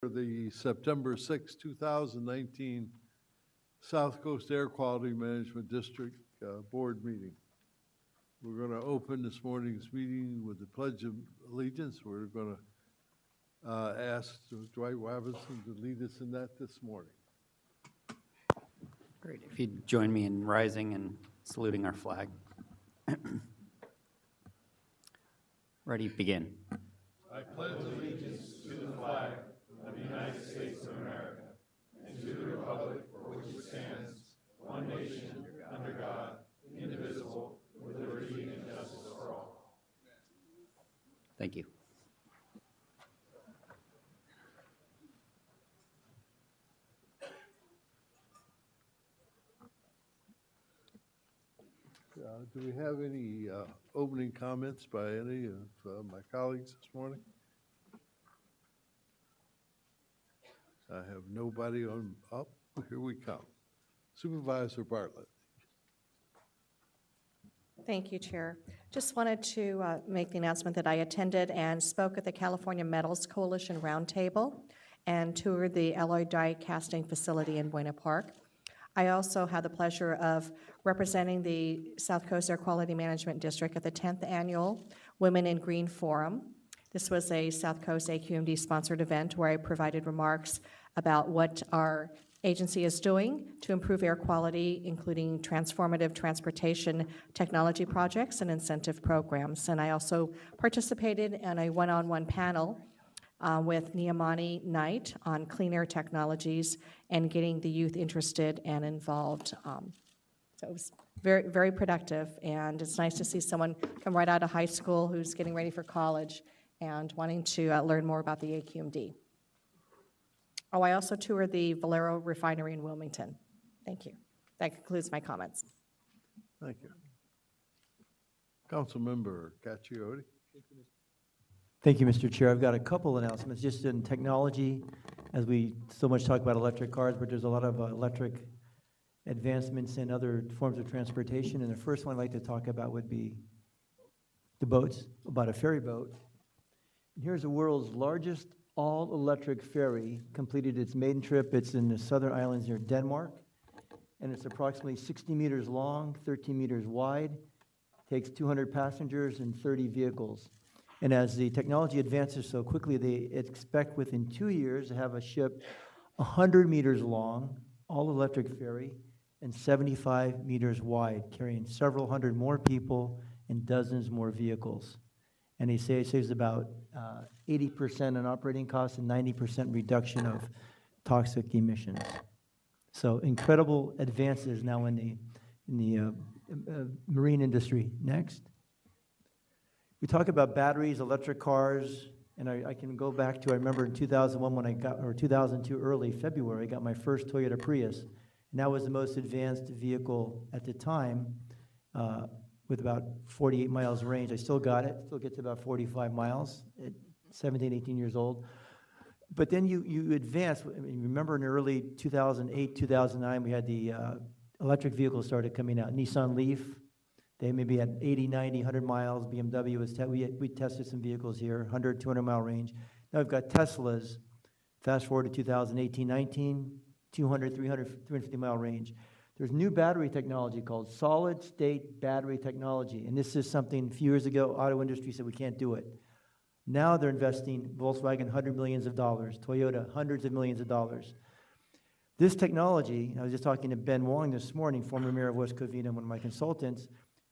For the September 6, 2019 South Coast Air Quality Management District Board meeting. We're going to open this morning's meeting with the Pledge of Allegiance. We're going to ask Dwight Robinson to lead us in that this morning. Great. If you'd join me in rising and saluting our flag. Ready, begin. I pledge allegiance to the flag of the United States of America and to the republic for which it stands, one nation, under God, indivisible, with liberty and justice for all. Thank you. Do we have any opening comments by any of my colleagues this morning? I have nobody on up. Here we come. Supervisor Bartlett. Thank you, Chair. Just wanted to make the announcement that I attended and spoke at the California Metals Coalition Roundtable and toured the alloy die casting facility in Buena Park. I also had the pleasure of representing the South Coast Air Quality Management District at the 10th Annual Women in Green Forum. This was a South Coast AQMD sponsored event where I provided remarks about what our agency is doing to improve air quality, including transformative transportation technology projects and incentive programs. And I also participated in a one-on-one panel with Niamani Knight on clean air technologies and getting the youth interested and involved. So it was very, very productive, and it's nice to see someone come right out of high school who's getting ready for college and wanting to learn more about the AQMD. Oh, I also toured the Valero refinery in Wilmington. Thank you. That concludes my comments. Thank you. Councilmember Caccioti. Thank you, Mr. Chair. I've got a couple announcements just in technology, as we so much talk about electric cars, but there's a lot of electric advancements in other forms of transportation. And the first one I'd like to talk about would be the boats, about a ferry boat. And here's the world's largest all-electric ferry, completed its maiden trip. It's in the southern islands near Denmark, and it's approximately 60 meters long, 13 meters wide, takes 200 passengers and 30 vehicles. And as the technology advances so quickly, they expect within 2 years to have a ship 100 meters long, all-electric ferry, and 75 meters wide, carrying several hundred more people and dozens more vehicles. And they say it saves about 80% in operating costs and 90% reduction of toxic emissions. So incredible advances now in the marine industry. Next. We talk about batteries, electric cars, and I can go back to, I remember in 2001 when I got, or 2002 early February, I got my first Toyota Prius. And that was the most advanced vehicle at the time with about 48 miles range. I still got it, still get to about 45 miles at 17, 18 years old. But then you advance. I mean, remember in early 2008, 2009, we had the electric vehicles started coming out. Nissan Leaf. They maybe had 80, 90, 100 miles. BMW was, we tested some vehicles here, 100, 200 mile range. Now we've got Teslas. Fast forward to 2018, 19, 200, 300, 350 mile range. There's new battery technology called solid state battery technology. And this is something a few years ago, auto industry said we can't do it. Now they're investing, Volkswagen, hundreds of millions of dollars, Toyota, hundreds of millions of dollars. This technology, I was just talking to Ben Wong this morning, former mayor of West Covina, one of my consultants.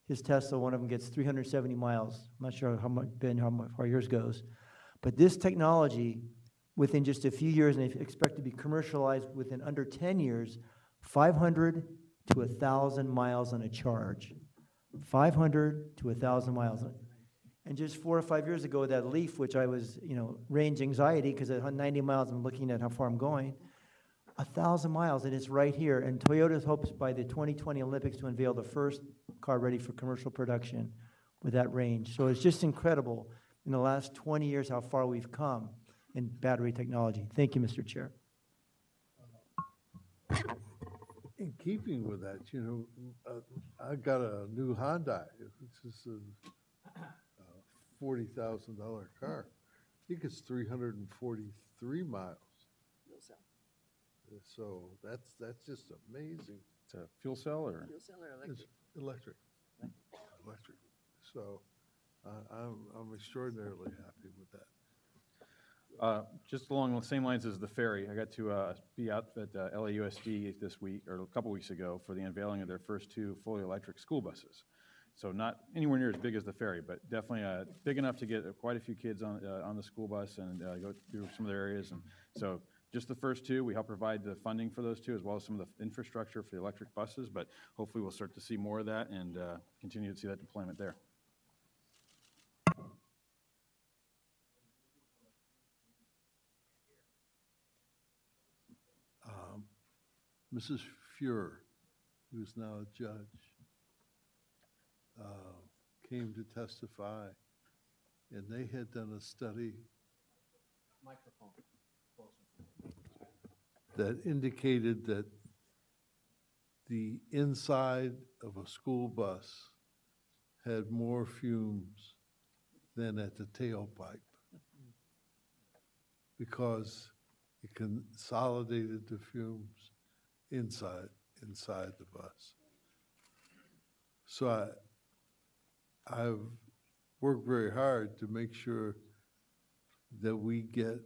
His Tesla, one of them gets 370 miles. I'm not sure how much, Ben, how far yours goes. But this technology, within just a few years, and they expect to be commercialized within under 10 years, 500 to 1,000 miles on a charge. 500 to 1,000 miles. And just 4 or 5 years ago, that Leaf, which I was, range anxiety, because at 90 miles, I'm looking at how far I'm going, 1,000 miles, and it's right here. And Toyota hopes by the 2020 Olympics to unveil the first car ready for commercial production with that range. So it's just incredible in the last 20 years how far we've come in battery technology. Thank you, Mr. Chair. In keeping with that, I got a new Hyundai. This is a $40,000 car. I think it's 343 miles. So that's just amazing. It's a fuel cell or? It's electric. Electric. So I'm extraordinarily happy with that. Just along the same lines as the ferry, I got to be out at LAUSD this week, or a couple weeks ago, for the unveiling of their first 2 fully electric school buses. So not anywhere near as big as the ferry, but definitely big enough to get quite a few kids on the school bus and go through some of their areas. And so just the first 2, we help provide the funding for those 2, as well as some of the infrastructure for the electric buses, but hopefully we'll start to see more of that and continue to see that deployment there. Mrs. Fuhrer, who's now a judge, came to testify, and they had done a study that indicated that the inside of a school bus had more fumes than at the tailpipe because it consolidated the fumes inside the bus. So I've worked very hard to make sure that we get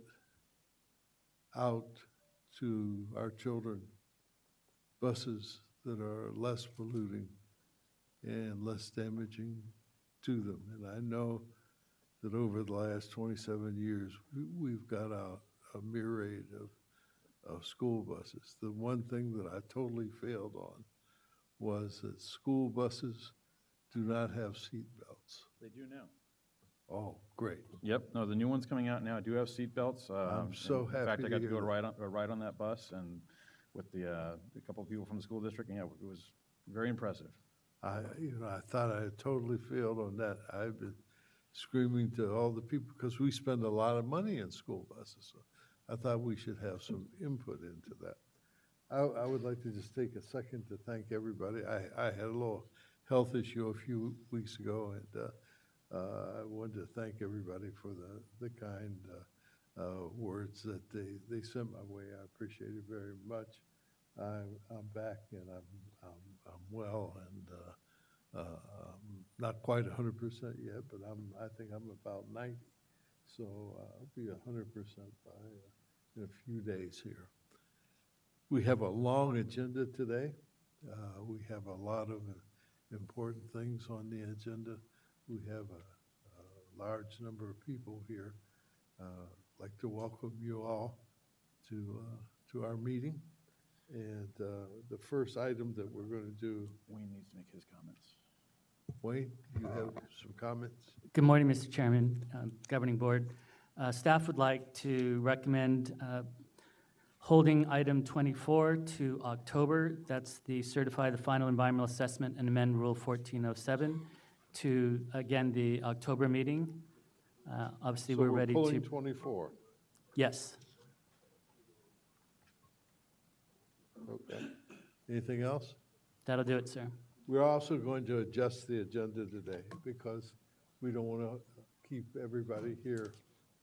out to our children buses that are less polluting and less damaging to them. And I know that over the last 27 years, we've got out a myriad of school buses. The one thing that I totally failed on was that school buses do not have seat belts. They do now. Oh, great. Yep, no, the new ones coming out now do have seat belts. I'm so In fact, happy I to got to hear go to that. ride on that bus and with a couple of people from the school district, and yeah, it was very impressive. I thought I had totally failed on that. I've been screaming to all the people, because we spend a lot of money in school buses. So I thought we should have some input into that. I would like to just take a second to thank everybody. I had a little health issue a few weeks ago, and I wanted to thank everybody for the kind words that they sent my way. I appreciate it very much. I'm back and I'm well, and not quite 100% yet, but I think I'm about 90. So I'll be 100% by in a few days here. We have a long agenda today. We have a lot of important things on the agenda. We have a large number of people here. I'd like to welcome you all to our meeting. And the first item that we're going to do, Wayne needs to make his comments. Wayne, you have some comments? Good morning, Mr. Chairman, Governing Board. Staff would like to recommend holding item 24 to October. That's the certify the final environmental assessment and amend Rule 1407 to, again, the October meeting. Obviously, So we're ready pulling to. 24. Yes. Okay. Anything else? That'll do it, sir. We're also going to adjust the agenda today because we don't want to keep everybody here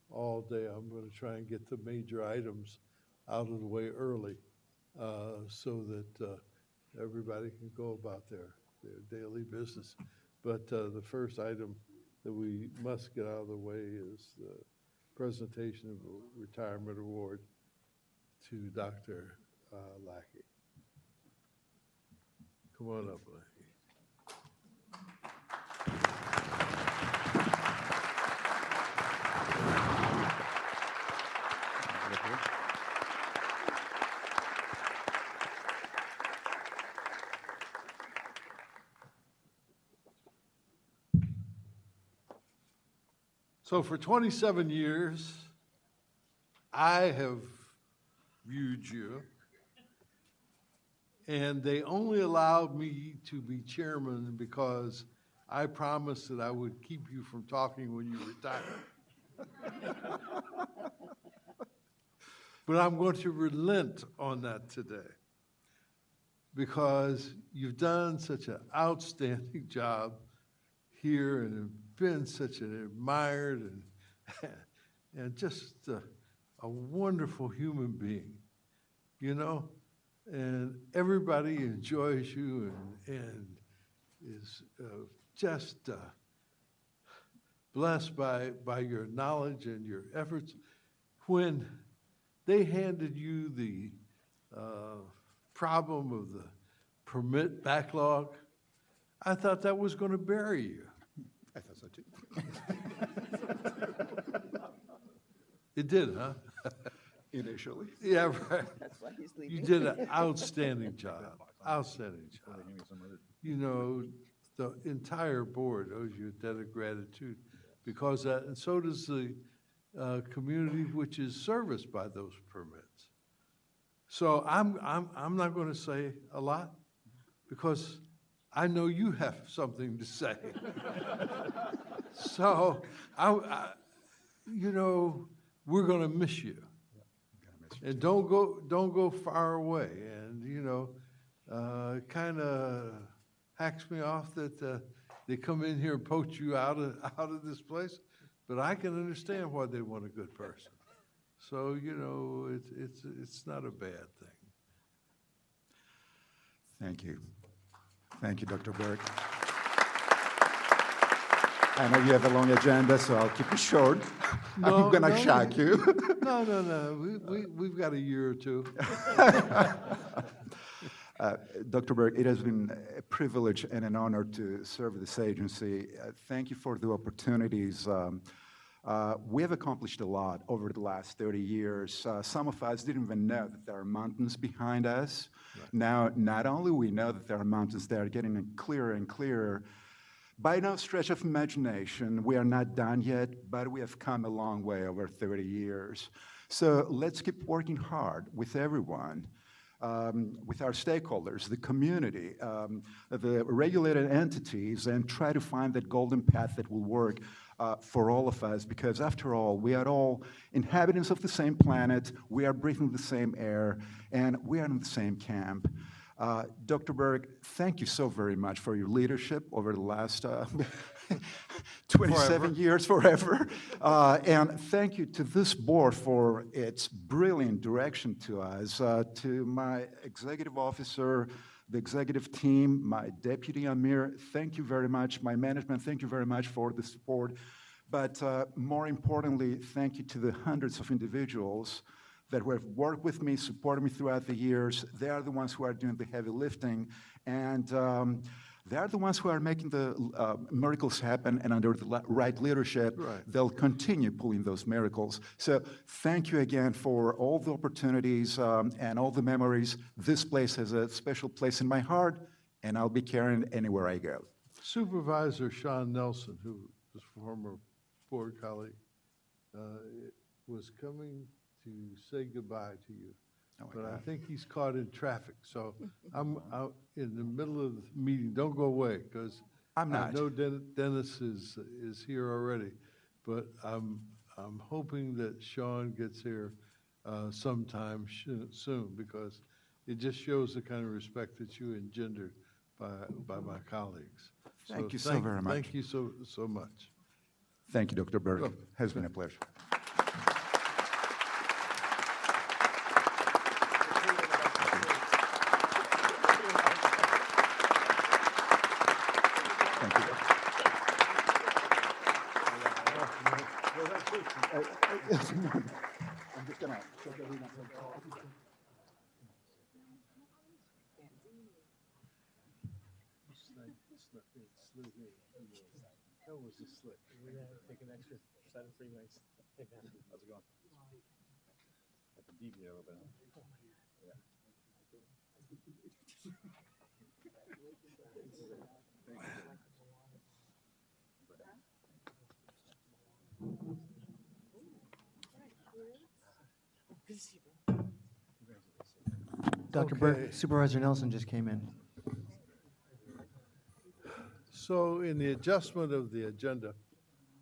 all day. I'm going to try and get the major items out of the way early so that everybody can go about their daily business. But the first item that we must get out of the way is the presentation of a retirement award to Dr. Lackey. Come on up, Lackey. So for 27 years, I have viewed you, and they only allowed me to be chairman because I promised that I would keep you from talking when you retire. But I'm going to relent on that today because you've done such an outstanding job here and have been such an admired and just a wonderful human being. you know? And everybody enjoys you and is just blessed by your knowledge and your efforts. When they handed you the problem of the permit backlog, I thought that was going to bury you. I thought so too. It did, huh? Initially. Yeah, right. That's why he's You leaving. did an outstanding job, outstanding job. You know, the entire board owes you a debt of gratitude because that, and so does the community which is serviced by those permits. So I'm not going to say a lot because I know you have something to say. So you know, we're going to miss you. And don't go far away. And, you know, kind of hacks me off that they come in here and poach you out of this place. But I can understand why they want a good person. So, you know, it's not a bad thing. Thank you. Thank you, Dr. Berg. I know you have a long agenda, so I'll keep it short. No, I'm going to no. shock you. No. We've got a year or two. Dr. Berg, it has been a privilege and an honor to serve this agency. Thank you for the opportunities. We have accomplished a lot over the last 30 years. Some of us didn't even know that there are mountains behind us. Right. Now, not only we know that there are mountains, they are getting clearer and clearer. By no stretch of imagination, we are not done yet, but we have come a long way over 30 years. So let's keep working hard with everyone. With our stakeholders, the community, the regulated entities, and try to find that golden path that will work for all of us, because after all, we are all inhabitants of the same planet, we are breathing the same air, and we are in the same camp. Dr. Berg, thank you so very much for your leadership over the last 27 years, forever. And thank you to this board for its brilliant direction to us, to my executive officer, the executive team, my deputy Amir, thank you very much. My management, thank you very much for the support. But more importantly, thank you to the hundreds of individuals that have worked with me, supported me throughout the years. They are the ones who are doing the heavy lifting, and they are the ones who are making the miracles happen, and under the right leadership, they'll continue pulling those miracles. So thank you again for all the opportunities and all the memories. This place has a special place in my heart, and I'll be carrying it anywhere I go. Supervisor Sean Nelson, who was a former board colleague, was coming to say goodbye to you. But I think he's caught in traffic, so I'm out in the middle of the meeting. Don't go away, because I'm not. I know Dennis is here already, but I'm hoping that Sean gets here sometime soon, because it just shows the kind of respect that you engendered by my colleagues. Thank you so very much. Thank you so much. Thank you, Dr. Berg. It has been a pleasure. I'm just going to show everyone. That was a slip. Take an extra 7 freeways. How's it going? At the deep a little bit. Yeah. Dr. Berg, Supervisor Nelson just came in. So in the adjustment of the agenda,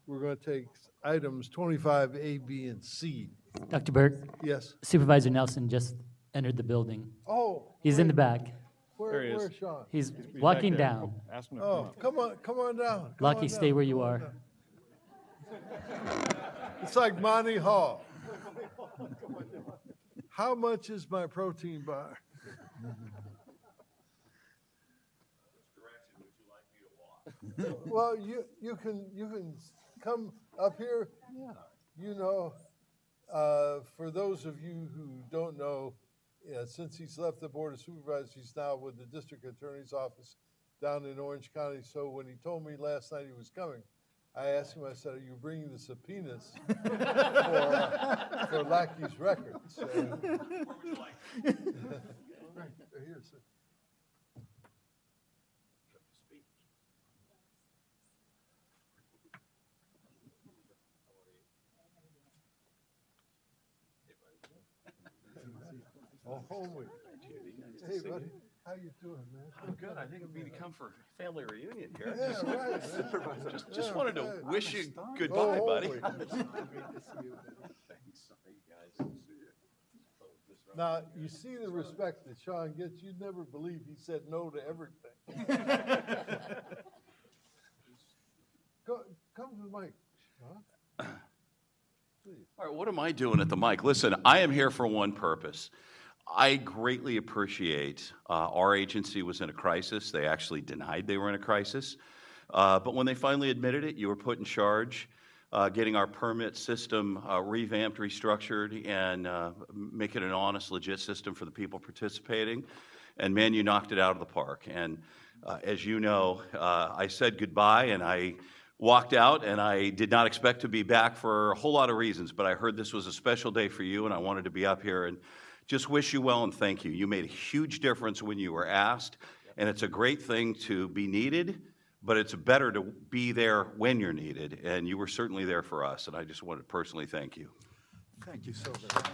we're going to take items 25, A, B, and C. Dr. Berg, Yes? Supervisor Nelson just entered the building. Oh. He's in the back. There he is. Where's Sean? He's He's walking back there. down. Ask him to come Oh, up. come on down. Lucky, stay where you are. It's like Monty Hall. How much is my protein bar? Well, you can come up here. Yeah. You know, for those of you who don't know, since he's left the Board of Supervisors, he's now with the District Attorney's Office down in Orange County. So when he told me last night he was coming, I asked him, I said, are you bringing the subpoenas for Lackey's records? Where would you like? Right, here, sir. Oh, homie. Hey, buddy, how you doing, man? I'm good. I think we've come for family reunion here. Yeah, right. man. Just Yeah, wanted to right. wish you Oh, goodbye, buddy. homie. Thanks. Sorry, guys. Now, you see the respect that Sean gets. You'd never believe he said no to everything. Come to the mic, Sean. Please. All right, what am I doing at the mic? Listen, I am here for one purpose. I greatly appreciate our agency was in a crisis. They actually denied they were in a crisis. But when they finally admitted it, you were put in charge, getting our permit system revamped, restructured, and make it an honest, legit system for the people participating. And man, you knocked it out of the park. And as you know, I said goodbye and I walked out, and I did not expect to be back for a whole lot of reasons, but I heard this was a special day for you, and I wanted to be up here and just wish you well and thank you. You made a huge difference when you were asked, and it's a great thing to be needed, but it's better to be there when you're needed, and you were certainly there for us, and I just wanted to personally thank you. Thank you so very much.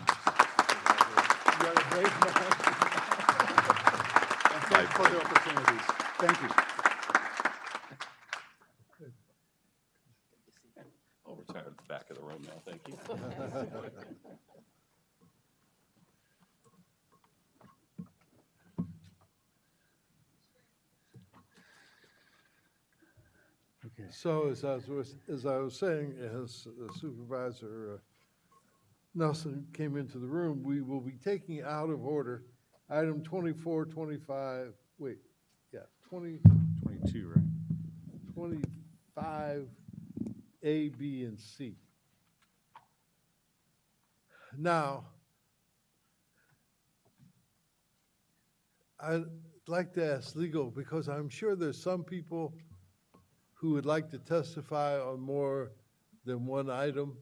You got a great man. And thank you for the opportunities. Thank you. I'll retire at the back of the room now, thank you. Okay. So as I was saying, as Supervisor Nelson came into the room, we will be taking out of order item 24, 25, 22, right? 25, A, B, and C. Now, I'd like to ask legal, because I'm sure there's some people who would like to testify on more than one item.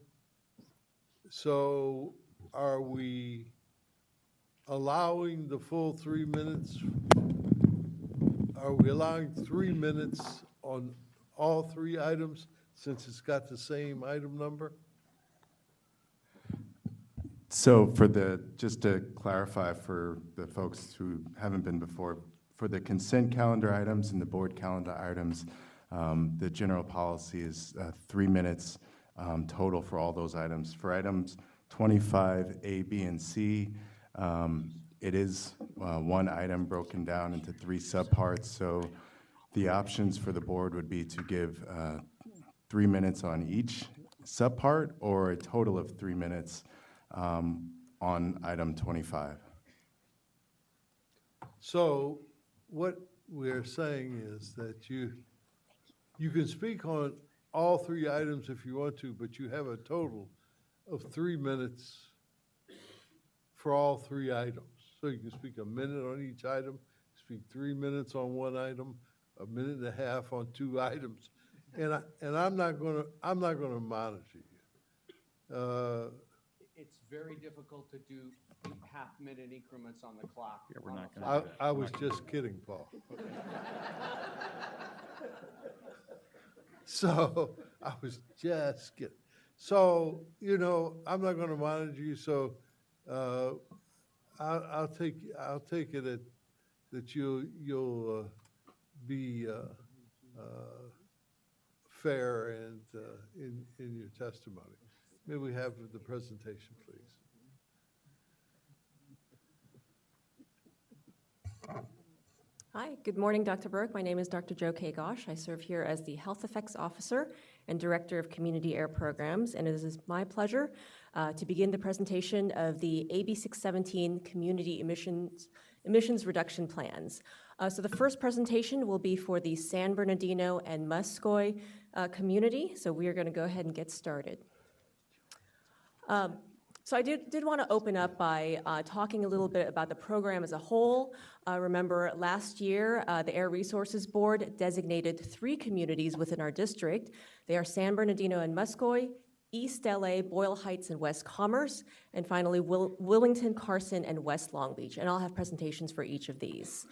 So are we allowing the full 3 minutes? Are we allowing 3 minutes on all three items since it's got the same item number? So just to clarify for the folks who haven't been before, for the consent calendar items and the board calendar items, the general policy is 3 minutes total for all those items. For items 25, A, B, and C, it is one item broken down into 3 subparts. So the options for the board would be to give 3 minutes on each subpart or a total of 3 minutes on item 25. So what we're saying is that you can speak on all three items if you want to, but you have a total of 3 minutes for all three items. So you can speak a minute on each item, speak 3 minutes on one item, a minute and a half on 2 items. And I'm not gonna monitor you. It's very difficult to do half-minute increments on the clock. Yeah, we're not gonna do that. I was just kidding, Paul. So, I was just kidding. So, I'm not gonna monitor you, so, I'll take it that you'll be, fair and, in your testimony. May we have the presentation, please? Hi, good morning, Dr. Burke. My name is Dr. Jo Kagosh. I serve here as the Health Effects Officer and Director of Community Air Programs, and it is my pleasure to begin the presentation of the AB 617 Community Emissions Reduction Plans. So the first presentation will be for the San Bernardino and Muscoy community, so we are going to go ahead and get started. So I did want to open up by talking a little bit about the program as a whole. Remember, last year, the Air Resources Board designated 3 communities within our district. They are San Bernardino and Muscoy, East LA, Boyle Heights, and West Commerce, and finally Willington, Carson, and West Long Beach. And I'll have presentations for each of these.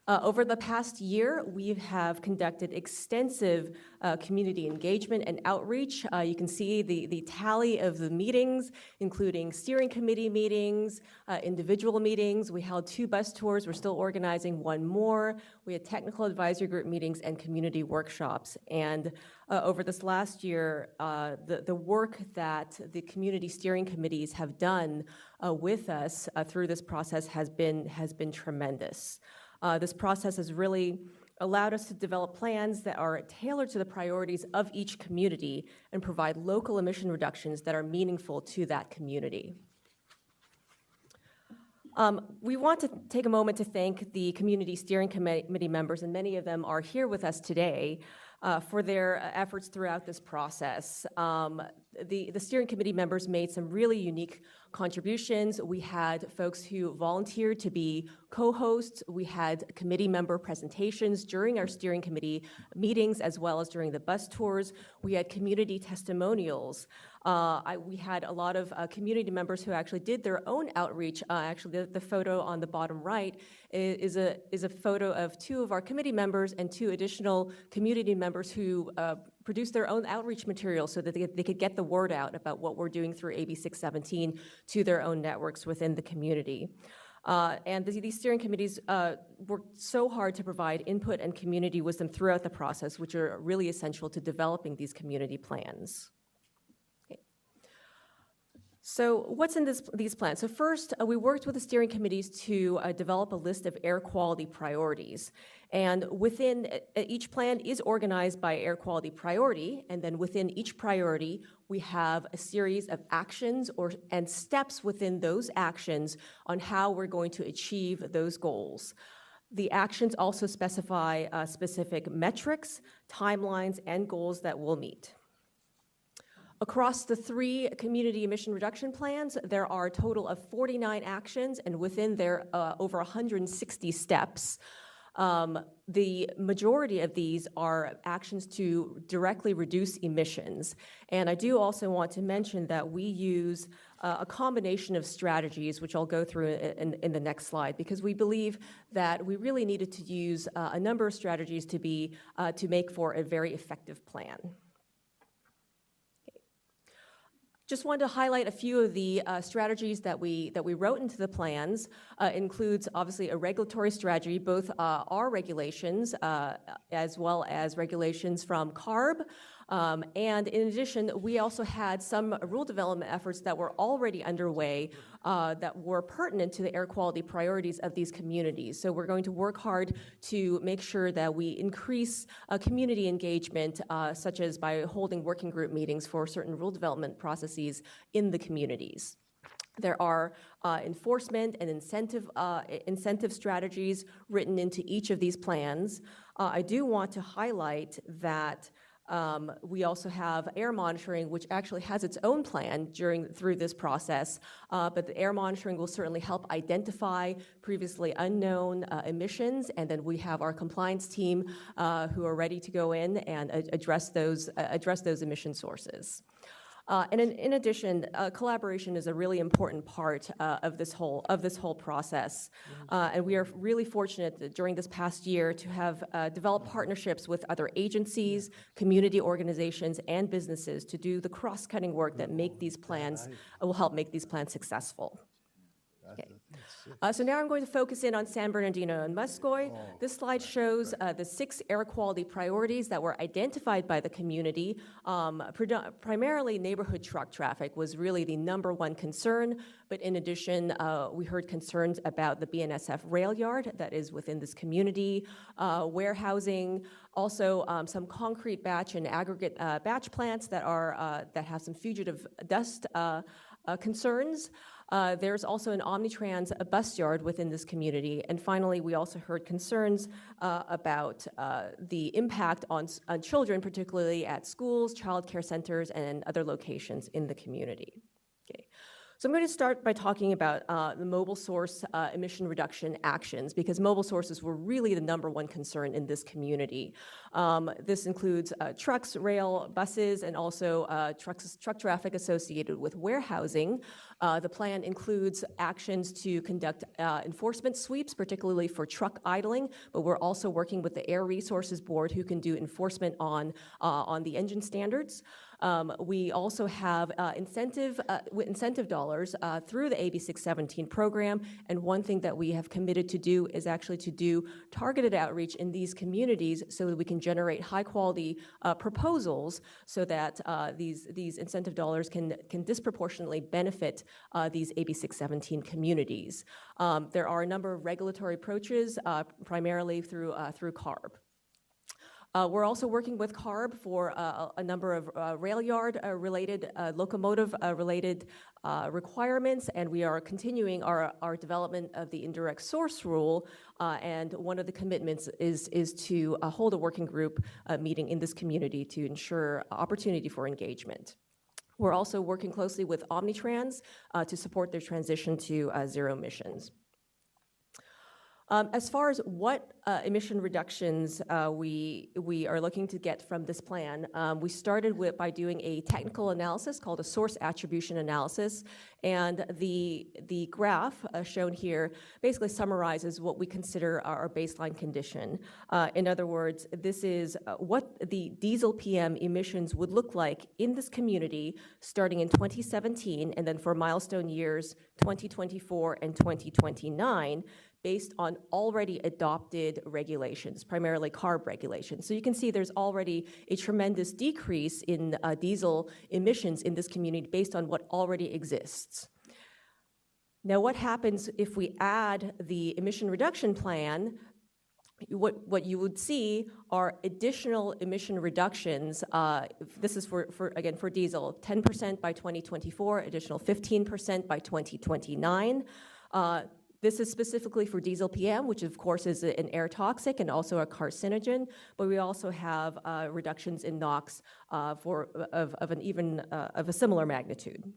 Over the past year, we have conducted extensive community engagement and outreach. You can see the tally of the meetings, including steering committee meetings, individual meetings. We held 2 bus tours. We're still organizing 1 more. We had technical advisory group meetings and community workshops. And over this last year, the work that the community steering committees have done with us through this process has been tremendous. This process has really allowed us to develop plans that are tailored to the priorities of each community and provide local emission reductions that are meaningful to that community. We want to take a moment to thank the Community Steering Committee members, and many of them are here with us today, for their efforts throughout this process. The steering committee members made some really unique contributions. We had folks who volunteered to be co-hosts. We had committee member presentations during our steering committee meetings as well as during the bus tours. We had community testimonials. We had a lot of community members who actually did their own outreach. Actually, the photo on the bottom right is a photo of 2 of our committee members and 2 additional community members who produced their own outreach materials so that they could get the word out about what we're doing through AB 617 to their own networks within the community. And these steering committees worked so hard to provide input and community wisdom throughout the process, which are really essential to developing these community plans. So what's in these plans? So first, we worked with the steering committees to develop a list of air quality priorities. And within each plan is organized by air quality priority, and then within each priority, we have a series of actions and steps within those actions on how we're going to achieve those goals. The actions also specify specific metrics, timelines, and goals that we'll meet. Across the 3 community emission reduction plans, there are a total of 49 actions, and within there, over 160 steps. The majority of these are actions to directly reduce emissions. And I do also want to mention that we use a combination of strategies, which I'll go through in the next slide, because we believe that we really needed to use a number of strategies to make for a very effective plan. Just wanted to highlight a few of the strategies that we wrote into the plans. Includes obviously a regulatory strategy, both our regulations as well as regulations from CARB. And in addition, we also had some rule development efforts that were already underway that were pertinent to the air quality priorities of these communities. So we're going to work hard to make sure that we increase community engagement, such as by holding working group meetings for certain rule development processes in the communities. There are enforcement and incentive strategies written into each of these plans. I do want to highlight that we also have air monitoring, which actually has its own plan through this process, but the air monitoring will certainly help identify previously unknown emissions, and then we have our compliance team who are ready to go in and address those emission sources. And in addition, collaboration is a really important part of this whole process. And we are really fortunate that during this past year to have developed partnerships with other agencies, community organizations, and businesses to do the cross-cutting work that will help make these plans successful. Okay. So now I'm going to focus in on San Bernardino and Muscoy. This slide shows the 6 air quality priorities that were identified by the community. Primarily, neighborhood truck traffic was really the #1 concern, but in addition, we heard concerns about the BNSF rail yard that is within this community, warehousing, also some concrete batch and aggregate batch plants that have some fugitive dust concerns. There's also an Omnitrans bus yard within this community. And finally, we also heard concerns about the impact on children, particularly at schools, child care centers, and other locations in the community. Okay. So I'm going to start by talking about the mobile source emission reduction actions, because mobile sources were really the #1 concern in this community. This includes trucks, rail, buses, and also truck traffic associated with warehousing. The plan includes actions to conduct enforcement sweeps, particularly for truck idling, but we're also working with the Air Resources Board, who can do enforcement on the engine standards. We also have incentive dollars through the AB 617 program, and one thing that we have committed to do is actually to do targeted outreach in these communities so that we can generate high-quality proposals so that these incentive dollars can disproportionately benefit these AB 617 communities. There are a number of regulatory approaches, primarily through CARB. We're also working with CARB for a number of rail yard related, locomotive related requirements, and we are continuing our development of the indirect source rule, and one of the commitments is to hold a working group meeting in this community to ensure opportunity for engagement. We're also working closely with Omnitrans to support their transition to zero emissions. As far as what emission reductions we are looking to get from this plan, we started by doing a technical analysis called a source attribution analysis, and the graph shown here basically summarizes what we consider our baseline condition. In other words, this is what the diesel PM emissions would look like in this community starting in 2017, and then for milestone years 2024 and 2029, based on already adopted regulations, primarily CARB regulations. So you can see there's already a tremendous decrease in diesel emissions in this community based on what already exists. Now, what happens if we add the emission reduction plan? What you would see are additional emission reductions. This is for diesel, 10% by 2024, additional 15% by 2029. This is specifically for diesel PM, which of course is an air toxic and also a carcinogen, but we also have reductions in NOx of a similar magnitude.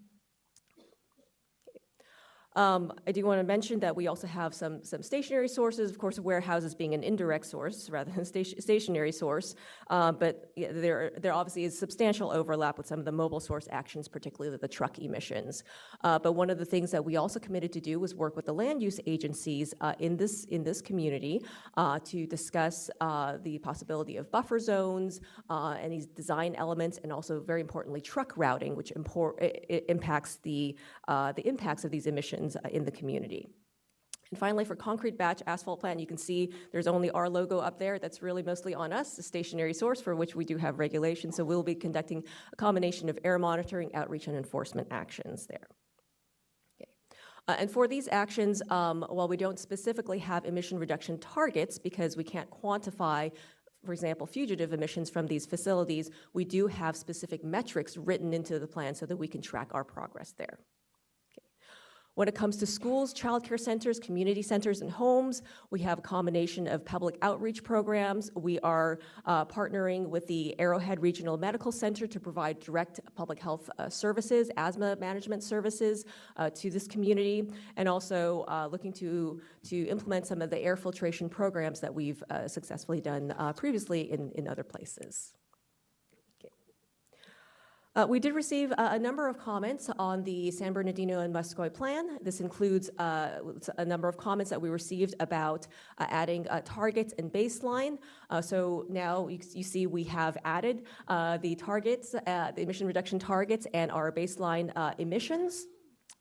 I do want to mention that we also have some stationary sources, of course, warehouses being an indirect source rather than stationary source, but there obviously is substantial overlap with some of the mobile source actions, particularly the truck emissions. But one of the things that we also committed to do was work with the land use agencies in this community to discuss the possibility of buffer zones, any design elements, and also very importantly truck routing, which impacts the impacts of these emissions in the community. And finally, for concrete batch asphalt plant, you can see there's only our logo up there. That's really mostly on us, the stationary source for which we do have regulations. So we'll be conducting a combination of air monitoring, outreach, and enforcement actions there. Okay. And for these actions, while we don't specifically have emission reduction targets because we can't quantify, for example, fugitive emissions from these facilities, we do have specific metrics written into the plan so that we can track our progress there. When it comes to schools, child care centers, community centers, and homes, we have a combination of public outreach programs. We are partnering with the Arrowhead Regional Medical Center to provide direct public health services, asthma management services to this community, and also looking to implement some of the air filtration programs that we've successfully done previously in other places. We did receive a number of comments on the San Bernardino and Muscoy plan. This includes a number of comments that we received about adding targets and baseline. So now you see we have added the targets, the emission reduction targets, and our baseline emissions.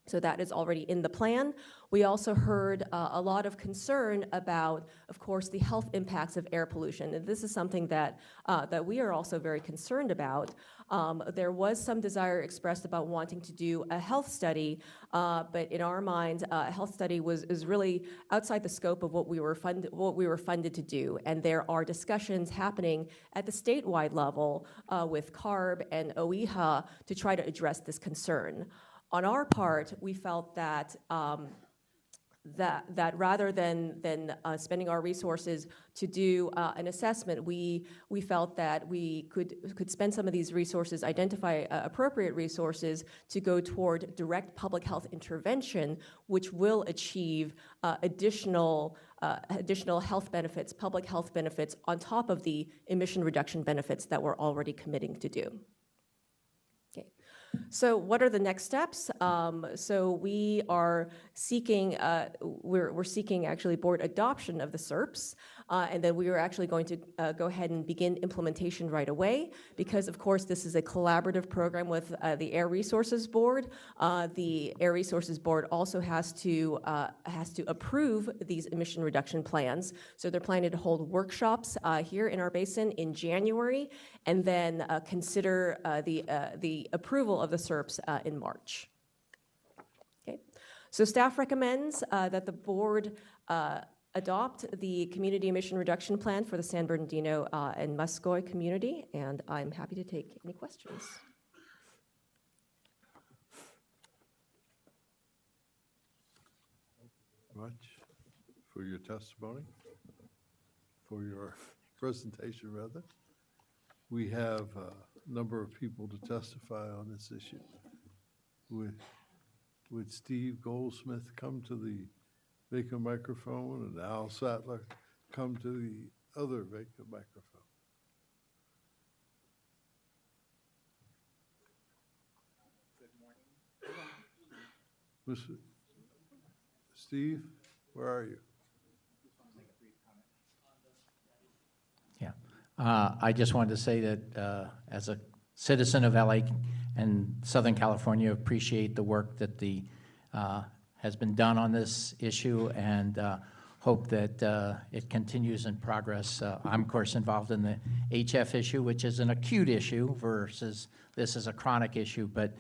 So that is already in the plan. We also heard a lot of concern about, of course, the health impacts of air pollution. And this is something that, that we are also very concerned about. There was some desire expressed about wanting to do a health study, but in our mind, a health study is really outside the scope of what we were funded to do. And there are discussions happening at the statewide level with CARB and OEHA to try to address this concern. On our part, we felt that that rather than spending our resources to do an assessment, we felt that we could spend some of these resources, identify appropriate resources to go toward direct public health intervention, which will achieve additional health benefits, public health benefits, on top of the emission reduction benefits that we're already committing to do. So what are the next steps? So we are seeking, we're seeking actually board adoption of the SERPs, and then we are actually going to go ahead and begin implementation right away, because of course this is a collaborative program with the Air Resources Board. The Air Resources Board also has to approve these emission reduction plans. So they're planning to hold workshops here in our basin in January, and then consider the approval of the SERPs in March. Okay, so staff recommends that the board adopt the community emission reduction plan for the San Bernardino and Muscoy community, and I'm happy to take any questions. Much for your testimony, for your presentation, rather. We have a number of people to testify on this issue. Would Steve Goldsmith come to the vacant microphone, and Al Sattler come to the other vacant microphone? Good morning. Mr. Steve, where are you? I just wanted to say that as a citizen of LA and Southern California, appreciate the work that has been done on this issue, and hope that it continues in progress. I'm, of course, involved in the HF issue, which is an acute issue versus this is a chronic issue, but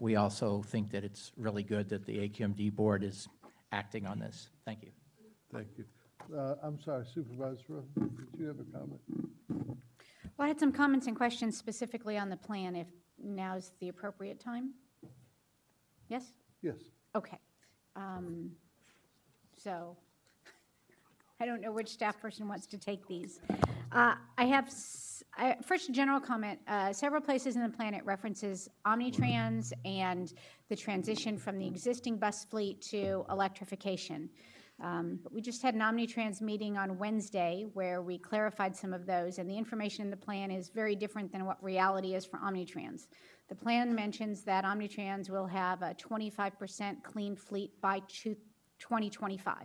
we also think that it's really good that the AQMD board is acting on this. Thank you. Thank you. I'm sorry, Supervisor Ruth, did you have a comment? Well, I had some comments and questions specifically on the plan, if now's the appropriate time. Yes? Yes. Okay. So I don't know which staff person wants to take these. I have, first, a general comment. Several places in the plan it references Omnitrans and the transition from the existing bus fleet to electrification. But we just had an Omnitrans meeting on Wednesday where we clarified some of those, and the information in the plan is very different than what reality is for Omnitrans. The plan mentions that Omnitrans will have a 25% clean fleet by 2025.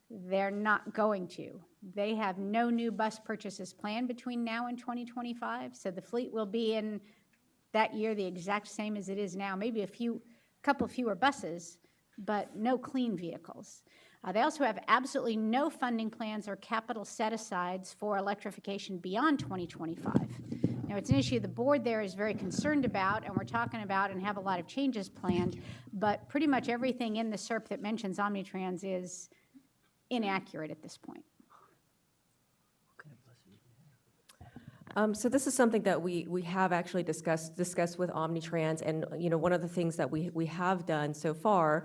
They're not going to. They have no new bus purchases planned between now and 2025, so the fleet will be in that year the exact same as it is now, maybe a couple fewer buses, but no clean vehicles. They also have absolutely no funding plans or capital set-asides for electrification beyond 2025. Now, it's an issue the board there is very concerned about, and we're talking about and have a lot of changes planned, but pretty much everything in the SERP that mentions Omnitrans is inaccurate at this point. So this is something that we have actually discussed with Omnitrans, and one of the things that we have done so far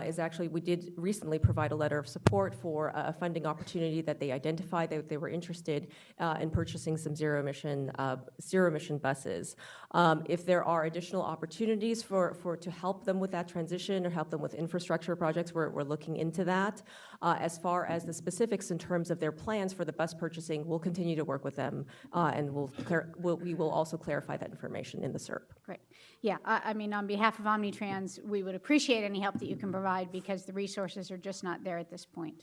is actually we did recently provide a letter of support for a funding opportunity that they identified that they were interested in purchasing some zero emission buses. If there are additional opportunities to help them with that transition or help them with infrastructure projects, we're looking into that. As far as the specifics in terms of their plans for the bus purchasing, we'll continue to work with them, and we will also clarify that information in the SERP. Great. Yeah, I mean, on behalf of Omnitrans, we would appreciate any help that you can provide because the resources are just not there at this point.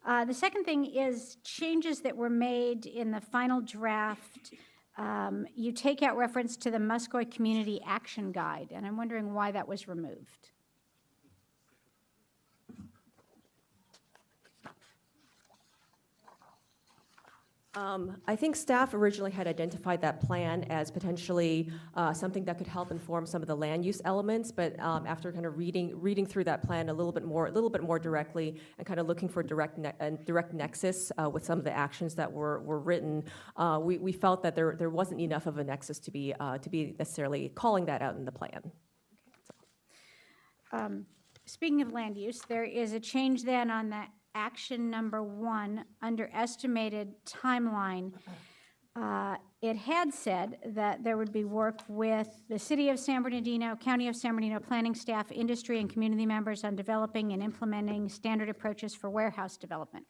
The second thing is changes that were made in the final draft you take out reference to the Muscoy Community Action Guide, and I'm wondering why that was removed. I think staff originally had identified that plan as potentially something that could help inform some of the land use elements, but after kind of reading through that plan a little bit more directly and kind of looking for direct nexus with some of the actions that were written, we felt that there wasn't enough of a nexus to be necessarily calling that out in the plan. Speaking of land use, there is a change then on the action number 1 under estimated timeline. It had said that there would be work with the City of San Bernardino, County of San Bernardino planning staff, industry, and community members on developing and implementing standard approaches for warehouse development.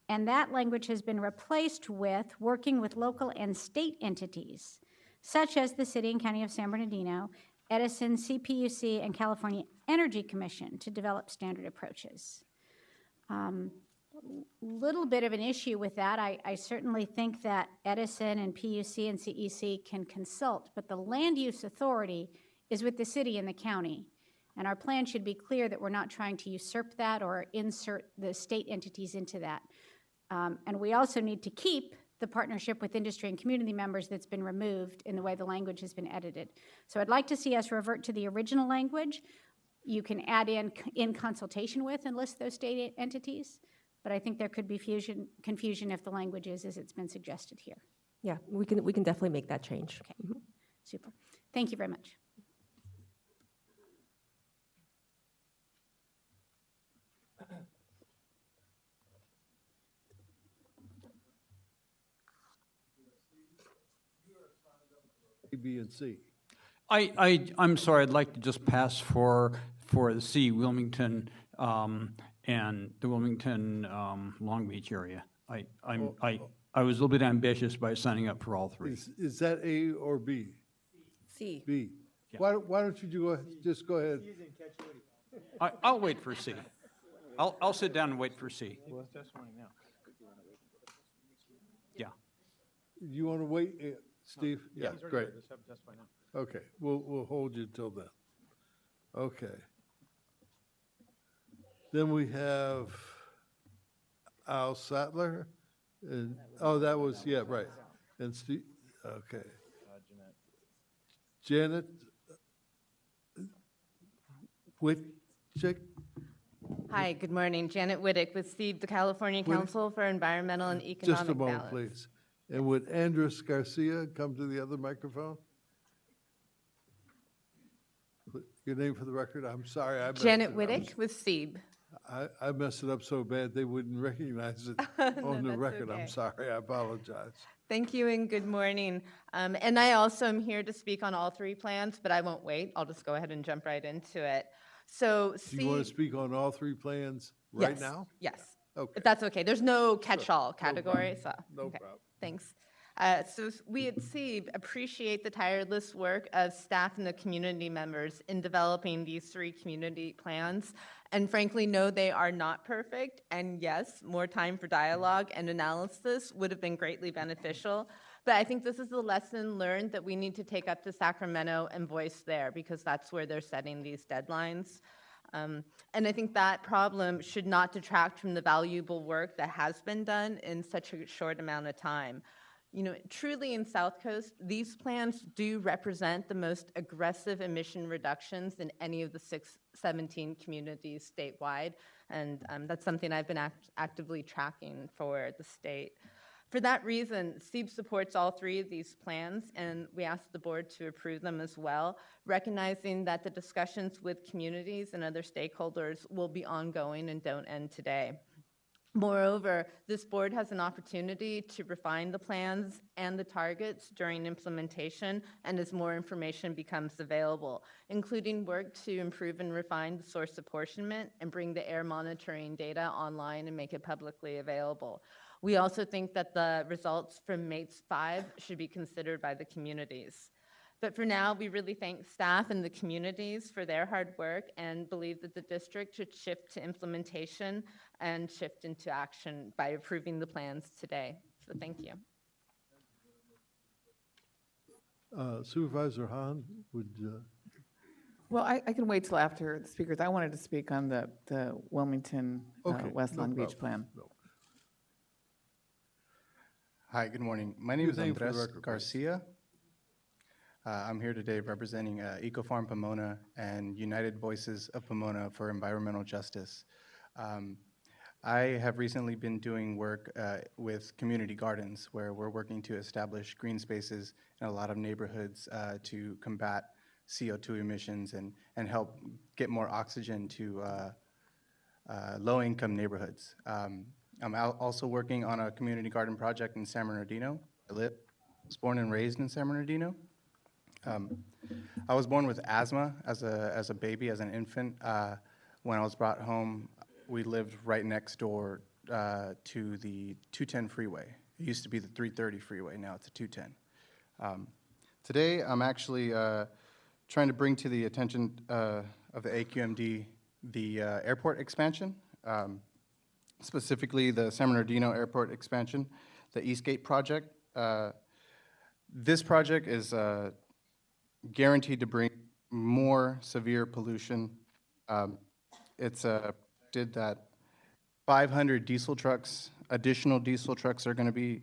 And that language has been replaced with working with local and state entities, such as the City and County of San Bernardino, Edison, CPUC, and California Energy Commission to develop standard approaches. Little bit of an issue with that. I certainly think that Edison and PUC and CEC can consult, but the land use authority is with the city and the county. And our plan should be clear that we're not trying to usurp that or insert the state entities into that. And we also need to keep the partnership with industry and community members that's been removed in the way the language has been edited. So I'd like to see us revert to the original language. You can add in consultation with and list those state entities, but I think there could be confusion if the language is as it's been suggested here. Yeah, we can definitely make that change. Okay, super. Thank you very much. A, B, and C. I'm sorry, I'd like to just pass for the C, Wilmington, and the Wilmington, Long Beach area. I was a little bit ambitious by signing up for all three. Is that A or B? C. B. Yeah. Why don't you just go ahead? I'll wait for C. I'll sit down and wait for C. Yeah. You want to wait, Steve? Yeah, great. That's fine now. Okay, we'll hold you till then. Okay. Then we have Al Sattler, and, oh, that was, yeah, right. And Steve, okay. Janet Whitchick? Hi, good morning. Janet Whittick with SEEB, the California Council for Environmental and Economic Just a moment, Balance. please. And would Andres Garcia come to the other microphone? Your name for the record? I'm sorry. I messed Janet it up. Whittick with SEEB. I messed it up so bad they wouldn't recognize it on the that's record. okay. I'm sorry. I apologize. Thank you and good morning. And I also am here to speak on all three plans, but I won't wait. I'll just go ahead and jump right into it. So Do you want to speak on all three plans right now? Yes. Okay. If that's okay. There's no catch-all category, so. No okay. problem. Thanks. So we at SEEB appreciate the tireless work of staff and the community members in developing these three community plans, and frankly know they are not perfect, and yes, more time for dialogue and analysis would have been greatly beneficial, but I think this is a lesson learned that we need to take up to Sacramento and voice there, because that's where they're setting these deadlines. And I think that problem should not detract from the valuable work that has been done in such a short amount of time. You know, truly in South Coast, these plans do represent the most aggressive emission reductions in any of the 17 communities statewide, and that's something I've been actively tracking for the state. For that reason, SEEB supports all three of these plans, and we ask the board to approve them as well, recognizing that the discussions with communities and other stakeholders will be ongoing and don't end today. Moreover, this board has an opportunity to refine the plans and the targets during implementation and as more information becomes available, including work to improve and refine the source apportionment and bring the air monitoring data online and make it publicly available. We also think that the results from MATES 5 should be considered by the communities. But for now, we really thank staff and the communities for their hard work and believe that the district should shift to implementation and shift into action by approving the plans today. So thank you. Supervisor Hahn, would, Well, I can wait till after the speakers. I wanted to speak on the Wilmington okay. West no Long Beach problem. plan. No. Hi, good morning. My name Your is name for the Andres record, please. Garcia. I'm here today representing EcoFarm Pomona and United Voices of Pomona for Environmental Justice. I have recently been doing work with community gardens where we're working to establish green spaces in a lot of neighborhoods to combat CO2 emissions and help get more oxygen to low-income neighborhoods. I'm also working on a community garden project in San Bernardino. I was born and raised in San Bernardino. I was born with asthma as a baby, as an infant. When I was brought home, we lived right next door to the 210 freeway. It used to be the 330 freeway, now it's a 210. Today, I'm actually trying to bring to the attention of the AQMD the airport expansion, specifically the San Bernardino Airport expansion, the Eastgate project. This project is guaranteed to bring more severe pollution. It's did that 500 diesel trucks, additional diesel trucks are going to be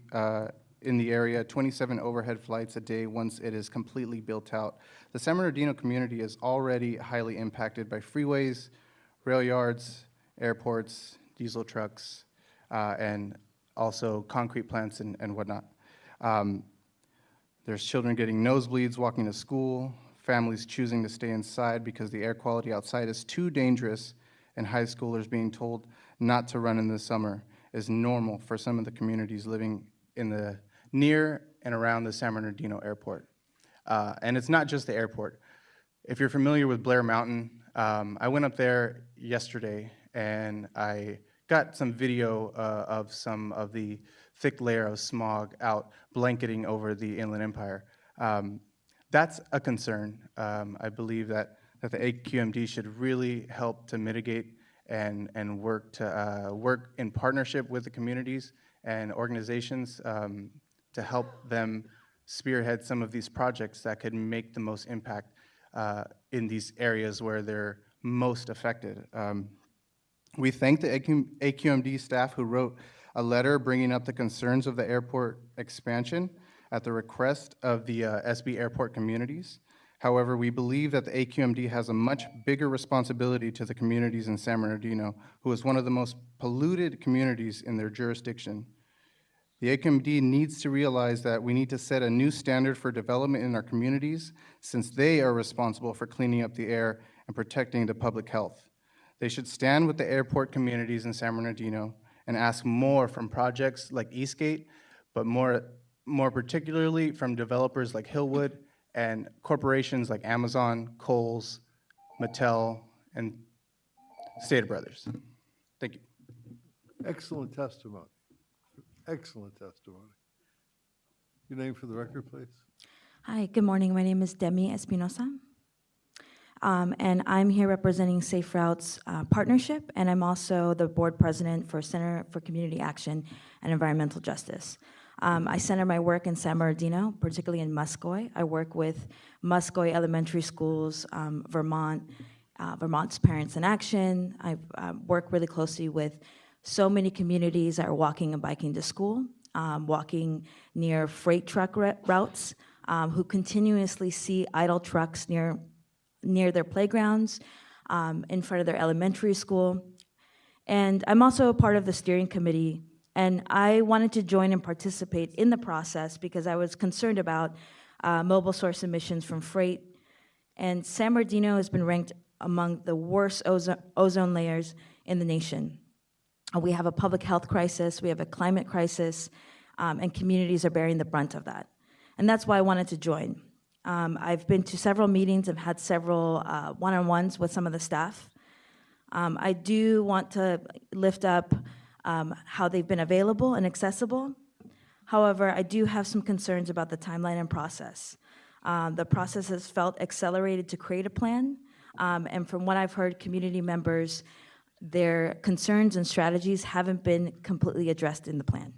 in the area, 27 overhead flights a day once it is completely built out. The San Bernardino community is already highly impacted by freeways, rail yards, airports, diesel trucks, and also concrete plants and whatnot. There's children getting nosebleeds walking to school, families choosing to stay inside because the air quality outside is too dangerous, and high schoolers being told not to run in the summer is normal for some of the communities living in the near and around the San Bernardino airport. And it's not just the airport. If you're familiar with Blair Mountain, I went up there yesterday and I got some video of some of the thick layer of smog out blanketing over the Inland Empire. That's a concern. I believe that the AQMD should really help to mitigate and work in partnership with the communities and organizations to help them spearhead some of these projects that could make the most impact in these areas where they're most affected. We thank the AQMD staff who wrote a letter bringing up the concerns of the airport expansion at the request of the SB airport communities. However, we believe that the AQMD has a much bigger responsibility to the communities in San Bernardino, who is one of the most polluted communities in their jurisdiction. The AQMD needs to realize that we need to set a new standard for development in our communities, since they are responsible for cleaning up the air and protecting the public health. They should stand with the airport communities in San Bernardino and ask more from projects like Eastgate, but more particularly from developers like Hillwood and corporations like Amazon, Kohl's, Mattel, and Stater Brothers. Thank you. Excellent testimony. Excellent testimony. Your name for the record, please. Hi, good morning. My name is Demi Espinosa. And I'm here representing Safe Routes Partnership, and I'm also the board president for Center for Community Action and Environmental Justice. I center my work in San Bernardino, particularly in Muscoy. I work with Muscoy Elementary Schools, Vermont's Parents in Action. I work really closely with so many communities that are walking and biking to school, walking near freight truck routes, who continuously see idle trucks near their playgrounds, in front of their elementary school. And I'm also a part of the steering committee, and I wanted to join and participate in the process because I was concerned about mobile source emissions from freight. And San Bernardino has been ranked among the worst ozone layers in the nation. We have a public health crisis, we have a climate crisis, and communities are bearing the brunt of that. And that's why I wanted to join. I've been to several meetings, I've had several one-on-ones with some of the staff. I do want to lift up how they've been available and accessible. However, I do have some concerns about the timeline and process. The process has felt accelerated to create a plan, and from what I've heard, community members, their concerns and strategies haven't been completely addressed in the plan.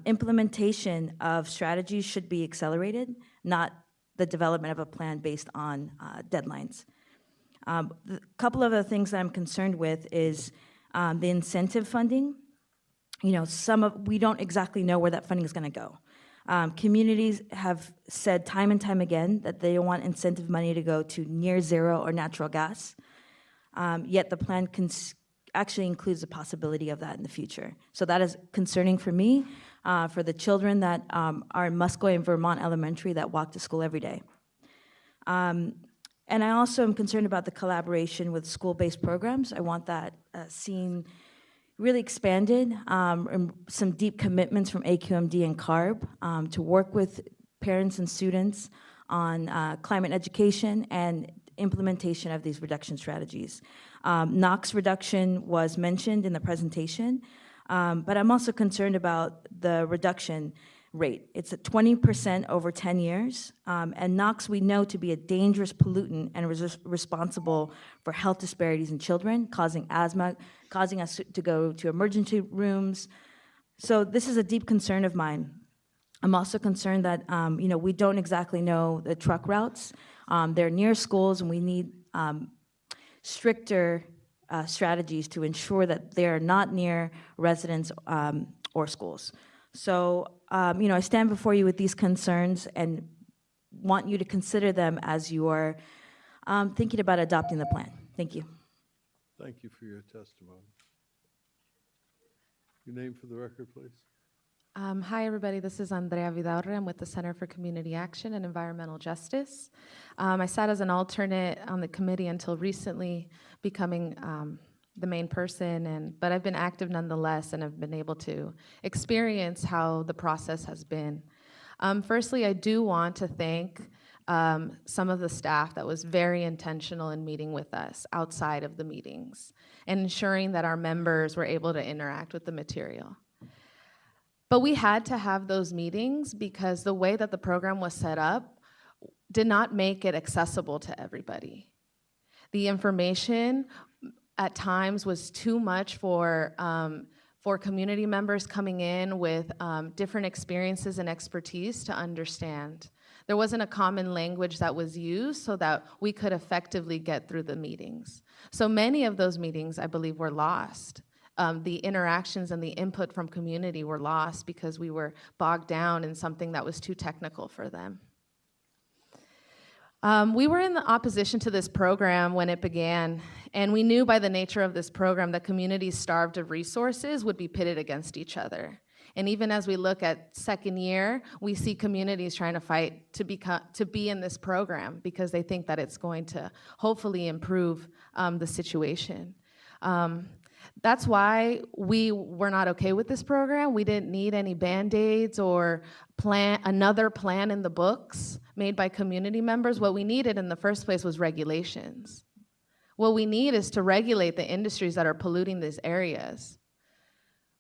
Implementation of strategies should be accelerated, not the development of a plan based on deadlines. The couple of the things that I'm concerned with is the incentive funding. You know, we don't exactly know where that funding is going to go. Communities have said time and time again that they don't want incentive money to go to near zero or natural gas, yet the plan actually includes the possibility of that in the future. So that is concerning for me, for the children that are in Muscoy and Vermont Elementary that walk to school every day. And I also am concerned about the collaboration with school-based programs. I want that seen really expanded, and some deep commitments from AQMD and CARB to work with parents and students on climate education and implementation of these reduction strategies. NOx reduction was mentioned in the presentation, but I'm also concerned about the reduction rate. It's at 20% over 10 years, and NOx we know to be a dangerous pollutant and responsible for health disparities in children, causing asthma, causing us to go to emergency rooms. So this is a deep concern of mine. I'm also concerned that you know, we don't exactly know the truck routes. They're near schools, and we need stricter strategies to ensure that they're not near residents or schools. So, you know, I stand before you with these concerns and want you to consider them as you are thinking about adopting the plan. Thank you. Thank you for your testimony. Your name for the record, please. Hi, everybody. This is Andrea Vidaurre. I'm with the Center for Community Action and Environmental Justice. I sat as an alternate on the committee until recently becoming the main person, but I've been active nonetheless, and I've been able to experience how the process has been. Firstly, I do want to thank some of the staff that was very intentional in meeting with us outside of the meetings and ensuring that our members were able to interact with the material. But we had to have those meetings because the way that the program was set up did not make it accessible to everybody. The information at times was too much for community members coming in with different experiences and expertise to understand. There wasn't a common language that was used so that we could effectively get through the meetings. So many of those meetings, I believe, were lost. The interactions and the input from community were lost because we were bogged down in something that was too technical for them. We were in the opposition to this program when it began, and we knew by the nature of this program that communities starved of resources would be pitted against each other. And even as we look at second year, we see communities trying to fight to be in this program because they think that it's going to hopefully improve the situation. That's why we were not okay with this program. We didn't need any Band-Aids or another plan in the books made by community members. What we needed in the first place was regulations. What we need is to regulate the industries that are polluting these areas.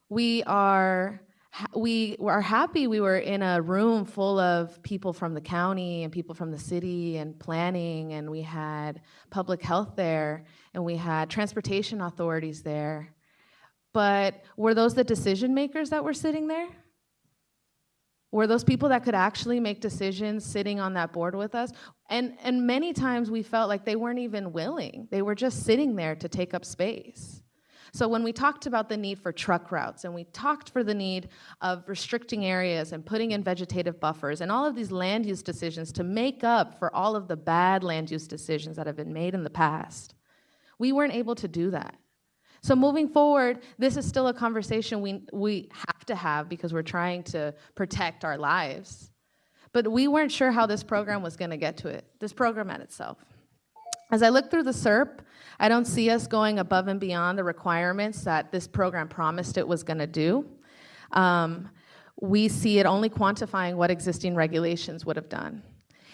We are happy we were in a room full of people from the county and people from the city and planning, and we had public health there, and we had transportation authorities there. But were those the decision makers that were sitting there? Were those people that could actually make decisions sitting on that board with us? And many times we felt like they weren't even willing. They were just sitting there to take up space. So when we talked about the need for truck routes, and we talked for the need of restricting areas and putting in vegetative buffers and all of these land use decisions to make up for all of the bad land use decisions that have been made in the past, we weren't able to do that. So moving forward, this is still a conversation we have to have because we're trying to protect our lives. But we weren't sure how this program was going to get to it, this program at itself. As I look through the SERP, I don't see us going above and beyond the requirements that this program promised it was going to do. We see it only quantifying what existing regulations would have done.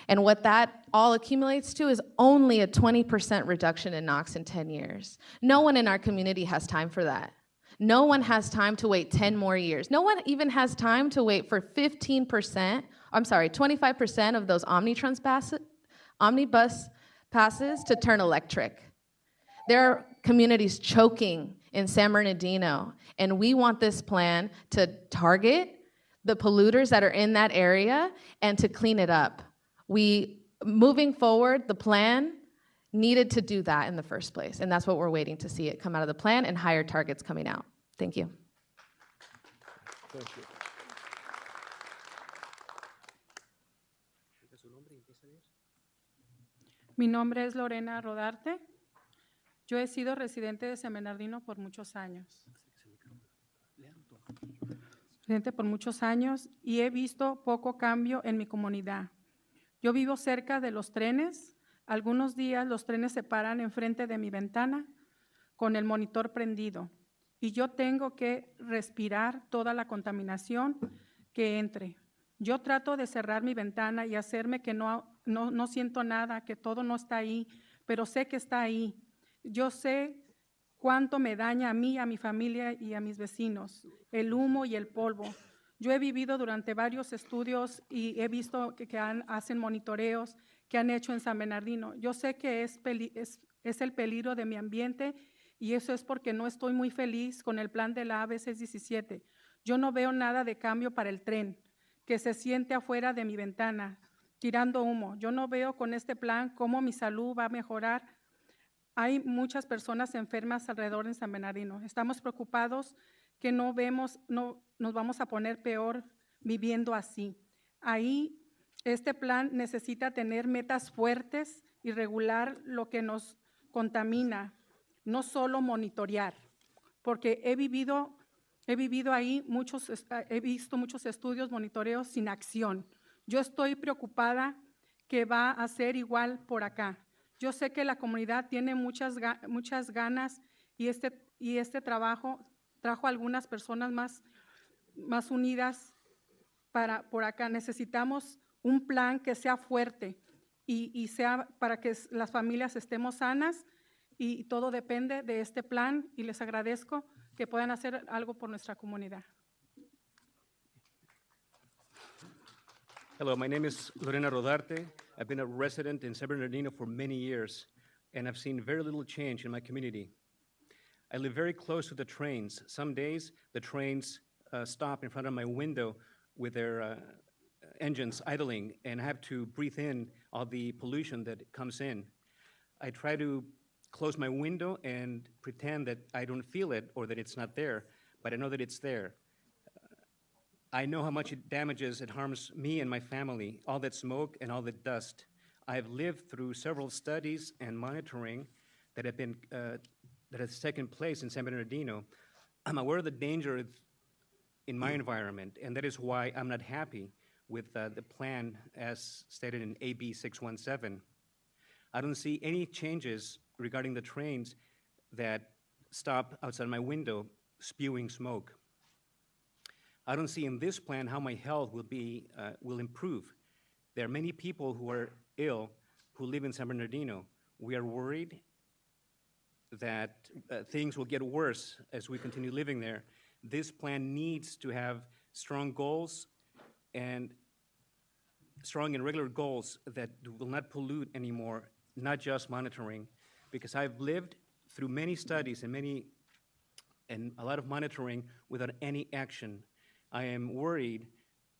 And what that all accumulates to is only a 20% reduction in NOx in 10 years. No one in our community has time for that. No one has time to wait 10 more years. No one even has time to wait for 25% of those omnibus passes to turn electric. There are communities choking in San Bernardino, and we want this plan to target the polluters that are in that area and to clean it up. Moving forward, the plan needed to do that in the first place, and that's what we're waiting to see it come out of the plan and higher targets coming out. Thank you. Thank you. Mi nombre es Lorena Rodarte. Yo he sido residente de San Bernardino por muchos años. Residente por muchos años y he visto poco cambio en mi comunidad. Yo vivo cerca de los trenes. Algunos días los trenes se paran enfrente de mi ventana con el monitor prendido y yo tengo que respirar toda la contaminación que entre. Yo trato de cerrar mi ventana y hacerme que no siento nada, que todo no está ahí, pero sé que está ahí. Yo sé cuánto me daña a mí, a mi familia y a mis vecinos, el humo y el polvo. Yo he vivido durante varios estudios y he visto que hacen monitoreos que han hecho en San Bernardino. Yo sé que es el peligro de mi ambiente y eso es porque no estoy muy feliz con el plan de la AB 617. Yo no veo nada de cambio para el tren que se siente afuera de mi ventana, tirando humo. Yo no veo con este plan cómo mi salud va a mejorar. Hay muchas personas enfermas alrededor en San Bernardino. Estamos preocupados que nos vamos a poner peor viviendo así. Ahí, este plan necesita tener metas fuertes y regular lo que nos contamina, no solo monitorear, porque he vivido ahí he visto muchos estudios, monitoreos sin acción. Yo estoy preocupada que va a ser igual por acá. Yo sé que la comunidad tiene muchas ganas y este trabajo trajo a algunas personas más unidas por acá. Necesitamos un plan que sea fuerte y sea para que las familias estemos sanas y todo depende de este plan y les agradezco que puedan hacer algo por nuestra comunidad. Hello, my name is Lorena Rodarte. I've been a resident in San Bernardino for many years, and I've seen very little change in my community. I live very close to the trains. Some days, the trains stop in front of my window with their engines idling, and I have to breathe in all the pollution that comes in. I try to close my window and pretend that I don't feel it or that it's not there, but I know that it's there. I know how much it damages, it harms me and my family, all that smoke and all that dust. I have lived through several studies and monitoring that has taken place in San Bernardino. I'm aware of the danger in my environment, and that is why I'm not happy with the plan as stated in AB 617. I don't see any changes regarding the trains that stop outside my window spewing smoke. I don't see in this plan how my health will improve. There are many people who are ill who live in San Bernardino. We are worried that things will get worse as we continue living there. This plan needs to have strong goals and strong and regular goals that will not pollute anymore, not just monitoring, because I've lived through many studies and a lot of monitoring without any action. I am worried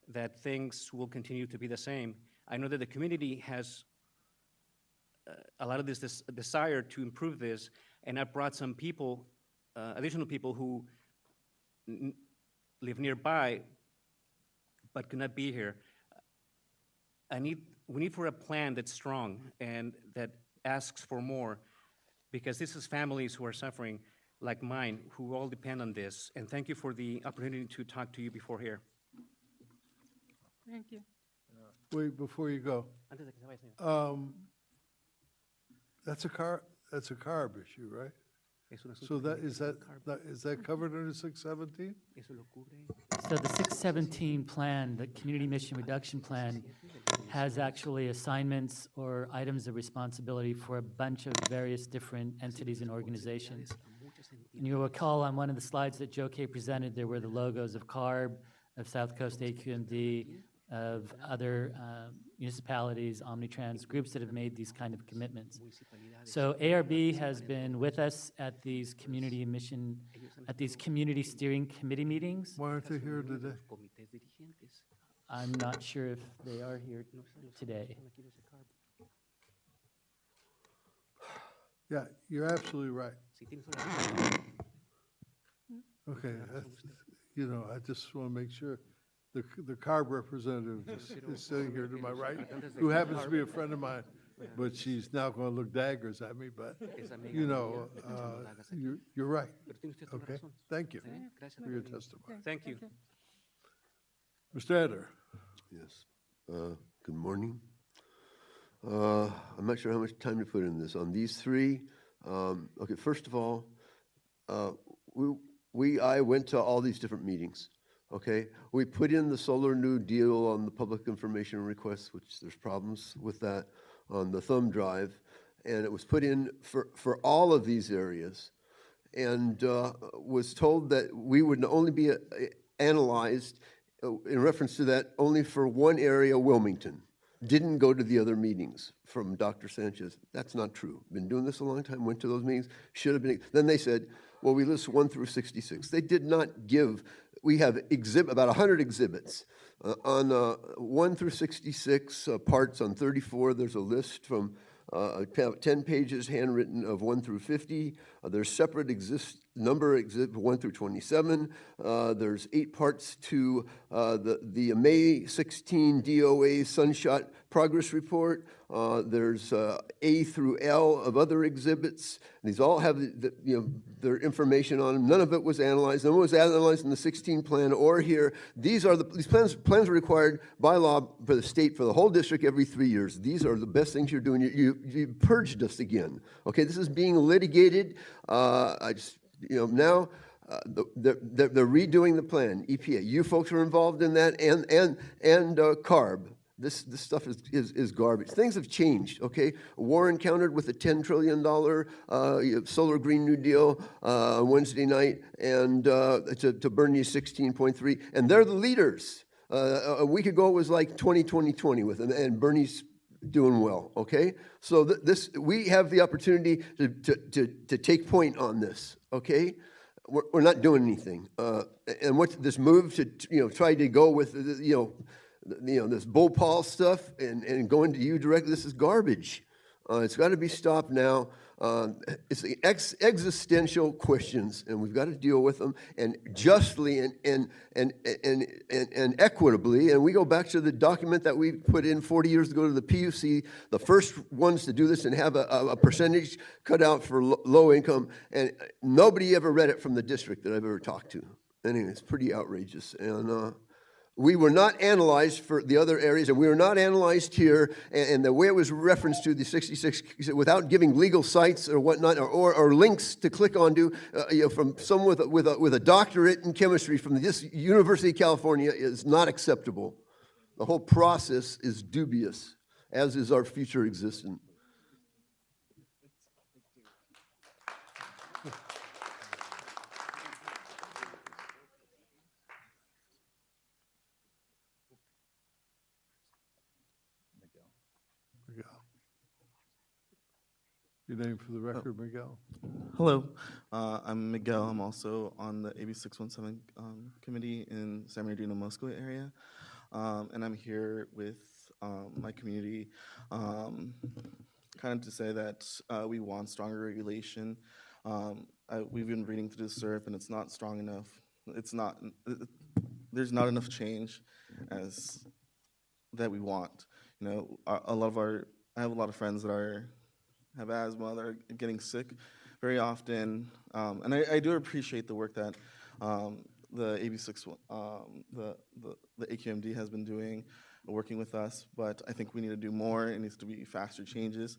that things will continue to be the same. I know that the community has a lot of this desire to improve this, and I've brought some people, additional people who live nearby but could not be here. We need for a plan that's strong and that asks for more, because this is families who are suffering like mine, who all depend on this. And thank you for the opportunity to talk to you before here. Thank you. Wait, before you go. That's a carb issue, right? So is that covered under 617? So the 617 plan, the Community Mission Reduction Plan, has actually assignments or items of responsibility for a bunch of various different entities and organizations. And you'll recall on one of the slides that Joe K presented, there were the logos of CARB, of South Coast AQMD, of other municipalities, Omnitrans, groups that have made these kind of commitments. So ARB has been with us at these community steering committee meetings. Why aren't they here today? I'm not sure if they are here today. Yeah, you're absolutely right. Okay, you know, I just want to make sure the CARB representative is sitting here to my right, who happens to be a friend of mine, but she's now going to look daggers at me, but, you know, you're right. Okay, thank you for your testimony. Thank you. Mr. Eder. Yes. Good morning. I'm not sure how much time to put in this. On these three, okay, first of all, I went to all these different meetings, okay? We put in the Solar New Deal on the public information request, which there's problems with that, on the thumb drive, and it was put in for all of these areas, and was told that we would only be analyzed in reference to that only for one area, Wilmington. Didn't go to the other meetings from Dr. Sanchez. That's not true. Been doing this a long time, went to those meetings, should have been. Then they said, well, we list 1 through 66. They did not give, we have about 100 exhibits. On 1 through 66 parts, on 34, there's a list from 10 pages handwritten of 1 through 50. There's separate number exhibit 1 through 27. There's 8 parts to the May 16 DOA Sunshot Progress Report. There's A through L of other exhibits. These all have their information on them. None of it was analyzed. None was analyzed in the 16 plan or here. These plans are required by law for the state for the whole district every 3 years. These are the best things you're doing. You purged us again. Okay, this is being litigated. Now they're redoing the plan. EPA, you folks are involved in that, and CARB. This stuff is garbage. Things have changed, okay? Warren countered with a $10 trillion solar Green New Deal Wednesday night, and to Bernie's 16.3, and they're the leaders. A week ago it was like 20 with them, and Bernie's doing well, okay? So we have the opportunity to take point on this, okay? We're not doing anything. And what's this move to try to go with this bull Paul stuff and going to you directly, this is garbage. It's got to be stopped now. It's the existential questions, and we've got to deal with them, and justly and equitably. And we go back to the document that we put in 40 years ago to the PUC, the first ones to do this and have a percentage cut out for low income, and nobody ever read it from the district that I've ever talked to. Anyway, it's pretty outrageous. And we were not analyzed for the other areas, and we were not analyzed here, and the way it was referenced to the 66, without giving legal sites or whatnot, or links to click onto, from someone with a doctorate in chemistry from this University of California is not acceptable. The whole process is dubious, as is our future existence. Your name for the record, Miguel. Hello, I'm Miguel. I'm also on the AB 617 committee in San Bernardino, Moscow area, and I'm here with my community, kind of to say that we want stronger regulation. We've been reading through the SERP, and it's not strong enough. It's not. There's not enough change as that we want. I have a lot of friends that have asthma, that are getting sick very often, and I do appreciate the work that the AB6, the AQMD has been doing, working with us, but I think we need to do more. It needs to be faster changes,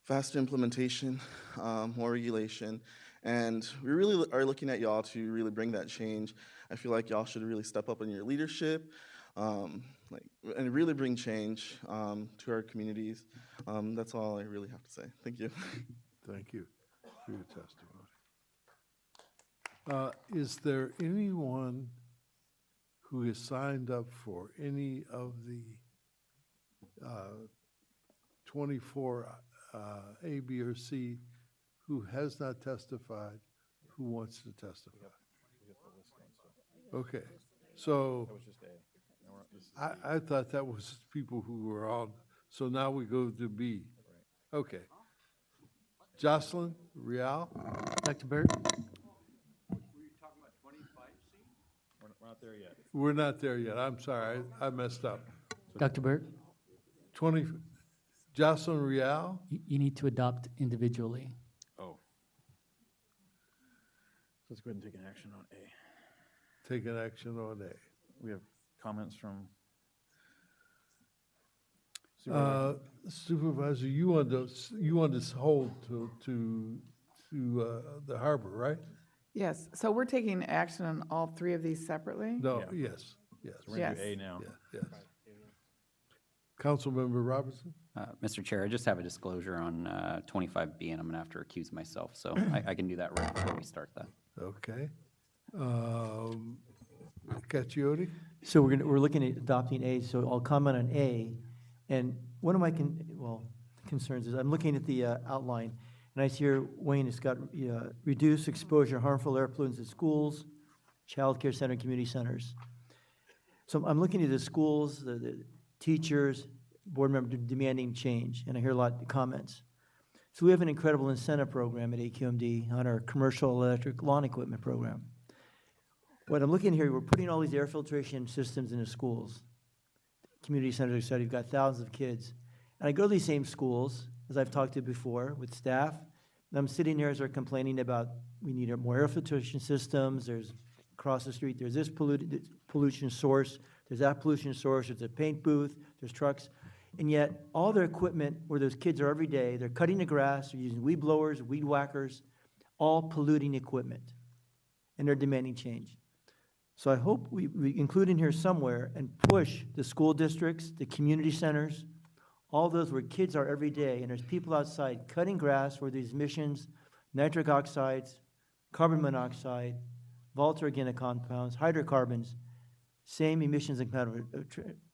faster implementation, more regulation, and we really are looking at y'all to really bring that change. I feel like y'all should really step up in your leadership, and really bring change to our communities. That's all I really have to say. Thank you. Thank you for your testimony. Is there anyone who has signed up for any of the 24 A, B, or C who has not testified, who wants to testify? Okay, so I thought that was people who were on, so now we go to B. Okay. Jocelyn Real? Dr. Burt? We're not there yet. We're not there yet. I'm sorry. I messed up. Dr. Burt? 20, Jocelyn Real? You need to adopt individually. Oh. So let's go ahead and take an action on A. Take an action on A. We have comments from Supervisor, you want to hold to the harbor, right? Yes, so we're taking action on all three of these separately? No, Yeah. yes, yes. So we're going to do Yes. A now. Yes. Councilmember Robertson? Mr. Chair, I just have a disclosure on 25B, and I'm going to have to recuse myself, so I can do that right before we start that. Okay. Caccioti? So we're looking at adopting A, so I'll comment on A. And one of my concerns is I'm looking at the outline, and I see here, Wayne, it's got reduce exposure to harmful air pollutants in schools, child care center, and community centers. So I'm looking at the schools, the teachers, board members demanding change, and I hear a lot of comments. So we have an incredible incentive program at AQMD on our commercial electric lawn equipment program. What I'm looking here, we're putting all these air filtration systems into schools. Community centers, etc. You've got thousands of kids. And I go to these same schools, as I've talked to before, with staff, and I'm sitting there as they're complaining about we need more air filtration systems, there's across the street, there's this pollution source, there's that pollution source, there's a paint booth, there's trucks, and yet all their equipment where those kids are every day, they're cutting the grass, they're using weed blowers, weed whackers, all polluting equipment, and they're demanding change. So I hope we include in here somewhere and push the school districts, the community centers, all those where kids are every day, and there's people outside cutting grass where these emissions, nitric oxides, carbon monoxide, volatile organic compounds, hydrocarbons, same emissions in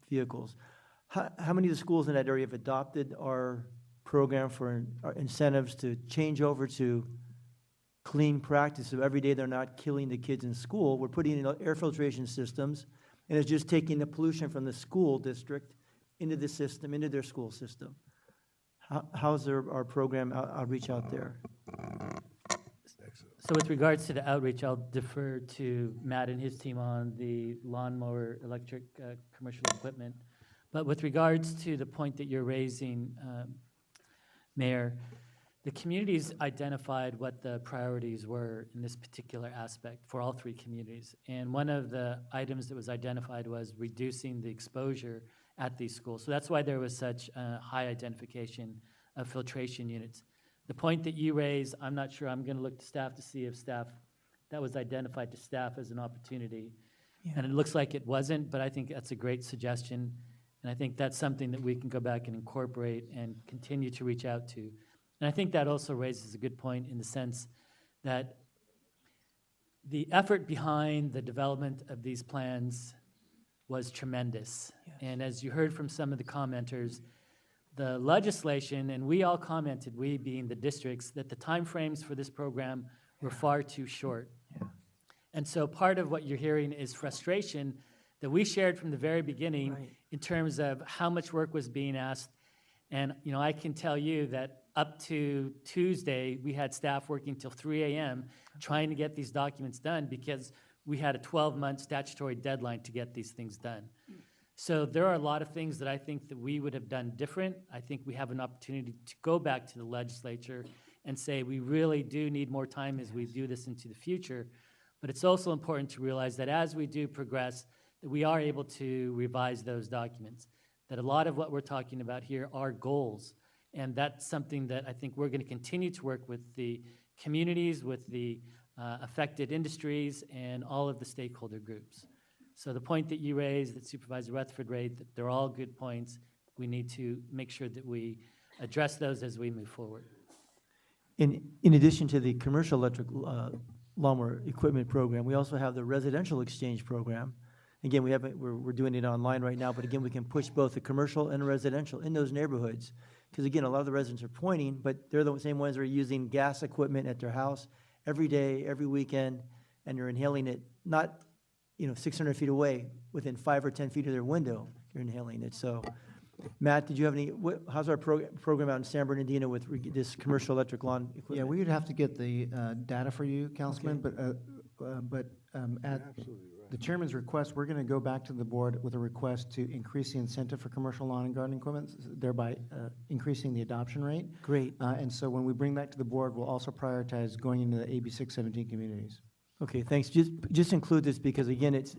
vehicles. How many of the schools in that area have adopted our program for our incentives to change over to clean practice? So every day they're not killing the kids in school. We're putting in air filtration systems, and it's just taking the pollution from the school district into the system, into their school system. How's our program outreach out there? So with regards to the outreach, I'll defer to Matt and his team on the lawnmower electric commercial equipment. But with regards to the point that you're raising, Mayor, the communities identified what the priorities were in this particular aspect for all three communities. And one of the items that was identified was reducing the exposure at these schools. So that's why there was such a high identification of filtration units. The point that you raised, I'm not sure, I'm going to look to staff to see if that was identified to staff as an opportunity. Yeah. And it looks like it wasn't, but I think that's a great suggestion. And I think that's something that we can go back and incorporate and continue to reach out to. And I think that also raises a good point in the sense that the effort behind the development of these plans was tremendous. Yes. And as you heard from some of the commenters, the legislation, and we all commented, we being the districts, that the timeframes for this program were far too short. Yeah. And so part of what you're hearing is frustration that we shared from the very beginning in terms of how much work was being asked. And I can tell you that up to Tuesday, we had staff working till 3 a.m. trying to get these documents done because we had a 12-month statutory deadline to get these things done. So there are a lot of things that I think that we would have done different. I think we have an opportunity to go back to the legislature and say we really do need more time as we do this into the future. But it's also important to realize that as we do progress, that we are able to revise those documents, that a lot of what we're talking about here are goals. And that's something that I think we're going to continue to work with the communities, with the affected industries, and all of the stakeholder groups. So the point that you raised, that Supervisor Rutherford raised, that they're all good points. We need to make sure that we address those as we move forward. In addition to the commercial electric lawnmower equipment program, we also have the residential exchange program. Again, we're doing it online right now, but again, we can push both the commercial and residential in those neighborhoods. Because again, a lot of the residents are pointing, but they're the same ones that are using gas equipment at their house every day, every weekend, and they're inhaling it not 600 feet away within 5 or 10 feet of their window, you're inhaling it. So, Matt, did you have any, how's our program out in San Bernardino with this commercial electric lawn equipment? Yeah, we would have to get the data for you, Councilman, Okay. but at the chairman's request, we're going to go back to the board with a request to increase the incentive for commercial lawn and garden equipment, thereby increasing the adoption rate. Great. And so when we bring that to the board, we'll also prioritize going into the AB 617 communities. Okay, thanks. Just include this because, again, it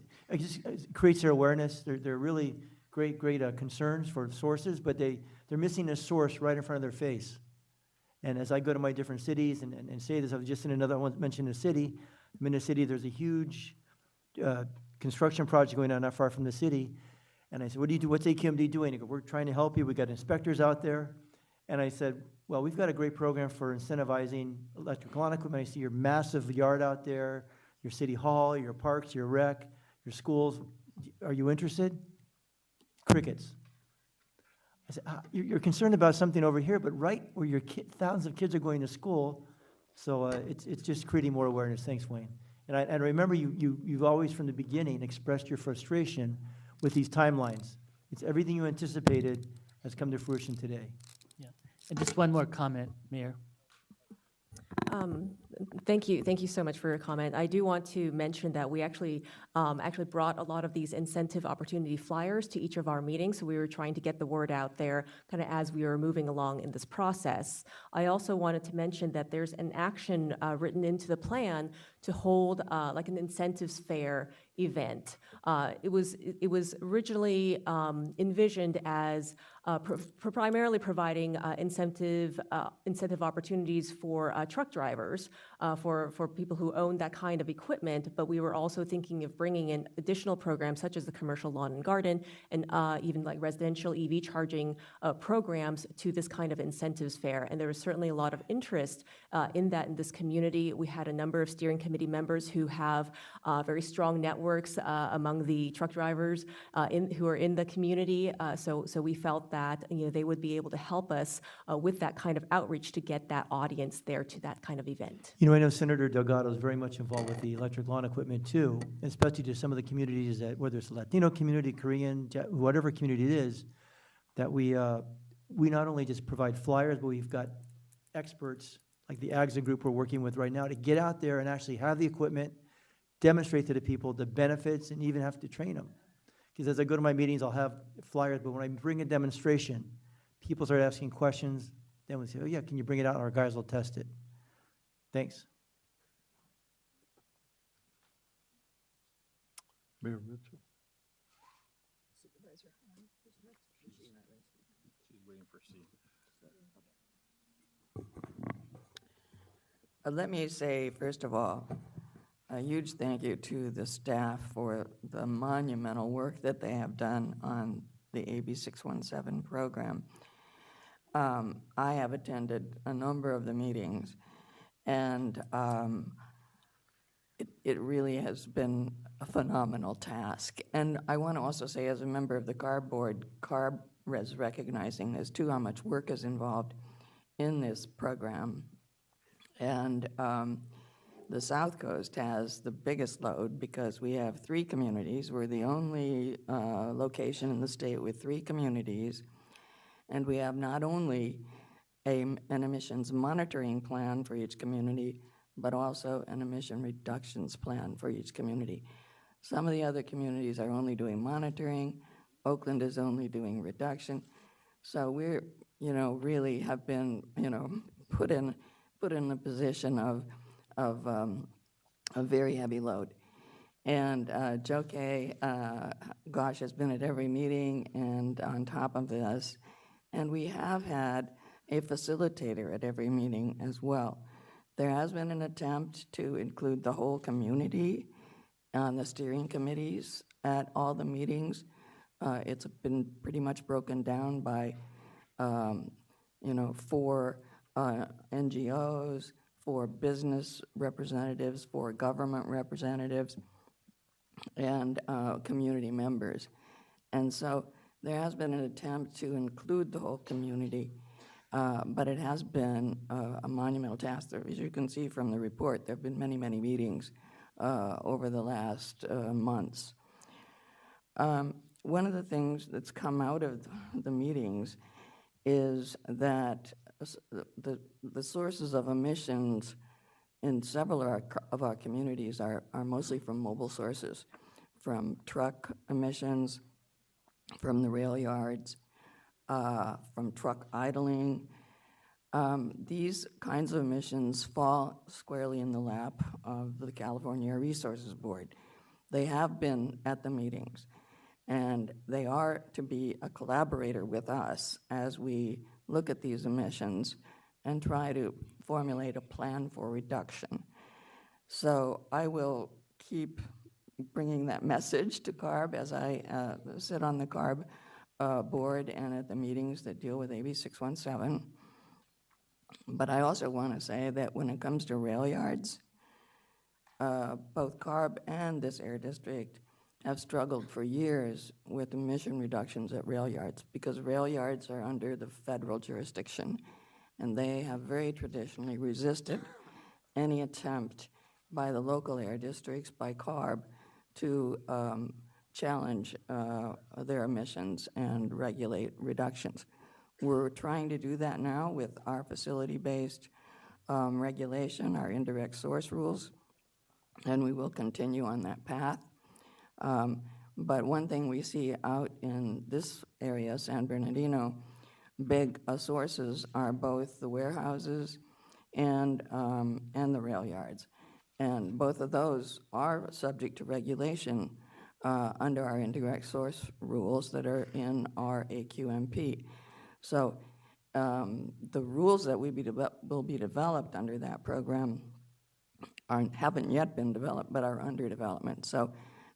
creates their awareness. They're really great concerns for sources, but they're missing a source right in front of their face. And as I go to my different cities and say this, I was just in another one, mentioned a city. I'm in a city, there's a huge construction project going on not far from the city. And I said, what do you do? What's AQMD doing? He goes, we're trying to help you. We got inspectors out there. And I said, well, we've got a great program for incentivizing electric lawn equipment. I see your massive yard out there, your city hall, your parks, your rec, your schools. Are you interested? Crickets. I said, you're concerned about something over here, but right where your thousands of kids are going to school. So it's just creating more awareness. Thanks, Wayne. And I remember you've always from the beginning expressed your frustration with these timelines. It's everything you anticipated has come to fruition today. Yeah. And just one more comment, Mayor. Thank you so much for your comment. I do want to mention that we actually brought a lot of these incentive opportunity flyers to each of our meetings, so we were trying to get the word out there kind of as we were moving along in this process. I also wanted to mention that there's an action written into the plan to hold like an incentives fair event. It was originally envisioned as primarily providing incentive opportunities for truck drivers, for people who own that kind of equipment, but we were also thinking of bringing in additional programs such as the commercial lawn and garden and even like residential EV charging programs to this kind of incentives fair. And there was certainly a lot of interest in this community. We had a number of steering committee members who have very strong networks among the truck drivers who are in the community. So we felt that they would be able to help us with that kind of outreach to get that audience there to that kind of event. I know Senator Delgado is very much involved with the electric lawn equipment too, especially to some of the communities that, whether it's the Latino community, Korean, whatever community it is, that we not only just provide flyers, but we've got experts like the AGSA group we're working with right now to get out there and actually have the equipment, demonstrate to the people the benefits, and even have to train them. Because as I go to my meetings, I'll have flyers, but when I bring a demonstration, people start asking questions. Then we say, oh yeah, can you bring it out? Our guys will test it. Thanks. Mayor Mitchell. She's waiting for C. Let me say, first of all, a huge thank you to the staff for the monumental work that they have done on the AB 617 program. I have attended a number of the meetings, and it really has been a phenomenal task. And I want to also say, as a member of the CARB board, CARB is recognizing this too, how much work is involved in this program. And the South Coast has the biggest load because we have 3 communities. We're the only location in the state with 3 communities. And we have not only an emissions monitoring plan for each community, but also an emission reductions plan for each community. Some of the other communities are only doing monitoring. Oakland is only doing reduction. So we're, really have been, put in a position of a very heavy load. And Joe Kay, gosh, has been at every meeting and on top of this. And we have had a facilitator at every meeting as well. There has been an attempt to include the whole community on the steering committees at all the meetings. It's been pretty much broken down by, 4 NGOs, 4 business representatives, 4 government representatives, and community members. And so there has been an attempt to include the whole community, but it has been a monumental task. As you can see from the report, there have been many, many meetings over the last months. One of the things that's come out of the meetings is that the sources of emissions in several of our communities are mostly from mobile sources, from truck emissions, from the rail yards, from truck idling. These kinds of emissions fall squarely in the lap of the California Air Resources Board. They have been at the meetings, and they are to be a collaborator with us as we look at these emissions and try to formulate a plan for reduction. So I will keep bringing that message to CARB as I sit on the CARB board and at the meetings that deal with AB 617. But I also want to say that when it comes to rail yards, both CARB and this air district have struggled for years with emission reductions at rail yards because rail yards are under the federal jurisdiction, and they have very traditionally resisted any attempt by the local air districts, by CARB, to challenge their emissions and regulate reductions. We're trying to do that now with our facility-based regulation, our indirect source rules, and we will continue on that path. But one thing we see out in this area, San Bernardino, big sources are both the warehouses and the rail yards. And both of those are subject to regulation under our indirect source rules that are in our AQMD. So the rules that will be developed under that program haven't yet been developed, but are under development. So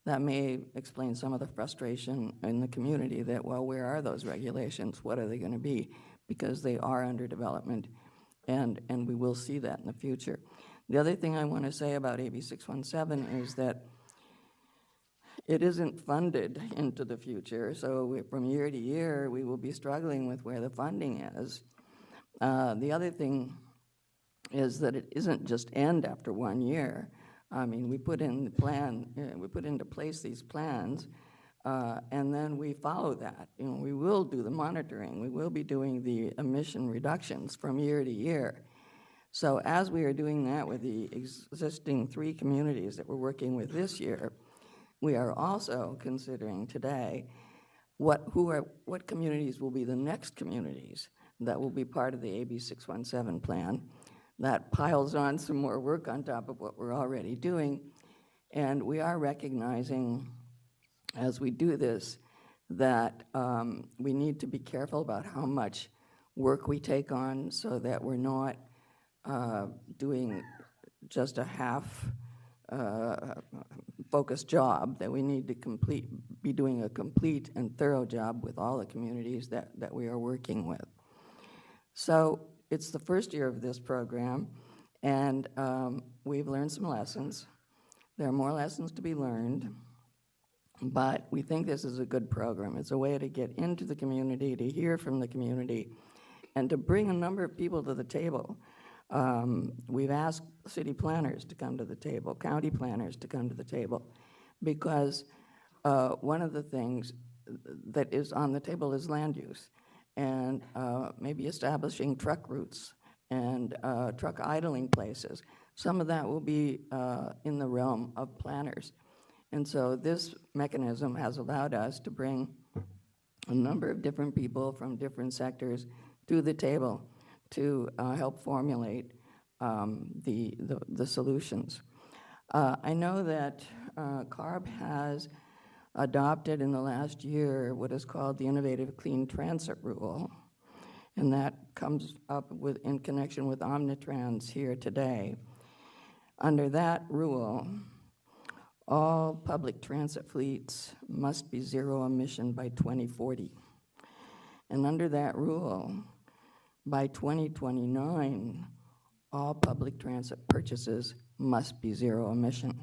that may explain some of the frustration in the community that, well, where are those regulations? What are they going to be? Because they are under development, and we will see that in the future. The other thing I want to say about AB 617 is that it isn't funded into the future, so from year to year, we will be struggling with where the funding is. The other thing is that it isn't just end after 1 year. I mean, we put in the plan, we put into place these plans, and then we follow that. You know, we will do the monitoring. We will be doing the emission reductions from year to year. So as we are doing that with the existing 3 communities that we're working with this year, we are also considering today what communities will be the next communities that will be part of the AB 617 plan. That piles on some more work on top of what we're already doing. And we are recognizing as we do this that we need to be careful about how much work we take on so that we're not doing just a half focused job, that we need to be doing a complete and thorough job with all the communities that we are working with. So it's the first year of this program, and we've learned some lessons. There are more lessons to be learned, but we think this is a good program. It's a way to get into the community, to hear from the community, and to bring a number of people to the table. We've asked city planners to come to the table, county planners to come to the table, because one of the things that is on the table is land use, and maybe establishing truck routes and truck idling places. Some of that will be in the realm of planners. And so this mechanism has allowed us to bring a number of different people from different sectors to the table to help formulate the solutions. I know that CARB has adopted in the last year what is called the Innovative Clean Transit Rule, and that comes up in connection with Omnitrans here today. Under that rule, all public transit fleets must be zero emission by 2040. And under that rule, by 2029, all public transit purchases must be zero emission.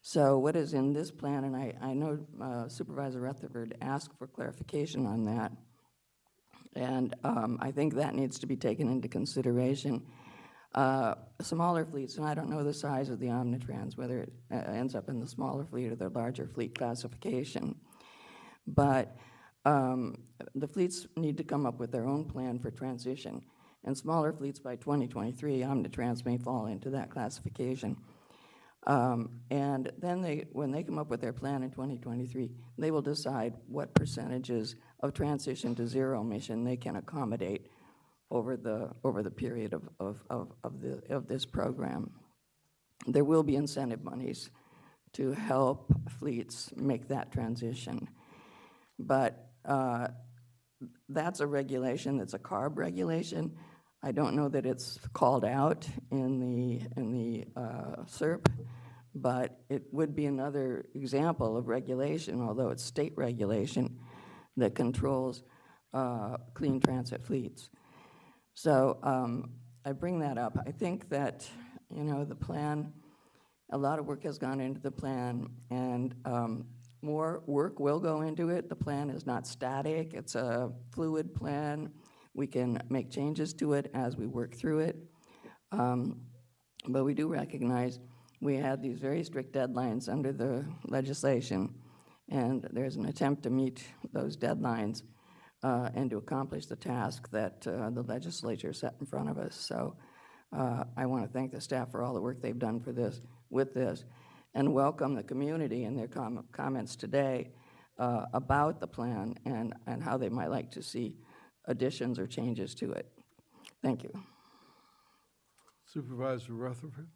So what is in this plan, and I know Supervisor Rutherford asked for clarification on that, and I think that needs to be taken into consideration. Smaller fleets, and I don't know the size of the Omnitrans, whether it ends up in the smaller fleet or the larger fleet classification, but the fleets need to come up with their own plan for transition. And smaller fleets by 2023, Omnitrans may fall into that classification. And then when they come up with their plan in 2023, they will decide what percentages of transition to zero emission they can accommodate over the period of this program. There will be incentive monies to help fleets make that transition. But that's a regulation, that's a CARB regulation. I don't know that it's called out in the SERP, but it would be another example of regulation, although it's state regulation, that controls clean transit fleets. So I bring that up. I think that, the plan, a lot of work has gone into the plan, and more work will go into it. The plan is not static. It's a fluid plan. We can make changes to it as we work through it. But we do recognize we had these very strict deadlines under the legislation, and there's an attempt to meet those deadlines and to accomplish the task that the legislature set in front of us. So I want to thank the staff for all the work they've done with this, and welcome the community and their comments today about the plan and how they might like to see additions or changes to it. Thank you. Supervisor Rutherford?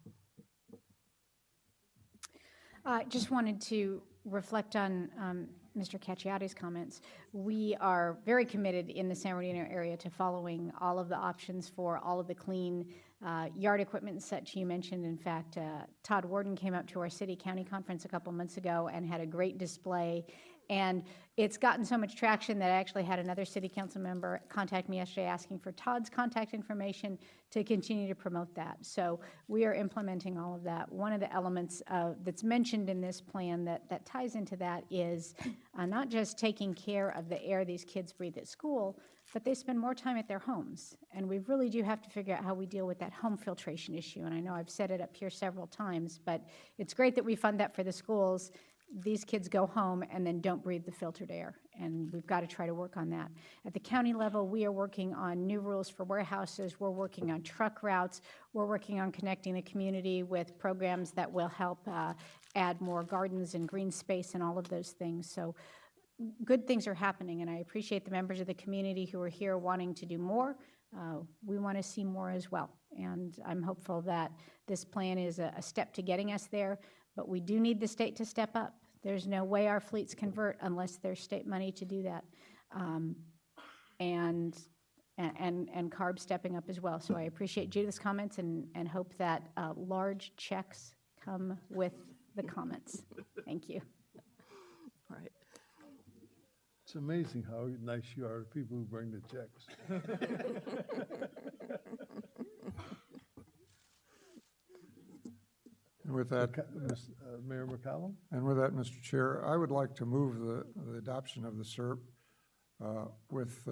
Just wanted to reflect on Mr. Cacciotti's comments. We are very committed in the San Bernardino area to following all of the options for all of the clean yard equipment and such you mentioned. In fact, Todd Warden came up to our city-county conference a couple months ago and had a great display. And it's gotten so much traction that I actually had another city council member contact me yesterday asking for Todd's contact information to continue to promote that. So we are implementing all of that. One of the elements that's mentioned in this plan that ties into that is not just taking care of the air these kids breathe at school, but they spend more time at their homes. And we really do have to figure out how we deal with that home filtration issue. And I know I've said it up here several times, but it's great that we fund that for the schools. These kids go home and then don't breathe the filtered air, and we've got to try to work on that. At the county level, we are working on new rules for warehouses. We're working on truck routes. We're working on connecting the community with programs that will help add more gardens and green space and all of those things. So good things are happening, and I appreciate the members of the community who are here wanting to do more. We want to see more as well, and I'm hopeful that this plan is a step to getting us there, but we do need the state to step up. There's no way our fleets convert unless there's state money to do that, and CARB stepping up as well. So I appreciate Judith's comments and hope that large checks come with the comments. Thank you. All right. It's amazing how nice you are to people who bring the checks. And with that, Mayor McCallum? And with that, Mr. Chair, I would like to move the adoption of the SERP with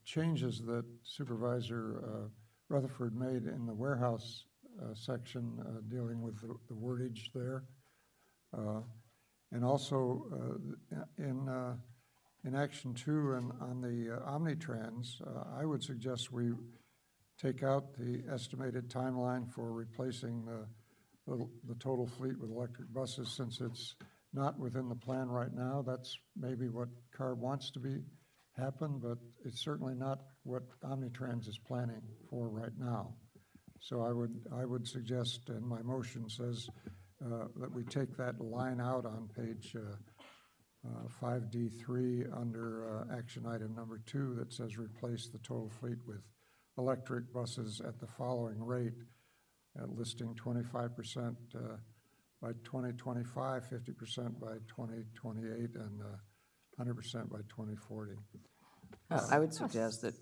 changes that Supervisor Rutherford made in the warehouse section dealing with the wordage there. And also in Action 2 and on the Omnitrans, I would suggest we take out the estimated timeline for replacing the total fleet with electric buses, since it's not within the plan right now. That's maybe what CARB wants to happen, but it's certainly not what Omnitrans is planning for right now. So I would suggest, and my motion says that we take that line out on page 5D3 under action item number 2 that says replace the total fleet with electric buses at the following rate, listing 25% by 2025, 50% by 2028, and 100% by 2040. I would suggest that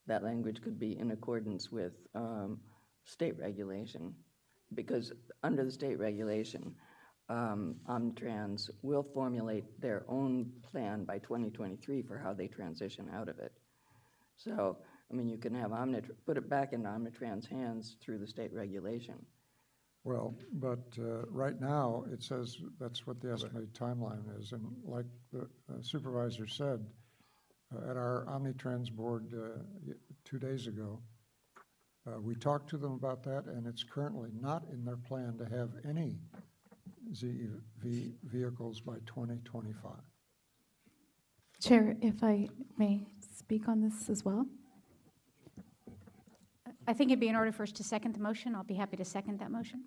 that language could be in accordance with state regulation, because under the state regulation, Omnitrans will formulate their own plan by 2023 for how they transition out of it. So I mean, you can have put it back into Omnitrans' hands through the state regulation. Well, but right now, it says that's what the estimated timeline is. And like the supervisor said, at our Omnitrans board 2 days ago, we talked to them about that, and it's currently not in their plan to have any ZEV vehicles by 2025. Chair, if I may speak on this as well? I think it'd be in order for us to second the motion. I'll be happy to second that motion.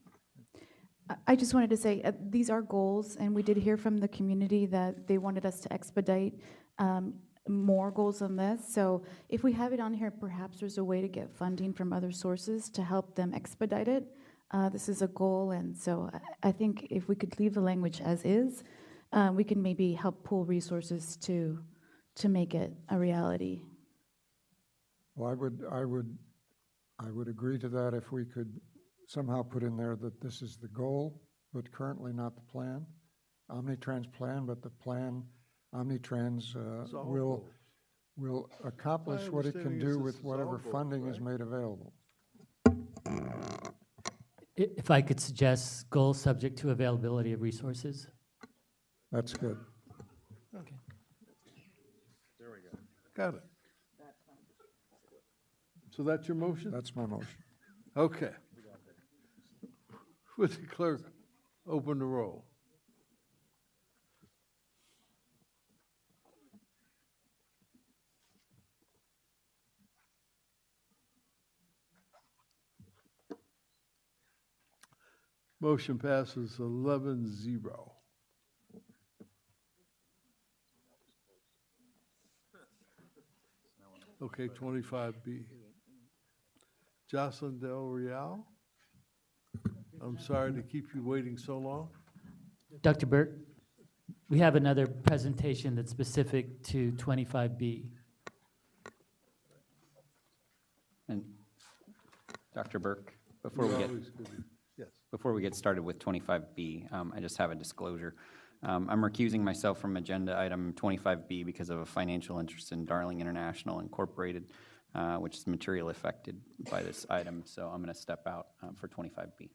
I just wanted to say, these are goals, and we did hear from the community that they wanted us to expedite more goals on this. So if we have it on here, perhaps there's a way to get funding from other sources to help them expedite it. This is a goal, and so I think if we could leave the language as is, we can maybe help pool resources to make it a reality. Well, I would agree to that if we could somehow put in there that this is the goal, but currently not the plan. Omnitrans plan, but the plan, Omnitrans will accomplish what it can do with whatever funding is made available. If I could suggest goals subject to availability of resources. That's good. Okay. There we go. Got it. So that's your motion? That's my motion. Okay. Would the clerk open the roll? Motion passes 11-0. Okay, 25B. Jocelyn Del Real? I'm sorry to keep you waiting so long. Dr. Burke, we have another presentation that's specific to 25B. And Dr. Burke, before we get started with 25B, I just have a disclosure. I'm recusing myself from agenda item 25B because of a financial interest in Darling International Incorporated, which is materially affected by this item. So I'm going to step out for 25B.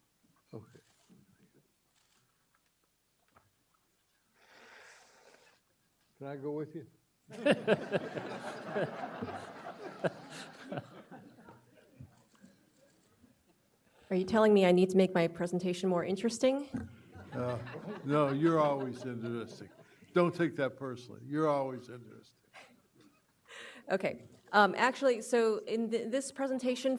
Okay. Can I go with you? Are you telling me I need to make my presentation more interesting? No, you're always interesting. Don't take that personally. You're always interesting. Okay. Actually, so in this presentation,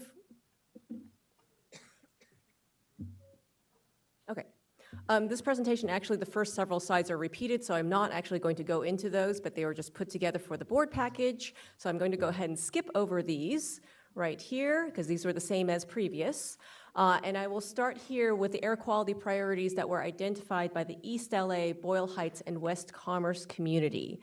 this presentation, actually, the first several slides are repeated, so I'm not actually going to go into those, but they were just put together for the board package. So I'm going to go ahead and skip over these right here, because these were the same as previous. And I will start here with the air quality priorities that were identified by the East LA, Boyle Heights, and West Commerce community.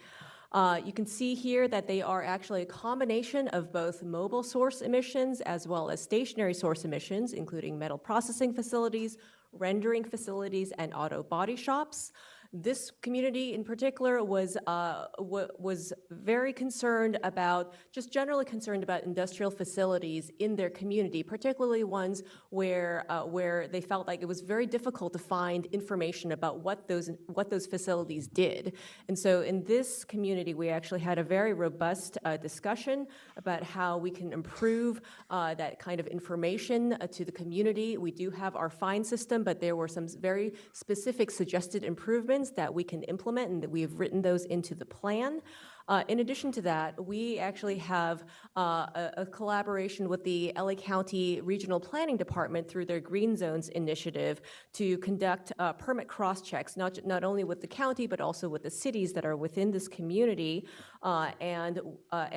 You can see here that they are actually a combination of both mobile source emissions as well as stationary source emissions, including metal processing facilities, rendering facilities, and auto body shops. This community in particular was very concerned about, just generally concerned about industrial facilities in their community, particularly ones where they felt like it was very difficult to find information about what those facilities did. And so in this community, we actually had a very robust discussion about how we can improve that kind of information to the community. We do have our fine system, but there were some very specific suggested improvements that we can implement, and that we have written those into the plan. In addition to that, we actually have a collaboration with the LA County Regional Planning Department through their Green Zones initiative to conduct permit cross-checks, not only with the county, but also with the cities that are within this community, and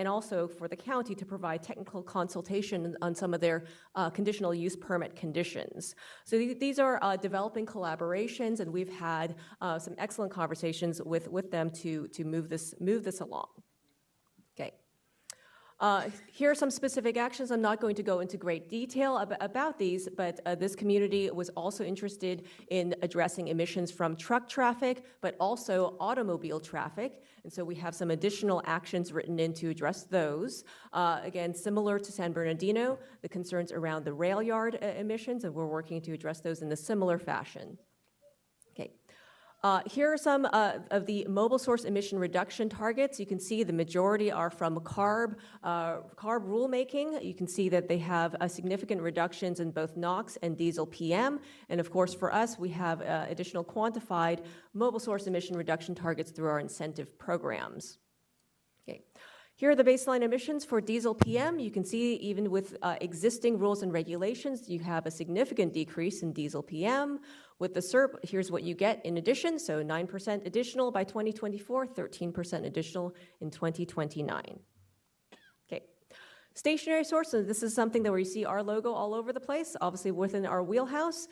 also for the county to provide technical consultation on some of their conditional use permit conditions. So these are developing collaborations, and we've had some excellent conversations with them to move this along. Okay. Here are some specific actions. I'm not going to go into great detail about these, but this community was also interested in addressing emissions from truck traffic, but also automobile traffic. And so we have some additional actions written in to address those. Again, similar to San Bernardino, the concerns around the rail yard emissions, and we're working to address those in a similar fashion. Okay. Here are some of the mobile source emission reduction targets. You can see the majority are from CARB rulemaking. You can see that they have significant reductions in both NOx and diesel PM. And of course, for us, we have additional quantified mobile source emission reduction targets through our incentive programs. Okay. Here are the baseline emissions for diesel PM. You can see even with existing rules and regulations, you have a significant decrease in diesel PM. With the SERP, here's what you get in addition. So 9% additional by 2024, 13% additional in 2029. Okay. Stationary sources, this is something that where you see our logo all over the place, obviously within our wheelhouse.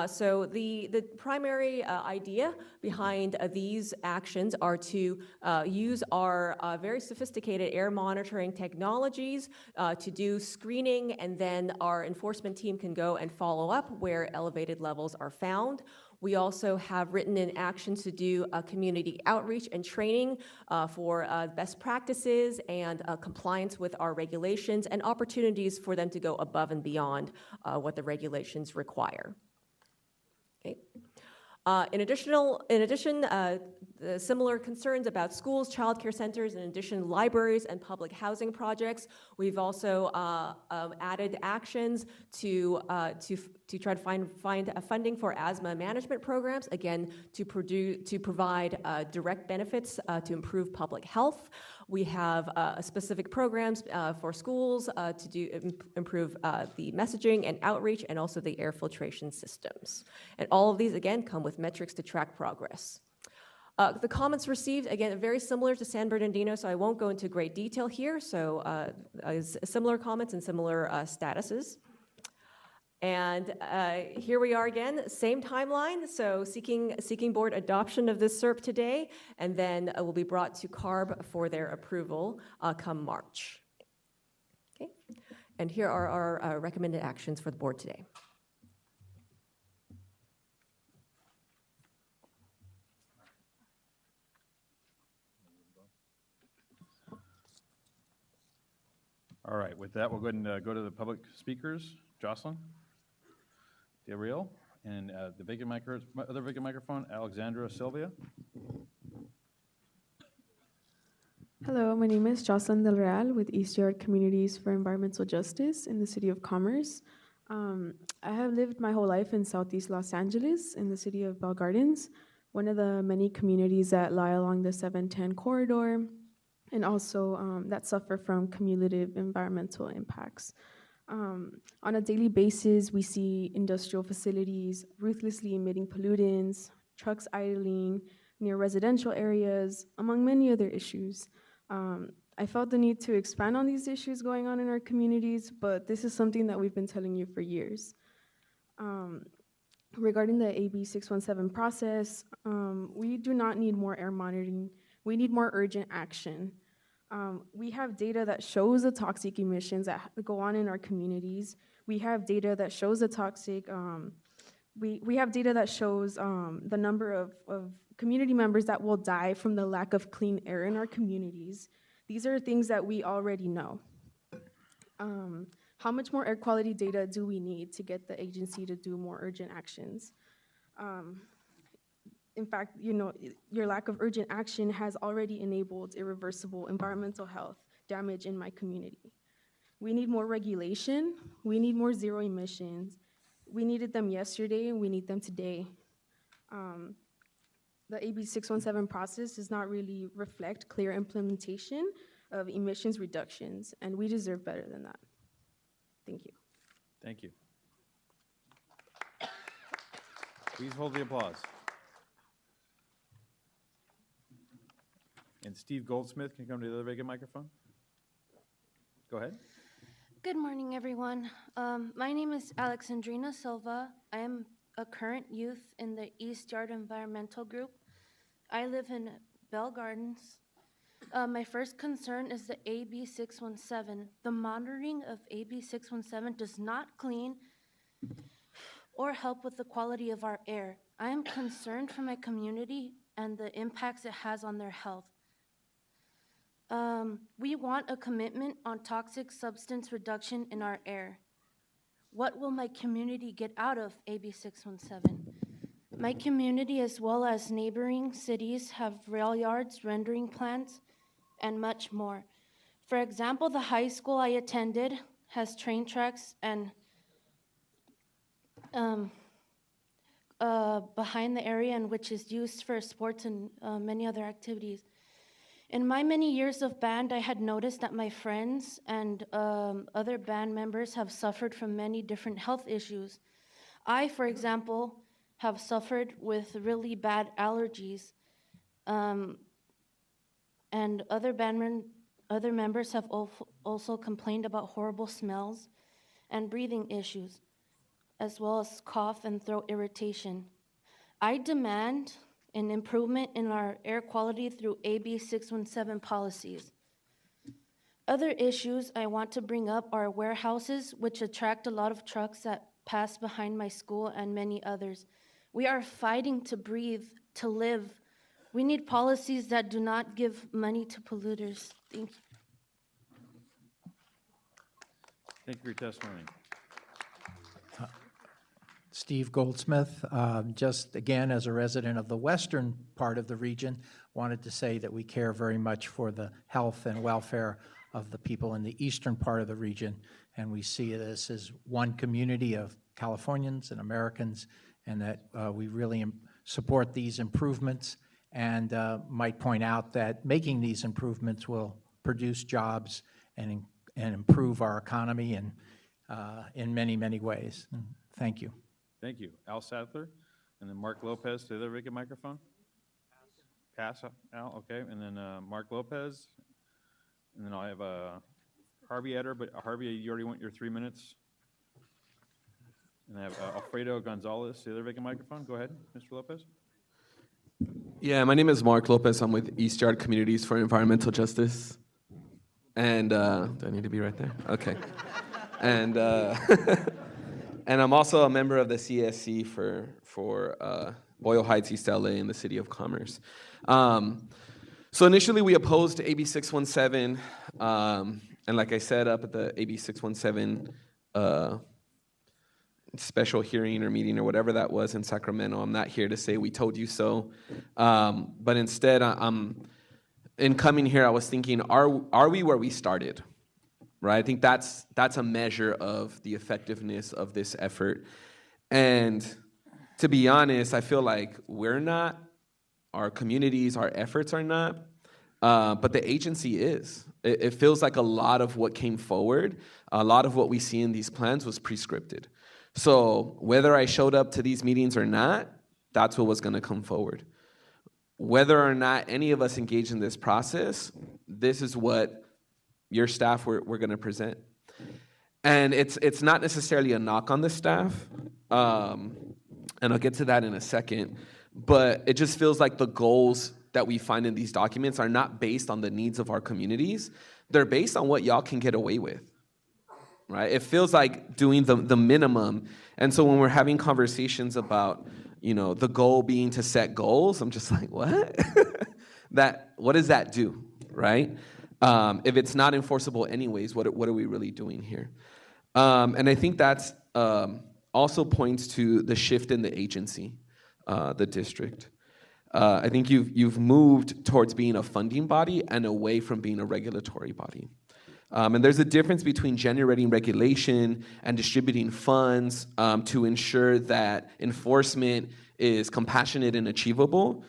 So the primary idea behind these actions are to use our very sophisticated air monitoring technologies to do screening, and then our enforcement team can go and follow up where elevated levels are found. We also have written in actions to do community outreach and training for best practices and compliance with our regulations, and opportunities for them to go above and beyond what the regulations require. Okay. In addition, similar concerns about schools, childcare centers, in addition, libraries and public housing projects. We've also added actions to try to find funding for asthma management programs, again, to provide direct benefits to improve public health. We have specific programs for schools to improve the messaging and outreach, and also the air filtration systems. And all of these, again, come with metrics to track progress. The comments received, again, very similar to San Bernardino, so I won't go into great detail here. So similar comments and similar statuses. And here we are again, same timeline. So seeking board adoption of this SERP today, and then it will be brought to CARB for their approval come March. Okay. And here are our recommended actions for the board today. All right, with that, we'll go ahead and go to the public speakers. Jocelyn, Gabriel, and the other vacant microphone, Alexandra Sylvia. Hello, my name is Jocelyn Del Real with East Yard Communities for Environmental Justice in the City of Commerce. I have lived my whole life in Southeast Los Angeles in the city of Bell Gardens, one of the many communities that lie along the 710 corridor, and also that suffer from cumulative environmental impacts. On a daily basis, we see industrial facilities ruthlessly emitting pollutants, trucks idling near residential areas, among many other issues. I felt the need to expand on these issues going on in our communities, but this is something that we've been telling you for years. Regarding the AB 617 process, we do not need more air monitoring. We need more urgent action. We have data that shows the toxic emissions that go on in our communities. We have data that shows the toxic, we have data that shows the number of community members that will die from the lack of clean air in our communities. These are things that we already know. How much more air quality data do we need to get the agency to do more urgent actions? In fact, you know, your lack of urgent action has already enabled irreversible environmental health damage in my community. We need more regulation. We need more zero emissions. We needed them yesterday, and we need them today. The AB 617 process does not really reflect clear implementation of emissions reductions, and we deserve better than that. Thank you. Thank you. Please hold the applause. And Steve Goldsmith, can you come to the other vacant microphone? Go ahead. Good morning, everyone. My name is Alexandrina Silva. I am a current youth in the East Yard Environmental Group. I live in Bell Gardens. My first concern is the AB 617. The monitoring of AB 617 does not clean or help with the quality of our air. I am concerned for my community and the impacts it has on their health. We want a commitment on toxic substance reduction in our air. What will my community get out of AB 617? My community, as well as neighboring cities, have rail yards, rendering plants, and much more. For example, the high school I attended has train tracks and behind the area, and which is used for sports and many other activities. In my many years of band, I had noticed that my friends and other band members have suffered from many different health issues. I, for example, have suffered with really bad allergies, and other members have also complained about horrible smells and breathing issues, as well as cough and throat irritation. I demand an improvement in our air quality through AB 617 policies. Other issues I want to bring up are warehouses, which attract a lot of trucks that pass behind my school, and many others. We are fighting to breathe, to live. We need policies that do not give money to polluters. Thank you. Thank you for your testimony. Steve Goldsmith, just again as a resident of the western part of the region, wanted to say that we care very much for the health and welfare of the people in the eastern part of the region, and we see this as one community of Californians and Americans, and that we really support these improvements, and might point out that making these improvements will produce jobs and improve our economy in many, many ways. Thank you. Thank you. Al Sadler, and then Mark Lopez to the other vacant microphone. Pass, Al, okay, and then Mark Lopez, and then I have Harvey Eder, but Harvey, you already want your 3 minutes. And I have Alfredo Gonzalez to the other vacant microphone. Go ahead, Mr. Lopez. Yeah, my name is Mark Lopez. I'm with East Yard Communities for Environmental Justice. And do I need to be right there? Okay. And and I'm also a member of the CSC for Boyle Heights, East LA, in the City of Commerce. So initially we opposed AB 617, and like I said up at the AB 617 special hearing or meeting or whatever that was in Sacramento, I'm not here to say we told you so, but instead in coming here, I was thinking, are we where we started? Right? I think that's a measure of the effectiveness of this effort. And to be honest, I feel like we're not, our communities, our efforts are not, but the agency is. It feels like a lot of what came forward, a lot of what we see in these plans was prescripted. So whether I showed up to these meetings or not, that's what was going to come forward. Whether or not any of us engage in this process, this is what your staff we're going to present. And it's not necessarily a knock on the staff, and I'll get to that in a second, but it just feels like the goals that we find in these documents are not based on the needs of our communities. They're based on what y'all can get away with, right? It feels like doing the minimum. And so when we're having conversations about, the goal being to set goals, I'm just like, what? What does that do, right? If it's not enforceable anyways, what are we really doing here? And I think that's also points to the shift in the agency, the district. I think you've moved towards being a funding body and away from being a regulatory body. And there's a difference between generating regulation and distributing funds to ensure that enforcement is compassionate and achievable.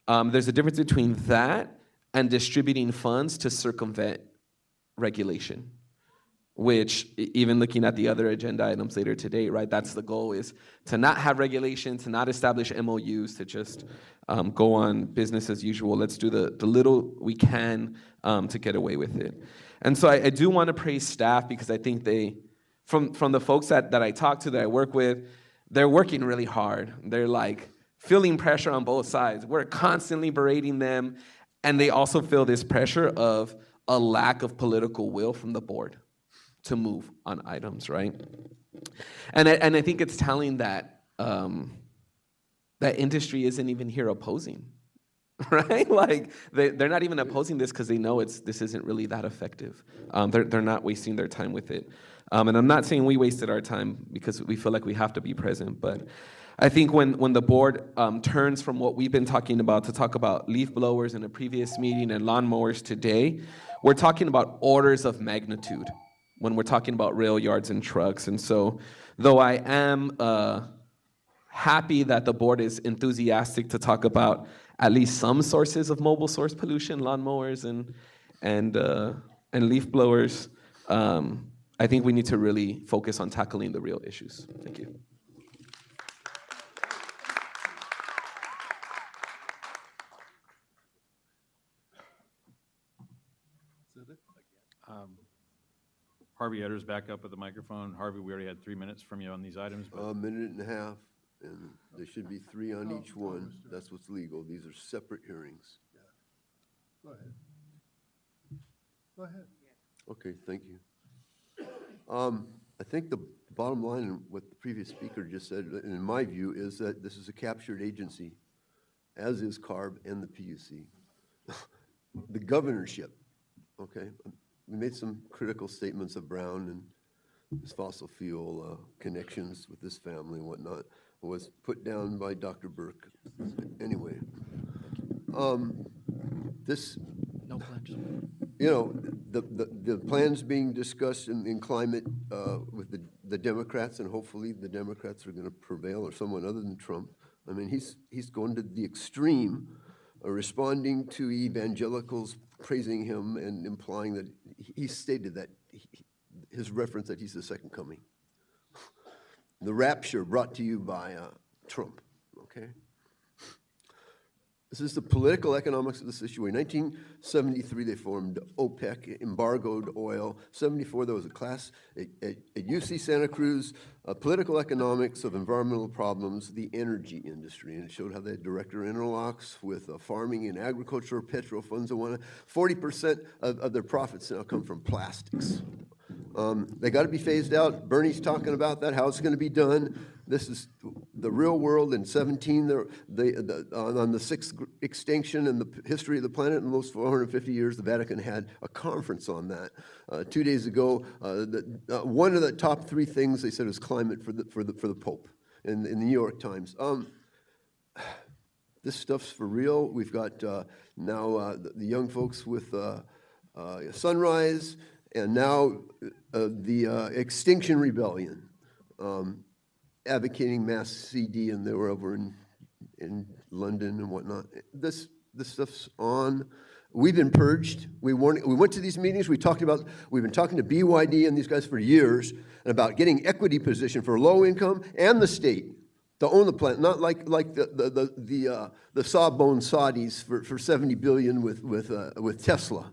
There's a difference between that and distributing funds to circumvent regulation, which even looking at the other agenda items later today, right, that's the goal, is to not have regulation, to not establish MOUs, to just go on business as usual. Let's do the little we can to get away with it. And so I do want to praise staff, because I think from the folks that I talk to, that I work with, they're working really hard. They're like feeling pressure on both sides. We're constantly berating them. And they also feel this pressure of a lack of political will from the board to move on items, right? And I think it's telling that that industry isn't even here opposing, right? Like they're not even opposing this because they know this isn't really that effective. They're not wasting their time with it. And I'm not saying we wasted our time because we feel like we have to be present, but I think when the board turns from what we've been talking about to talk about leaf blowers in a previous meeting and lawnmowers today, we're talking about orders of magnitude when we're talking about rail yards and trucks. And so though I am happy that the board is enthusiastic to talk about at least some sources of mobile source pollution, lawnmowers and leaf blowers, I think we need to really focus on tackling the real issues. Thank you. Harvey Etter's back up at the microphone. Harvey, we already had 3 minutes from you on these items. But A minute and a half, and there should be 3 on each one. That's what's legal. These are separate hearings. Go ahead. Go ahead. Okay, thank you. I think the bottom line in what the previous speaker just said, in my view, is that this is a captured agency, as is CARB and the PUC. The governorship, okay? We made some critical statements of Brown and his fossil fuel connections with this family and whatnot. Was put down by Dr. Burke. Anyway, this, no plans. You know, the plans being discussed in climate with the Democrats, and hopefully the Democrats are going to prevail, or someone other than Trump. I mean, he's going to the extreme, responding to evangelicals praising him and implying that he stated that his reference that he's the second coming. The rapture brought to you by Trump, okay? This is the political economics of the situation. 1973, they formed OPEC, embargoed oil. 74, there was a class at UC Santa Cruz, political economics of environmental problems, the energy industry. And it showed how they had director interlocks with farming and agriculture, petro funds, and whatnot. 40% of their profits now come from plastics. They got to be phased out. Bernie's talking about that, how it's going to be done. This is the real world. In 17, on the sixth extinction in the history of the planet in the most 450 years, the Vatican had a conference on that. 2 days ago, one of the top 3 things they said was climate for the Pope in the New York Times. This stuff's for real. We've got now the young folks with Sunrise, and now the Extinction Rebellion, advocating mass CD, and they were over in London and whatnot. This stuff's on. We've been purged. We went to these meetings. We've been talking to BYD and these guys for years about getting equity position for low income and the state to own the plant, not like the sawbone Saudis for $70 billion with Tesla.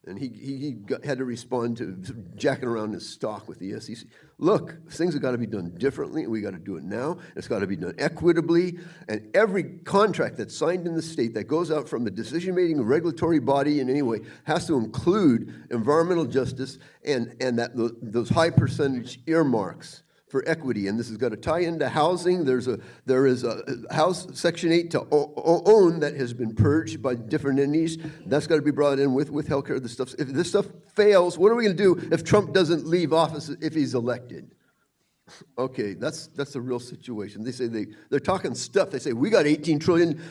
And he had to respond to jacking around his stock with the SEC. Look, things have got to be done differently, and we got to do it now. It's got to be done equitably, and every contract that's signed in the state that goes out from the decision-making regulatory body in any way has to include environmental justice and those high percentage earmarks for equity, and this has got to tie into housing. There is a House Section 8 to own that has been purged by different entities. That's got to be brought in with healthcare. If this stuff fails, what are we going to do if Trump doesn't leave office if he's elected? Okay, that's a real situation. They say they're talking stuff. They say we got 18 trillion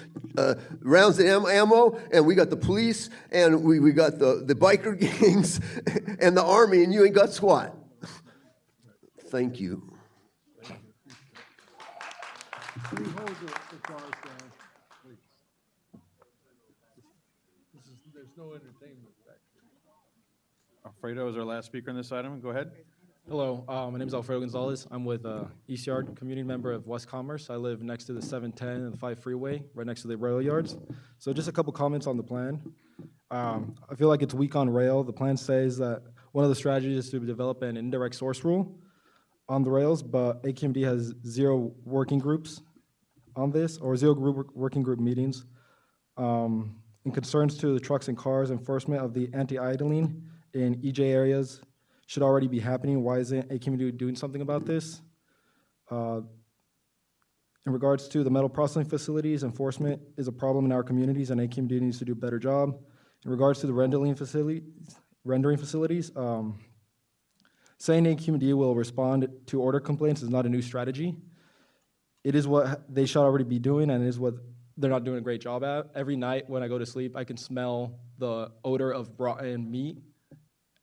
rounds of ammo, and we got the police, and we got the biker gangs, and the army, and you ain't got SWAT. Thank you. Can you hold the cars down, please? There's no entertainment back here. Alfredo is our last speaker on this item. Go ahead. Hello, my name is Alfredo Gonzalez. I'm with East Yard, community member of West Commerce. I live next to the 710 and the 5 freeway, right next to the rail yards. So just a couple comments on the plan. I feel like it's weak on rail. The plan says that one of the strategies is to develop an indirect source rule on the rails, but AQMD has 0 working groups on this, or 0 working group meetings. And In concerns to the trucks and cars, enforcement of the anti-idling in EJ areas should already be happening. Why isn't AQMD doing something about this? In regards to the metal processing facilities, enforcement is a problem in our communities, and AQMD needs to do a better job. In regards to the rendering facilities, saying AQMD will respond to order complaints is not a new strategy. It is what they should already be doing, and it is what they're not doing a great job at. Every night when I go to sleep, I can smell the odor of rotten meat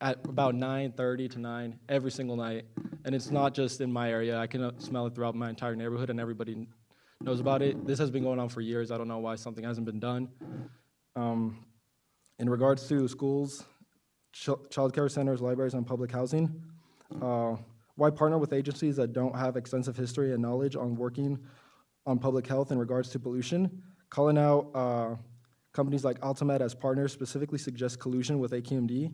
at about 9:30 to 9 every single night. And it's not just in my area. I can smell it throughout my entire neighborhood, and everybody knows about it. This has been going on for years. I don't know why something hasn't been done. In regards to schools, childcare centers, libraries, and public housing, why partner with agencies that don't have extensive history and knowledge on working on public health in regards to pollution? Calling out companies like Altamed as partners specifically suggests collusion with AQMD,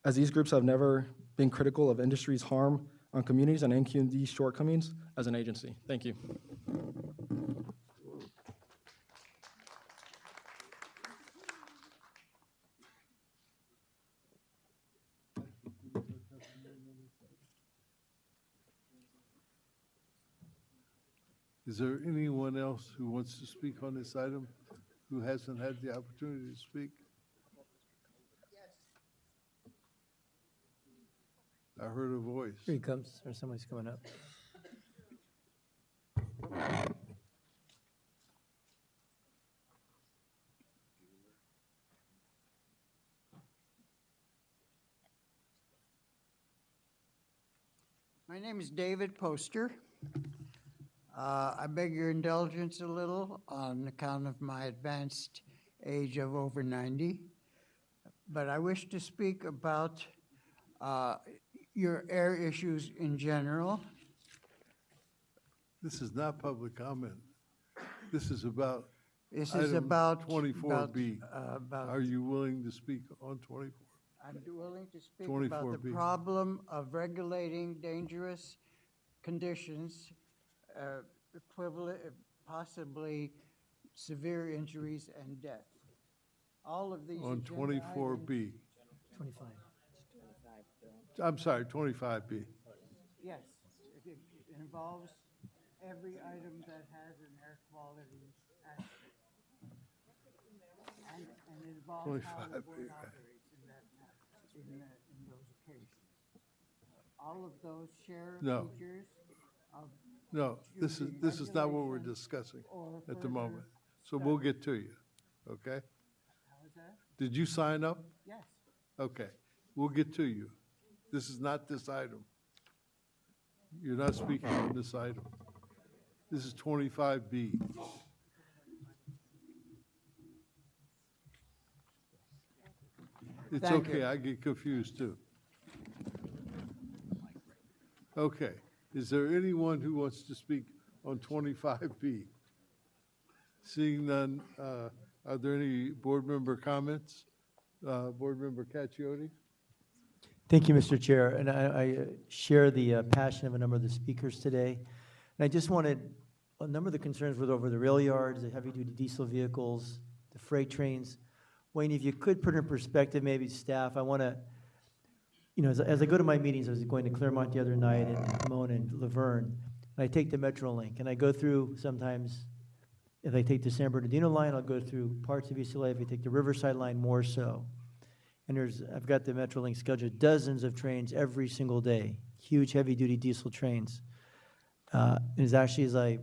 as these groups have never been critical of industry's harm on communities and AQMD's shortcomings as an agency. Thank you. Is there anyone else who wants to speak on this item who hasn't had the opportunity to speak? I heard a voice. Here he comes, or somebody's coming up. My name is David Poster. I beg your indulgence a little on account of my advanced age of over 90, but I wish to speak about your air issues in general. This is not public comment. This is about This is item about 24B. about- Are you willing to speak on 24? I'm willing to speak about the 24B. problem of regulating dangerous conditions, equivalent, possibly severe injuries and death. All of these. On agenda 24B. 25. I'm sorry, 25B. Yes, it involves every item that has an air quality aspect. And it involves how the 25B, board right. operates in those occasions. All of those share No. features of. No, this is not what we're discussing or at the further moment. So we'll get to you, okay? How is that? Did you sign up? Yes. Okay, we'll get to you. This is not this item. You're not speaking on this item. This is 25B. It's Thank okay, you. I get confused too. Okay, is there anyone who wants to speak on 25B? Seeing none, are there any board member comments? Board Member Caccioti? Thank you, Mr. Chair, and I share the passion of a number of the speakers today. And I just wanted, a number of the concerns were over the rail yards, the heavy-duty diesel vehicles, the freight trains. Wayne, if you could put in perspective, maybe staff, I want to, you know, as I go to my meetings, I was going to Claremont the other night and Pomona and Laverne, and I take the Metrolink, and I go through sometimes, if I take the San Bernardino line, I'll go through parts of East LA. If I take the Riverside line, more so. And I've got the Metrolink scheduled, dozens of trains every single day, huge heavy-duty diesel trains. It was actually as I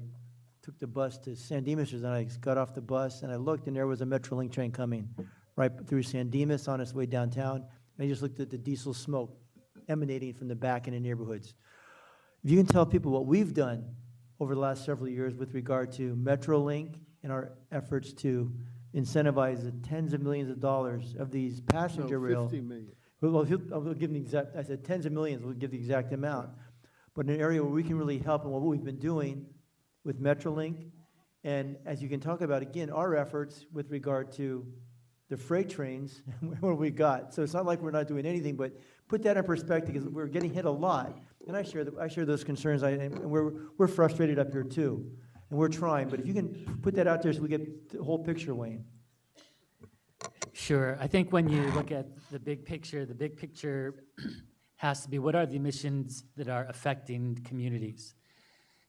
took the bus to San Dimas, and I got off the bus, and I looked, and there was a Metrolink train coming right through San Dimas on its way downtown. And I just looked at the diesel smoke emanating from the back in the neighborhoods. If you can tell people what we've done over the last several years with regard to Metrolink and our efforts to incentivize the tens of millions of dollars of these passenger No, rail. 50 million. Well, I'll give the exact, I said tens of millions, we'll give the exact amount. But in an area where we can really help, and what we've been doing with Metrolink, and as you can talk about, again, our efforts with regard to the freight trains, what we got. So it's not like we're not doing anything, but put that in perspective, because we're getting hit a lot. And I share those concerns, and we're frustrated up here too. And we're trying, but if you can put that out there so we get the whole picture, Wayne. Sure. I think when you look at the big picture has to be what are the emissions that are affecting communities?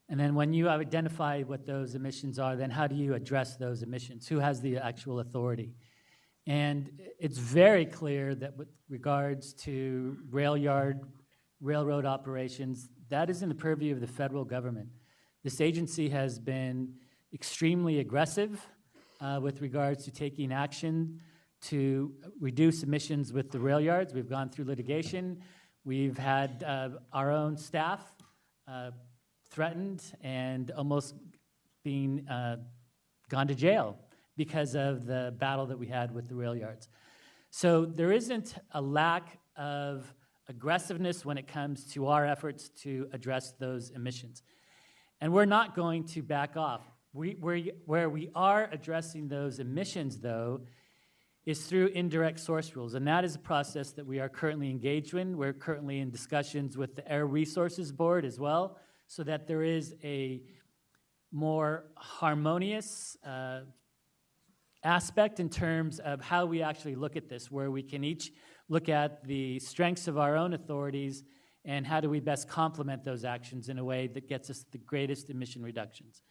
And then when you identify what those emissions are, then how do you address those emissions? Who has the actual authority? And it's very clear that with regards to railroad operations, that is in the purview of the federal government. This agency has been extremely aggressive with regards to taking action to reduce emissions with the rail yards. We've gone through litigation. We've had our own staff threatened and almost being gone to jail because of the battle that we had with the rail yards. So there isn't a lack of aggressiveness when it comes to our efforts to address those emissions. And we're not going to back off. Where we are addressing those emissions, though, is through indirect source rules, and that is a process that we are currently engaged in. We're currently in discussions with the Air Resources Board as well, so that there is a more harmonious aspect in terms of how we actually look at this, where we can each look at the strengths of our own authorities and how do we best complement those actions in a way that gets us the greatest emission reductions.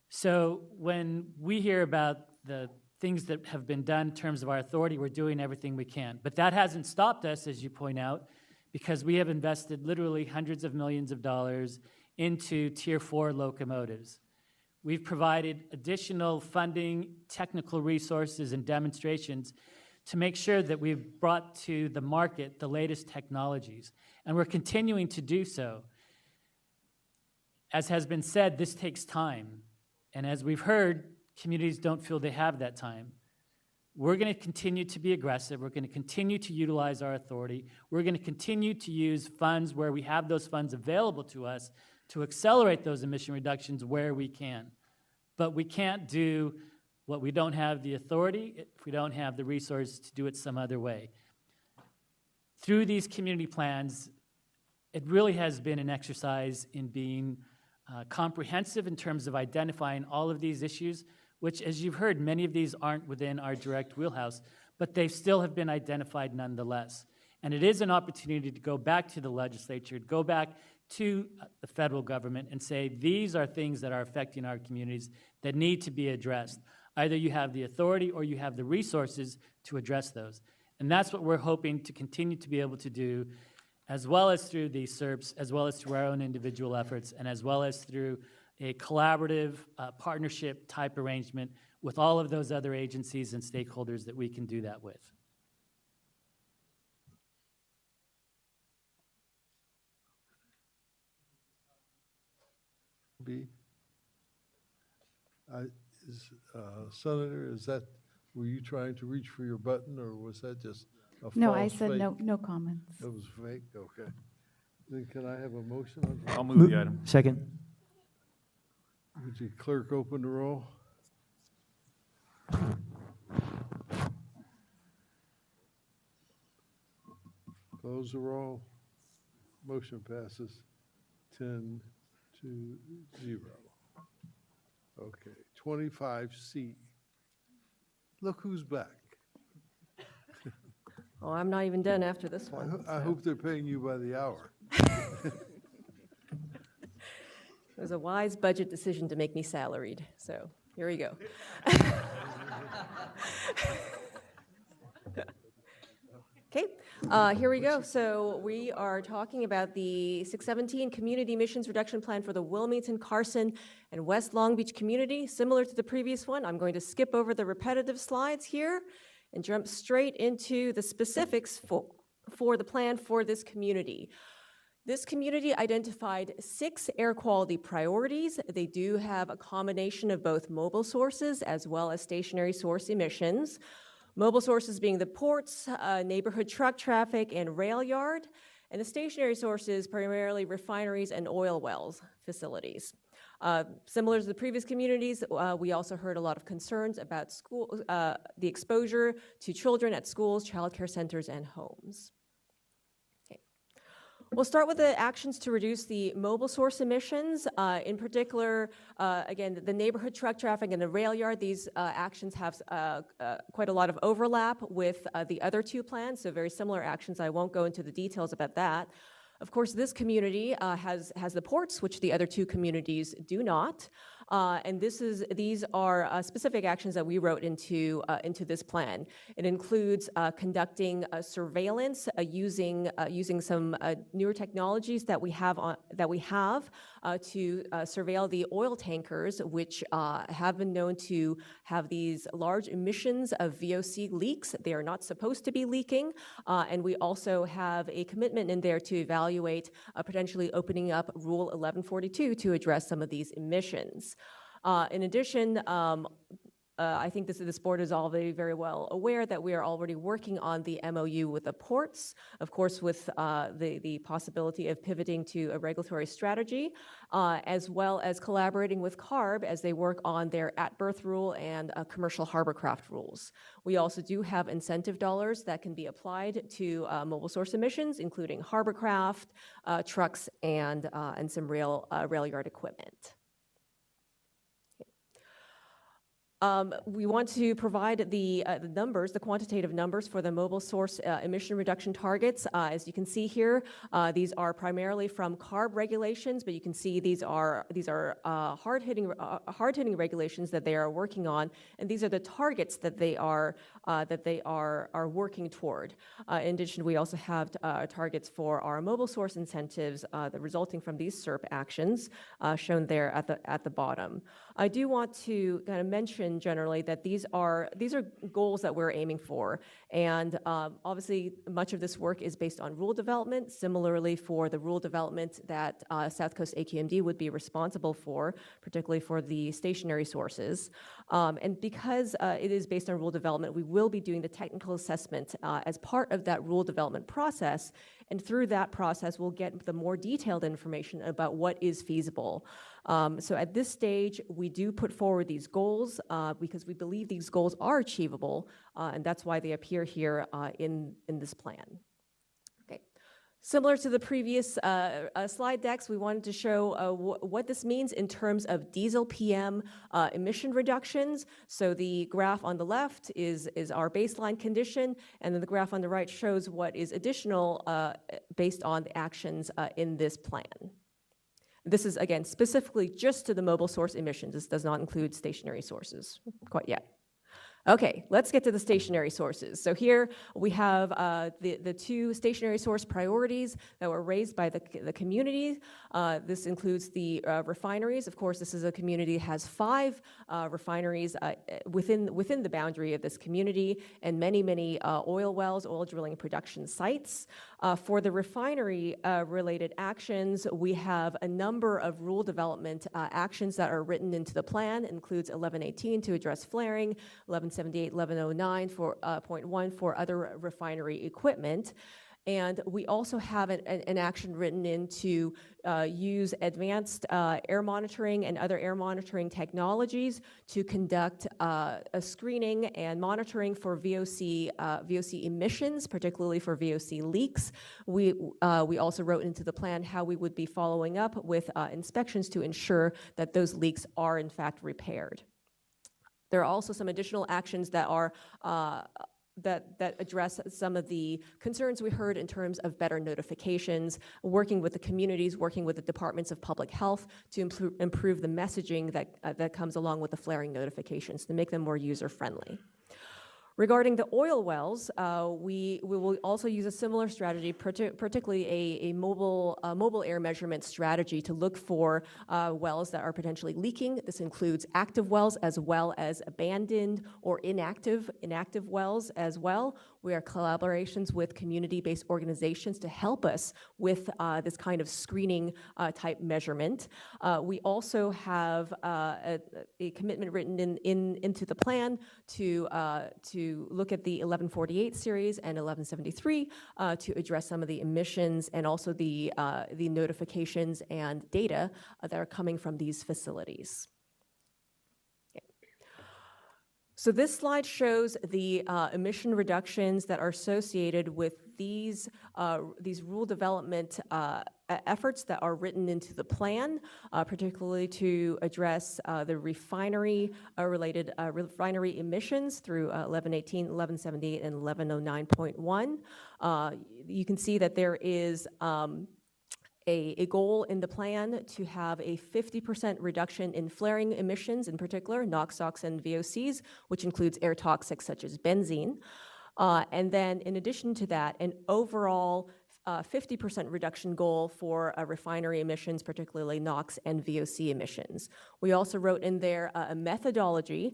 So when we hear about the things that have been done in terms of our authority, we're doing everything we can. But that hasn't stopped us, as you point out, because we have invested literally hundreds of millions of dollars into Tier 4 locomotives. We've provided additional funding, technical resources, and demonstrations to make sure that we've brought to the market the latest technologies, and we're continuing to do so. As has been said, this takes time, and as we've heard, communities don't feel they have that time. We're going to continue to be aggressive. We're going to continue to utilize our authority. We're going to continue to use funds where we have those funds available to us to accelerate those emission reductions where we can. But we can't do what we don't have the authority if we don't have the resources to do it some other way. Through these community plans, it really has been an exercise in being comprehensive in terms of identifying all of these issues, which, as you've heard, many of these aren't within our direct wheelhouse, but they still have been identified nonetheless. And it is an opportunity to go back to the legislature, go back to the federal government and say, these are things that are affecting our communities that need to be addressed. Either you have the authority or you have the resources to address those. And that's what we're hoping to continue to be able to do, as well as through the SERPs, as well as through our own individual efforts, and as well as through a collaborative partnership type arrangement with all of those other agencies and stakeholders that we can do that with. B. Senator, were you trying to reach for your button, or was that just a false No, I said fake? no comments. It was fake, okay. Then can I have a motion on that? I'll move the item. Second. Would you clerk open the roll? Close the roll. Motion passes 10-0. Okay, 25C. Look who's back. Oh, I'm not even done after this one. I hope they're paying you by the hour. It was a wise budget decision to make me salaried, so here we go. Okay, here we go. So we are talking about the 617 Community Emissions Reduction Plan for the Wilmington, Carson, and West Long Beach community. Similar to the previous one, I'm going to skip over the repetitive slides here and jump straight into the specifics for the plan for this community. This community identified 6 air quality priorities. They do have a combination of both mobile sources as well as stationary source emissions. Mobile sources being the ports, neighborhood truck traffic, and rail yard, and the stationary sources primarily refineries and oil wells facilities. Similar to the previous communities, we also heard a lot of concerns about the exposure to children at schools, childcare centers, and homes. Okay. We'll start with the actions to reduce the mobile source emissions. In particular, again, the neighborhood truck traffic and the rail yard, these actions have quite a lot of overlap with the other two plans, so very similar actions. I won't go into the details about that. Of course, this community has the ports, which the other two communities do not. And these are specific actions that we wrote into this plan. It includes conducting surveillance using some newer technologies that we have to surveil the oil tankers, which have been known to have these large emissions of VOC leaks. They are not supposed to be leaking, and we also have a commitment in there to evaluate potentially opening up Rule 1142 to address some of these emissions. In addition, I think this board is all very well aware that we are already working on the MOU with the ports, of course, with the possibility of pivoting to a regulatory strategy, as well as collaborating with CARB as they work on their at-berth rule and commercial harborcraft rules. We also do have incentive dollars that can be applied to mobile source emissions, including harborcraft, trucks, and some rail yard equipment. We want to provide the numbers, the quantitative numbers for the mobile source emission reduction targets. As you can see here, these are primarily from CARB regulations, but you can see these are hard-hitting regulations that they are working on, and these are the targets that they are working toward. In addition, we also have targets for our mobile source incentives that resulting from these SERP actions shown there at the bottom. I do want to kind of mention generally that these are goals that we're aiming for, and obviously much of this work is based on rule development. Similarly, for the rule development that South Coast AQMD would be responsible for, particularly for the stationary sources, and because it is based on rule development, we will be doing the technical assessment as part of that rule development process, and through that process we'll get the more detailed information about what is feasible. So at this stage, we do put forward these goals because we believe these goals are achievable, and that's why they appear here in this plan. Okay. Similar to the previous slide decks, we wanted to show what this means in terms of diesel PM emission reductions. So the graph on the left is our baseline condition, and then the graph on the right shows what is additional based on the actions in this plan. This is, again, specifically just to the mobile source emissions. This does not include stationary sources quite yet. Okay, let's get to the stationary sources. So here we have the two stationary source priorities that were raised by the community. This includes the refineries. Of course, this is a community that has 5 refineries within the boundary of this community, and many oil wells, oil drilling and production sites. For the refinery related actions, we have a number of rule development actions that are written into the plan. It includes 1118 to address flaring, 1178, 1109 for .1 for other refinery equipment. And we also have an action written in to use advanced air monitoring and other air monitoring technologies to conduct a screening and monitoring for VOC emissions, particularly for VOC leaks. We also wrote into the plan how we would be following up with inspections to ensure that those leaks are in fact repaired. There are also some additional actions that are that address some of the concerns we heard in terms of better notifications, working with the communities, working with the departments of public health to improve the messaging that comes along with the flaring notifications to make them more user-friendly. Regarding the oil wells, we will also use a similar strategy, particularly a mobile air measurement strategy to look for wells that are potentially leaking. This includes active wells as well as abandoned or inactive wells as well. We are collaborations with community-based organizations to help us with this kind of screening type measurement. We also have a commitment written into the plan to look at the 1148 series and 1173 to address some of the emissions and also the notifications and data that are coming from these facilities. Okay. So this slide shows the emission reductions that are associated with these rural development efforts that are written into the plan, particularly to address the refinery related refinery emissions through 1118, 1178, and 1109.1. You can see that there is a goal in the plan to have a 50% reduction in flaring emissions, in particular NOx, SOx, and VOCs, which includes air toxics such as benzene. And then in addition to that, an overall 50% reduction goal for refinery emissions, particularly NOx and VOC emissions. We also wrote in there a methodology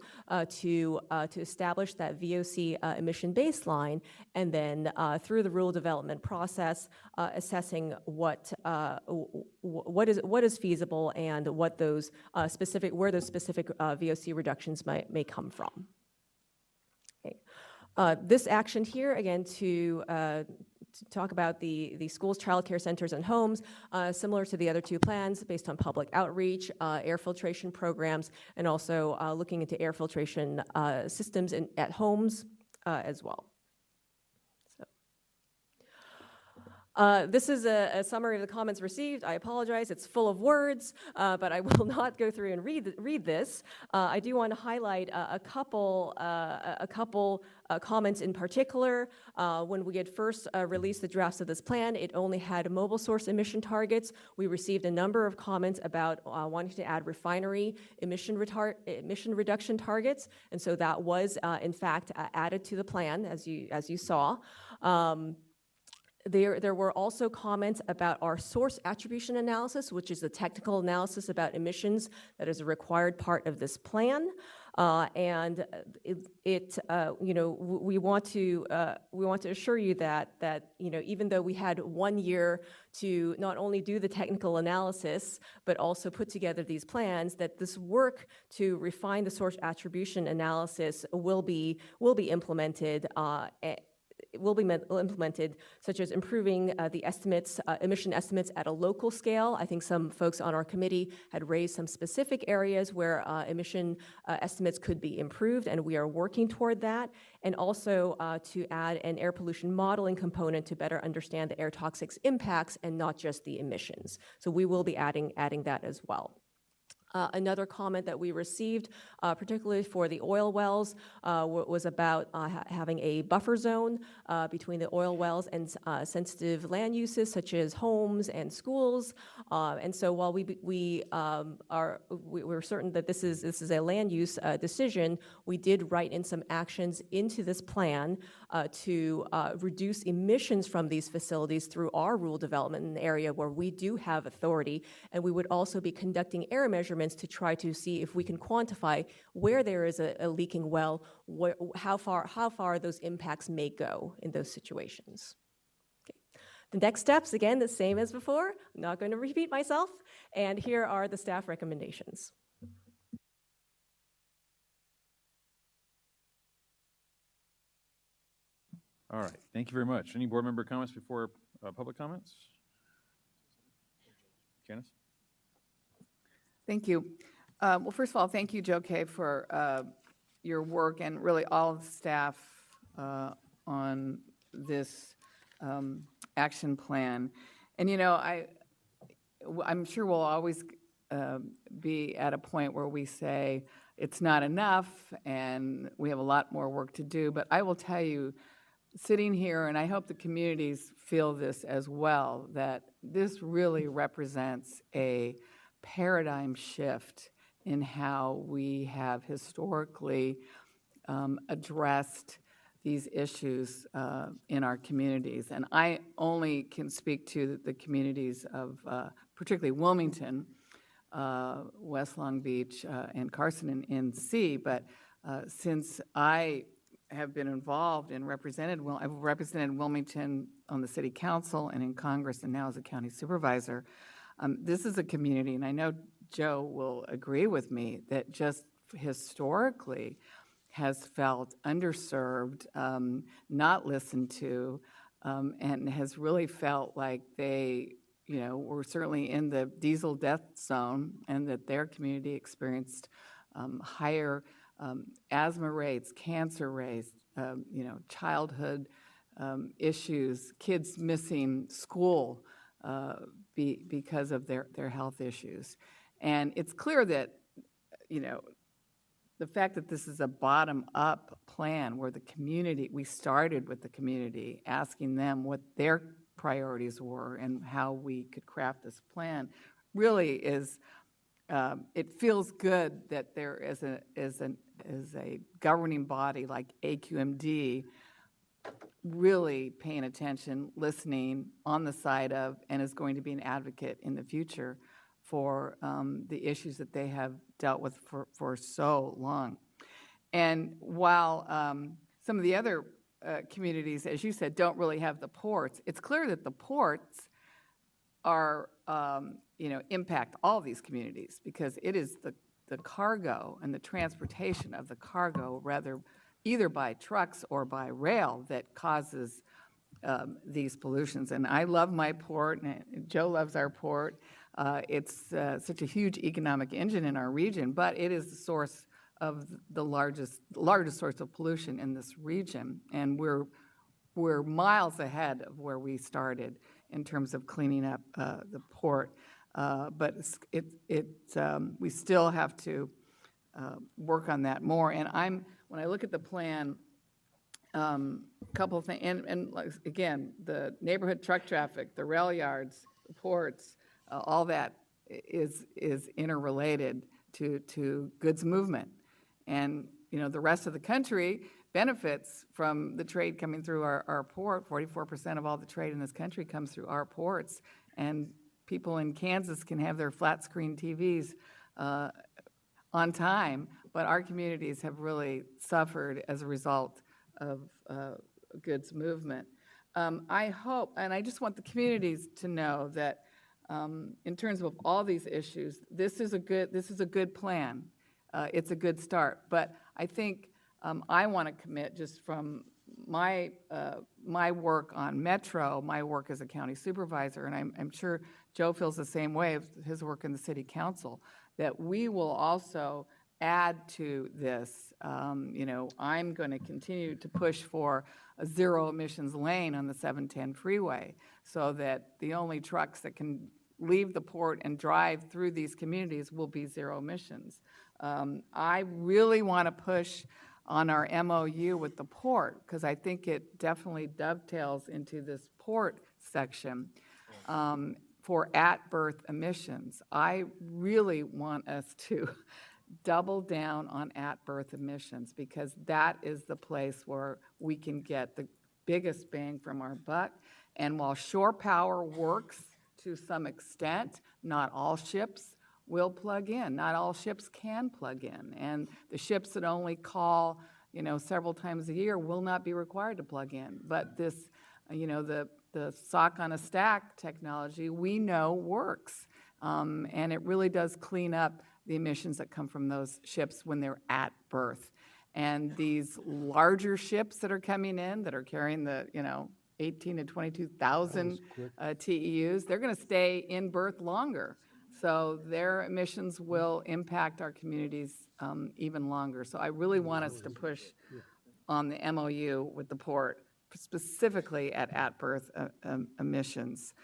to establish that VOC emission baseline, and then through the rural development process, assessing what is feasible and what those where those specific VOC reductions may come from. Okay. This action here, again, to talk about the schools, childcare centers, and homes, similar to the other two plans, based on public outreach, air filtration programs, and also looking into air filtration systems at homes as well. This is a summary of the comments received. I apologize, it's full of words, but I will not go through and read this. I do want to highlight a couple comments in particular. When we had first released the drafts of this plan, it only had mobile source emission targets. We received a number of comments about wanting to add refinery emission reduction targets, and so that was in fact added to the plan, as you saw. There were also comments about our source attribution analysis, which is the technical analysis about emissions that is a required part of this plan. And we want to assure you that even though we had 1 year to not only do the technical analysis but also put together these plans, that this work to refine the source attribution analysis will be implemented. Such as improving the estimates, emission estimates at a local scale. I think some folks on our committee had raised some specific areas where emission estimates could be improved, and we are working toward that. And also to add an air pollution modeling component to better understand the air toxics impacts and not just the emissions. So we will be adding that as well. Another comment that we received, particularly for the oil wells, was about having a buffer zone between the oil wells and sensitive land uses such as homes and schools. And so while we're certain that this is a land use decision, we did write in some actions into this plan to reduce emissions from these facilities through our rural development in an area where we do have authority, and we would also be conducting air measurements to try to see if we can quantify where there is a leaking well, how far those impacts may go in those situations. Okay. The next steps, again, the same as before. I'm not going to repeat myself, and here are the staff recommendations. All right, thank you very much. Any board member comments before public comments? Janice? Thank you. Well, first of all, thank you, Joe Kay, for your work and really all of the staff on this action plan. And I'm sure we'll always be at a point where we say it's not enough and we have a lot more work to do. But I will tell you, sitting here, and I hope the communities feel this as well, that this really represents a paradigm shift in how we have historically addressed these issues in our communities. And I only can speak to the communities of particularly Wilmington, West Long Beach, and Carson and NC, but since I have been involved and I've represented Wilmington on the city council and in Congress and now as a county supervisor. This is a community, and I know Joe will agree with me, that just historically has felt underserved, not listened to, and has really felt like they, were certainly in the diesel death zone, and that their community experienced higher asthma rates, cancer rates, childhood issues, kids missing school because of their health issues. And it's clear that, you know, the fact that this is a bottom-up plan where the community, we started with the community, asking them what their priorities were and how we could craft this plan, really is, it feels good that there is a governing body like AQMD really paying attention, listening, on the side of, and is going to be an advocate in the future for the issues that they have dealt with for so long. And while some of the other communities, as you said, don't really have the ports, it's clear that the ports are, you know, impact all these communities, because it is the cargo and the transportation of the cargo, rather either by trucks or by rail, that causes these pollutions. And I love my port, and Joe loves our port. It's such a huge economic engine in our region, but it is the source of the largest source of pollution in this region. And we're miles ahead of where we started in terms of cleaning up the port. But we still have to work on that more. And when I look at the plan, a couple of things, and like, again, the neighborhood truck traffic, the rail yards, the ports, all that is interrelated to goods movement. And, you know, the rest of the country benefits from the trade coming through our port. 44% of all the trade in this country comes through our ports. And people in Kansas can have their flat screen TVs on time, but our communities have really suffered as a result of goods movement. I hope, and I just want the communities to know that in terms of all these issues, this is a good plan. It's a good start. But I think I want to commit, just from my work on Metro, my work as a county supervisor, and I'm sure Joe feels the same way with his work in the city council, that we will also add to this. You know, I'm going to continue to push for a zero emissions lane on the 710 freeway, so that the only trucks that can leave the port and drive through these communities will be zero emissions. I really want to push on our MOU with the port, because I think it definitely dovetails into this port section for at-berth emissions. I really want us to double down on at-berth emissions, because that is the place where we can get the biggest bang from our buck. And while shore power works to some extent, not all ships will plug in. Not all ships can plug in. And the ships that only call, you know, several times a year will not be required to plug in. But this, you know, the sock on a stack technology, we know works. And it really does clean up the emissions that come from those ships when they're at berth. And these larger ships that are coming in, that are carrying the, you know, 18 to 22,000 TEUs, they're going to stay in berth longer. So their emissions will impact our communities even longer. So I really want us to push on the MOU with the port, specifically at berth emissions.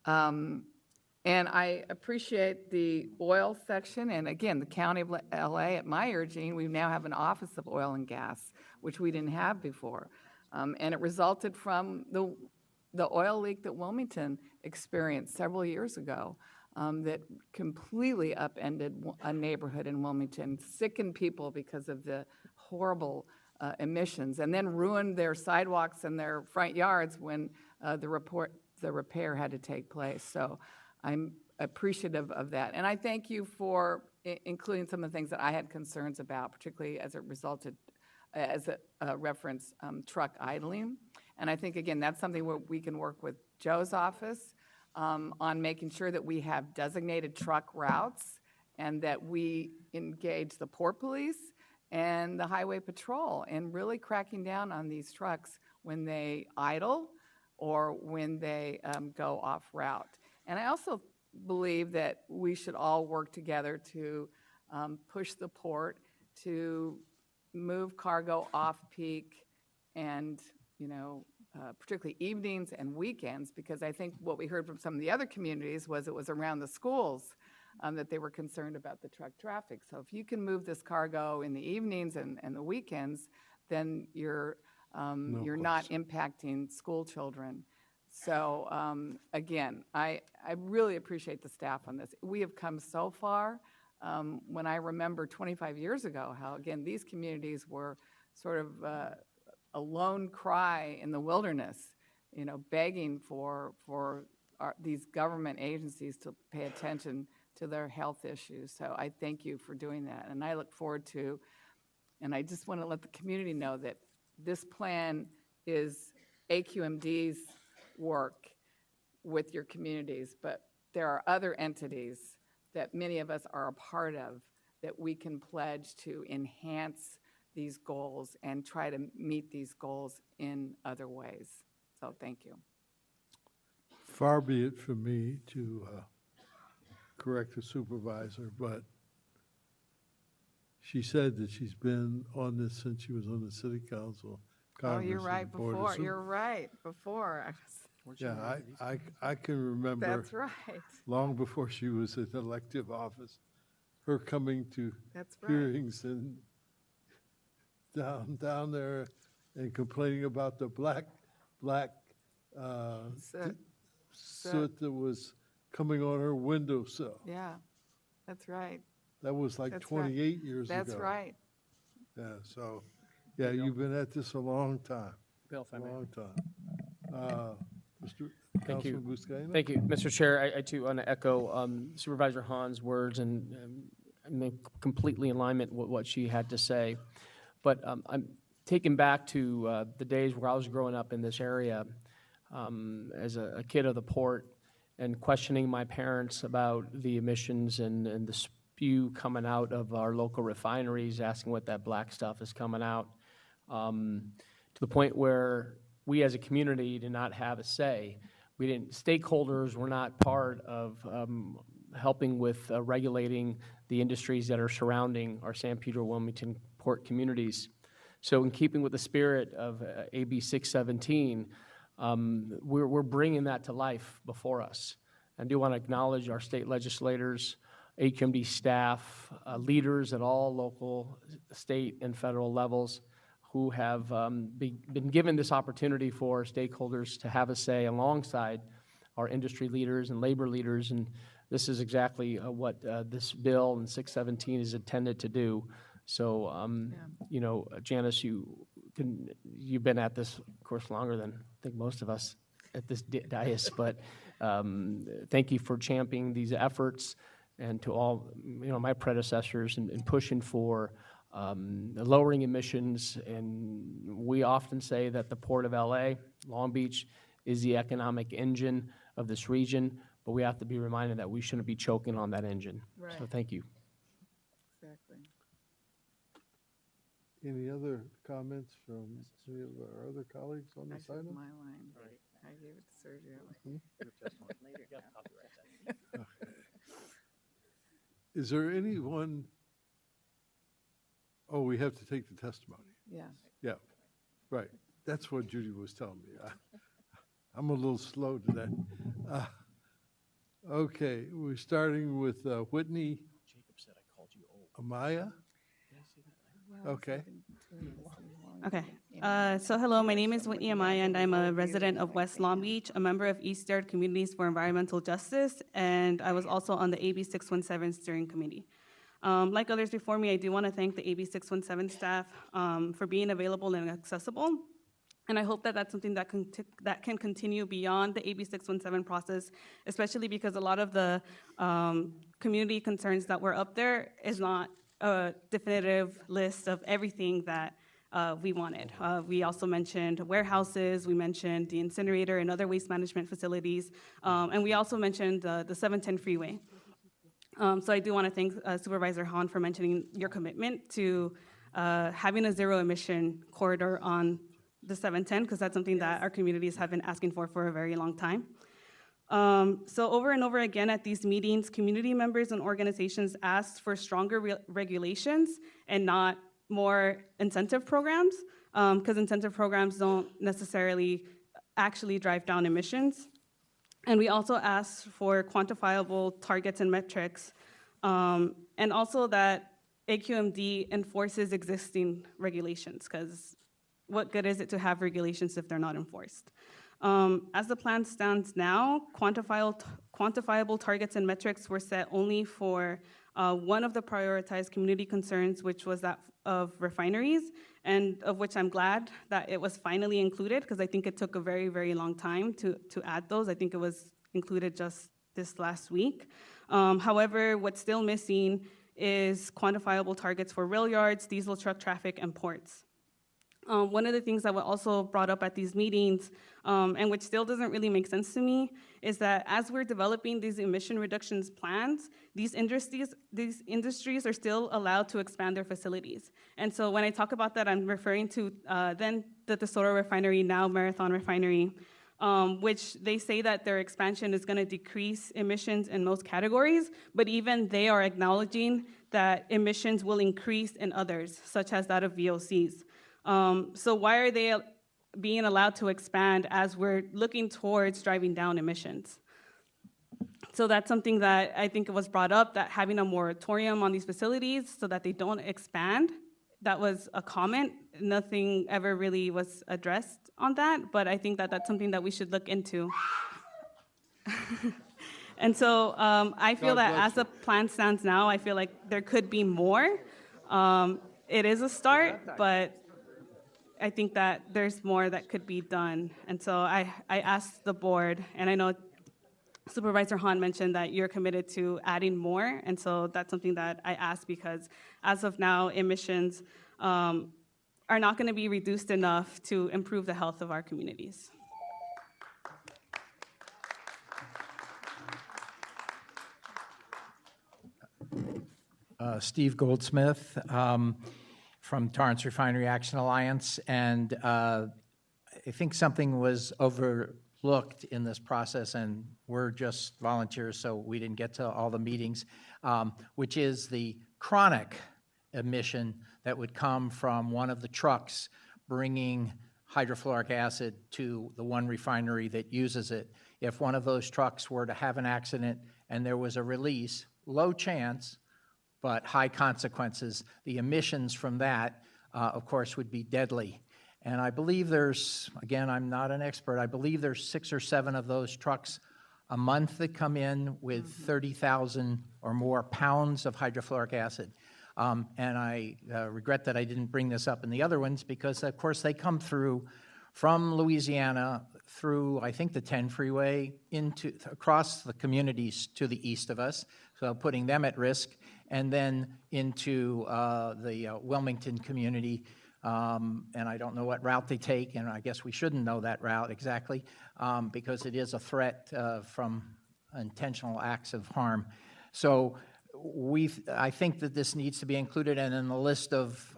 And I appreciate the oil section. And again, the County of LA, at my urging, we now have an Office of Oil and Gas, which we didn't have before. And it resulted from the oil leak that Wilmington experienced several years ago, that completely upended a neighborhood in Wilmington, sickened people because of the horrible emissions, and then ruined their sidewalks and their front yards when the repair had to take place. So I'm appreciative of that. And I thank you for including some of the things that I had concerns about, particularly as it resulted, as a reference, truck idling. And I think, again, that's something where we can work with Joe's office on making sure that we have designated truck routes and that we engage the port police and the highway patrol in really cracking down on these trucks when they idle or when they go off route. And I also believe that we should all work together to push the port to move cargo off peak and, you know, particularly evenings and weekends, because I think what we heard from some of the other communities was it was around the schools that they were concerned about the truck traffic. So if you can move this cargo in the evenings and the weekends, then you're not impacting school children. So again, I really appreciate the staff on this. We have come so far. When I remember 25 years ago, how again, these communities were sort of a lone cry in the wilderness, you know, begging for these government agencies to pay attention to their health issues. So I thank you for doing that. And I look forward to, and I just want to let the community know that this plan is AQMD's work with your communities, but there are other entities that many of us are a part of that we can pledge to enhance these goals and try to meet these goals in other ways. So thank you. Far be it from me to correct the supervisor, but she said that she's been on this since she was on the city council. Oh, you're Congress, right, and the Board of before, Super- you're right, before. Yeah, I can remember. That's right. Long before she was in elective office, her coming to That's right. hearings and down there and complaining about the black soot that was coming on her windowsill. Yeah, that's right. That was like That's right. 28 years ago. That's right. Yeah, so, yeah, you've been at this a long time. Bill, if I may. Long time. Mr. Thank you. Councilman Buscaino? Thank you, Mr. Chair. I too want to echo Supervisor Hahn's words, and I'm completely in alignment with what she had to say. But I'm taken back to the days where I was growing up in this area as a kid of the port, and questioning my parents about the emissions and the spew coming out of our local refineries, asking what that black stuff is coming out, to the point where we as a community did not have a say. Stakeholders were not part of helping with regulating the industries that are surrounding our San Pedro Wilmington port communities. So in keeping with the spirit of AB 617, we're bringing that to life before us. I do want to acknowledge our state legislators, AQMD staff, leaders at all local, state, and federal levels who have been given this opportunity for stakeholders to have a say alongside our industry leaders and labor leaders. And this is exactly what this bill and 617 is intended to do. So, you know, Janice, you've been at this, of course, longer than I think most of us at this dais, but thank you for championing these efforts, and to all, you know, my predecessors in pushing for lowering emissions. And we often say that the Port of LA, Long Beach, is the economic engine of this region, but we have to be reminded that we shouldn't be choking on that engine. Right. So thank you. Exactly. Any other comments from any of our other colleagues on this I took item? my line. I gave it to Sergio. Okay. Is there anyone, oh, we have to take the testimony. Yeah. Yeah, right. That's what Judy was telling me. I'm a little slow today. Okay, we're starting with Whitney Amaya. Okay. Okay. So hello, my name is Whitney Amaya, and I'm a resident of West Long Beach, a member of East Yard Communities for Environmental Justice, and I was also on the AB 617 steering committee. Like others before me, I do want to thank the AB 617 staff for being available and accessible. And I hope that that's something that can continue beyond the AB 617 process, especially because a lot of the community concerns that were up there is not a definitive list of everything that we wanted. We also mentioned warehouses, we mentioned the incinerator and other waste management facilities, and we also mentioned the 710 freeway. So I do want to thank Supervisor Hahn for mentioning your commitment to having a zero emission corridor on the 710, because that's something that our communities have been asking for a very long time. So over and over again at these meetings, community members and organizations asked for stronger regulations and not more incentive programs, because incentive programs don't necessarily actually drive down emissions. And we also asked for quantifiable targets and metrics, and also that AQMD enforces existing regulations, because what good is it to have regulations if they're not enforced? As the plan stands now, quantifiable targets and metrics were set only for one of the prioritized community concerns, which was that of refineries, and of which I'm glad that it was finally included, because I think it took a very, very long time to add those. I think it was included just this last week. However, what's still missing is quantifiable targets for rail yards, diesel truck traffic, and ports. One of the things that was also brought up at these meetings, and which still doesn't really make sense to me, is that as we're developing these emission reductions plans, these industries are still allowed to expand their facilities. And so when I talk about that, I'm referring to then the Tesoro Refinery, now Marathon Refinery, which they say that their expansion is going to decrease emissions in most categories, but even they are acknowledging that emissions will increase in others, such as that of VOCs. So why are they being allowed to expand as we're looking towards driving down emissions? So that's something that I think it was brought up, that having a moratorium on these facilities so that they don't expand, that was a comment. Nothing ever really was addressed on that, but I think that that's something that we should look into. And so I feel that as the plan stands now, I feel like there could be more. It is a start, but I think that there's more that could be done. And so I asked the board, and I know Supervisor Hahn mentioned that you're committed to adding more, and so that's something that I asked, because as of now, emissions are not going to be reduced enough to improve the health of our communities. Steve Goldsmith from Torrance Refinery Action Alliance, and I think something was overlooked in this process, and we're just volunteers, so we didn't get to all the meetings, which is the chronic emission that would come from one of the trucks bringing hydrofluoric acid to the one refinery that uses it. If one of those trucks were to have an accident and there was a release, low chance, but high consequences, the emissions from that, of course, would be deadly. And I believe there's, again, I'm not an expert, I believe there's 6 or 7 of those trucks a month that come in with 30,000 or more pounds of hydrofluoric acid. And I regret that I didn't bring this up in the other ones, because, of course, they come through from Louisiana through, I think, the 10 freeway across the communities to the east of us, so putting them at risk, and then into the Wilmington community. And I don't know what route they take, and I guess we shouldn't know that route exactly, because it is a threat from intentional acts of harm. So I think that this needs to be included, and in the list of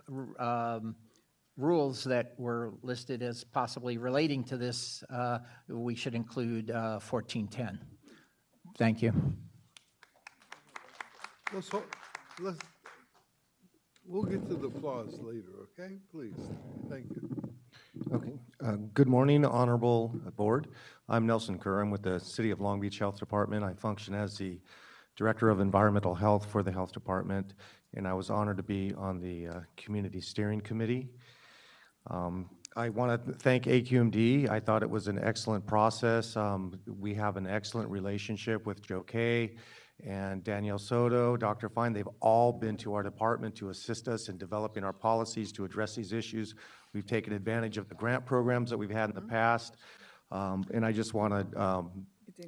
rules that were listed as possibly relating to this, we should include 1410. Thank you. We'll get to the applause later, okay? Please, thank you. Okay. Good morning, Honorable Board. I'm Nelson Kerr. I'm with the City of Long Beach Health Department. I function as the Director of Environmental Health for the Health Department, and I was honored to be on the Community Steering Committee. I want to thank AQMD. I thought it was an excellent process. We have an excellent relationship with Joe Kay and Danielle Soto, Dr. Fine. They've all been to our department to assist us in developing our policies to address these issues. We've taken advantage of the grant programs that we've had in the past, and I just want to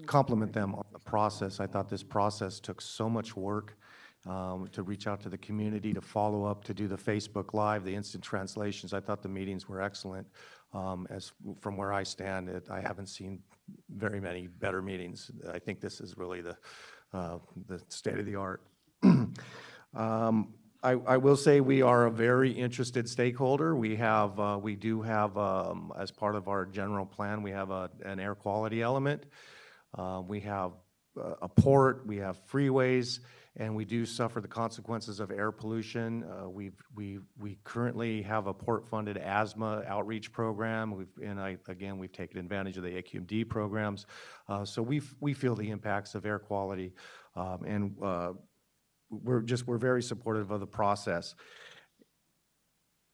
compliment them on the process. I thought this process took so much work to reach out to the community, to follow up, to do the Facebook Live, the instant translations. I thought the meetings were excellent. As from where I stand, I haven't seen very many better meetings. I think this is really the state of the art. I will say we are a very interested stakeholder. We do have, as part of our general plan, we have an air quality element. We have a port, we have freeways, and we do suffer the consequences of air pollution. We currently have a port-funded asthma outreach program. We've taken advantage of the AQMD programs. So we feel the impacts of air quality, and we're very supportive of the process.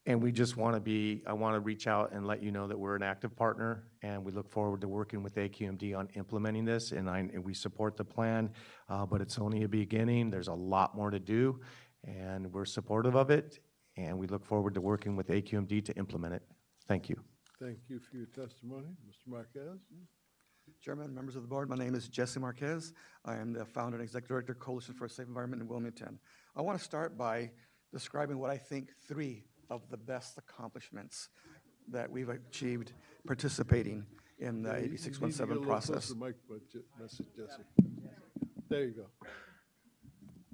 And I want to reach out and let you know that we're an active partner, and we look forward to working with AQMD on implementing this, and we support the plan, but it's only a beginning. There's a lot more to do, and we're supportive of it, and we look forward to working with AQMD to implement it. Thank you. Thank you for your testimony. Mr. Marquez? Chairman, members of the board, my name is Jesse Marquez. I am the founder and executive director of Coalition for a Safe Environment in Wilmington. I want to start by describing what I think 3 of the best accomplishments that we've achieved participating in the AB 617 process. There you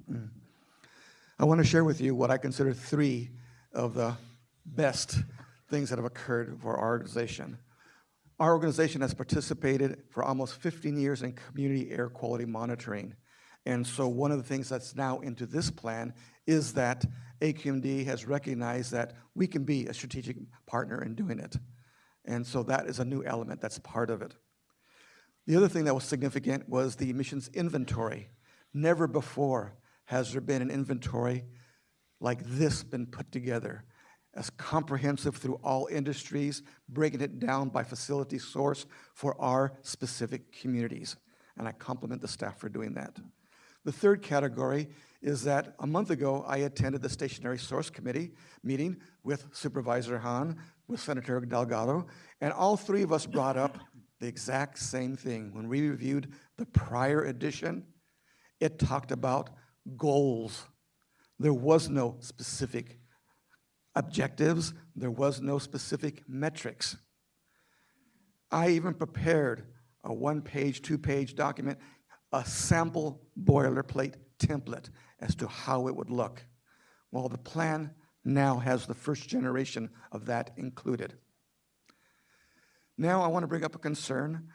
go. I want to share with you what I consider 3 of the best things that have occurred for our organization. Our organization has participated for almost 15 years in community air quality monitoring. And so one of the things that's now into this plan is that AQMD has recognized that we can be a strategic partner in doing it. And so that is a new element that's part of it. The other thing that was significant was the emissions inventory. Never before has there been an inventory like this been put together, as comprehensive through all industries, breaking it down by facility source for our specific communities. And I compliment the staff for doing that. The third category is that a month ago, I attended the Stationary Source Committee meeting with Supervisor Hahn, with Senator Delgado, and all 3 of us brought up the exact same thing. When we reviewed the prior edition, it talked about goals. There was no specific objectives. There was no specific metrics. I even prepared a 1-page, 2-page document, a sample boilerplate template as to how it would look. Well, the plan now has the first generation of that included. Now I want to bring up a concern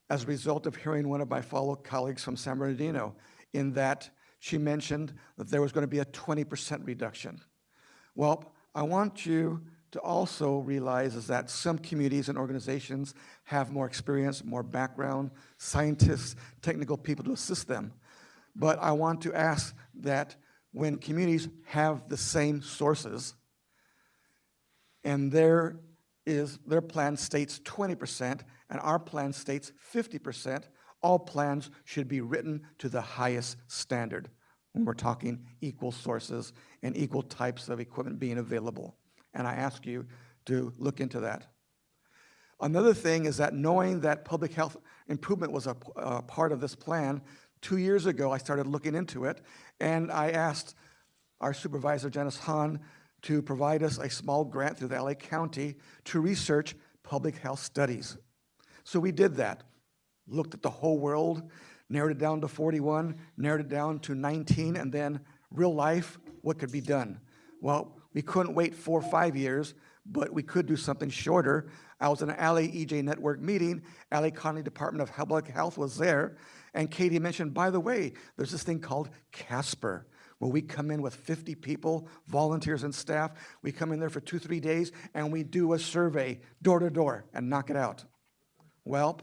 as a result of hearing one of my fellow colleagues from San Bernardino, in that she mentioned that there was going to be a 20% reduction. Well, I want you to also realize is that some communities and organizations have more experience, more background, scientists, technical people to assist them. But I want to ask that when communities have the same sources and their plan states 20% and our plan states 50%, all plans should be written to the highest standard when we're talking equal sources and equal types of equipment being available. And I ask you to look into that. Another thing is that knowing that public health improvement was a part of this plan, 2 years ago I started looking into it, and I asked our supervisor, Janice Hahn, to provide us a small grant through the LA County to research public health studies. So we did that, looked at the whole world, narrowed it down to 41, narrowed it down to 19, and then real life, what could be done? Well, we couldn't wait 4 or 5 years, but we could do something shorter. I was in an LA EJ Network meeting. LA County Department of Public Health was there, and Katie mentioned, by the way, there's this thing called CASPER, where we come in with 50 people, volunteers and staff. We come in there for 2-3 days, and we do a survey, door to door, and knock it out. Well,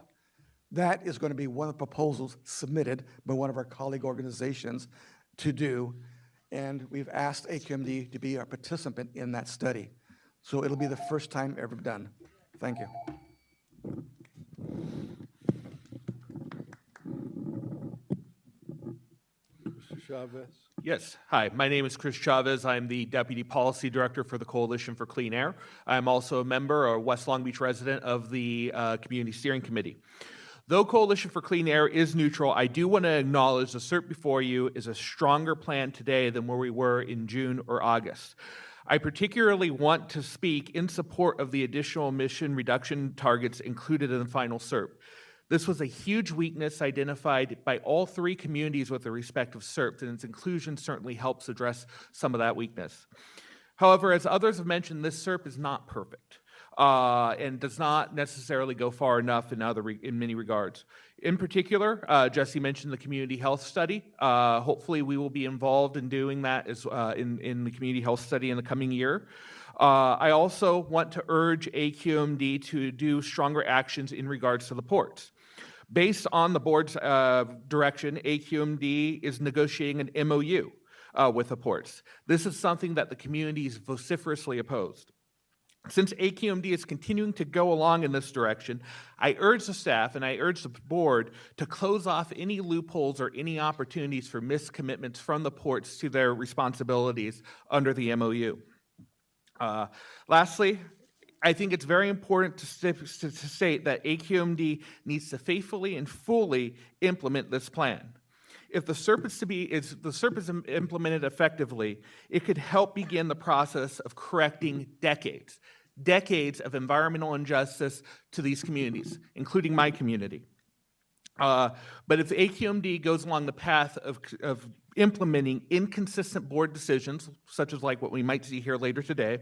that is going to be one of the proposals submitted by one of our colleague organizations to do, and we've asked AQMD to be our participant in that study. So it'll be the first time ever done. Thank you. Mr. Chavez? Yes. Hi, my name is Chris Chavez. I'm the Deputy Policy Director for the Coalition for Clean Air. I'm also a member, a West Long Beach resident of the Community Steering Committee. Though Coalition for Clean Air is neutral, I do want to acknowledge the CERT before you is a stronger plan today than where we were in June or August. I particularly want to speak in support of the additional emission reduction targets included in the final CERT. This was a huge weakness identified by all 3 communities with their respective CERTs, and its inclusion certainly helps address some of that weakness. However, as others have mentioned, this CERT is not perfect. and does not necessarily go far enough in many regards. In particular, Jesse mentioned the community health study. Hopefully, we will be involved in doing that in the community health study in the coming year. I also want to urge AQMD to do stronger actions in regards to the ports. Based on the board's direction, AQMD is negotiating an MOU with the ports. This is something that the community is vociferously opposed. Since AQMD is continuing to go along in this direction, I urge the staff and I urge the board to close off any loopholes or any opportunities for missed commitments from the ports to their responsibilities under the MOU. Lastly, I think it's very important to state that AQMD needs to faithfully and fully implement this plan. If the SERP is implemented effectively, it could help begin the process of correcting decades of environmental injustice to these communities, including my community. But if AQMD goes along the path of implementing inconsistent board decisions, such as like what we might see here later today,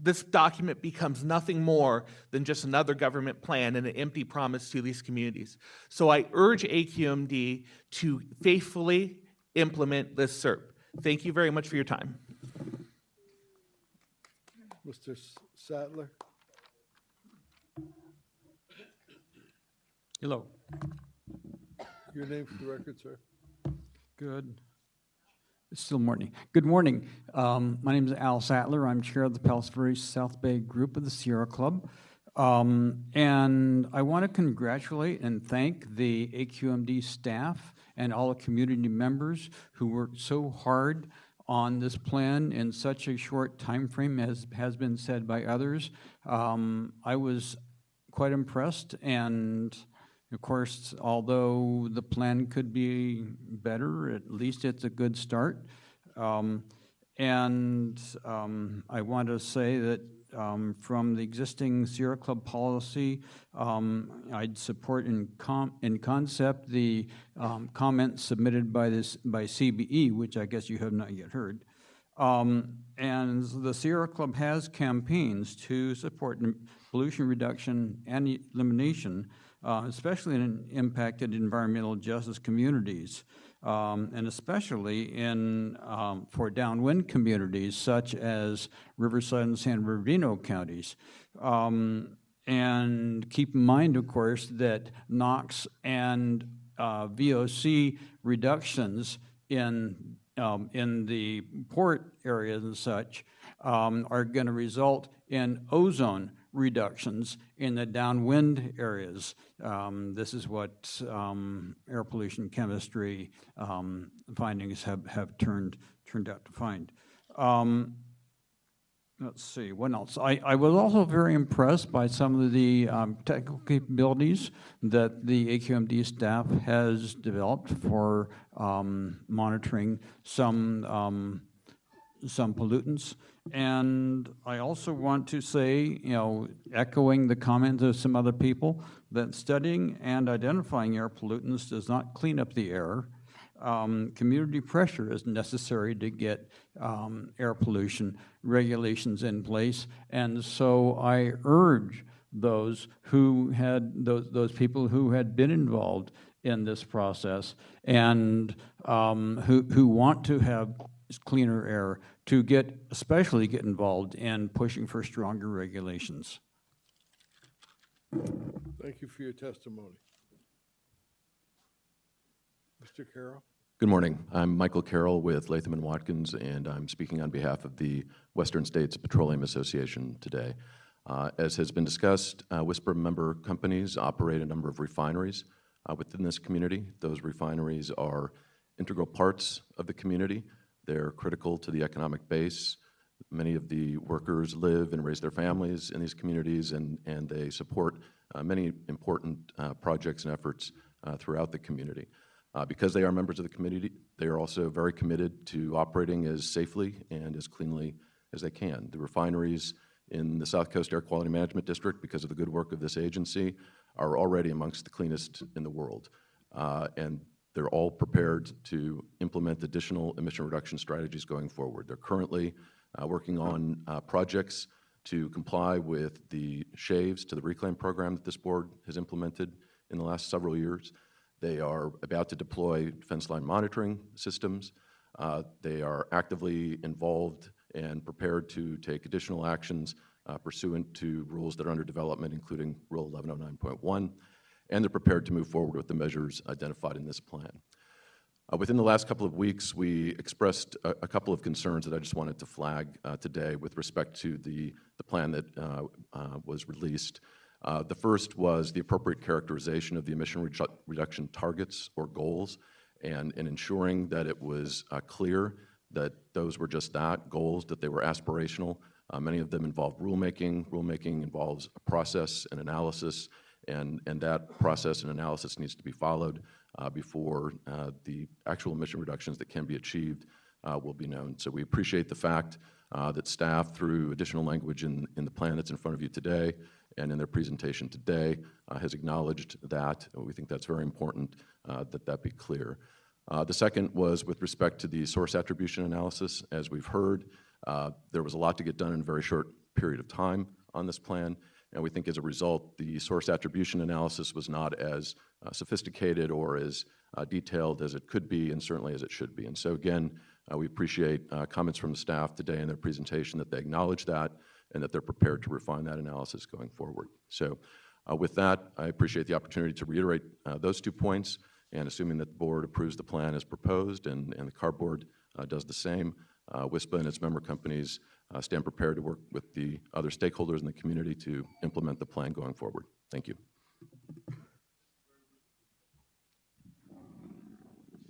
this document becomes nothing more than just another government plan and an empty promise to these communities. So I urge AQMD to faithfully implement this SERP. Thank you very much for your time. Mr. Sattler? Hello. Your name for the record, sir? Good. It's still morning. Good morning. My name is Al Sattler. I'm chair of the Palos Verdes South Bay group of the Sierra Club. And I want to congratulate and thank the AQMD staff and all the community members who worked so hard on this plan in such a short time frame, as has been said by others. I was quite impressed, and of course, although the plan could be better, at least it's a good start. I want to say that from the existing Sierra Club policy, I'd support in concept the comments submitted by CBE, which I guess you have not yet heard. And the Sierra Club has campaigns to support pollution reduction and elimination, especially in impacted environmental justice communities, and especially for downwind communities such as Riverside and San Bernardino counties. And keep in mind, of course, that NOx and VOC reductions in the port areas and such are going to result in ozone reductions in the downwind areas. This is what air pollution chemistry findings have turned out to find. Let's see, what else? I was also very impressed by some of the technical capabilities that the AQMD staff has developed for monitoring some pollutants. And I also want to say, echoing the comments of some other people, that studying and identifying air pollutants does not clean up the air. Community pressure is necessary to get air pollution regulations in place, and so I urge those people who had been involved in this process and who want to have cleaner air to especially get involved in pushing for stronger regulations. Thank you for your testimony. Mr. Carroll? Good morning. I'm Michael Carroll with Latham & Watkins, and I'm speaking on behalf of the Western States Petroleum Association today. As has been discussed, WSPR member companies operate a number of refineries within this community. Those refineries are integral parts of the community. They're critical to the economic base. Many of the workers live and raise their families in these communities, and they support many important projects and efforts throughout the community. Because they are members of the community, they are also very committed to operating as safely and as cleanly as they can. The refineries in the South Coast Air Quality Management District, because of the good work of this agency, are already amongst the cleanest in the world. And they're all prepared to implement additional emission reduction strategies going forward. They're currently working on projects to comply with the shaves to the reclaim program that this board has implemented in the last several years. They are about to deploy fence line monitoring systems. They are actively involved and prepared to take additional actions pursuant to rules that are under development, including Rule 1109.1, and they're prepared to move forward with the measures identified in this plan. Within the last couple of weeks, we expressed a couple of concerns that I just wanted to flag today with respect to the plan that was released. The first was the appropriate characterization of the emission reduction targets or goals, and ensuring that it was clear that those were just that, goals, that they were aspirational. Many of them involved rulemaking. Rulemaking involves a process and analysis, and that process and analysis needs to be followed before the actual emission reductions that can be achieved will be known. So we appreciate the fact that staff, through additional language in the plan that's in front of you today and in their presentation today, has acknowledged that. We think that's very important that that be clear. The second was with respect to the source attribution analysis. As we've heard, there was a lot to get done in a very short period of time on this plan, and we think as a result, the source attribution analysis was not as sophisticated or as detailed as it could be, and certainly as it should be. And so again, we appreciate comments from the staff today in their presentation that they acknowledge that and that they're prepared to refine that analysis going forward. So with that, I appreciate the opportunity to reiterate those 2 points, and assuming that the board approves the plan as proposed and the CAR board does the same, WISPA and its member companies stand prepared to work with the other stakeholders in the community to implement the plan going forward. Thank you.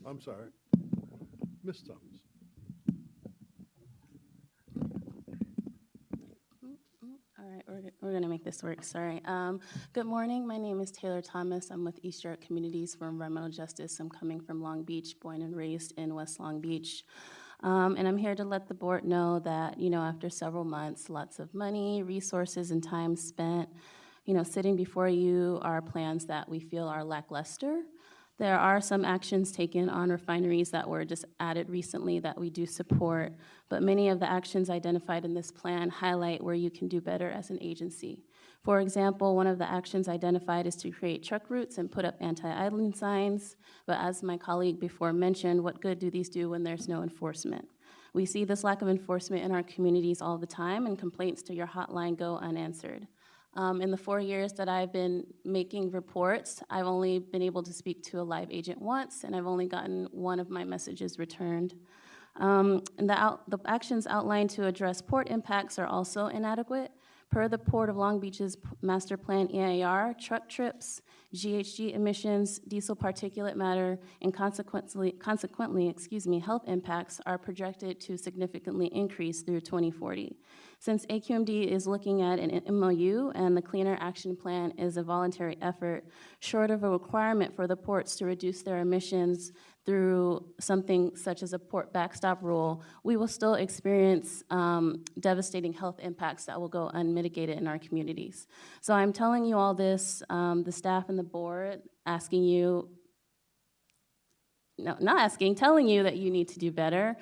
I'm sorry. Ms. Thomas. All right, we're going to make this work, sorry. Good morning, my name is Taylor Thomas. I'm with East York Communities for Environmental Justice. I'm coming from Long Beach, born and raised in West Long Beach. And I'm here to let the board know that, after several months, lots of money, resources, and time spent, sitting before you are plans that we feel are lackluster. There are some actions taken on refineries that were just added recently that we do support, but many of the actions identified in this plan highlight where you can do better as an agency. For example, one of the actions identified is to create truck routes and put up anti-idling signs, but as my colleague before mentioned, what good do these do when there's no enforcement? We see this lack of enforcement in our communities all the time, and complaints to your hotline go unanswered. In the 4 years that I've been making reports, I've only been able to speak to a live agent once, and I've only gotten one of my messages returned. And the actions outlined to address port impacts are also inadequate. Per the Port of Long Beach's Master Plan EIR, truck trips, GHG emissions, diesel particulate matter, and consequently, health impacts are projected to significantly increase through 2040. Since AQMD is looking at an MOU and the Cleaner Action Plan is a voluntary effort, short of a requirement for the ports to reduce their emissions through something such as a port backstop rule, we will still experience devastating health impacts that will go unmitigated in our communities. So I'm telling you all this, the staff and the board, asking you, no, not asking, telling you that you need to do better.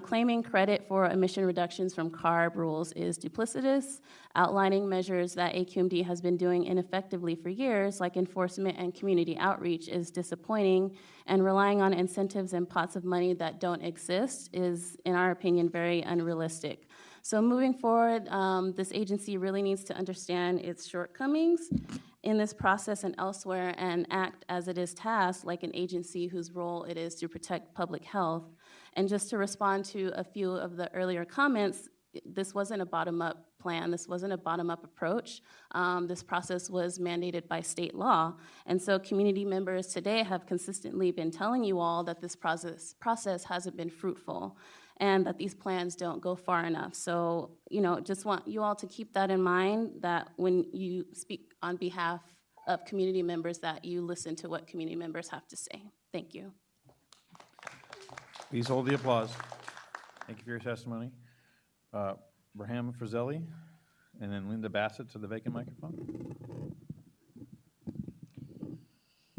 Claiming credit for emission reductions from CARB rules is duplicitous. Outlining measures that AQMD has been doing ineffectively for years, like enforcement and community outreach, is disappointing. And relying on incentives and pots of money that don't exist is, in our opinion, very unrealistic. So moving forward, this agency really needs to understand its shortcomings in this process and elsewhere, and act as it is tasked, like an agency whose role it is to protect public health. And just to respond to a few of the earlier comments, this wasn't a bottom-up plan. This wasn't a bottom-up approach. This process was mandated by state law. And so community members today have consistently been telling you all that this process hasn't been fruitful, and that these plans don't go far enough. So, just want you all to keep that in mind, that when you speak on behalf of community members, that you listen to what community members have to say. Thank you. Please hold the applause. Thank you for your testimony. Braham Frizzelli, and then Linda Bassett to the vacant microphone.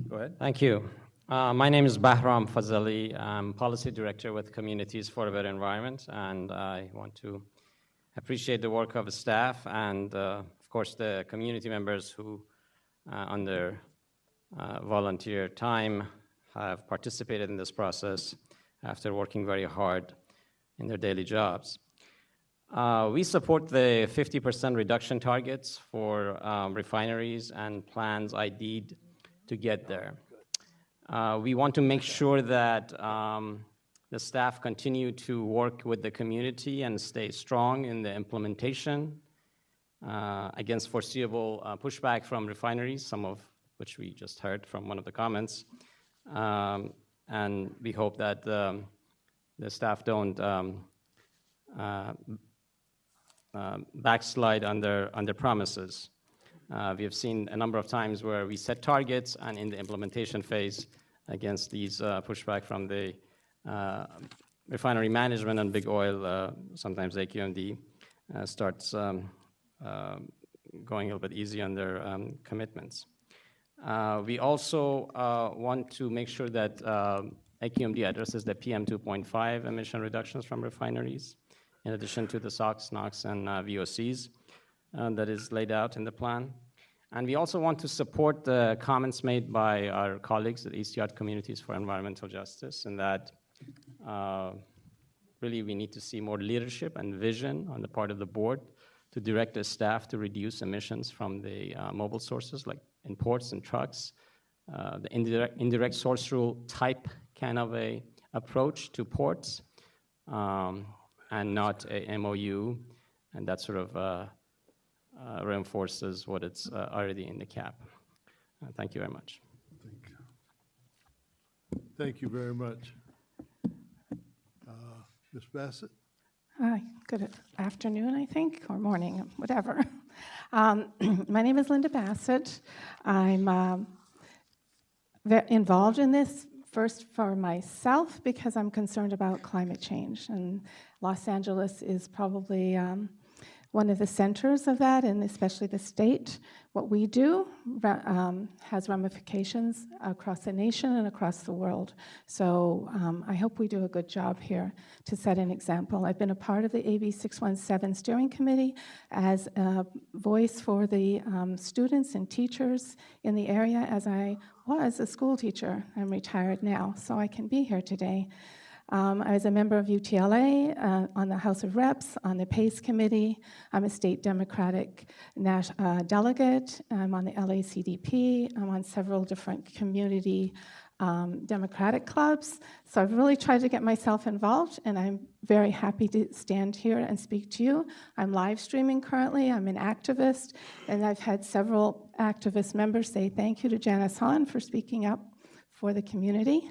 Go ahead. Thank you. My name is Bahram Fazali. I'm Policy Director with Communities for a Better Environment, and I want to appreciate the work of the staff and, of course, the community members who, on their volunteer time, have participated in this process after working very hard in their daily jobs. We support the 50% reduction targets for refineries and plans ID'd to get there. We want to make sure that the staff continue to work with the community and stay strong in the implementation against foreseeable pushback from refineries, some of which we just heard from one of the comments. And we hope that the staff don't backslide on their promises. We have seen a number of times where we set targets and in the implementation phase against these pushback from the refinery management and big oil, sometimes AQMD, starts going a little bit easy on their commitments. We also want to make sure that AQMD addresses the PM 2.5 emission reductions from refineries, in addition to the SOx, NOx, and VOCs that is laid out in the plan. And we also want to support the comments made by our colleagues at East Yard Communities for Environmental Justice, in that really we need to see more leadership and vision on the part of the board to direct the staff to reduce emissions from the mobile sources, like in ports and trucks, the indirect source rule type kind of a approach to ports, and not a MOU, and that sort of reinforces what it's already in the cap. Thank you very much. Thank you very much. Ms. Bassett? Hi, good afternoon, I think, or morning, whatever. My name is Linda Bassett. I'm involved in this first for myself because I'm concerned about climate change, and Los Angeles is probably one of the centers of that, and especially the state. What we do has ramifications across the nation and across the world. So I hope we do a good job here to set an example. I've been a part of the AB 617 steering committee as a voice for the students and teachers in the area, as I was a school teacher. I'm retired now, so I can be here today. I was a member of UTLA on the House of Reps, on the PACE committee. I'm a state Democratic delegate. I'm on the LACDP. I'm on several different community Democratic clubs. So I've really tried to get myself involved, and I'm very happy to stand here and speak to you. I'm live streaming currently. I'm an activist, and I've had several activist members say thank you to Janice Hahn for speaking up for the community.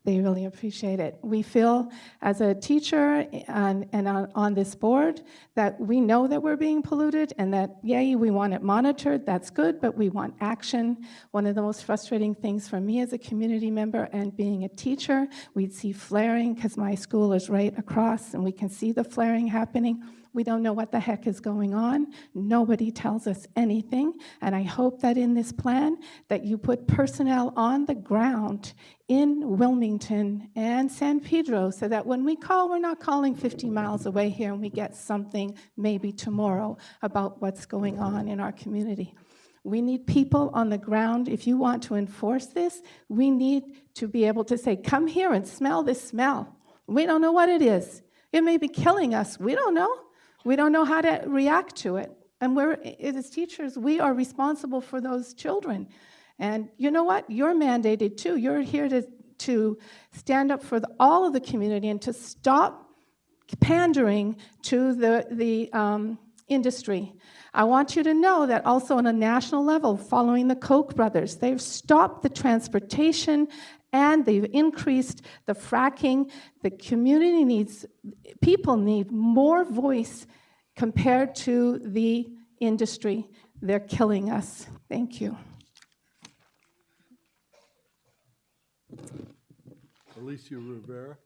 They really appreciate it. We feel, as a teacher and on this board, that we know that we're being polluted, and that, yay, we want it monitored, that's good, but we want action. One of the most frustrating things for me as a community member and being a teacher, we'd see flaring, because my school is right across, and we can see the flaring happening. We don't know what the heck is going on. Nobody tells us anything. And I hope that in this plan that you put personnel on the ground in Wilmington and San Pedro, so that when we call, we're not calling 50 miles away here and we get something maybe tomorrow about what's going on in our community. We need people on the ground. If you want to enforce this, we need to be able to say, come here and smell this smell. We don't know what it is. It may be killing us. We don't know. We don't know how to react to it. And as teachers, we are responsible for those children. And you know what? You're mandated too. You're here to stand up for all of the community and to stop pandering to the industry. I want you to know that also on a national level, following the Koch brothers, they've stopped the transportation and they've increased the fracking. The community people need more voice compared to the industry. They're killing us. Thank you. Alicia Rivera.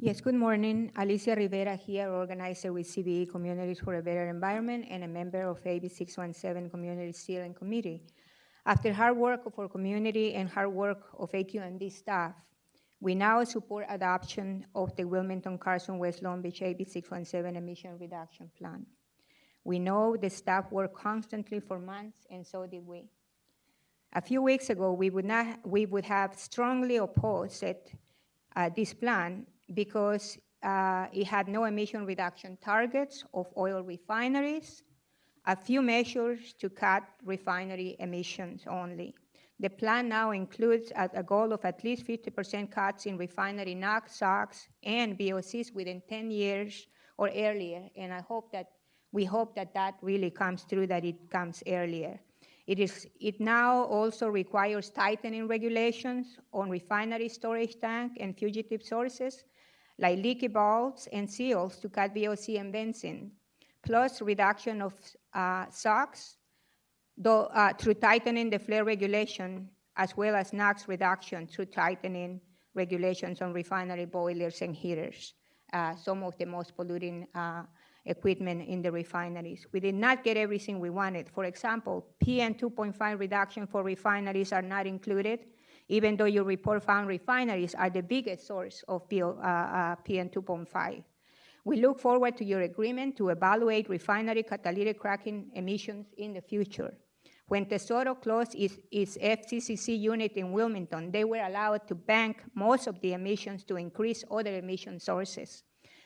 Yes, good morning. Alicia Rivera here, organizer with CBE Communities for a Better Environment and a member of AB 617 Community Steering Committee. After hard work for community and hard work of AQMD staff, We now support adoption of the Wilmington-Carson-West Long Beach AB 617 emission reduction plan. We know the staff worked constantly for months, and so did we. A few weeks ago, we would have strongly opposed this plan because it had no emission reduction targets of oil refineries, a few measures to cut refinery emissions only. The plan now includes a goal of at least 50% cuts in refinery NOx, SOx, and VOCs within 10 years or earlier, and we hope that really comes through, that it comes earlier. It now also requires tightening regulations on refinery storage tank and fugitive sources, like leaky valves and seals to cut VOC and benzene, plus reduction of SOx, through tightening the flare regulation, as well as NOx reduction through tightening regulations on refinery boilers and heaters, some of the most polluting equipment in the refineries. We did not get everything we wanted. For example, PM 2.5 reduction for refineries are not included, even though your report found refineries are the biggest source of PM 2.5. We look forward to your agreement to evaluate refinery catalytic cracking emissions in the future. When Tesoro closed its FCCC unit in Wilmington, they were allowed to bank most of the emissions to increase other emission sources.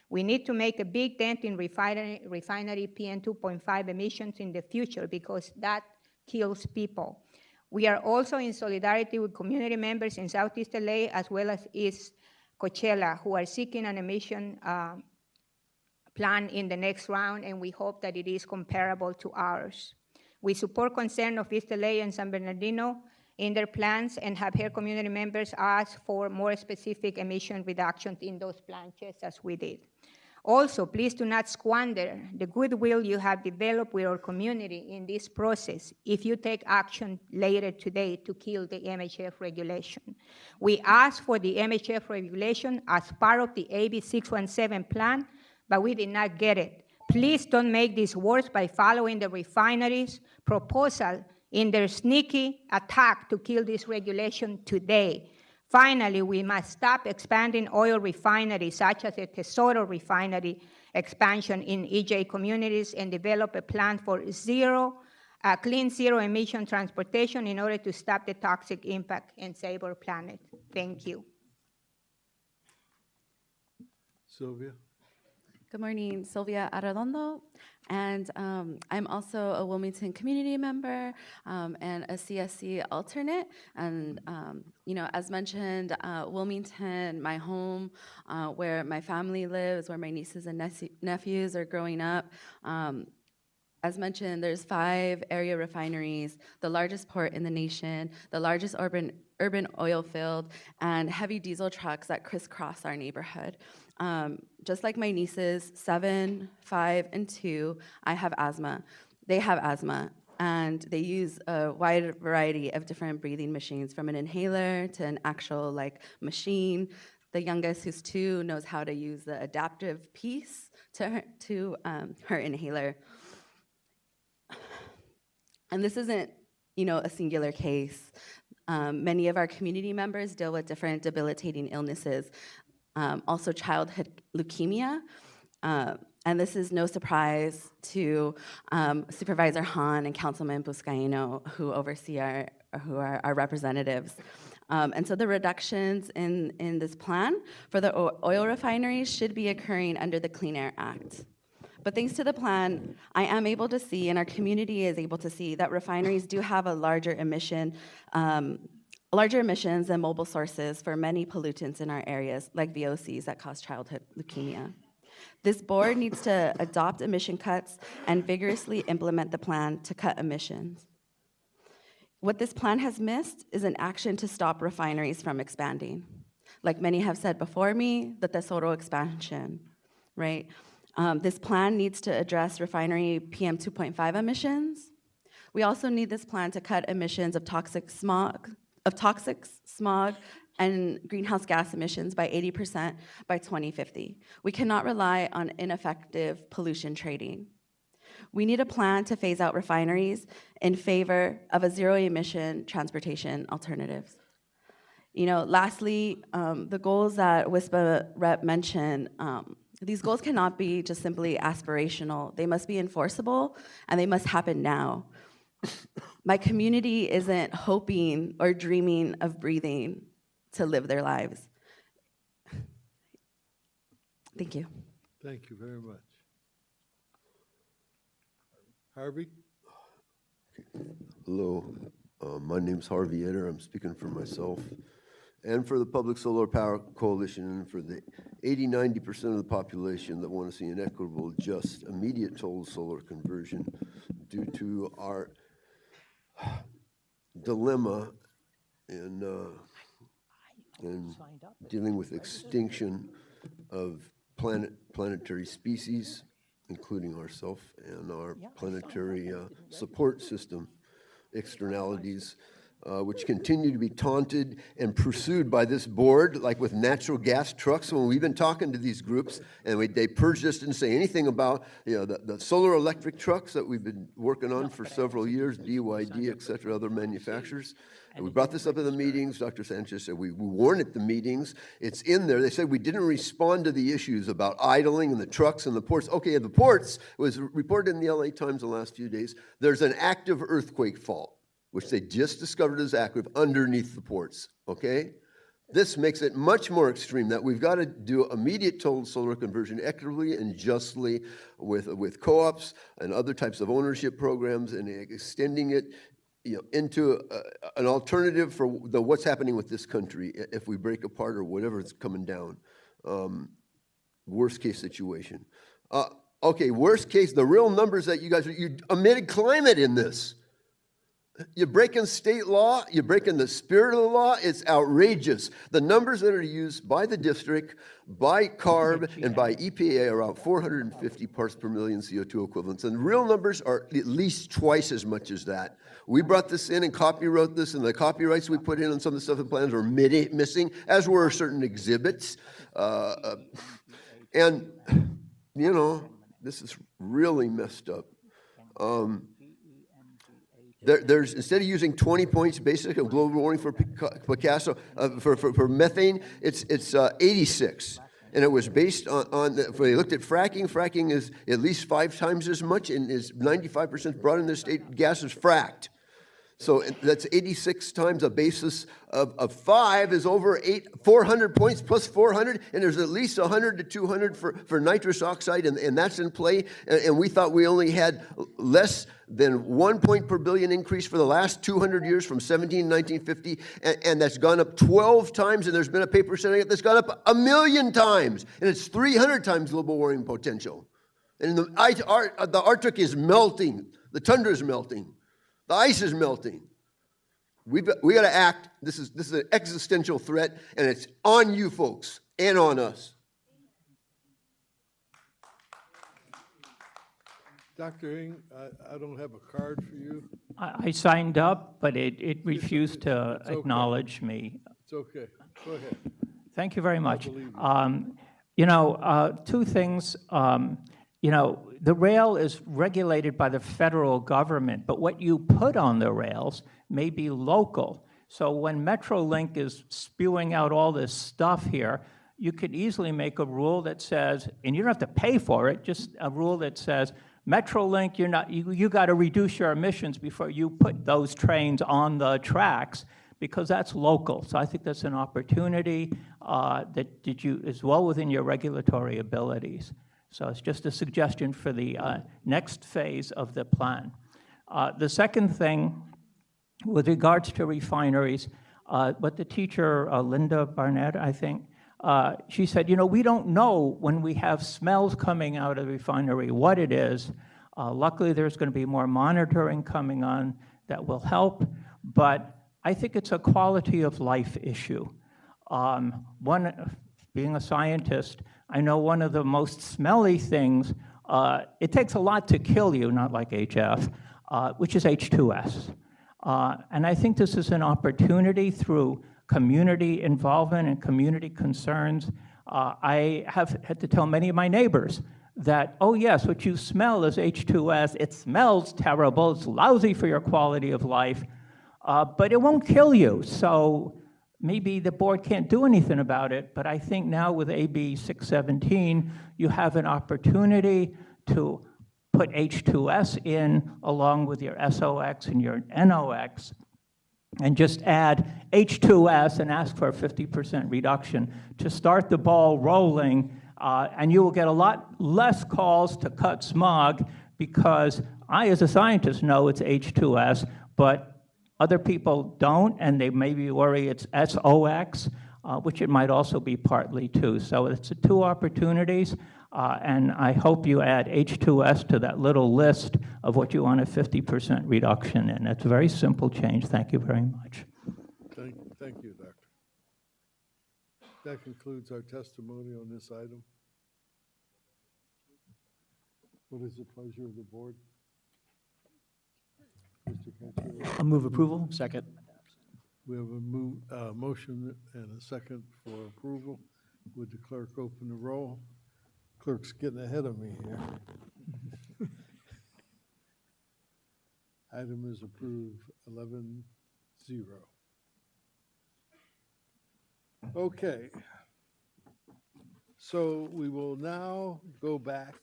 We need to make a big dent in refinery PM 2.5 emissions in the future because that kills people. We are also in solidarity with community members in Southeast LA as well as East Coachella who are seeking an emission plan in the next round, and we hope that it is comparable to ours. We support concern of East LA and San Bernardino in their plans and have heard community members ask for more specific emission reductions in those plans, just as we did. Also, please do not squander the goodwill you have developed with our community in this process if you take action later today to kill the MHF regulation. We asked for the MHF regulation as part of the AB 617 plan, but we did not get it. Please don't make this worse by following the refineries' proposal in their sneaky attack to kill this regulation today. Finally, we must stop expanding oil refineries, such as the Tesoro refinery expansion in EJ communities, and develop a plan for clean zero emission transportation in order to stop the toxic impact and save our planet. Thank you. Sylvia? Good morning, Sylvia Arredondo, and I'm also a Wilmington community member and a CSC alternate. And as mentioned, Wilmington, my home, where my family lives, where my nieces and nephews are growing up. As mentioned, there's 5 area refineries, the largest port in the nation, the largest urban oil field, and heavy diesel trucks that crisscross our neighborhood. Just like my nieces, 7, 5, and 2, I have asthma. They have asthma, and they use a wide variety of different breathing machines, from an inhaler to an actual machine. The youngest, who's 2, knows how to use the adaptive piece to her inhaler. And this isn't, a singular case. Many of our community members deal with different debilitating illnesses, also childhood leukemia. And this is no surprise to Supervisor Hahn and Councilman Buscaino, who oversee who are our representatives. And so the reductions in this plan for the oil refineries should be occurring under the Clean Air Act. But thanks to the plan, I am able to see, and our community is able to see, that refineries do have a larger emissions than mobile sources for many pollutants in our areas, like VOCs that cause childhood leukemia. This board needs to adopt emission cuts and vigorously implement the plan to cut emissions. What this plan has missed is an action to stop refineries from expanding. Like many have said before me, the Tesoro expansion, right? This plan needs to address refinery PM 2.5 emissions. We also need this plan to cut emissions of toxic smog, and greenhouse gas emissions by 80% by 2050. We cannot rely on ineffective pollution trading. We need a plan to phase out refineries in favor of a zero-emission transportation alternatives. You know, lastly, the goals that WISPA rep mentioned, these goals cannot be just simply aspirational. They must be enforceable, and they must happen now. My community isn't hoping or dreaming of breathing to live their lives. Thank you. Thank you very much. Harvey? Hello, my name's Harvey Etter. I'm speaking for myself and for the Public Solar Power Coalition and for the 80–90% of the population that want to see an equitable, just, immediate total solar conversion due to our dilemma in dealing with extinction of planetary species, including ourselves and our planetary support system externalities, which continue to be taunted and pursued by this board, like with natural gas trucks. When we've been talking to these groups, and they purged us, didn't say anything about the solar electric trucks that we've been working on for several years, BYD, et cetera, other manufacturers. And we brought this up in the meetings. Dr. Sanchez said we warned at the meetings. It's in there. They said we didn't respond to the issues about idling and the trucks and the ports. Okay, the ports was reported in the LA Times the last few days. There's an active earthquake fault, which they just discovered is active underneath the ports, okay? This makes it much more extreme that we've got to do immediate total solar conversion equitably and justly with co-ops and other types of ownership programs and extending it into an alternative for what's happening with this country if we break apart or whatever is coming down. Worst case situation. Okay, worst case, the real numbers that you omitted climate in this. You're breaking state law, you're breaking the spirit of the law, it's outrageous. The numbers that are used by the district, by CARB, and by EPA are around 450 parts per million CO2 equivalents, and real numbers are at least twice as much as that. We brought this in and copywrote this, and the copyrights we put in on some of the stuff and plans were missing, as were certain exhibits. And, this is really messed up. There's instead of using 20 points basic of global warming for Picasso for methane, it's 86, and it was based on they looked at fracking. Fracking is at least 5 times as much, and is 95% brought in the state gas is fracked. So that's 86 times a basis of 5 is over 400 points plus 400, and there's at least 100 to 200 for nitrous oxide, and that's in play. And we thought we only had less than 1 point per billion increase for the last 200 years from 17 to 1950, and that's gone up 12 times, and there's been a paper saying it that's gone up 1,000,000 times, and it's 300 times global warming potential. And the Arctic is melting, the tundra is melting. The ice is melting. We got to act. This is an existential threat, and it's on you folks and on us. Dr. Ng, I don't have a card for you. I signed up, but it refused to acknowledge me. It's okay. Go ahead. Thank you very much. You. 2 things. The rail is regulated by the federal government, but what you put on the rails may be local. So when MetroLink is spewing out all this stuff here, you could easily make a rule that says, and you don't have to pay for it, just a rule that says, MetroLink, you got to reduce your emissions before you put those trains on the tracks, because that's local. So I think that's an opportunity that is well within your regulatory abilities. So it's just a suggestion for the next phase of the plan. The second thing, with regards to refineries, what the teacher, Linda Barnett, I think, she said, we don't know when we have smells coming out of the refinery what it is. Luckily, there's going to be more monitoring coming on that will help, but I think it's a quality of life issue. Being a scientist, I know one of the most smelly things, it takes a lot to kill you, not like HF, which is H2S. And I think this is an opportunity through community involvement and community concerns. I have had to tell many of my neighbors that, oh yes, what you smell is H2S, it smells terrible, it's lousy for your quality of life, but it won't kill you. So maybe the board can't do anything about it, but I think now with AB 617, you have an opportunity to put H2S in along with your SOX and your NOx, and just add H2S and ask for a 50% reduction to start the ball rolling, and you will get a lot less calls to cut smog, because I, as a scientist, know it's H2S, but other people don't, and they maybe worry it's SOX, which it might also be partly too. So it's two opportunities, and I hope you add H2S to that little list of what you want a 50% reduction in. It's a very simple change. Thank you very much. Thank you, Doctor. That concludes our testimony on this item. What is the pleasure of the board? Mr. Cantor? I'll move approval. Second. We have a motion and a second for approval. Would the clerk open the roll? Clerk's getting ahead of me here. Item is approved, 11-0. Okay. So we will now go back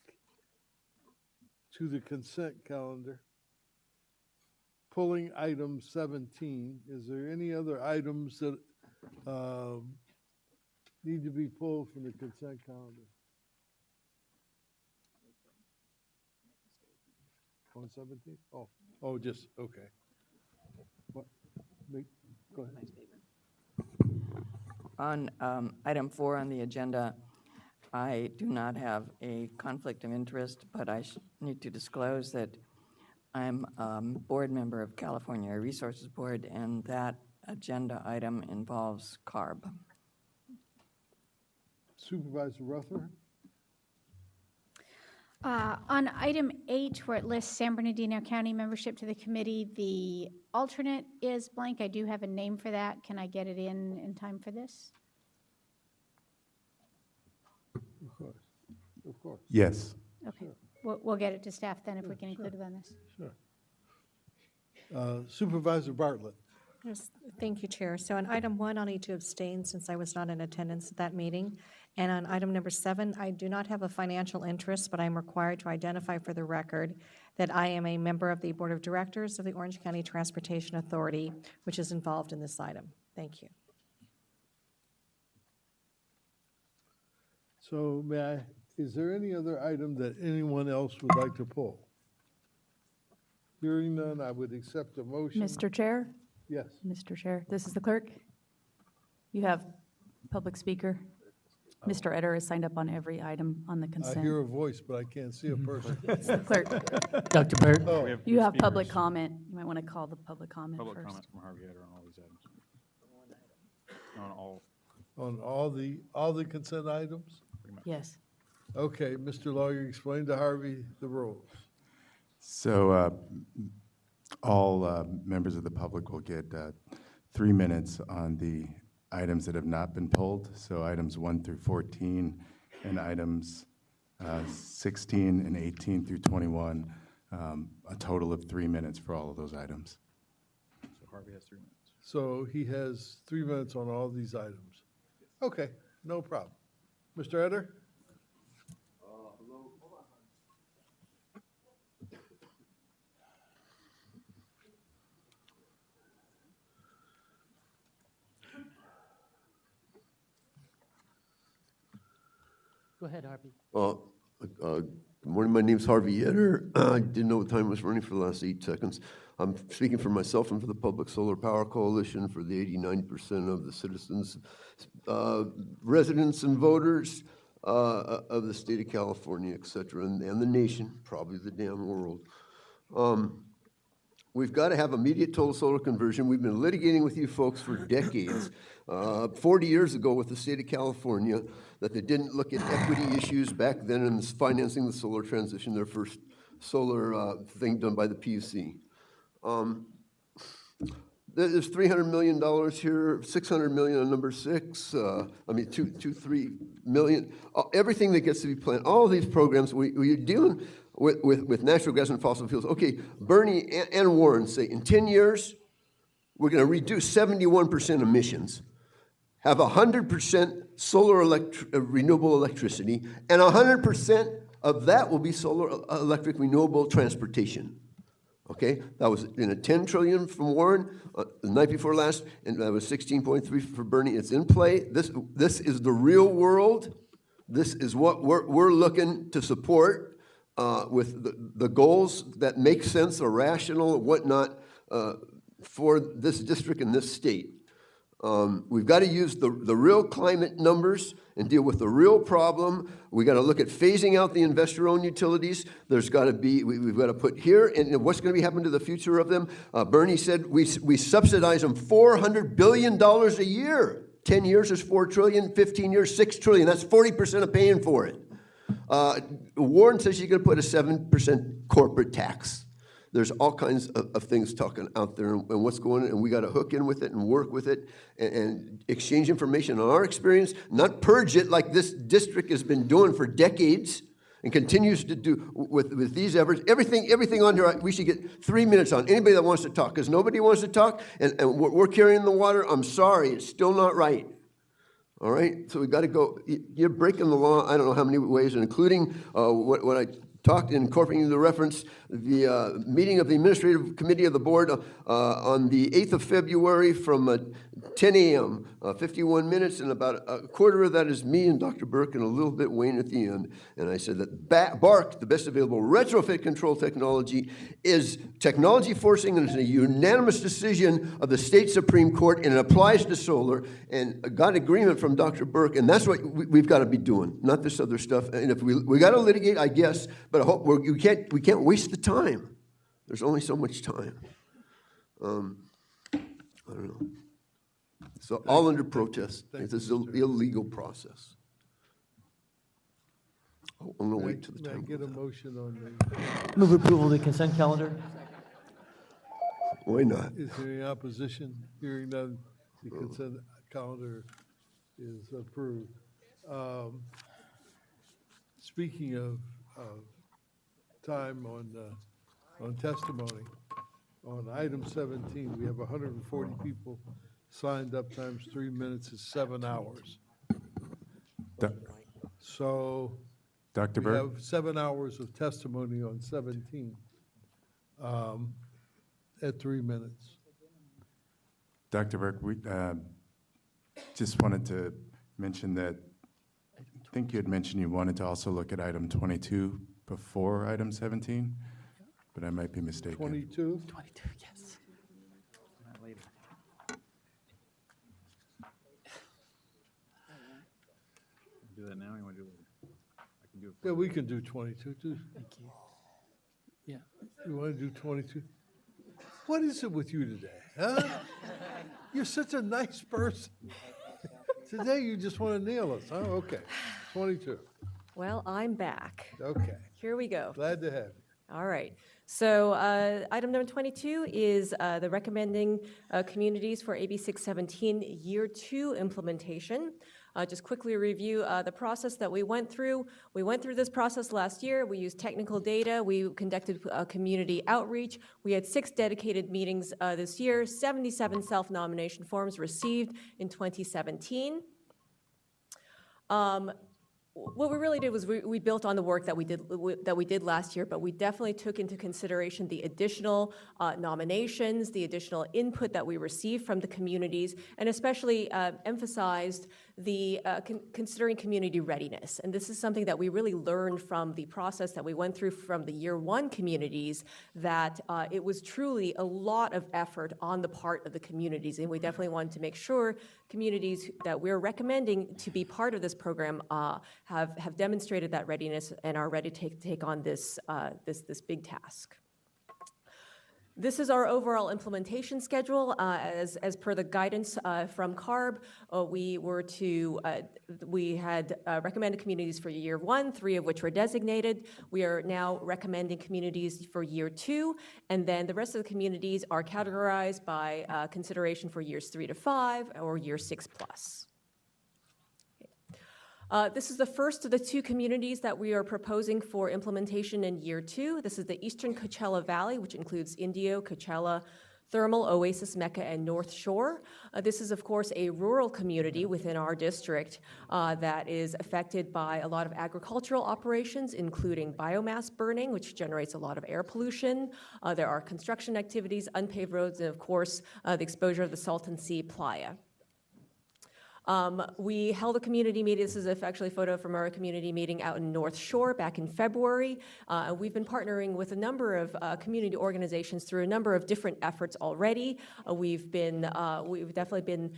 to the consent calendar. Pulling item 17. Is there any other items that need to be pulled from the consent calendar? On 17? Oh, just, okay. What? Go ahead. On item 4 on the agenda, I do not have a conflict of interest, but I need to disclose that I'm a board member of California Resources Board, and that agenda item involves CARB. Supervisor Rutherford? On item 8, where it lists San Bernardino County membership to the committee, the alternate is blank. I do have a name for that. Can I get it in time for this? Of course. Of course. Yes. Okay. We'll get it to staff then if we can include it on this. Sure. Supervisor Bartlett. Yes, thank you, Chair. So on item 1, I'll need to abstain since I was not in attendance at that meeting. And on item number 7, I do not have a financial interest, but I'm required to identify for the record that I am a member of the Board of Directors of the Orange County Transportation Authority, which is involved in this item. Thank you. So is there any other item that anyone else would like to pull? Hearing none, I would accept a motion. Mr. Chair? Yes. Mr. Chair, this is the clerk. You have public speaker. Mr. Etter is signed up on every item on the consent. I hear a voice, but I can't see a person. It's the clerk. Dr. Bird? Oh. You have public comment. You might want to call the public comment Public first. comment from Harvey Etter on all these items. On all. On all the consent items? Yes. Okay, Mr. Lawyer, explain to Harvey the rules. So all members of the public will get 3 minutes on the items that have not been pulled. So items 1 through 14 and items 16 and 18 through 21, a total of 3 minutes for all of those items. So Harvey has 3 minutes. So he has 3 minutes on all these items. Okay, no problem. Mr. Etter? Go ahead, Harvey. Good morning, my name's Harvey Yetter. I didn't know what time was running for the last 8 seconds. I'm speaking for myself and for the Public Solar Power Coalition, for the 89% of the citizens, residents and voters of the state of California, et cetera, and the nation, probably the damn world. We've got to have immediate total solar conversion. We've been litigating with you folks for decades. 40 years ago with the state of California, that they didn't look at equity issues back then in financing the solar transition, their first solar thing done by the PUC. There's $300 million here, $600 million on number 6. I mean, 3 million. Everything that gets to be planned, all of these programs, we're dealing with natural gas and fossil fuels. Okay, Bernie and Warren say in 10 years, we're going to reduce 71% emissions. have 100% renewable electricity, and 100% of that will be solar electric renewable transportation. Okay, that was in a 10 trillion from Warren the night before last, and that was 16.3 for Bernie. It's in play. This is the real world. This is what we're looking to support with the goals that make sense, are rational, and whatnot for this district and this state. We've got to use the real climate numbers and deal with the real problem. We got to look at phasing out the investor-owned utilities. There's got to be, we've got to put here, and what's going to be happening to the future of them. Bernie said we subsidize them $400 billion a year. 10 years is 4 trillion, 15 years, 6 trillion. That's 40% of paying for it. Warren says she's going to put a 7% corporate tax. There's all kinds of things talking out there and what's going on, and we got to hook in with it and work with it and exchange information on our experience, not purge it like this district has been doing for decades and continues to do with these efforts. Everything on here, we should get 3 minutes on. Anybody that wants to talk, because nobody wants to talk, and we're carrying the water. I'm sorry, it's still not right. All right, so we got to go. You're breaking the law. I don't know how many ways, and including what I talked, incorporating the reference, the meeting of the Administrative Committee of the Board on the 8th of February from 10 a.m., 51 minutes, and about a quarter of that is me and Dr. Burke and a little bit Wayne at the end. And I said that BARC, the best available retrofit control technology, is technology forcing, and it's a unanimous decision of the state Supreme Court, and it applies to solar, and got agreement from Dr. Burke, and that's what we've got to be doing, not this other stuff. And if we got to litigate, I guess, but I hope we can't waste the time. There's only so much time. I don't know. So all under protest. It's an illegal process. Oh, I'm going to wait till the time. May I get a motion on Move approval of the consent calendar. Why not? Is there any opposition? Hearing none, the consent calendar is approved. Speaking of time on testimony, on item 17, we have 140 people signed up, times 3 minutes is 7 hours. So Dr. we Burke? have 7 hours of testimony on 17 at 3 minutes. Dr. Burke, we just wanted to mention that I think you had mentioned you wanted to also look at item 22 before item 17, but I might be mistaken. 22? 22, yes. Do that now, or you want to do it later? I can do it. Yeah, we can do 22 too. Thank you. Yeah. You want to do 22? What is it with you today, huh? You're such a nice person. Today you just want to nail us, huh? Okay, 22. Well, I'm back. Okay. Here we go. Glad to have you. All right. So item number 22 is the recommending communities for AB 617 Year 2 implementation. Just quickly review the process that we went through. We went through this process last year. We used technical data. We conducted community outreach. We had 6 dedicated meetings this year, 77 self-nomination forms received in 2017. What we really did was we built on the work that we did last year, but we definitely took into consideration the additional nominations, the additional input that we received from the communities, and especially emphasized the considering community readiness. And this is something that we really learned from the process that we went through from the Year 1 communities, that it was truly a lot of effort on the part of the communities, and we definitely wanted to make sure communities that we're recommending to be part of this program have demonstrated that readiness and are ready to take on this big task. This is our overall implementation schedule. As per the guidance from CARB, we had recommended communities for Year 1, 3 of which were designated. We are now recommending communities for Year 2, and then the rest of the communities are categorized by consideration for Years 3 to 5 or Year 6 plus. This is the first of the 2 communities that we are proposing for implementation in Year 2. This is the Eastern Coachella Valley, which includes Indio, Coachella, Thermal, Oasis, Mecca, and North Shore. This is, of course, a rural community within our district that is affected by a lot of agricultural operations, including biomass burning, which generates a lot of air pollution. There are construction activities, unpaved roads, and, of course, the exposure of the Salton Sea playa. We held a community meeting. This is actually a photo from our community meeting out in North Shore back in February. We've been partnering with a number of community organizations through a number of different efforts already. We've definitely been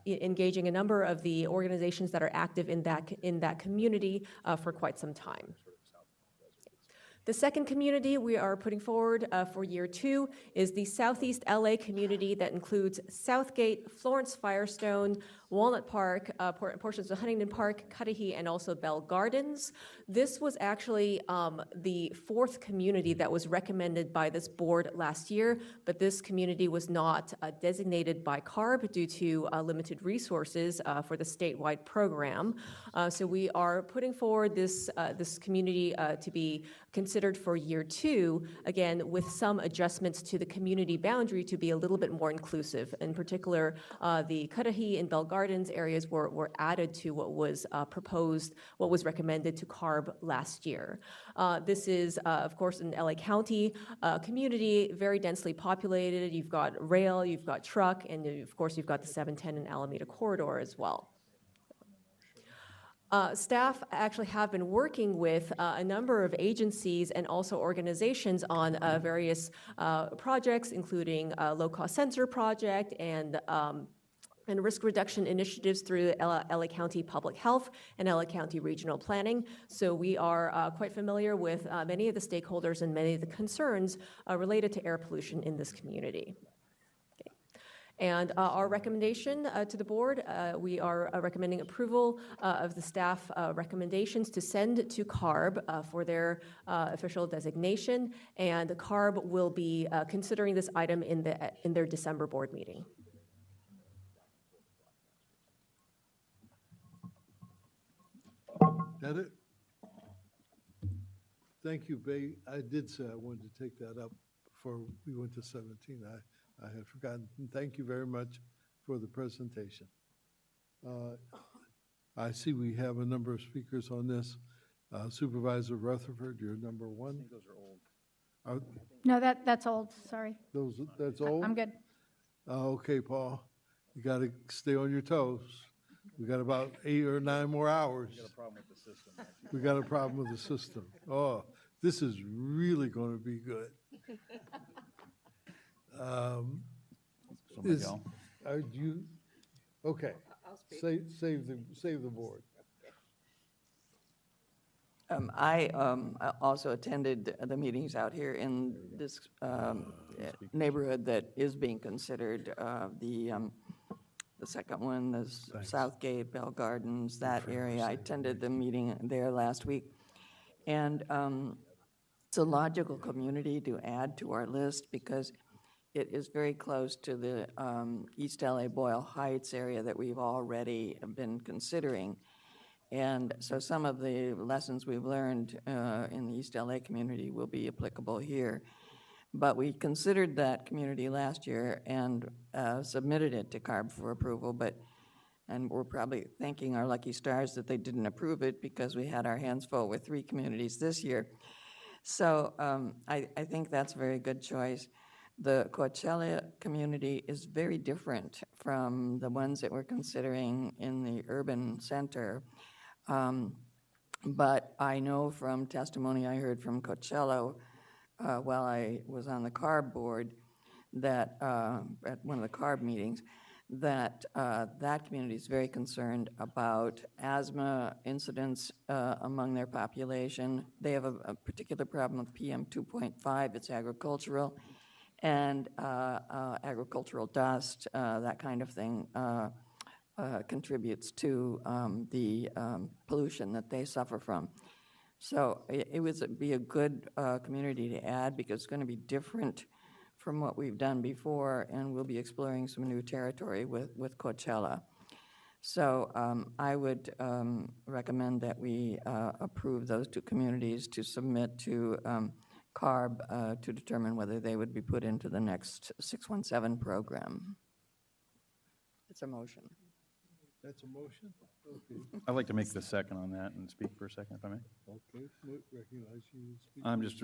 engaging a number of the organizations that are active in that community for quite some time. The second community we are putting forward for year 2 is the Southeast LA community that includes Southgate, Florence Firestone, Walnut Park, portions of Huntington Park, Cudahy, and also Bell Gardens. This was actually the 4th community that was recommended by this board last year, but this community was not designated by CARB due to limited resources for the statewide program. So we are putting forward this community to be considered for year 2, again, with some adjustments to the community boundary to be a little bit more inclusive. In particular, the Cudahy and Bell Gardens areas were added to what was proposed, what was recommended to CARB last year. This is, of course, an LA County community, very densely populated. You've got rail, you've got truck, and of course, you've got the 710 and Alameda corridor as well. Staff actually have been working with a number of agencies and also organizations on various projects, including low-cost sensor project and risk reduction initiatives through LA County Public Health and LA County Regional Planning. So we are quite familiar with many of the stakeholders and many of the concerns related to air pollution in this community. And our recommendation to the board, we are recommending approval of the staff recommendations to send to CARB for their official designation, and CARB will be considering this item in their December board meeting. That it? Thank you, Bay. I did say I wanted to take that up before we went to 17. I had forgotten. Thank you very much for the presentation. I see we have a number of speakers on this. Supervisor Rutherford, you're number 1. I think those are old. No, that's old, sorry. That's old? I'm good. Okay, Paul. You got to stay on your toes. We got about 8 or 9 more hours. We got a problem with the system. We got a problem with the system. Oh, this is really going to be good. Are you okay? Save the board. I also attended the meetings out here in this neighborhood that is being considered. The second one is Southgate, Bell Gardens, that area. I attended the meeting there last week. And it's a logical community to add to our list because it is very close to the East LA Boyle Heights area that we've already been considering. And so some of the lessons we've learned in the East LA community will be applicable here. But we considered that community last year and submitted it to CARB for approval, and we're probably thanking our lucky stars that they didn't approve it because we had our hands full with 3 communities this year. So I think that's a very good choice. The Coachella community is very different from the ones that we're considering in the urban center. But I know from testimony I heard from Coachella while I was on the CARB board that at one of the CARB meetings, that that community is very concerned about asthma incidents among their population. They have a particular problem with PM 2.5. It's agricultural, and agricultural dust, that kind of thing, contributes to the pollution that they suffer from. So it would be a good community to add because it's going to be different from what we've done before, and we'll be exploring some new territory with Coachella. So I would recommend that we approve those 2 communities to submit to CARB to determine whether they would be put into the next 617 program. It's a motion. That's a motion? Okay. I'd like to make the second on that and speak for a second, if I may. Okay, recognize you. Speak. I'm just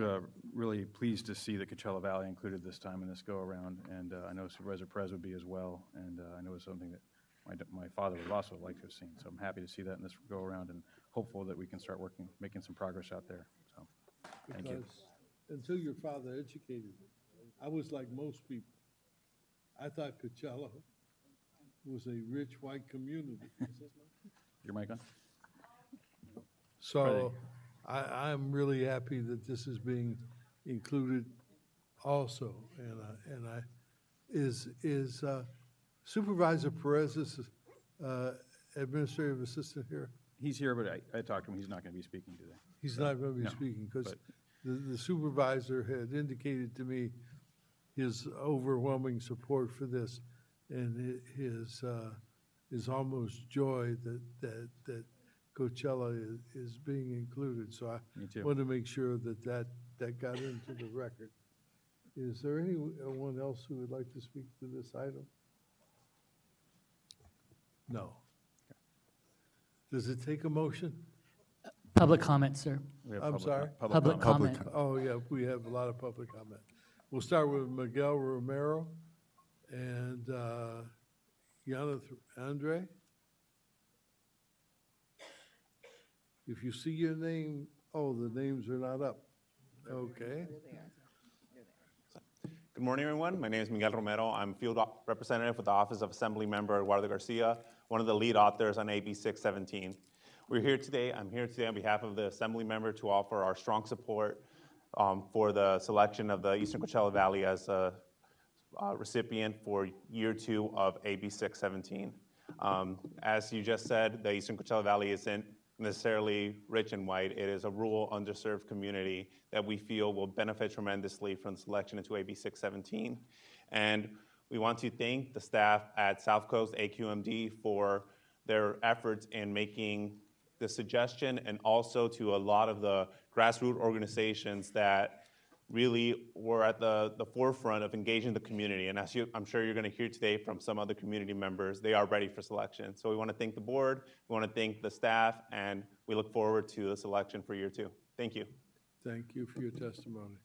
really pleased to see that Coachella Valley included this time in this go-around, and I know Supervisor Perez would be as well, and I know it's something that my father would also like to have seen, so I'm happy to see that in this go-around and hopeful that we can start making some progress out there, so, thank you. Because until your father educated me, I was like most people. I thought Coachella was a rich white community. Your mic on? So I'm really happy that this is being included also. And is Supervisor Perez's administrative assistant here? He's here, but I talked to him, he's not going to be speaking today. He's not going to be No, speaking because but- the supervisor had indicated to me his overwhelming support for this and his almost joy that Coachella is being included. So Me I too. want to make sure that got into the record. Is there anyone else who would like to speak to this item? No. Does it take a motion? Public comment, sir. We have I'm public sorry? Public comment. Oh, yeah, we have a lot of public comment. We'll start with Miguel Romero and Yana Andre. If you see your name, oh, the names are not up. Okay. Good morning, everyone. My name is Miguel Romero. I'm field representative with the Office of Assembly Member Eduardo Garcia, one of the lead authors on AB 617. I'm here today on behalf of the Assembly Member to offer our strong support for the selection of the Eastern Coachella Valley as a recipient for year 2 of AB 617. As you just said, the Eastern Coachella Valley isn't necessarily rich and white. It is a rural, underserved community that we feel will benefit tremendously from the selection into AB 617. And we want to thank the staff at South Coast AQMD for their efforts in making the suggestion, and also to a lot of the grassroots organizations that really were at the forefront of engaging the community. And as I'm sure you're going to hear today from some other community members, they are ready for selection. So we want to thank the board, we want to thank the staff, and we look forward to the selection for year 2. Thank you. Thank you for your testimony.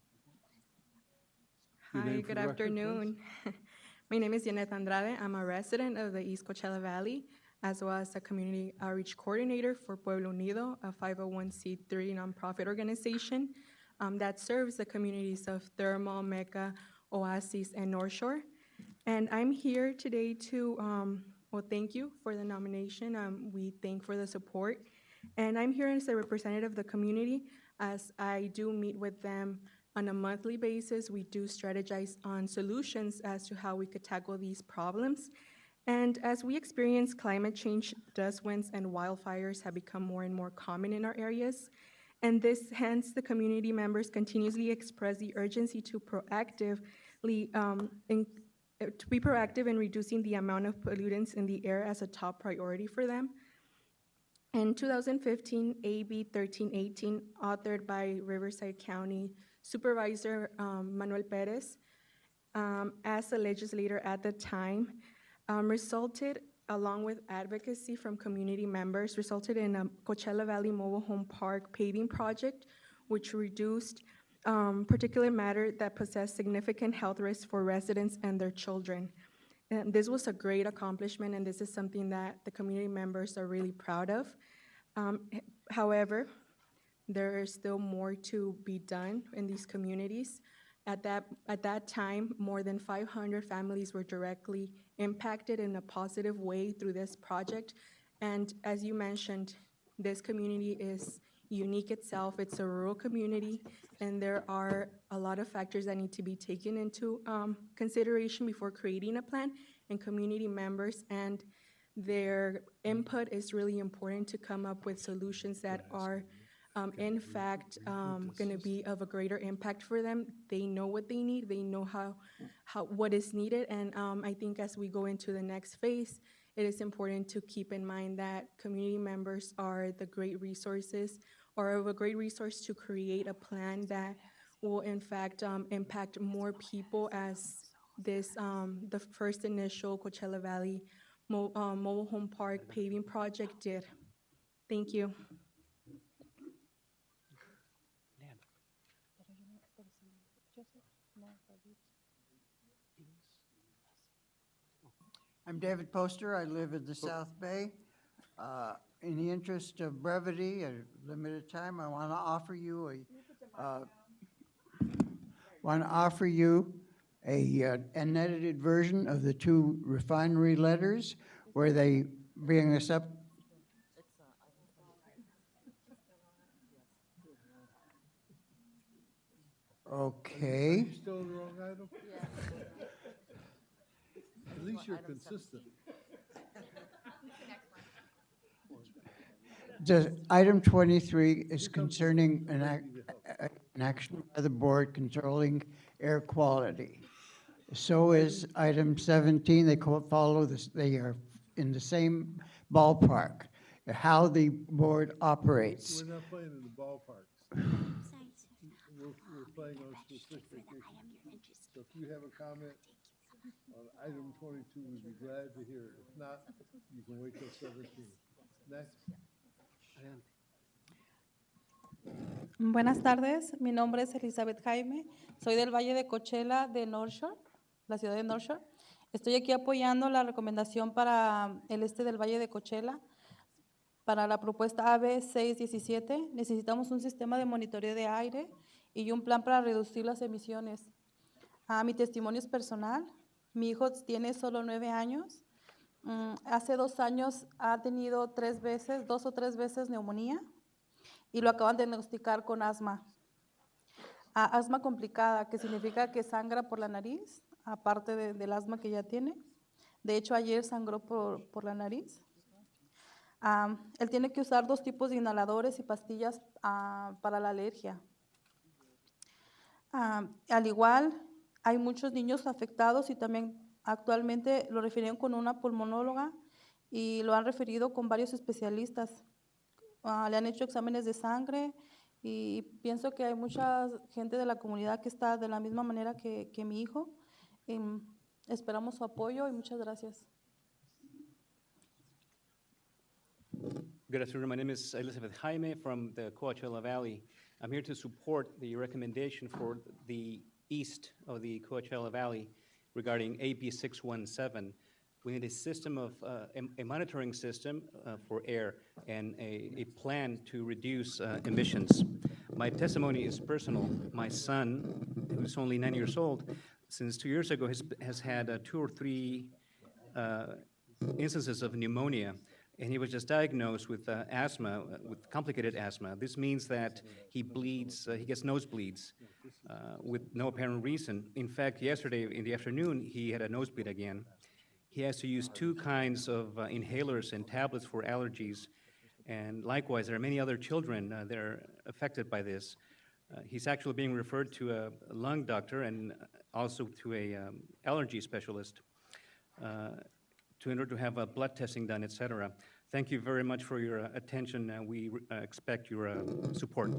Your Hi, name for good the record, afternoon. My name is Janet Andrade. I'm a resident of the East Coachella Valley, as well as a community outreach coordinator for Pueblo Unido, a 501c3 nonprofit organization that serves the communities of Thermal, Mecca, Oasis, and North Shore. And I'm here today to, well, thank you for the nomination. We thank for the support. And I'm here as a representative of the community, as I do meet with them on a monthly basis. We do strategize on solutions as to how we could tackle these problems. And as we experience climate change, dust winds and wildfires have become more and more common in our areas. And this, hence, the community members continuously express the urgency to be proactive in reducing the amount of pollutants in the air as a top priority for them. In 2015, AB 1318, authored by Riverside County Supervisor Manuel Perez, as a legislator at the time, resulted, along with advocacy from community members, resulted in a Coachella Valley Mobile Home Park paving project, which reduced particulate matter that possessed significant health risks for residents and their children. And this was a great accomplishment, and this is something that the community members are really proud of. However, there is still more to be done in these communities. At that time, more than 500 families were directly impacted in a positive way through this project. And as you mentioned, this community is unique itself. It's a rural community, and there are a lot of factors that need to be taken into consideration before creating a plan, and community members and their input is really important to come up with solutions that are in fact going to be of a greater impact for them. They know what they need, they know what is needed, and I think as we go into the next phase, it is important to keep in mind that community members are the great resources, or of a great resource to create a plan that will in fact impact more people as this, the first initial Coachella Valley mobile home park paving project did. Thank you. I'm David Poster. I live in the South Bay. In the interest of brevity and limited time, I want to offer you an unedited version of the two refinery letters where they bring us up. Okay. Are you still on the wrong item? At least you're consistent. Item 23 is concerning an action by the board controlling air quality. So is item 17. They follow this. They are in the same ballpark. How the board operates. We're not playing in the ballparks. We're playing on specific issues. So if you have a comment on item 22, we'd be glad to hear it. If not, you can wait till 17. Next. Buenas tardes, mi nombre es Elizabeth Jaime, soy del Valle de Coachella de North Shore, la ciudad de North Shore. Estoy aquí apoyando la recomendación para el este del Valle de Coachella. Para la propuesta AB 617 necesitamos un sistema de monitoreo de aire y un plan para reducir las emisiones. Mi testimonio es personal. Mi hijo tiene solo 9 años. Hace 2 años ha tenido 2 o 3 veces neumonía y lo acaban de diagnosticar con asma. Asma complicada, que significa que sangra por la nariz, aparte del asma que ya tiene. De hecho, ayer sangró por la nariz. Él tiene que usar 2 tipos de inhaladores y pastillas para la alergia. Al igual, hay muchos niños afectados y también actualmente lo refirieron con una pulmonóloga y lo han referido con varios especialistas. Le han hecho exámenes de sangre y pienso que hay mucha gente de la comunidad que está de la misma manera que mi hijo. Esperamos su apoyo y muchas gracias. Good afternoon. My name is Elizabeth Jaime from the Coachella Valley. I'm here to support the recommendation for the east of the Coachella Valley regarding AB 617. We need a system of a monitoring system for air and a plan to reduce emissions. My testimony is personal. My son, who's only 9 years old, since 2 years ago has had 2 or 3 instances of pneumonia. And he was just diagnosed with asthma, with complicated asthma. This means that he bleeds, he gets nosebleeds with no apparent reason. In fact, yesterday in the afternoon, he had a nosebleed again. He has to use 2 kinds of inhalers and tablets for allergies. And likewise, there are many other children that are affected by this. He's actually being referred to a lung doctor and also to a allergy specialist in order to have blood testing done, etc. Thank you very much for your attention. We expect your support.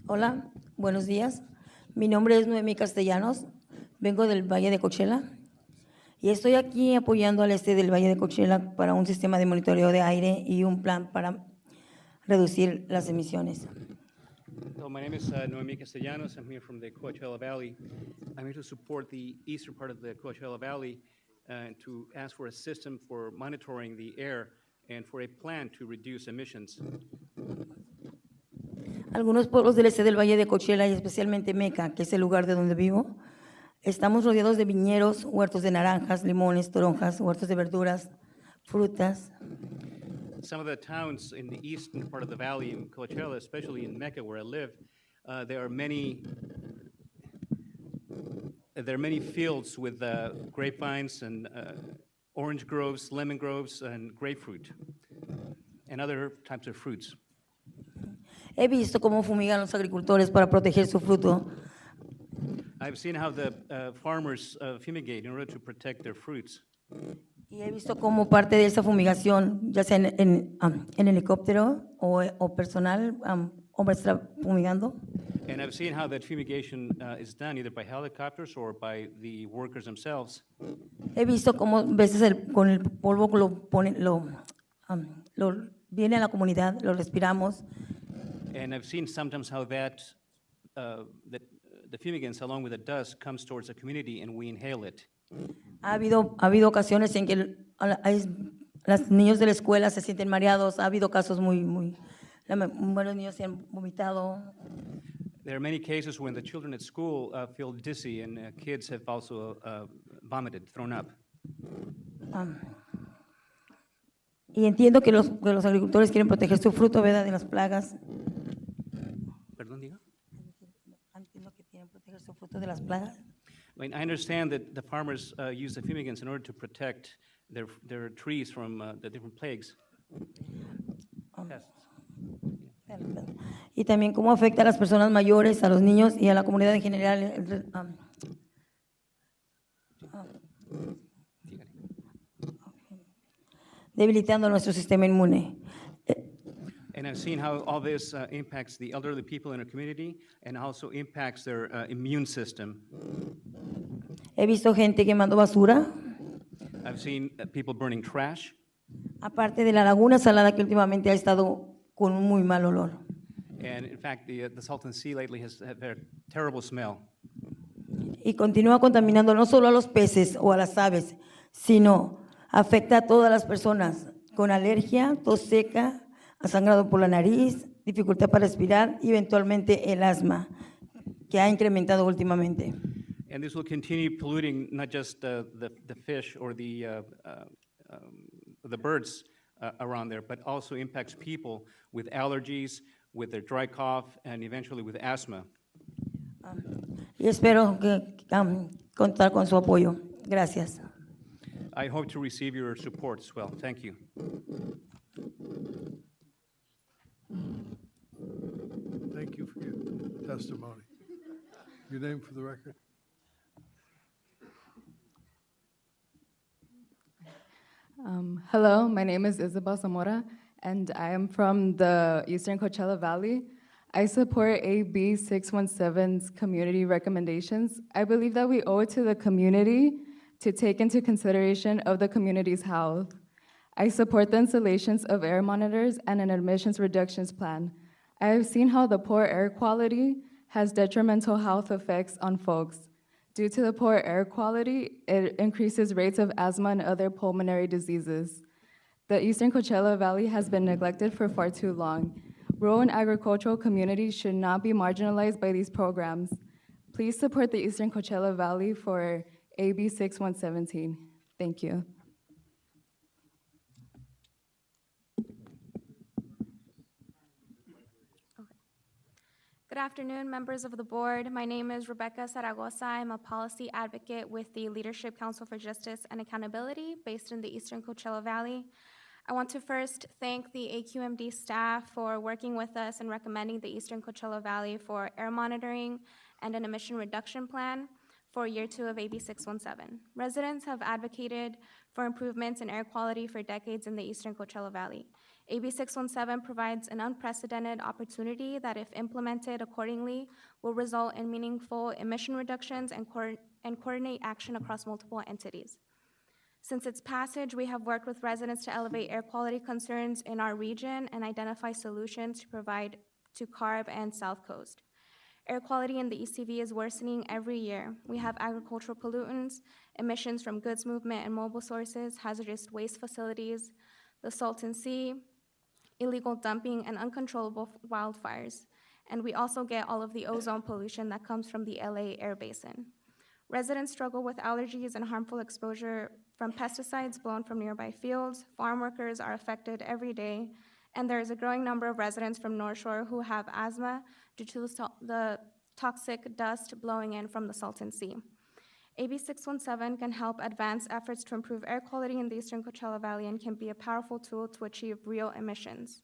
Hola, buenos días. Mi nombre es Noemí Castellanos, vengo del Valle de Coachella y estoy aquí apoyando al este del Valle de Coachella para un sistema de monitoreo de aire y un plan para reducir las emisiones. So my name is Noemi Castellanos. I'm here from the Coachella Valley. I'm here to support the eastern part of the Coachella Valley and to ask for a system for monitoring the air and for a plan to reduce emissions. Algunos pueblos del este del Valle de Coachella y especialmente Meca, que es el lugar de donde vivo, estamos rodeados de viñedos, huertos de naranjas, limones, toronjas, huertos de verduras, frutas. Some of the towns in the eastern part of the valley in Coachella, especially in Mecca where I live, there are many fields with grapevines and orange groves, lemon groves, and grapefruit, and other types of fruits. He visto cómo fumigan los agricultores para proteger su fruto. I've seen how the farmers fumigate in order to protect their fruits. Y he visto cómo parte de esa fumigación, ya sea en helicóptero o personal, hombres fumigando. And I've seen how that fumigation is done either by helicopters or by the workers themselves. He visto cómo a veces con el polvo viene a la comunidad, lo respiramos. And I've seen sometimes how that the fumigants, along with the dust, comes towards the community and we inhale it. Ha habido ocasiones en que los niños de la escuela se sienten mareados. Ha habido casos buenos niños se han vomitado. There are many cases when the children at school feel dizzy and kids have also vomited, thrown up. Y entiendo que los agricultores quieren proteger su fruto, ¿verdad?, de las plagas. Perdón, diga. Entiendo que quieren proteger su fruto de las plagas. I mean, I understand that the farmers use the fumigants in order to protect their trees from the different plagues. Pests. Y también cómo afecta a las personas mayores, a los niños y a la comunidad en general. Debilitando nuestro sistema inmune. And I've seen how all this impacts the elderly people in our community and also impacts their immune system. He visto gente quemando basura, I've seen people burning trash, aparte de la laguna salada que últimamente ha estado con un muy mal olor. and in fact, the Salton Sea lately has had a terrible smell. Y continúa contaminando no solo a los peces o a las aves, sino afecta a todas las personas con alergia, tos seca, sangrado por la nariz, dificultad para respirar y eventualmente el asma, que ha incrementado últimamente. And this will continue polluting not just the fish or the birds around there, but also impacts people with allergies, with their dry cough, and eventually with asthma. Y espero contar con su apoyo. Gracias. I hope to receive your support as well. Thank you. Thank you for your testimony. Your name for the record? Hello, my name is Isabel Zamora, and I am from the Eastern Coachella Valley. I support AB 617's community recommendations. I believe that we owe it to the community to take into consideration of the community's health. I support the installations of air monitors and an admissions reductions plan. I have seen how the poor air quality has detrimental health effects on folks. Due to the poor air quality, it increases rates of asthma and other pulmonary diseases. The Eastern Coachella Valley has been neglected for far too long. Rural and agricultural communities should not be marginalized by these programs. Please support the Eastern Coachella Valley for AB 6117. Thank you. Good afternoon, members of the board. My name is Rebecca Zaragoza. I'm a policy advocate with the Leadership Council for Justice and Accountability based in the Eastern Coachella Valley. I want to first thank the AQMD staff for working with us and recommending the Eastern Coachella Valley for air monitoring and an emission reduction plan for year 2 of AB 617. Residents have advocated for improvements in air quality for decades in the Eastern Coachella Valley. AB 617 provides an unprecedented opportunity that, if implemented accordingly, will result in meaningful emission reductions and coordinate action across multiple entities. Since its passage, we have worked with residents to elevate air quality concerns in our region and identify solutions to provide to CARB and South Coast. Air quality in the ECV is worsening every year. We have agricultural pollutants, emissions from goods movement and mobile sources, hazardous waste facilities, the Salton Sea, illegal dumping, and uncontrollable wildfires. And we also get all of the ozone pollution that comes from the LA air basin. Residents struggle with allergies and harmful exposure from pesticides blown from nearby fields. Farm workers are affected every day, and there is a growing number of residents from North Shore who have asthma due to the toxic dust blowing in from the Salton Sea. AB 617 can help advance efforts to improve air quality in the Eastern Coachella Valley and can be a powerful tool to achieve real emissions.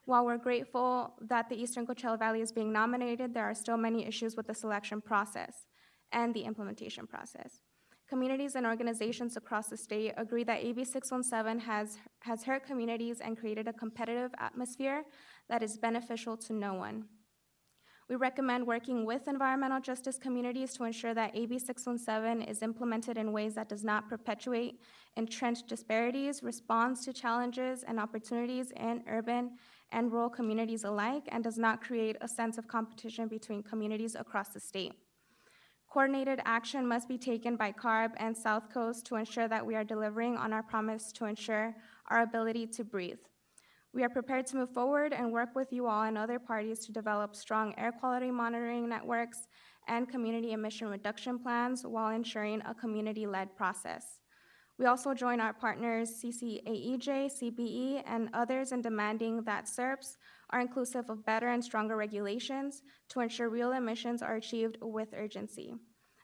While we're grateful that the Eastern Coachella Valley is being nominated, there are still many issues with the selection process and the implementation process. Communities and organizations across the state agree that AB 617 has hurt communities and created a competitive atmosphere that is beneficial to no one. We recommend working with environmental justice communities to ensure that AB 617 is implemented in ways that does not perpetuate entrenched disparities, responds to challenges and opportunities in urban and rural communities alike, and does not create a sense of competition between communities across the state. Coordinated action must be taken by CARB and South Coast to ensure that we are delivering on our promise to ensure our ability to breathe. We are prepared to move forward and work with you all and other parties to develop strong air quality monitoring networks and community emission reduction plans while ensuring a community-led process. We also join our partners CCAEJ, CBE, and others in demanding that SERPs are inclusive of better and stronger regulations to ensure real emissions are achieved with urgency.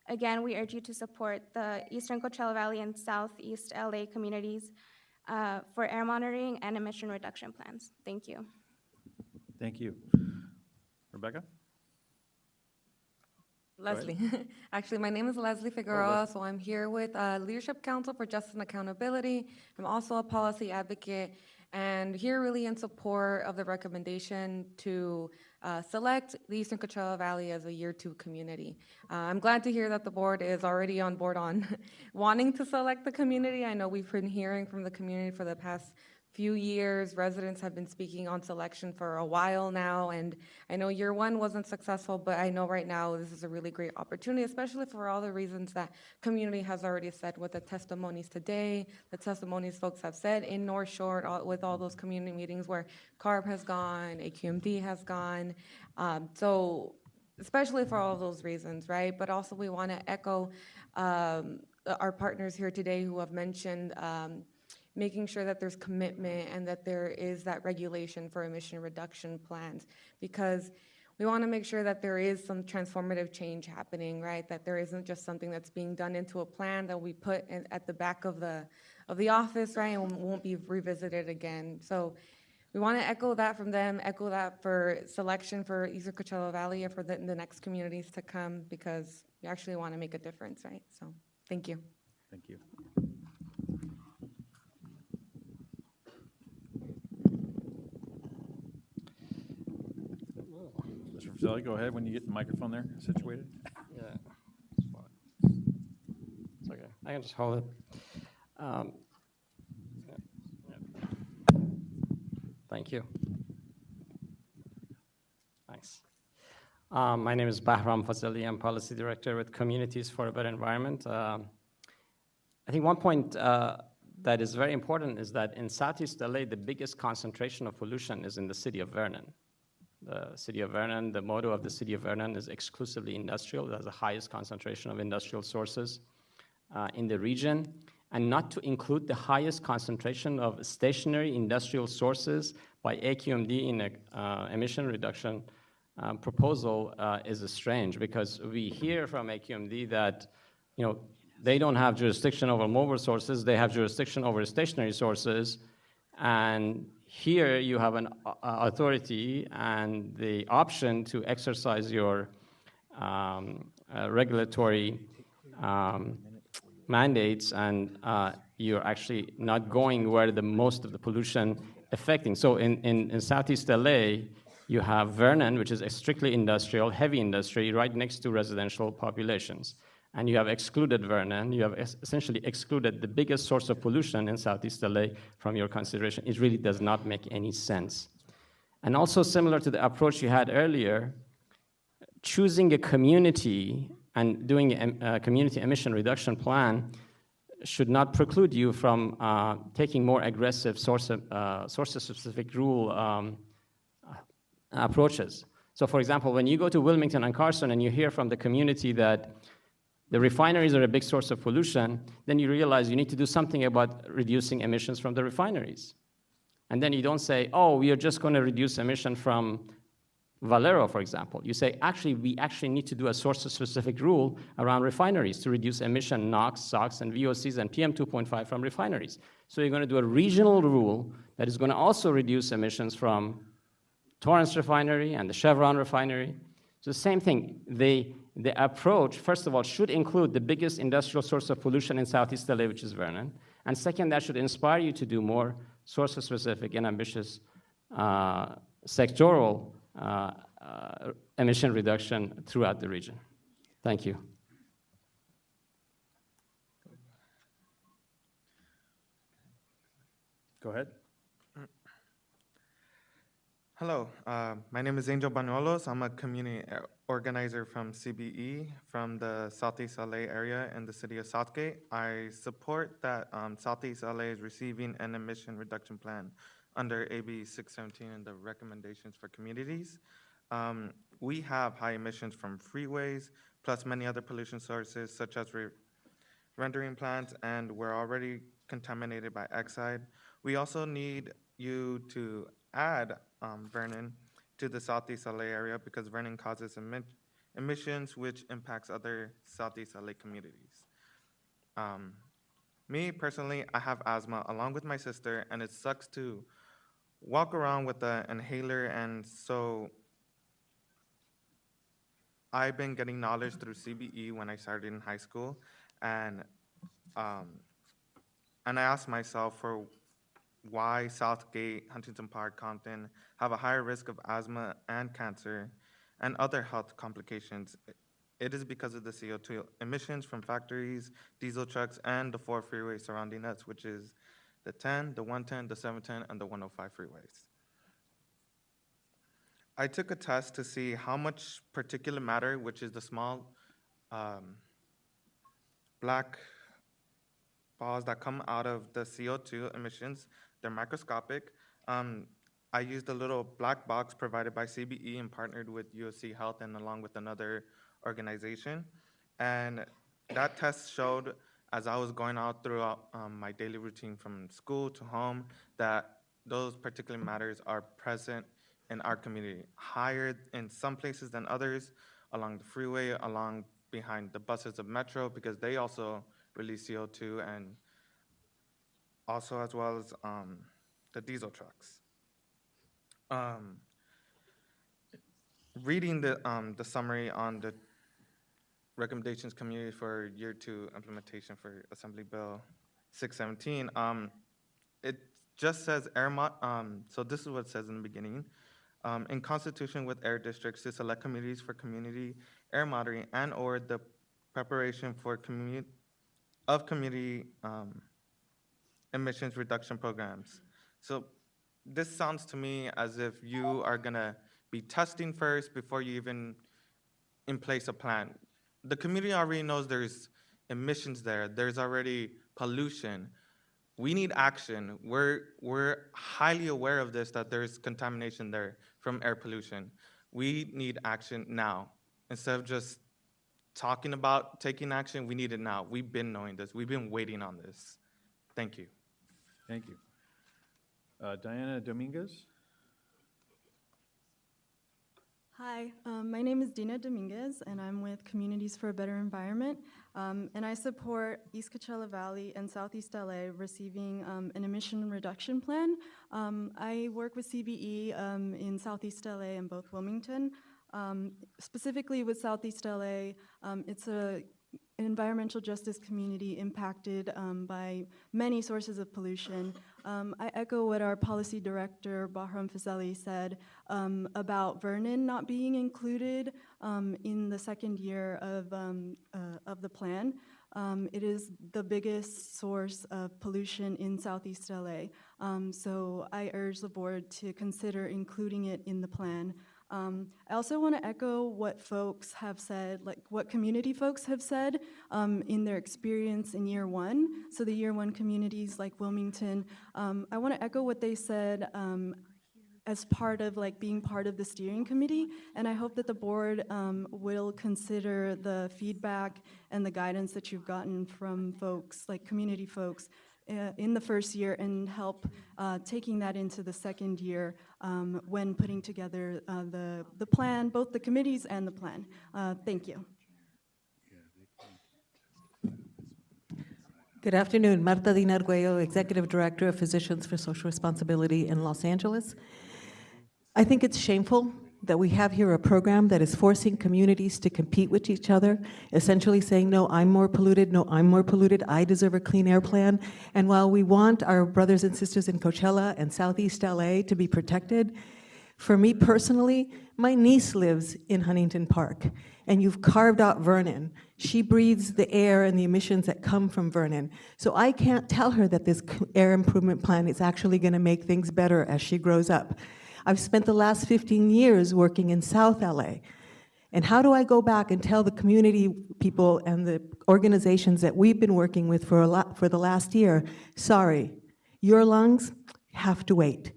Again, we urge you to support the Eastern Coachella Valley and Southeast LA communities for air monitoring and emission reduction plans. Thank you. Thank you. Rebecca? Leslie. Actually, my name is Leslie Figueroa, so I'm here with Leadership Council for Justice and Accountability. I'm also a policy advocate, and here really in support of the recommendation to select the Eastern Coachella Valley as a Year 2 community. I'm glad to hear that the board is already on board on wanting to select the community. I know we've been hearing from the community for the past few years. Residents have been speaking on selection for a while now, and I know Year 1 wasn't successful, but I know right now this is a really great opportunity, especially for all the reasons that community has already said with the testimonies today, the testimonies folks have said in North Shore with all those community meetings where CARB has gone, AQMD has gone. So especially for all of those reasons, right? But also we want to echo our partners here today who have mentioned making sure that there's commitment and that there is that regulation for emission reduction plans, because we want to make sure that there is some transformative change happening, right? That there isn't just something that's being done into a plan that we put at the back of the office, right, and won't be revisited again. So we want to echo that from them, echo that for selection for Eastern Coachella Valley and for the next communities to come, because we actually want to make a difference, right? So thank you. Thank you. Mr. Fazeli, go ahead when you get the microphone there situated. Yeah. It's okay. I can just hold it. Thank you. Nice. My name is Bahram Fazeli. I'm Policy Director with Communities for a Better Environment. I think one point that is very important is that in Southeast LA, the biggest concentration of pollution is in the city of Vernon. The city of Vernon, the motto of the city of Vernon is exclusively industrial. It has the highest concentration of industrial sources in the region, and not to include the highest concentration of stationary industrial sources by AQMD in a emission reduction proposal is strange, because we hear from AQMD that, you know, they don't have jurisdiction over mobile sources, they have jurisdiction over stationary sources, and here you have an authority and the option to exercise your regulatory mandates, and you're actually not going where the most of the pollution affecting. So in Southeast LA, you have Vernon, which is a strictly industrial, heavy industry, right next to residential populations. And you have excluded Vernon. You have essentially excluded the biggest source of pollution in Southeast LA from your consideration. It really does not make any sense. And also similar to the approach you had earlier, choosing a community and doing a community emission reduction plan should not preclude you from taking more aggressive source-specific rule approaches. So for example, when you go to Wilmington and Carson and you hear from the community that the refineries are a big source of pollution, then you realize you need to do something about reducing emissions from the refineries. And then you don't say, oh, we are just going to reduce emission from Valero, for example, you say, actually, we actually need to do a source-specific rule around refineries to reduce emission NOx, SOx, and VOCs and PM 2.5 from refineries. So you're going to do a regional rule that is going to also reduce emissions from Torrance Refinery and the Chevron Refinery. So the same thing, the approach, first of all, should include the biggest industrial source of pollution in Southeast LA, which is Vernon. And second, that should inspire you to do more source-specific and ambitious sectoral emission reduction throughout the region. Thank you. Go ahead. Hello, my name is Angel Banuelos. I'm a community organizer from CBE from the Southeast LA area in the city of Southgate. I support that Southeast LA is receiving an emission reduction plan under AB 617 and the recommendations for communities. We have high emissions from freeways, plus many other pollution sources such as rendering plants, and we're already contaminated by Exide. We also need you to add Vernon to the Southeast LA area because Vernon causes emissions which impacts other Southeast LA communities. Me personally, I have asthma along with my sister, and it sucks to walk around with an inhaler, and so I've been getting knowledge through CBE when I started in high school, and I asked myself for why Southgate, Huntington Park, Compton have a higher risk of asthma and cancer and other health complications. It is because of the CO2 emissions from factories, diesel trucks, and the 4 freeways surrounding us, which is the 10, the 110, the 710, and the 105 freeways. I took a test to see how much particulate matter, which is the small black balls that come out of the CO2 emissions. They're microscopic. I used a little black box provided by CBE and partnered with USC Health and along with another organization. And that test showed, as I was going out throughout my daily routine from school to home, that those particulate matters are present in our community, higher in some places than others, along the freeway, along behind the buses of Metro, because they also release CO2, and also as well as the diesel trucks. Reading the summary on the recommendations community for year 2 implementation for Assembly Bill 617, it just says so this is what it says in the beginning. In constitution with air districts to select communities for community air monitoring and or the preparation for community emissions reduction programs. So this sounds to me as if you are gonna be testing first before you even in place a plan. The community already knows there's emissions there. There's already pollution. We need action. We're highly aware of this, that there's contamination there from air pollution. We need action now. Instead of just talking about taking action, we need it now. We've been knowing this. We've been waiting on this. Thank you. Thank you. Diana Dominguez? Hi, my name is Dina Dominguez, and I'm with Communities for a Better Environment, and I support East Coachella Valley and Southeast LA receiving an emission reduction plan. I work with CBE in Southeast LA and both Wilmington. Specifically with Southeast LA, it's an environmental justice community impacted by many sources of pollution. I echo what our policy director, Bahram Fazeli, said about Vernon not being included in the second year of the plan. It is the biggest source of pollution in Southeast LA. So I urge the board to consider including it in the plan. I also want to echo what folks have said, like what community folks have said in their experience in year 1. So the year 1 communities like Wilmington, I want to echo what they said as part of being part of the steering committee, and I hope that the board will consider the feedback and the guidance that you've gotten from folks, like community folks, in the first year and help taking that into the second year when putting together the plan, both the committees and the plan. Thank you. Good afternoon. Marta Dina Arguello, Executive Director of Physicians for Social Responsibility in Los Angeles. I think it's shameful that we have here a program that is forcing communities to compete with each other, essentially saying, no, I'm more polluted, no, I'm more polluted, I deserve a clean air plan. And while we want our brothers and sisters in Coachella and Southeast LA to be protected, for me personally, my niece lives in Huntington Park, and you've carved out Vernon. She breathes the air and the emissions that come from Vernon. So I can't tell her that this air improvement plan is actually going to make things better as she grows up. I've spent the last 15 years working in South LA. And how do I go back and tell the community people and the organizations that we've been working with for the last year, sorry, your lungs have to wait.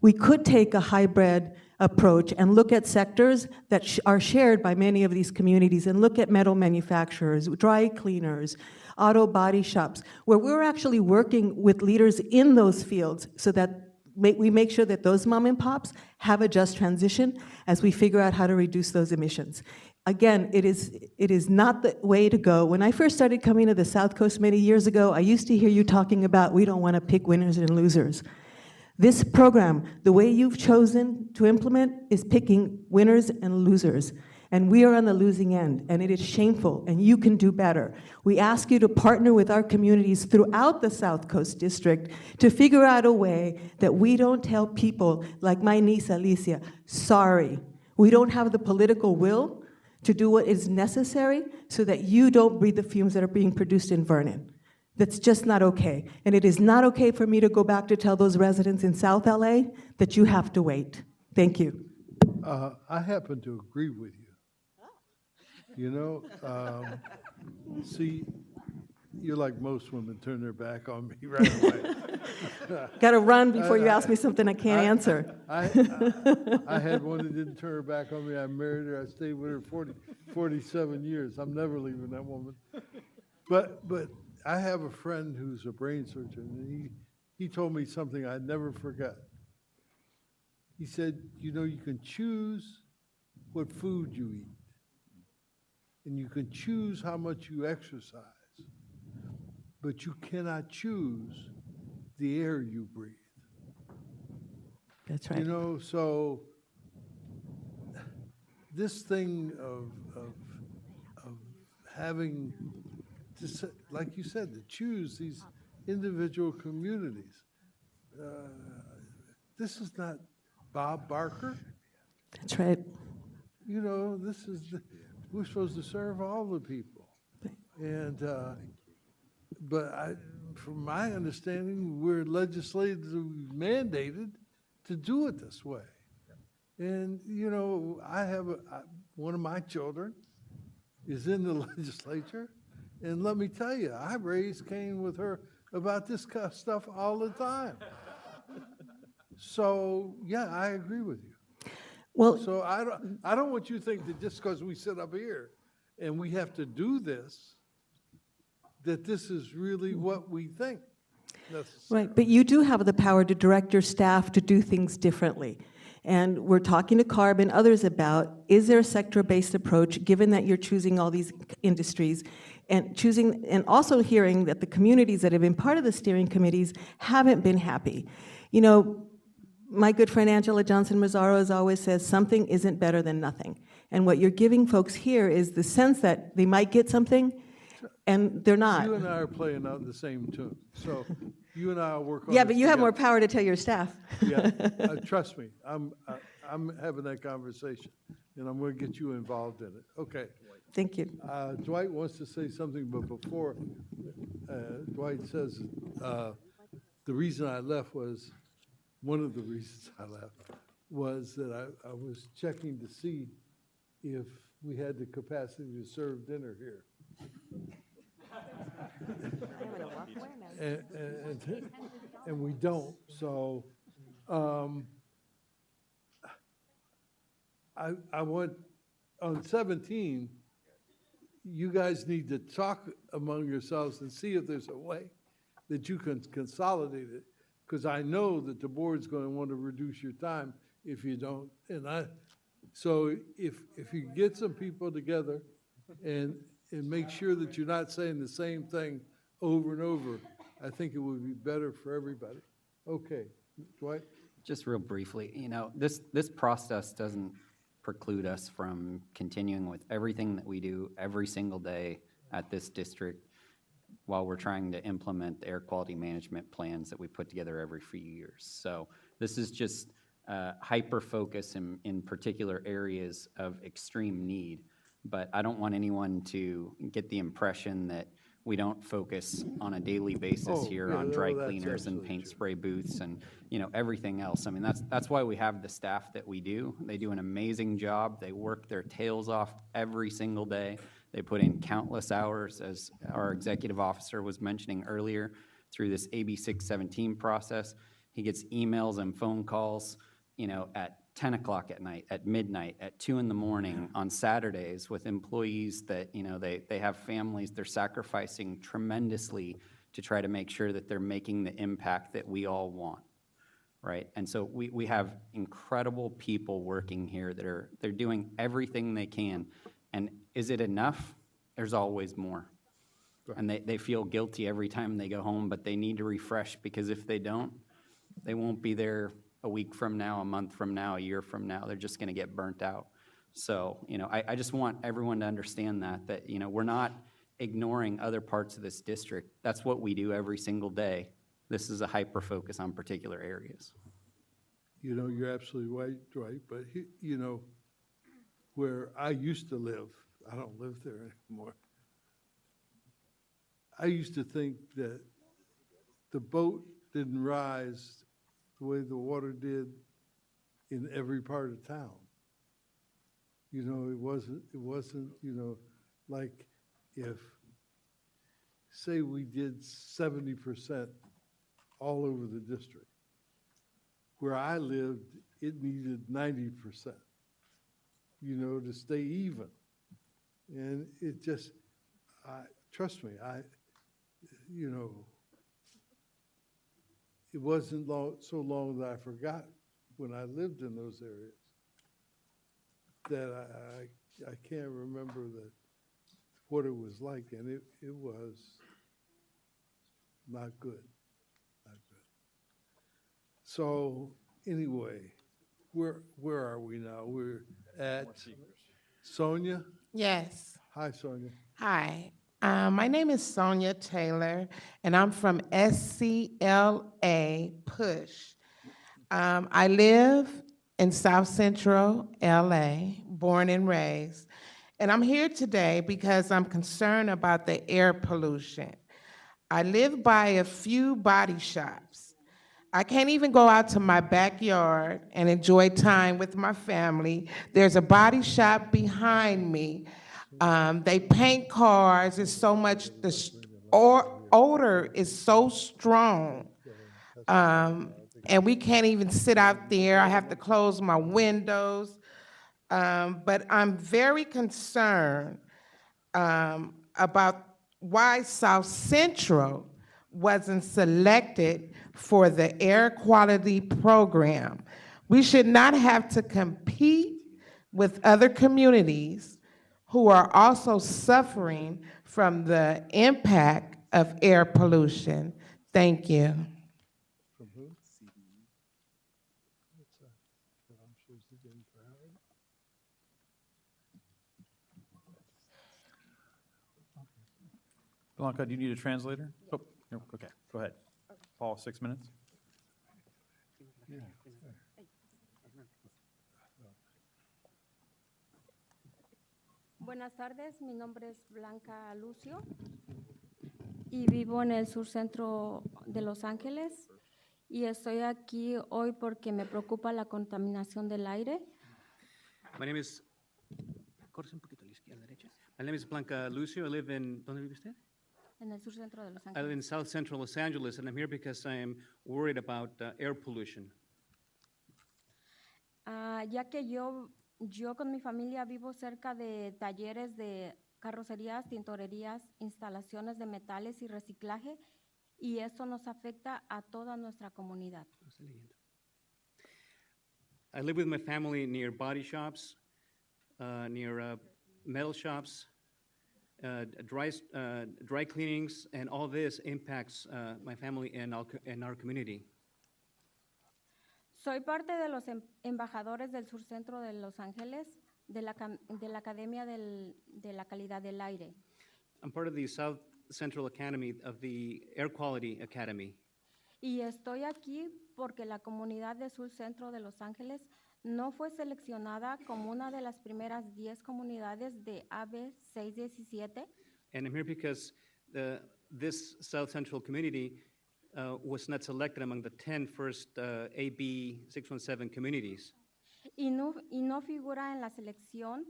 We could take a hybrid approach and look at sectors that are shared by many of these communities and look at metal manufacturers, dry cleaners, auto body shops, where we're actually working with leaders in those fields so that we make sure that those mom and pops have a just transition as we figure out how to reduce those emissions. Again, it is not the way to go. When I first started coming to the South Coast many years ago, I used to hear you talking about we don't want to pick winners and losers. This program, the way you've chosen to implement, is picking winners and losers. And we are on the losing end, and it is shameful, and you can do better. We ask you to partner with our communities throughout the South Coast District to figure out a way that we don't tell people like my niece Alicia, sorry, we don't have the political will to do what is necessary so that you don't breathe the fumes that are being produced in Vernon. That's just not okay. And it is not okay for me to go back to tell those residents in South LA that you have to wait. Thank you. I happen to agree with you. You know, see, you're like most women, turn their back on me right away. Got to run before you ask me something I can't answer. I had one that didn't turn her back on me. I married her. I stayed with her 47 years. I'm never leaving that woman. But I have a friend who's a brain surgeon, and he told me something I never forget. He said, you know, you can choose what food you eat, and you can choose how much you exercise, but you cannot choose the air you breathe. That's right. You know, so this thing of having, to, like you said, to choose these individual communities. This is not Bob Barker. That's right. You know, this is, we're supposed to serve all the people. And, but from my understanding, we're legislatively mandated to do it this way. And, you know, I have one of my children is in the legislature. And let me tell you, I raised Cain with her about this kind of stuff all the time. So, yeah, I agree with you. Well, so I don't want you to think that just because we sit up here and we have to do this, that this is really what we think. Right, but you do have the power to direct your staff to do things differently. And we're talking to CARB and others about, is there a sector-based approach, given that you're choosing all these industries, and choosing, and also hearing that the communities that have been part of the steering committees haven't been happy. You know, my good friend Angela Johnson-Mazzaro always says, something isn't better than nothing. And what you're giving folks here is the sense that they might get something, and they're not. You and I are playing out the same tune. So you and I will work on Yeah, this but you have together. more power to tell your staff. Yeah, trust me, I'm having that conversation, and I'm going to get you involved in it. Okay. Thank you. Dwight wants to say something, but before Dwight says, the reason I left was, one of the reasons I left was that I was checking to see if we had the capacity to serve dinner here. And we don't, so I want, on 17, you guys need to talk among yourselves and see if there's a way that you can consolidate it, because I know that the board's going to want to reduce your time if you don't. So if you get some people together and make sure that you're not saying the same thing over and over, I think it would be better for everybody. Okay, Dwight? Just real briefly, this process doesn't preclude us from continuing with everything that we do every single day at this district while we're trying to implement the air quality management plans that we put together every few years. So this is just hyper-focus in particular areas of extreme need, but I don't want anyone to get the impression that we don't focus on a daily basis here on dry cleaners and paint spray booths and everything else. I mean, that's why we have the staff that we do. They do an amazing job. They work their tails off every single day. They put in countless hours, as our executive officer was mentioning earlier, through this AB 617 process. He gets emails and phone calls, at 10 o'clock at night, at midnight, at 2 in the morning, on Saturdays with employees that, they have families. They're sacrificing tremendously to try to make sure that they're making the impact that we all want, right? And so we have incredible people working here that they're doing everything they can. And is it enough? There's always more. And they feel guilty every time they go home, but they need to refresh, because if they don't, they won't be there a week from now, a month from now, a year from now. They're just going to get burnt out. So, I just want everyone to understand that we're not ignoring other parts of this district. That's what we do every single day. This is a hyper-focus on particular areas. You're absolutely right, but where I used to live, I don't live there anymore. I used to think that the boat didn't rise the way the water did in every part of town. It wasn't, like if, say we did 70% all over the district. Where I lived, it needed 90%, to stay even. And it just, trust me, it wasn't so long that I forgot when I lived in those areas that I can't remember what it was like, and it was not good, not good. So anyway, where are we now? We're at Sonia? Yes. Hi, Sonia. Hi. My name is Sonia Taylor, and I'm from SCLA Push. I live in South Central LA, born and raised, and I'm here today because I'm concerned about the air pollution. I live by a few body shops. I can't even go out to my backyard and enjoy time with my family. There's a body shop behind me. They paint cars. It's so much, the odor is so strong. And we can't even sit out there. I have to close my windows. But I'm very concerned about why South Central wasn't selected for the air quality program. We should not have to compete with other communities who are also suffering from the impact of air pollution. Thank you. From who? What's that? That I'm supposed to get in for Howard? Blanca, do you need a translator? Oh, no, okay, go ahead. Paul, 6 minutes. Yeah. Buenas tardes, mi nombre es Blanca Lucio y vivo en el sur centro de Los Ángeles y estoy aquí hoy porque me preocupa la contaminación del aire. My name is, corres un poquito a la izquierda, derecha. My name is Blanca Lucio. I live in, ¿dónde vive usted? En el sur centro de Los I live in Ángeles. South Central Los Angeles, and I'm here because I am worried about air pollution. Ya que yo con mi familia vivo cerca de talleres de carrocerías, tintorerías, instalaciones de metales y reciclaje, y eso nos afecta a toda nuestra comunidad. I live with my family near body shops, near metal shops, dry cleanings, and all this impacts my family and our community. Soy parte de los embajadores del Sur Centro de Los Ángeles, de la Academia de la Calidad del Aire. I'm part of the South Central Academy of the Air Quality Academy. Y estoy aquí porque la comunidad del Sur Centro de Los Ángeles no fue seleccionada como una de las primeras 10 comunidades de AB 617. And I'm here because this South Central community was not selected among the 10 first AB 617 communities. Y no figura en la selección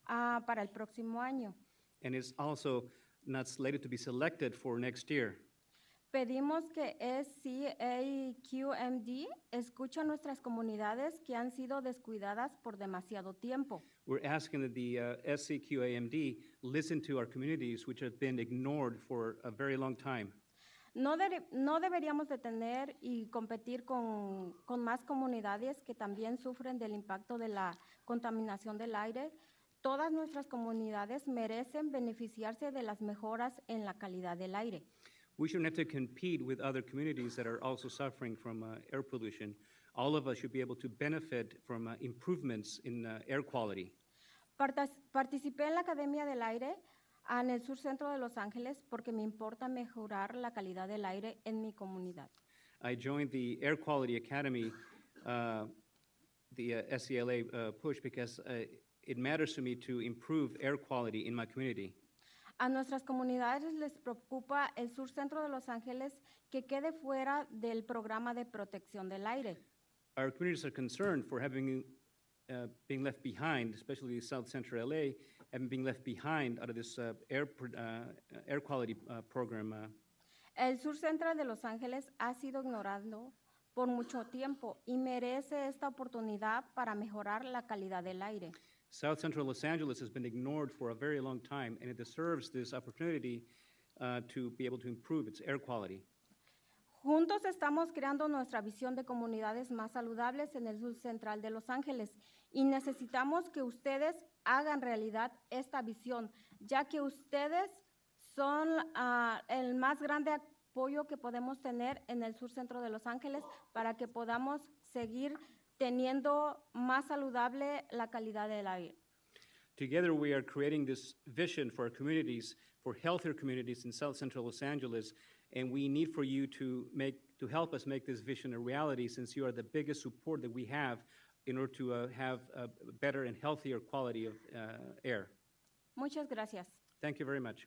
para el próximo año. And is also not slated to be selected for next year. Pedimos que AQMD escuche a nuestras comunidades que han sido descuidadas por demasiado tiempo. We're asking that the SCQAMD listen to our communities which have been ignored for a very long time. No deberíamos de tener y competir con más comunidades que también sufren del impacto de la contaminación del aire. Todas nuestras comunidades merecen beneficiarse de las mejoras en la calidad del aire. We shouldn't have to compete with other communities that are also suffering from air pollution. All of us should be able to benefit from improvements in air quality. Participé en la Academia del Aire en el Sur Centro de Los Ángeles porque me importa mejorar la calidad del aire en mi comunidad. I joined the Air Quality Academy, the SCLA push, because it matters to me to improve air quality in my community. A nuestras comunidades les preocupa el Sur Centro de Los Ángeles que quede fuera del programa de protección del aire. Our communities are concerned for having being left behind, especially South Central LA, and being left behind out of this air quality program. El Sur Centro de Los Ángeles ha sido ignorado por mucho tiempo y merece esta oportunidad para mejorar la calidad del aire. South Central Los Angeles has been ignored for a very long time, and it deserves this opportunity to be able to improve its air quality. Juntos estamos creando nuestra visión de comunidades más saludables en el sur central de Los Ángeles y necesitamos que ustedes hagan realidad esta visión, ya que ustedes son el más grande apoyo que podemos tener en el sur centro de Los Ángeles para que podamos seguir teniendo más saludable la calidad del aire. Together we are creating this vision for our communities, for healthier communities in South Central Los Angeles, and we need for you to help us make this vision a reality, since you are the biggest support that we have in order to have a better and healthier quality of air. Muchas gracias. Thank you very much.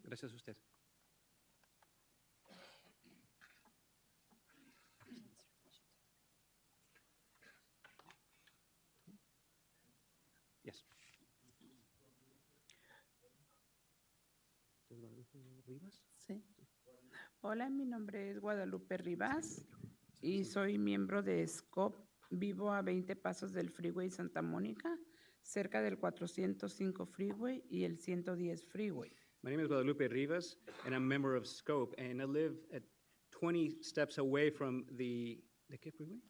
Gracias a usted. Yes. Sí. Hola, mi nombre es Guadalupe Rivas y soy miembro de SCOP. Vivo a 20 pasos del Freeway Santa Mónica, cerca del 405 Freeway y el 110 Freeway. My name is Guadalupe Rivas, and I'm a member of SCOPE, and I live at 20 steps away from the freeway?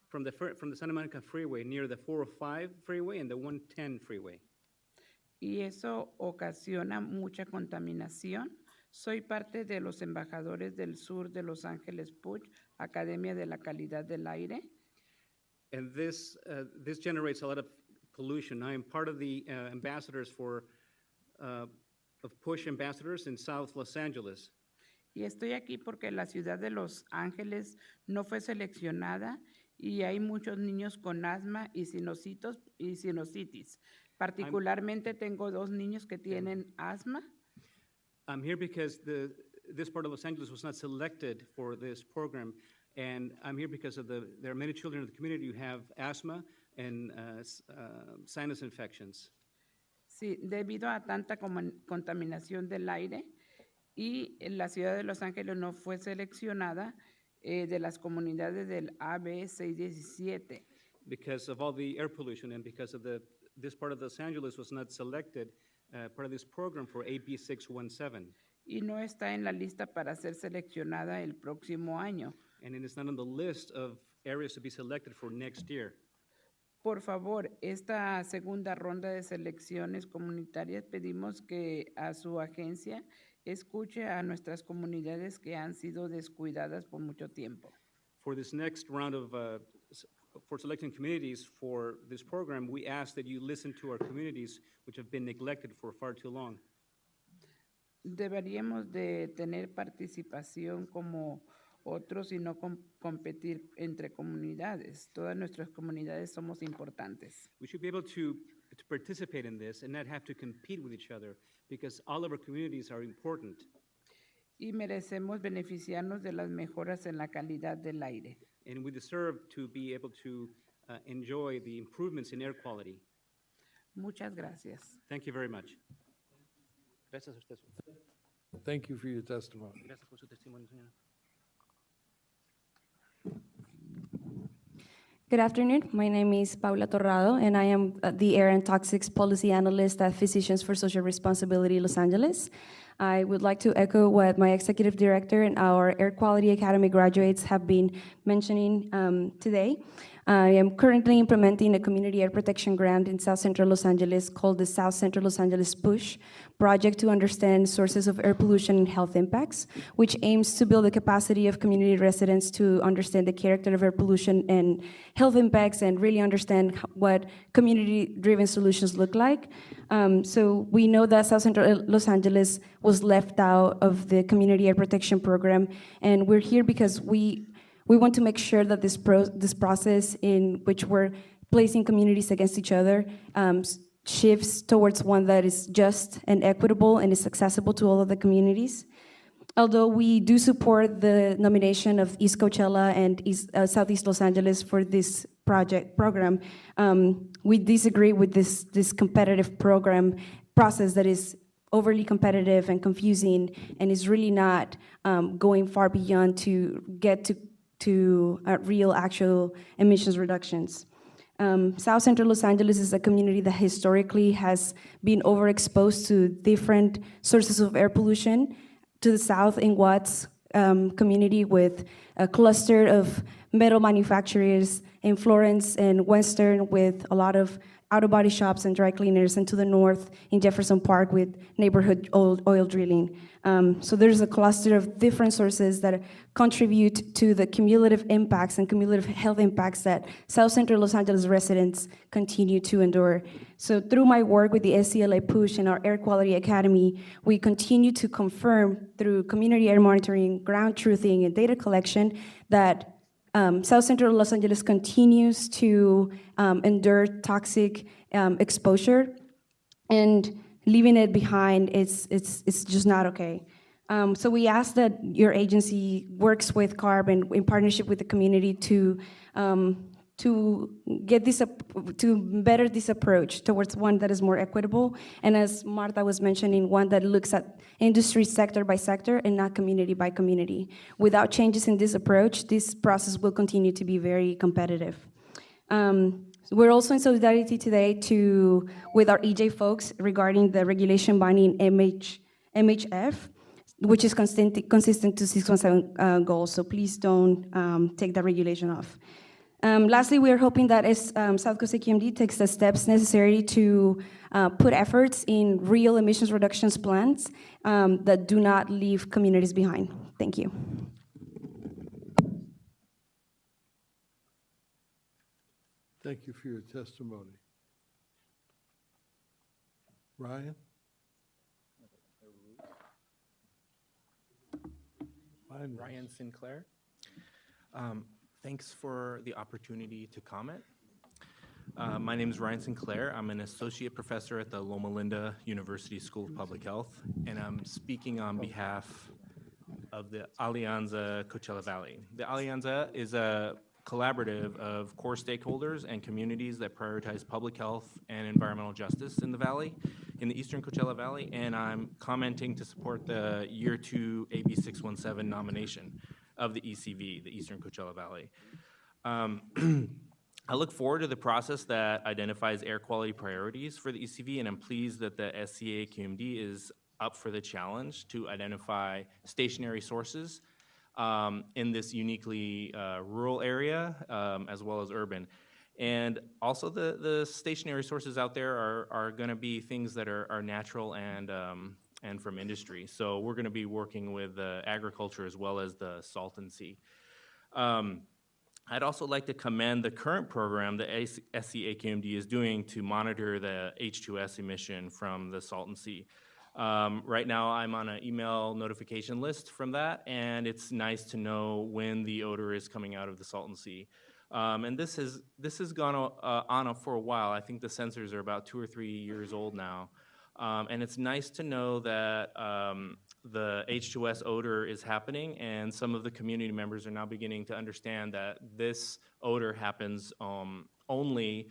From the Santa Monica Freeway, near the 405 Freeway and the 110 Freeway. Y eso ocasiona mucha contaminación. Soy parte de los embajadores del sur de Los Ángeles Puch, Academia de la Calidad del Aire. And this generates a lot of pollution. I am part of the ambassadors of Push ambassadors in South Los Angeles. Y estoy aquí porque la ciudad de Los Ángeles no fue seleccionada y hay muchos niños con asma y sinusitis. Particularmente tengo 2 niños que tienen asma. I'm here because this part of Los Angeles was not selected for this program, and I'm here because there are many children in the community who have asthma and sinus infections. Sí, debido a tanta contaminación del aire, y la ciudad de Los Ángeles no fue seleccionada de las comunidades del AB 617. Because of all the air pollution and because of this part of Los Angeles was not selected part of this program for AB 617. y no está en la lista para ser seleccionada el próximo año. And it is not on the list of areas to be selected for next year. Por favor, esta segunda ronda de selecciones comunitarias pedimos que a su agencia escuche a nuestras comunidades que han sido descuidadas por mucho tiempo. For this next round of, for selecting communities for this program, we ask that you listen to our communities which have been neglected for far too long. Deberíamos de tener participación como otros y no competir entre comunidades. Todas nuestras comunidades somos importantes. We should be able to participate in this and not have to compete with each other because all of our communities are important. Y merecemos beneficiarnos de las mejoras en la calidad del aire. And we deserve to be able to enjoy the improvements in air quality. Muchas gracias. Thank you very much. Gracias a usted. Thank you for your testimony. Gracias por su testimonio, señora. Good afternoon. My name is Paula Torrado, and I am the Air and Toxics Policy Analyst at Physicians for Social Responsibility Los Angeles. I would like to echo what my Executive Director and our Air Quality Academy graduates have been mentioning today. I am currently implementing a community air protection grant in South Central Los Angeles called the South Central Los Angeles PUSH project to understand sources of air pollution and health impacts, which aims to build the capacity of community residents to understand the character of air pollution and health impacts and really understand what community-driven solutions look like. So we know that South Central Los Angeles was left out of the community air protection program, and we're here because we want to make sure that this process in which we're placing communities against each other shifts towards one that is just and equitable and is accessible to all of the communities. Although we do support the nomination of East Coachella and Southeast Los Angeles for this program, we disagree with this competitive process that is overly competitive and confusing and is really not going far beyond to get to real actual emissions reductions. South Central Los Angeles is a community that historically has been overexposed to different sources of air pollution. To the south in Watts community with a cluster of metal manufacturers, in Florence and Western with a lot of auto body shops and dry cleaners, and to the north in Jefferson Park with neighborhood oil drilling. So there's a cluster of different sources that contribute to the cumulative impacts and cumulative health impacts that South Central Los Angeles residents continue to endure. So through my work with the SCLA PUSH and our Air Quality Academy, we continue to confirm through community air monitoring, ground truthing, and data collection that South Central Los Angeles continues to endure toxic exposure, and leaving it behind, it's just not okay. So we ask that your agency works with CARB and in partnership with the community to get this to better this approach towards one that is more equitable, and as Martha was mentioning, one that looks at industry sector by sector and not community by community. Without changes in this approach, this process will continue to be very competitive. We're also in solidarity today with our EJ folks regarding the regulation binding MHF, which is consistent to 617 goals, so please don't take that regulation off. Lastly, we are hoping that as South Coast AQMD takes the steps necessary to put efforts in real emissions reductions plans that do not leave communities behind. Thank you. Thank you for your testimony. Ryan? Ryan Sinclair. Thanks for the opportunity to comment. My name is Ryan Sinclair. I'm an associate professor at the Loma Linda University School of Public Health, and I'm speaking on behalf of the Alianza Coachella Valley. The Alianza is a collaborative of core stakeholders and communities that prioritize public health and environmental justice in the valley, in the Eastern Coachella Valley, and I'm commenting to support the Year 2 AB 617 nomination of the ECV, the Eastern Coachella Valley. I look forward to the process that identifies air quality priorities for the ECV, and I'm pleased that the SCA AQMD is up for the challenge to identify stationary sources in this uniquely rural area as well as urban. And also the stationary sources out there are going to be things that are natural and from industry. So we're going to be working with agriculture as well as the Salton Sea. I'd also like to commend the current program that AQMD is doing to monitor the H2S emission from the Salton Sea. Right now, I'm on an email notification list from that, and it's nice to know when the odor is coming out of the Salton Sea. And this has gone on for a while. I think the sensors are about 2 or 3 years old now. And it's nice to know that the H2S odor is happening, and some of the community members are now beginning to understand that this odor happens only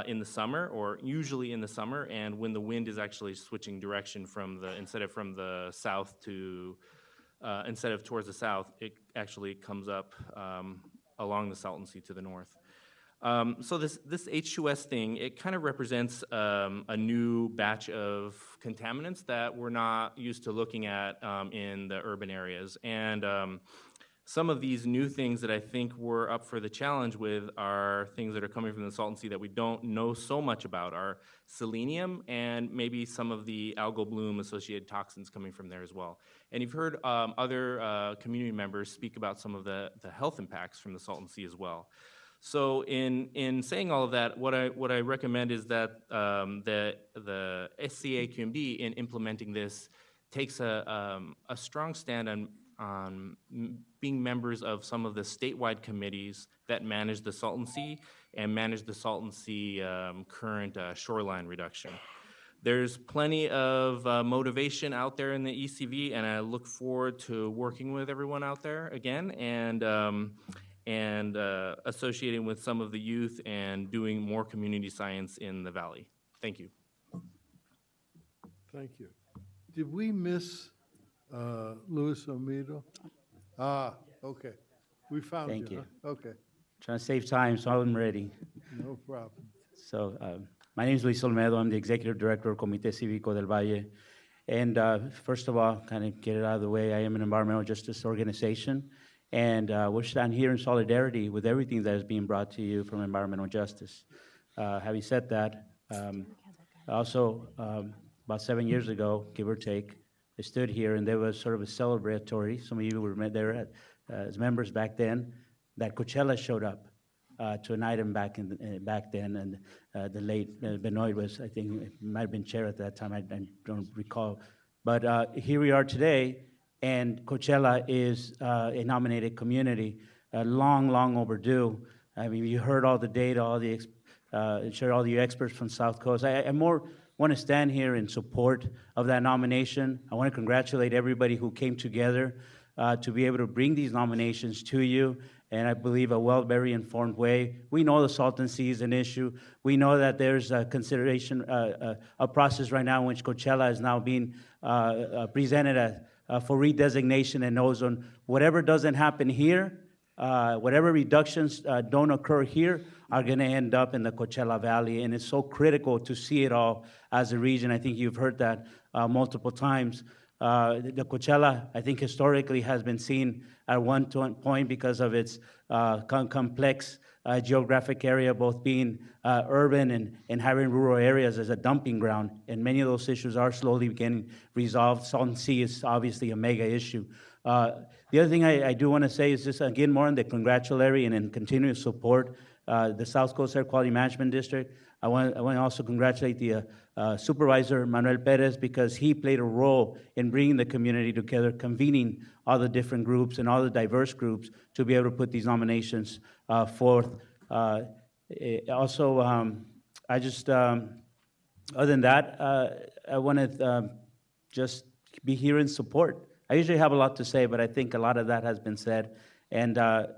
in the summer, or usually in the summer, and when the wind is actually switching direction instead of towards the south, it actually comes up along the Salton Sea to the north. So this H2S thing, it kind of represents a new batch of contaminants that we're not used to looking at in the urban areas. And some of these new things that I think we're up for the challenge with are things that are coming from the Salton Sea that we don't know so much about, are selenium and maybe some of the algal bloom associated toxins coming from there as well. And you've heard other community members speak about some of the health impacts from the Salton Sea as well. So in saying all of that, what I recommend is that the AQMD in implementing this takes a strong stand on being members of some of the statewide committees that manage the Salton Sea and manage the Salton Sea current shoreline reduction. There's plenty of motivation out there in the ECV, and I look forward to working with everyone out there again and associating with some of the youth and doing more community science in the Valley. Thank you. Thank you. Did we miss Luis Omido? Ah, okay. We found you. Thank you. Huh? Okay, Trying to save time, so I'm ready. no problem. So, my name is Luis Olmedo. I'm the Executive Director of Comité Cívico del Valle. And first of all, kind of get it out of the way, I am an environmental justice organization. And we're standing here in solidarity with everything that is being brought to you from environmental justice. Having said that, also about 7 years ago, give or take, I stood here and there was sort of a celebratory, some of you were there as members back then, that Coachella showed up to an item back then, and the late Benoit was, I think, might have been chair at that time, I don't recall. But here we are today, and Coachella is a nominated community, long overdue. I mean, you heard all the data, shared all the experts from South Coast. I more want to stand here in support of that nomination. I want to congratulate everybody who came together to be able to bring these nominations to you, and I believe very informed way. We know the Salton Sea is an issue. We know that there's a consideration, a process right now in which Coachella is now being presented as for redesignation and ozone. Whatever doesn't happen here, whatever reductions don't occur here are going to end up in the Coachella Valley, and it's so critical to see it all as a region. I think you've heard that multiple times. The Coachella, I think historically has been seen at one point because of its complex geographic area, both being urban and having rural areas as a dumping ground. And many of those issues are slowly getting resolved. Salton Sea is obviously a mega issue. The other thing I do want to say is just, again, more on the congratulatory and in continuous support, the South Coast Air Quality Management District. I want to also congratulate the Supervisor Manuel Perez, because he played a role in bringing the community together, convening all the different groups and all the diverse groups to be able to put these nominations forth. Also, I just, other than that, I want to just be here in support. I usually have a lot to say, but I think a lot of that has been said. And the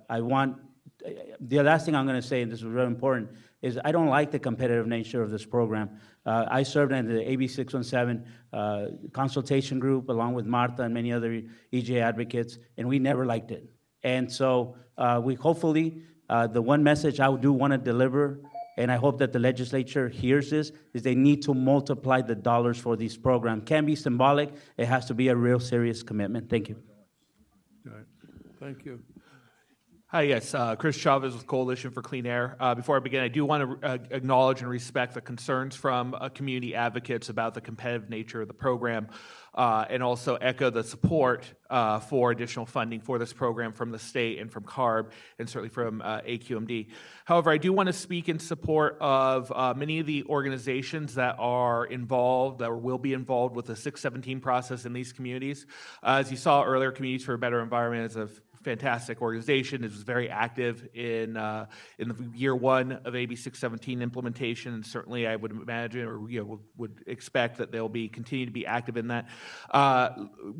last thing I'm going to say, and this is very important, is I don't like the competitive nature of this program. I served in the AB 617 consultation group along with Martha and many other EJ advocates, and we never liked it. And so we hopefully, the one message I do want to deliver and I hope that the legislature hears this, is they need to multiply the dollars for these programs. Can't be symbolic, it has to be a real serious commitment. Thank you. All right. Thank you. Hi, yes, Chris Chavez with Coalition for Clean Air. Before I begin, I do want to acknowledge and respect the concerns from community advocates about the competitive nature of the program, and also echo the support for additional funding for this program from the state and from CARB, and certainly from AQMD. However, I do want to speak in support of many of the organizations that are involved, that will be involved with the 617 process in these communities. As you saw earlier, Communities for a Better Environment is a fantastic organization. It was very active in the year one of AB 617 implementation, and certainly I would imagine, or would expect that they'll be continue to be active in that.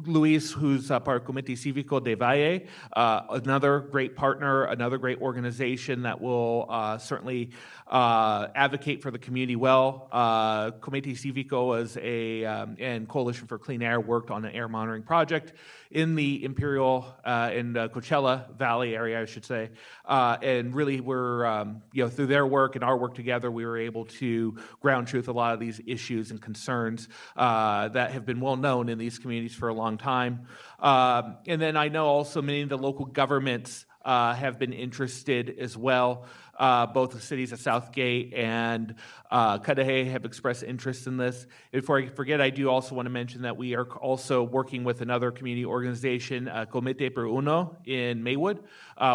Luis, who's part of Comité Cívico de Valle, another great partner, another great organization that will certainly advocate for the community well. Comité Cívico was and Coalition for Clean Air worked on an air monitoring project in the Imperial and Coachella Valley area, I should say, and really we're through their work and our work together, we were able to ground truth a lot of these issues and concerns that have been well known in these communities for a long time. And then I know also many of the local governments have been interested as well. Both the cities of Southgate and Cudahy have expressed interest in this. Before I forget, I do also want to mention that we are also working with another community organization, Comité per Uno in Maywood,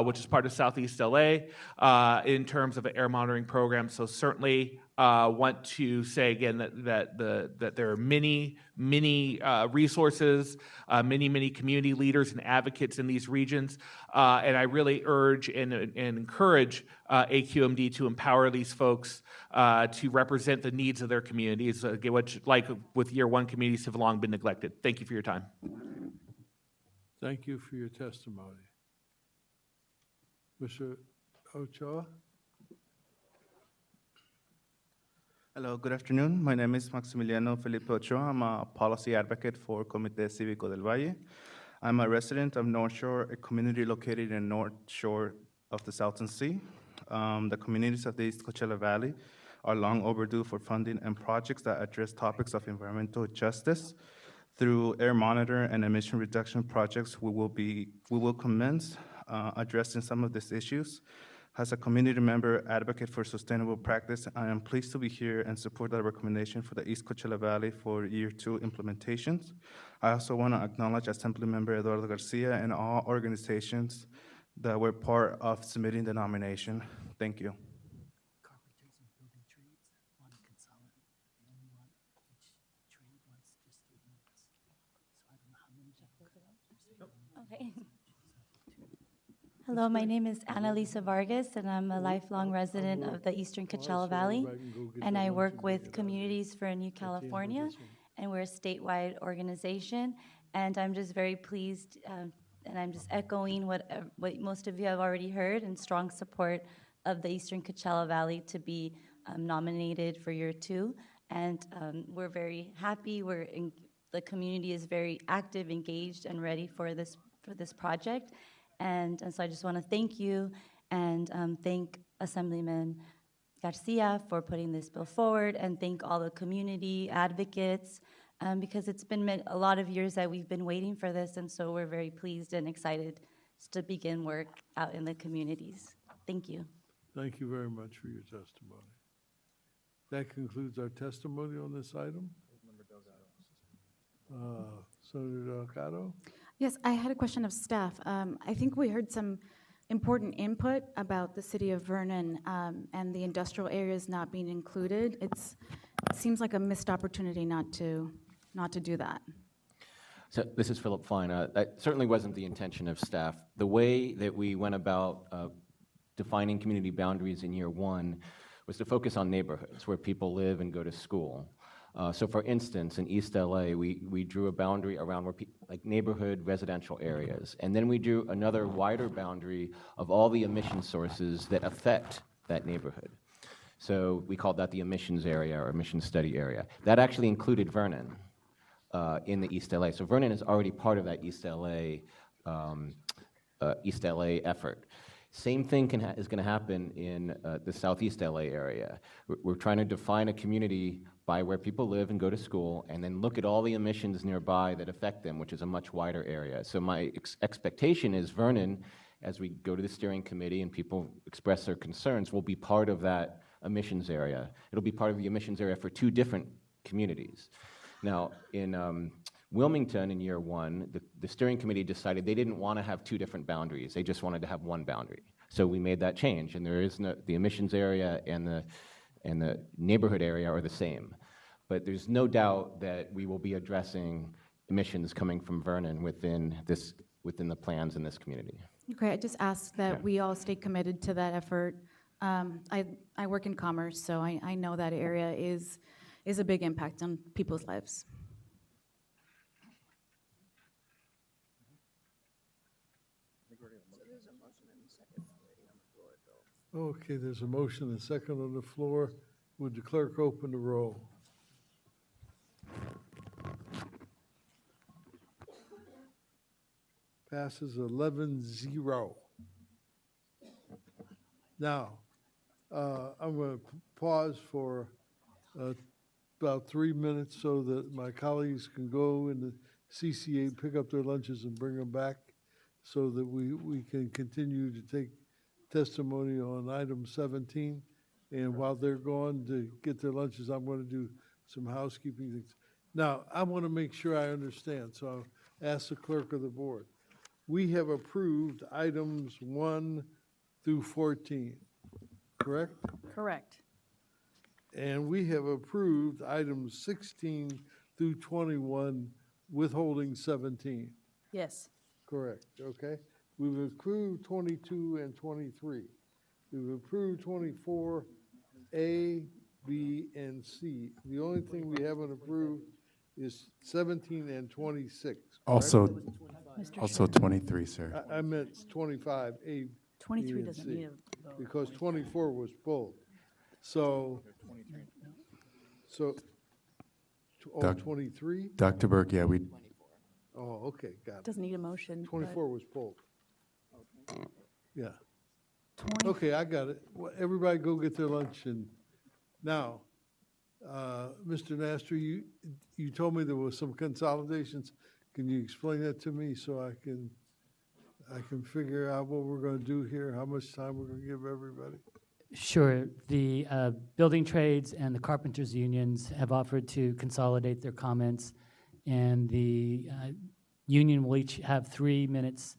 which is part of Southeast LA, in terms of an air monitoring program. So certainly want to say again that there are many resources, many community leaders and advocates in these regions, and I really urge and encourage AQMD to empower these folks to represent the needs of their communities, which, like with year one communities, have long been neglected. Thank you for your time. Thank you for your testimony. Mr. Ochoa? Hello, good afternoon. My name is Maximiliano Felipe Ochoa. I'm a policy advocate for Comité Cívico del Valle. I'm a resident of North Shore, a community located in North Shore of the Salton Sea. The communities of the East Coachella Valley are long overdue for funding and projects that address topics of environmental justice. Through air monitor and emission reduction projects, we will commence addressing some of these issues. As a community member advocate for sustainable practice, I am pleased to be here and support the recommendation for the East Coachella Valley for year 2 implementations. I also want to acknowledge Assembly Member Eduardo Garcia and all organizations that were part of submitting the nomination. Thank you. Okay. Hello, my name is Annalisa Vargas, and I'm a lifelong resident of the Eastern Coachella Valley, and I work with Communities for a New California, and we're a statewide organization, and I'm just very pleased, and I'm just echoing what most of you have already heard, in strong support of the Eastern Coachella Valley to be nominated for year 2, and we're very happy. The community is very active, engaged, and ready for this project. And so I just want to thank you and thank Assemblyman Garcia for putting this bill forward, and thank all the community advocates because it's been a lot of years that we've been waiting for this, and so we're very pleased and excited to begin work out in the communities. Thank you. Thank you very much for your testimony. That concludes our testimony on this item. Senator Delgado? Yes, I had a question of staff. I think we heard some important input about the city of Vernon and the industrial areas not being included. It seems like a missed opportunity not to do that. So this is Philip Fine. That certainly wasn't the intention of staff. The way that we went about defining community boundaries in year 1 was to focus on neighborhoods where people live and go to school. So for instance, in East LA, we drew a boundary around where like neighborhood residential areas. And then we drew another wider boundary of all the emission sources that affect that neighborhood. So we called that the emissions area or emission study area. That actually included Vernon in the East LA. So Vernon is already part of that East LA effort. Same thing is going to happen in the Southeast LA area. We're trying to define a community by where people live and go to school, and then look at all the emissions nearby that affect them, which is a much wider area. So my expectation is Vernon, as we go to the steering committee and people express their concerns, will be part of that emissions area. It'll be part of the emissions area for 2 different communities. Now, in Wilmington in year 1, the steering committee decided they didn't want to have 2 different boundaries. They just wanted to have 1 boundary. So we made that change, and there is the emissions area and the neighborhood area are the same. But there's no doubt that we will be addressing emissions coming from Vernon within the plans in this community. Okay, I just ask that we all stay committed to that effort. I work in commerce, so I know that area is a big impact on people's lives. Okay, there's a motion and a second on the floor. Would the clerk open the roll? Passes 11-0. Now, I'm going to pause for about 3 minutes so that my colleagues can go in the CCA, pick up their lunches and bring them back so that we can continue to take testimony on item 17. And while they're gone to get their lunches, I'm going to do some housekeeping things. Now, I want to make sure I understand, so I'll ask the clerk of the board. We have approved items 1 through 14, correct? Correct. And we have approved items 16 through 21, withholding 17. Yes. Correct, okay? We've approved 22 and 23. We've approved 24, A, B, and C. The only thing we haven't approved is 17 and 26. correct? Also 23, sir. I meant 25, A, 23 B, and doesn't C, need a vote. because 24 was pulled. So, Doc- 23? Dr. Burke, yeah, Oh, okay, got it. Doesn't need a motion. but 24 was pulled. Yeah. 20 Okay, I got it. Well, everybody go get their lunch and now, Mr. Nasser, you told me there was some consolidations. Can you explain that to me so I can figure out what we're gonna do here, how much time we're gonna give everybody? Sure. The building trades and the carpenters unions have offered to consolidate their comments, and the union will each have 3 minutes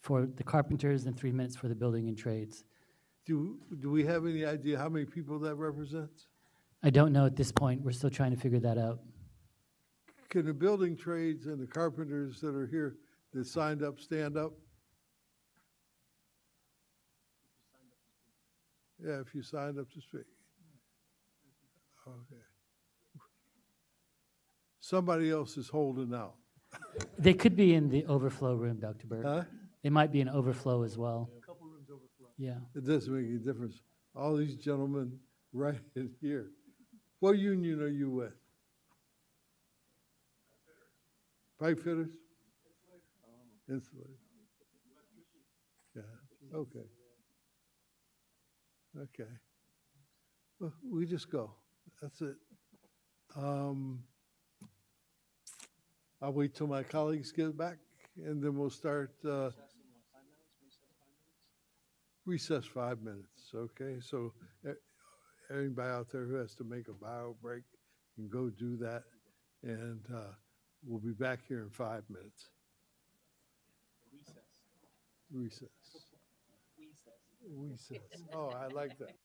for the carpenters and 3 minutes for the building and trades. Do we have any idea how many people that represents? I don't know at this point. We're still trying to figure that out. Can the building trades and the carpenters that are here that signed up stand up? Yeah, if you signed up to speak. Okay. Somebody else is holding out. They could be in the overflow room, Dr. Burke. Huh? They might be in overflow as well. Couple rooms overflow. Yeah. It doesn't make any difference. All these gentlemen right in here. What union are you with? Pipe fitters? Insulators. Yeah, okay. Okay. Well, we just go. That's it. I'll wait till my colleagues get back, and then we'll start, recess 5 minutes, okay? So anybody out there who has to make a bio break can go do that, and we'll be back here in 5 minutes. Recess. Recess. Oh, I like that.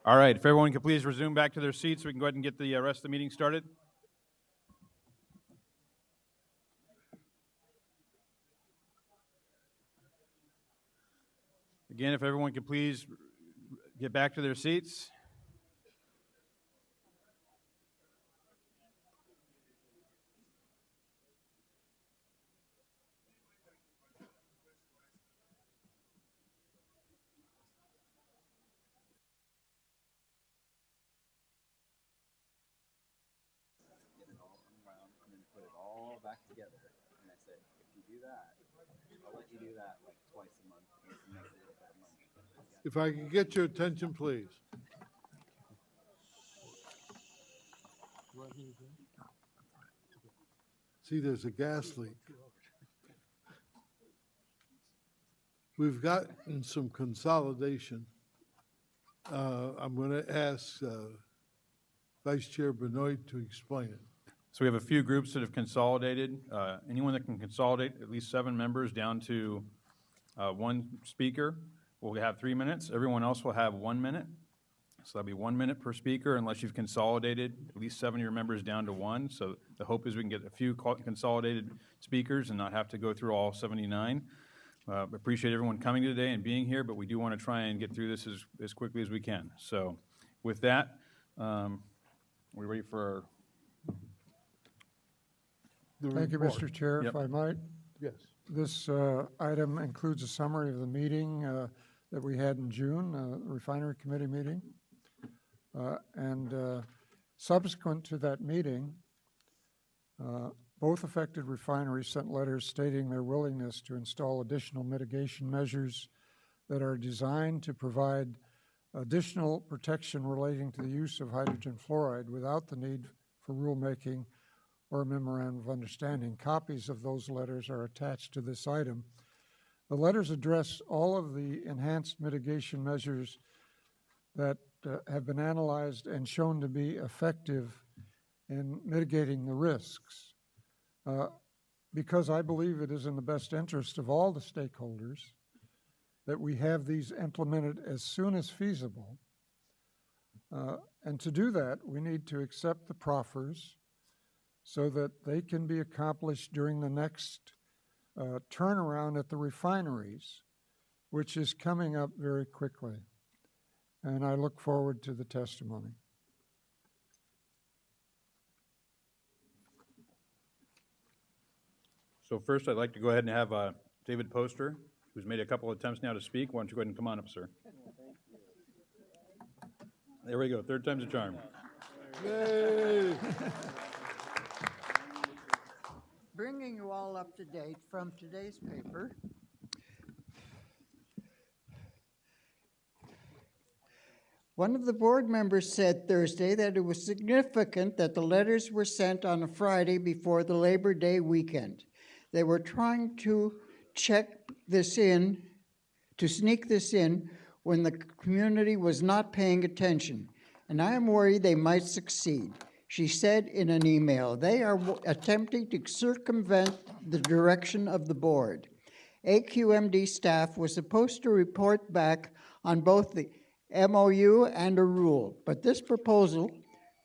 All right, if everyone could please resume back to their seats, we can go ahead and get the rest of the meeting started. Again, if everyone could please get back to their seats. Put it all back together. And I said, if you do that, I'll let you do that like twice a month. And it's a nice little bit of money. If I can get your attention, please. See, there's a gas leak. We've gotten some consolidation. I'm going to ask Vice Chair Benoit to explain it. So we have a few groups that have consolidated. Anyone that can consolidate at least 7 members down to 1 speaker will have 3 minutes. Everyone else will have 1 minute. So that'll be 1 minute per speaker unless you've consolidated at least 7 of your members down to 1. So the hope is we can get a few consolidated speakers and not have to go through all 79. Appreciate everyone coming today and being here, but we do want to try and get through this as quickly as we can. So with that, we ready for our Thank you, Mr. Chair, Yep. if I might. Yes. This item includes a summary of the meeting that we had in June, refinery committee meeting. And subsequent to that meeting, both affected refineries sent letters stating their willingness to install additional mitigation measures that are designed to provide additional protection relating to the use of hydrogen fluoride without the need for rulemaking or a memorandum of understanding. Copies of those letters are attached to this item. The letters address all of the enhanced mitigation measures that have been analyzed and shown to be effective in mitigating the risks. Because I believe it is in the best interest of all the stakeholders that we have these implemented as soon as feasible. And to do that, we need to accept the proffers so that they can be accomplished during the next turnaround at the refineries, which is coming up very quickly. And I look forward to the testimony. So first, I'd like to go ahead and have David Poster, who's made a couple of attempts now to speak. Why don't you go ahead and come on up, sir? There we go. 3rd time's a charm. Yay! Bringing you all up to date from today's paper. One of the board members said Thursday that it was significant that the letters were sent on a Friday before the Labor Day weekend. They were trying to check this in, to sneak this in when the community was not paying attention. And I am worried they might succeed. She said in an email, they are attempting to circumvent the direction of the board. AQMD staff was supposed to report back on both the MOU and a rule, but this proposal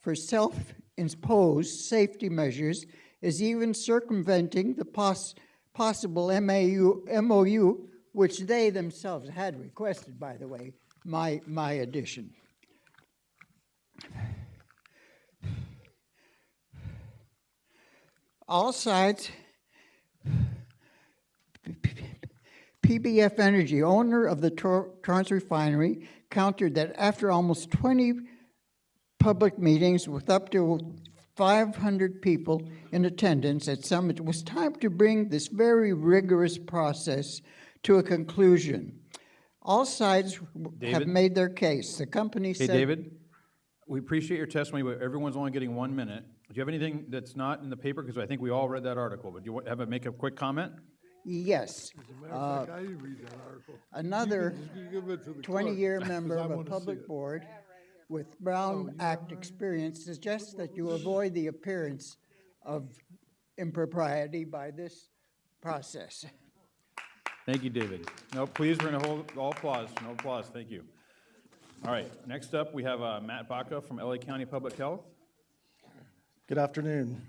for self-imposed safety measures is even circumventing the possible MOU, which they themselves had requested, by the way, my addition. All sides, PBF Energy, owner of the Torrance Refinery, countered that after almost 20 public meetings with up to 500 people in attendance at some, it was time to bring this very rigorous process to a conclusion. All sides have made their case. The company said... Hey, David, we appreciate your testimony, but everyone's only getting 1 minute. Do you have anything that's not in the paper? Because I think we all read that article, but do you have to make a quick comment? Yes. As a matter of fact, I didn't read that article. Another You give it to the 20-year clerk, member 'cause I of a wanna see public it. board with Brown Act experience suggests that you avoid the appearance of impropriety by this process. Thank you, David. No, please, we're going to hold all applause. No applause. Thank you. All right, next up, we have Matt Baca from LA County Public Health. Good afternoon.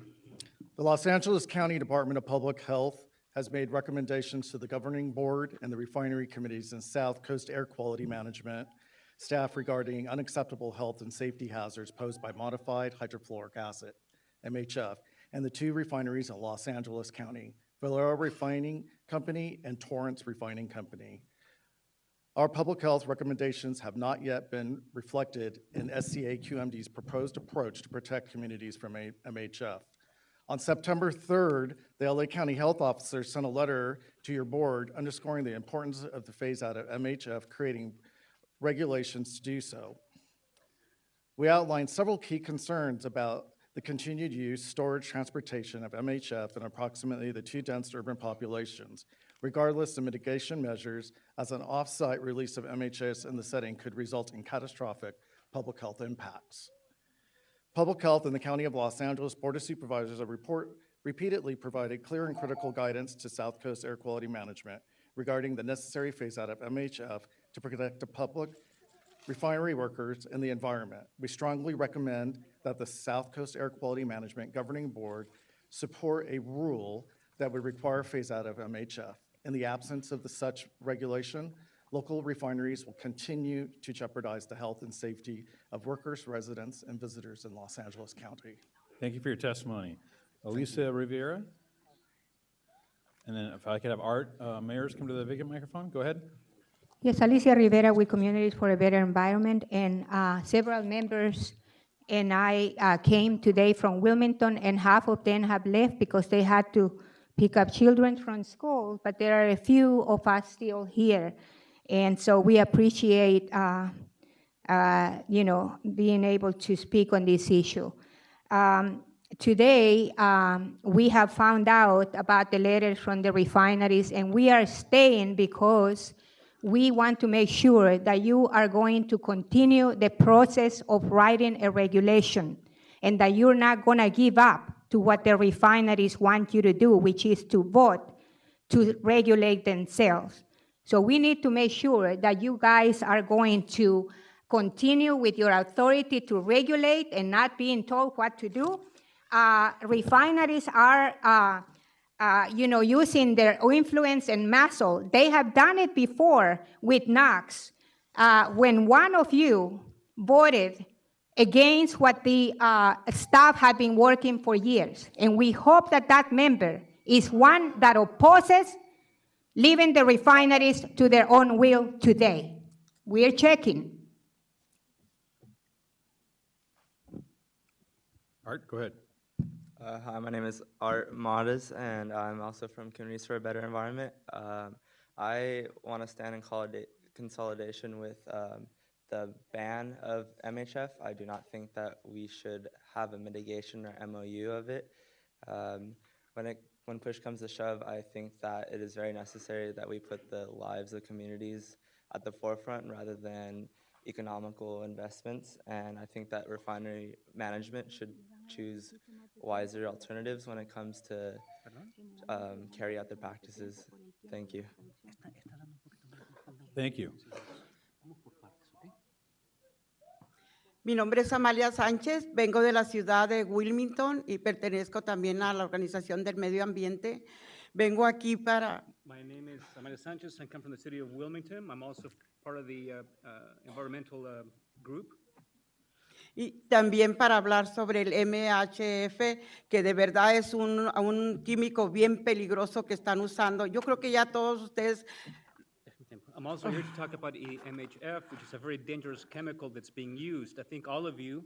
The Los Angeles County Department of Public Health has made recommendations to the governing board and the refinery committees in South Coast Air Quality Management staff regarding unacceptable health and safety hazards posed by modified hydrofluoric acid, MHF, and the two refineries in Los Angeles County, Valero Refining Company and Torrance Refining Company. Our public health recommendations have not yet been reflected in AQMD's proposed approach to protect communities from MHF. On September 3rd, the LA County Health Officer sent a letter to your board underscoring the importance of the phase out of MHF, creating regulations to do so. We outlined several key concerns about the continued use, storage, transportation of MHF in approximately the two dense urban populations. Regardless of mitigation measures, as an off-site release of MHF in the setting could result in catastrophic public health impacts. Public Health in the County of Los Angeles Board of Supervisors have repeatedly provided clear and critical guidance to South Coast Air Quality Management regarding the necessary phase-out of MHF to protect the public, refinery workers, and the environment. We strongly recommend that the South Coast Air Quality Management Governing Board support a rule that would require phase-out of MHF. In the absence of such regulation, local refineries will continue to jeopardize the health and safety of workers, residents, and visitors in Los Angeles County. Thank you for your testimony. Elisa Rivera. And then if I could have Art Mayers come to the vacant microphone, go ahead. Yes, Alicia Rivera with Communities for a Better Environment, and several members and I came today from Wilmington, and half of them have left because they had to pick up children from school, but there are a few of us still here. And so we appreciate, being able to speak on this issue. Today, we have found out about the letters from the refineries, and we are staying because we want to make sure that you are going to continue the process of writing a regulation and that you're not going to give up to what the refineries want you to do, which is to vote to regulate themselves. So we need to make sure that you guys are going to continue with your authority to regulate and not being told what to do. Refineries are, using their influence and muscle. They have done it before with NOx. When one of you voted against what the staff had been working for years, and we hope that that member is one that opposes leaving the refineries to their own will today. We're checking. Art, go ahead. Hi, my name is Art Modis, and I'm also from Communities for a Better Environment. I want to stand in consolidation with the ban of MHF. I do not think that we should have a mitigation or MOU of it. When push comes to shove, I think that it is very necessary that we put the lives of communities at the forefront rather than economical investments. And I think that refinery management should choose wiser alternatives when it comes to carry out their practices. Thank you. Thank you. Mi nombre es Amalia Sánchez, vengo de la ciudad de Wilmington y pertenezco también a la Organización del Medio Ambiente. Vengo aquí para... My name is Amalia Sanchez. I come from the city of Wilmington. I'm also part of the environmental group. Y también para hablar sobre el MHF, que de verdad es un químico bien peligroso que están usando. Yo creo que ya todos ustedes... I'm also here to talk about MHF, which is a very dangerous chemical that's being used. I think all of you...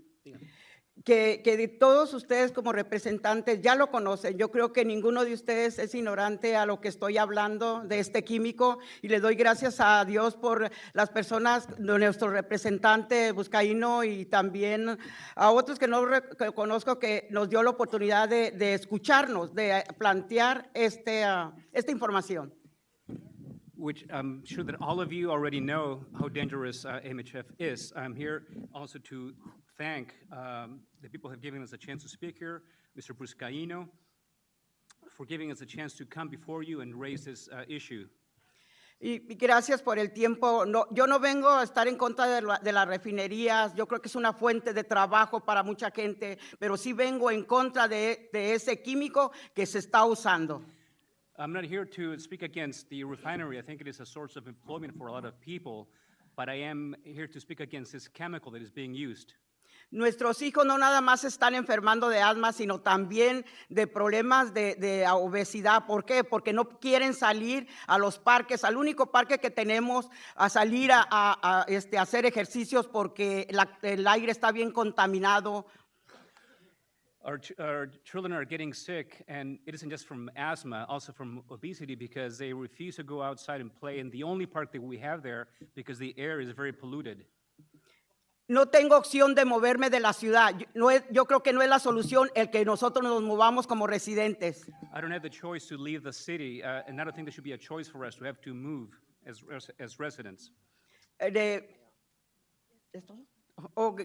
Que de todos ustedes como representantes ya lo conocen. Yo creo que ninguno de ustedes es ignorante a lo que estoy hablando de este químico, y le doy gracias a Dios por las personas, de nuestro representante Buscaíno y también a otros que no conozco, que nos dio la oportunidad de escucharnos, de plantear esta información. Which I'm sure that all of you already know how dangerous MHF is. I'm here also to thank the people who have given us a chance to speak here, Mr. Buscaíno, for giving us a chance to come before you and raise this issue. Y gracias por el tiempo. No, yo no vengo a estar en contra de las refinerías. Yo creo que es una fuente de trabajo para mucha gente, pero sí vengo en contra de ese químico que se está usando. I'm not here to speak against the refinery. I think it is a source of employment for a lot of people, but I am here to speak against this chemical that is being used. Nuestros hijos no nada más están enfermando de asma, sino también de problemas de obesidad. ¿Por qué? Porque no quieren salir a los parques, al único parque que tenemos, a salir a hacer ejercicios porque el aire está bien contaminado. Our children are getting sick, and it isn't just from asthma, also from obesity, because they refuse to go outside and play in the only park that we have there because the air is very polluted. No tengo opción de moverme de la ciudad. Yo creo que no es la solución el que nosotros nos movamos como residentes. I don't have the choice to leave the city, and I don't think there should be a choice for us to have to move as residents.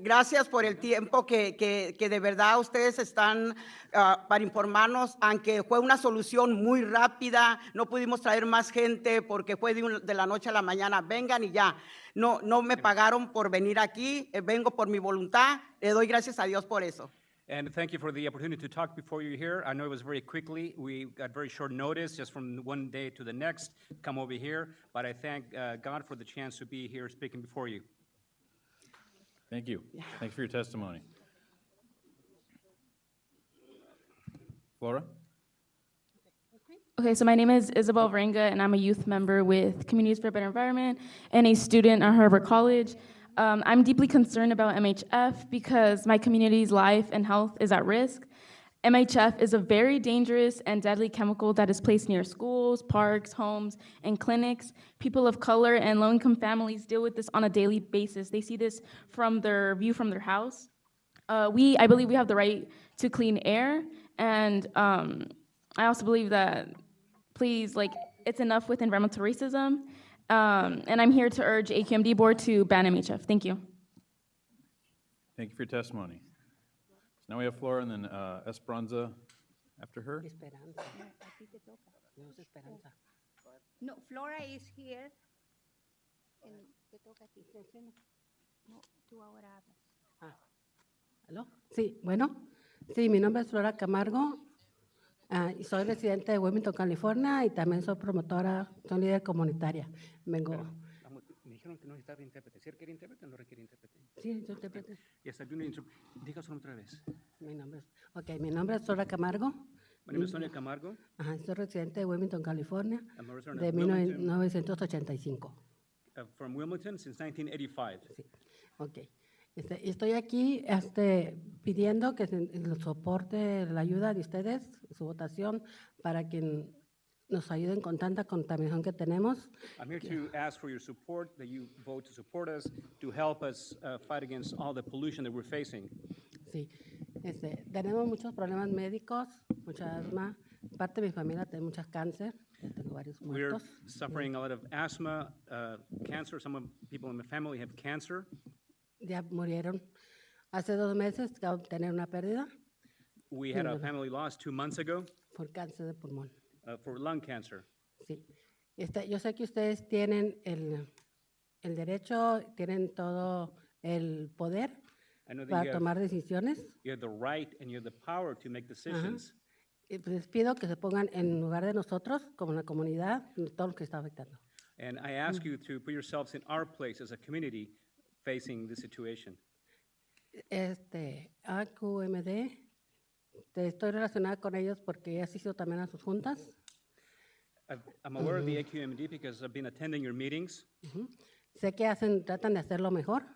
Gracias por el tiempo que de verdad ustedes están para informarnos, aunque fue una solución muy rápida, no pudimos traer más gente porque fue de la noche a la mañana, vengan y ya. No me pagaron por venir aquí, vengo por mi voluntad, le doy gracias a Dios por eso. And thank you for the opportunity to talk before you here. I know it was very quickly. We got very short notice, just from one day to the next, come over here. But I thank God for the chance to be here speaking before you. Thank you. Thanks for your testimony. Flora? Okay, so my name is Isabel Varenga, and I'm a youth member with Communities for a Better Environment and a student at Harvard College. I'm deeply concerned about MHF because my community's life and health is at risk. MHF is a very dangerous and deadly chemical that is placed near schools, parks, homes, and clinics. People of color and low-income families deal with this on a daily basis. They see this from their view from their house. I believe we have the right to clean air, and I also believe that, please, it's enough with environmental racism, and I'm here to urge AQMD board to ban MHF. Thank you. Thank you for your testimony. So now we have Flora and then Esperanza after her. No, Flora is here. ¿Aló? Sí, bueno. Sí, mi nombre es Flora Camargo. Y soy residente de Wilmington, California, y también soy promotora, soy líder comunitaria. Vengo. Me dijeron que no necesitaba intérprete. ¿Sí requiere intérprete o no requiere intérprete? Sí, soy intérprete. Y hasta diga su nombre otra vez. Mi nombre es Flora Camargo. Mi nombre es Sonia Camargo. Ajá, soy residente de Wilmington, California, I'm a resident de of Wilmington. 1985. From Wilmington since 1985. Sí, ok. Estoy aquí pidiendo que el soporte, la ayuda de ustedes, su votación, para que nos ayuden con tanta contaminación que tenemos. I'm here to ask for your support, that you vote to support us, to help us fight against all the pollution that we're facing. Sí, tenemos muchos problemas médicos, mucha asma. Parte de mi familia tiene muchos cáncer, tengo varios We're muertos. suffering a lot of asthma, cancer. Some people in my family have cancer. Ya murieron. Hace 2 meses acabo de tener una pérdida We had a family loss 2 months ago por cáncer de pulmón. for lung cancer. Sí. Yo sé que ustedes tienen el derecho, tienen todo el poder I know that para tomar decisiones. you have the right and you have the power to make decisions. Y pues les pido que se pongan en lugar de nosotros, como la comunidad, todo lo que está afectando. And I ask you to put yourselves in our place as a community facing this situation. AQMD, estoy relacionada con ellos porque he asistido también a sus juntas. I'm aware of the AQMD because I've been attending your meetings. Sé que tratan de hacerlo mejor,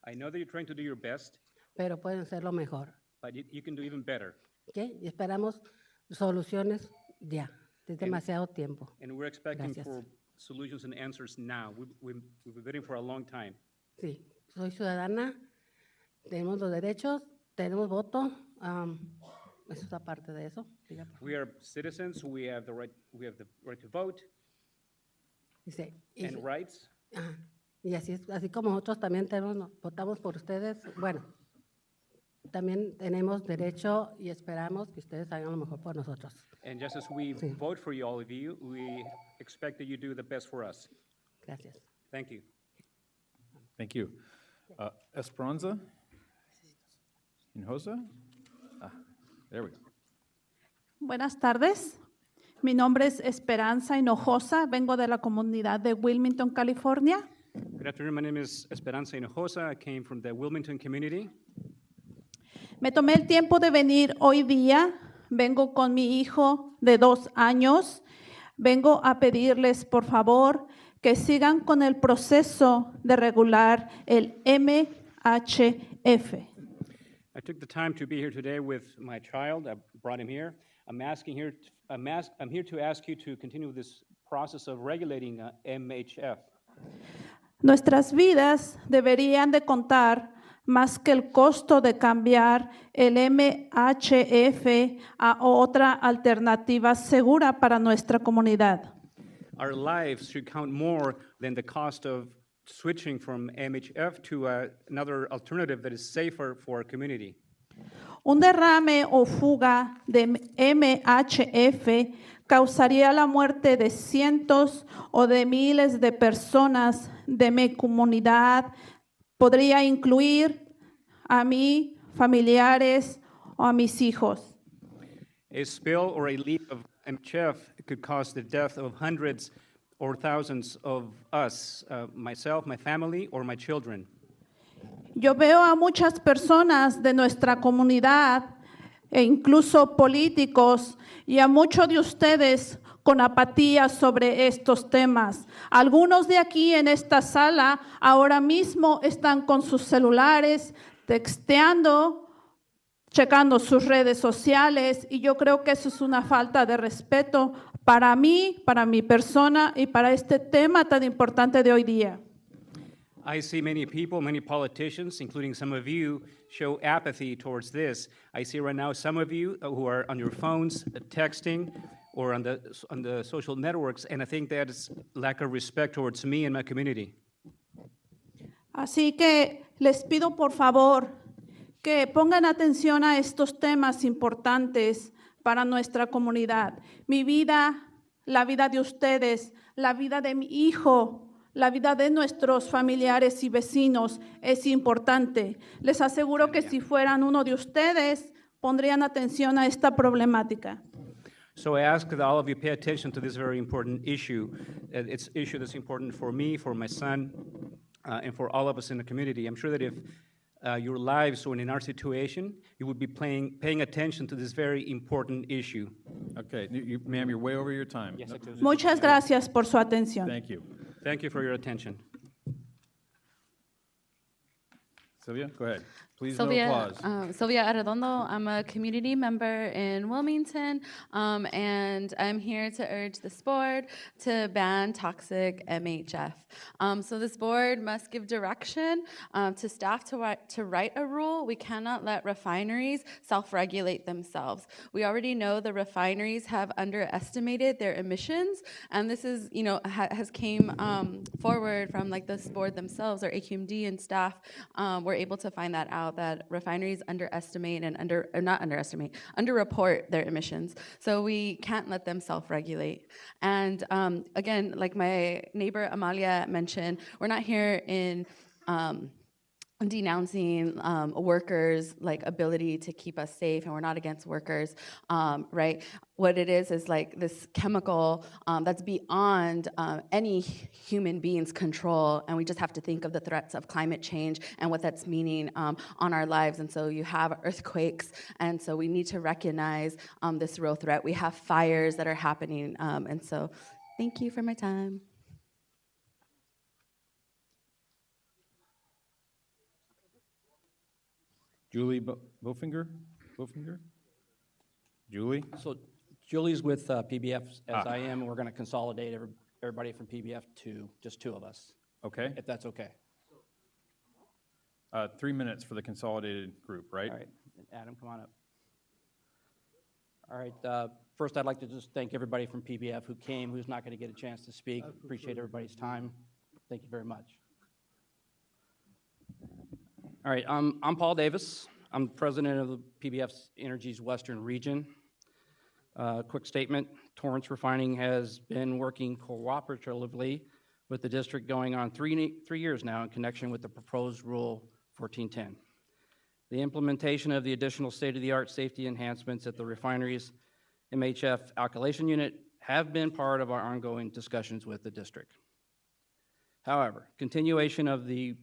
I know that you're trying to do your best, pero pueden hacerlo mejor. but you can do even better. ¿Ok? Y esperamos soluciones ya. Es demasiado tiempo. And we're expecting Gracias. for solutions and answers now. We've been waiting for a long time. Sí, soy ciudadana, tenemos los derechos, tenemos voto. Eso es aparte de eso. Diga, por favor. We are citizens. We have the right to vote Dice, and rights. ajá, y así como nosotros también votamos por ustedes. Bueno, también tenemos derecho y esperamos que ustedes hagan lo mejor por nosotros. And just as we vote for you, all of you, we expect that you do the best for us. Gracias. Thank you. Thank you. Esperanza? Hinojosa? There we go. Buenas tardes. Mi nombre es Esperanza Hinojosa. Vengo de la comunidad de Wilmington, California. Good afternoon. My name is Esperanza Hinojosa. I came from the Wilmington community. Me tomé el tiempo de venir hoy día. Vengo con mi hijo de 2 años. Vengo a pedirles, por favor, que sigan con el proceso de regular el MHF. I took the time to be here today with my child. I brought him here. I'm here to ask you to continue this process of regulating MHF. Nuestras vidas deberían de contar más que el costo de cambiar el MHF a otra alternativa segura para nuestra comunidad. Our lives should count more than the cost of switching from MHF to another alternative that is safer for our community. Un derrame o fuga de MHF causaría la muerte de cientos o de miles de personas de mi comunidad. Podría incluir a mí, familiares o a mis hijos. A spill or a leak of MHF could cause the death of hundreds or thousands of us, myself, my family, or my children. Yo veo a muchas personas de nuestra comunidad e incluso políticos y a muchos de ustedes con apatía sobre estos temas. Algunos de aquí en esta sala ahora mismo están con sus celulares, texteando, checando sus redes sociales y yo creo que eso es una falta de respeto para mí, para mi persona y para este tema tan importante de hoy día. I see many people, many politicians, including some of you, show apathy towards this. I see right now some of you who are on your phones, texting, or on the social networks, and I think that is lack of respect towards me and my community. Así que les pido por favor que pongan atención a estos temas importantes para nuestra comunidad. Mi vida, la vida de ustedes, la vida de mi hijo, la vida de nuestros familiares y vecinos es importante. Les aseguro que si fueran uno de ustedes, pondrían atención a esta problemática. So I ask that all of you pay attention to this very important issue. It's an issue that's important for me, for my son, and for all of us in the community. I'm sure that if your lives were in our situation, you would be paying attention to this very important issue. Okay, ma'am, you're way over your time. Yes, I do. Muchas gracias por su atención. Thank you. Thank you for your attention. Sylvia, go ahead. Please, Sylvia, no applause. Sylvia Arredondo. I'm a community member in Wilmington, and I'm here to urge this board to ban toxic MHF. So this board must give direction to staff to write a rule. We cannot let refineries self-regulate themselves. We already know the refineries have underestimated their emissions, and this is, has came forward from like this board themselves, or AQMD and staff were able to find that out, that refineries underestimate and underreport their emissions. So we can't let them self-regulate. And again, like my neighbor Amalia mentioned, we're not here in denouncing workers' like ability to keep us safe, and we're not against workers, right? What it is like this chemical that's beyond any human being's control, and we just have to think of the threats of climate change and what that's meaning on our lives. And so you have earthquakes, and so we need to recognize this real threat. We have fires that are happening, and so thank you for my time. Julie Bofinger? Julie? So Julie's with PBF, as I am, and we're going to consolidate everybody from PBF to just 2 of us. Okay. If that's okay. 3 minutes for the consolidated group, right? All right. Adam, come on up. All right. First, I'd like to just thank everybody from PBF who came, who's not going to get a chance to speak. Appreciate everybody's time. Thank you very much. All right. I'm Paul Davis. I'm president of the PBF's Energy's Western Region. Quick statement, Torrance Refining has been working cooperatively with the district going on 3 years now in connection with the proposed Rule 1410. The implementation of the additional state-of-the-art safety enhancements at the refinery's MHF alkylation unit have been part of our ongoing discussions with the district. However, continuation of the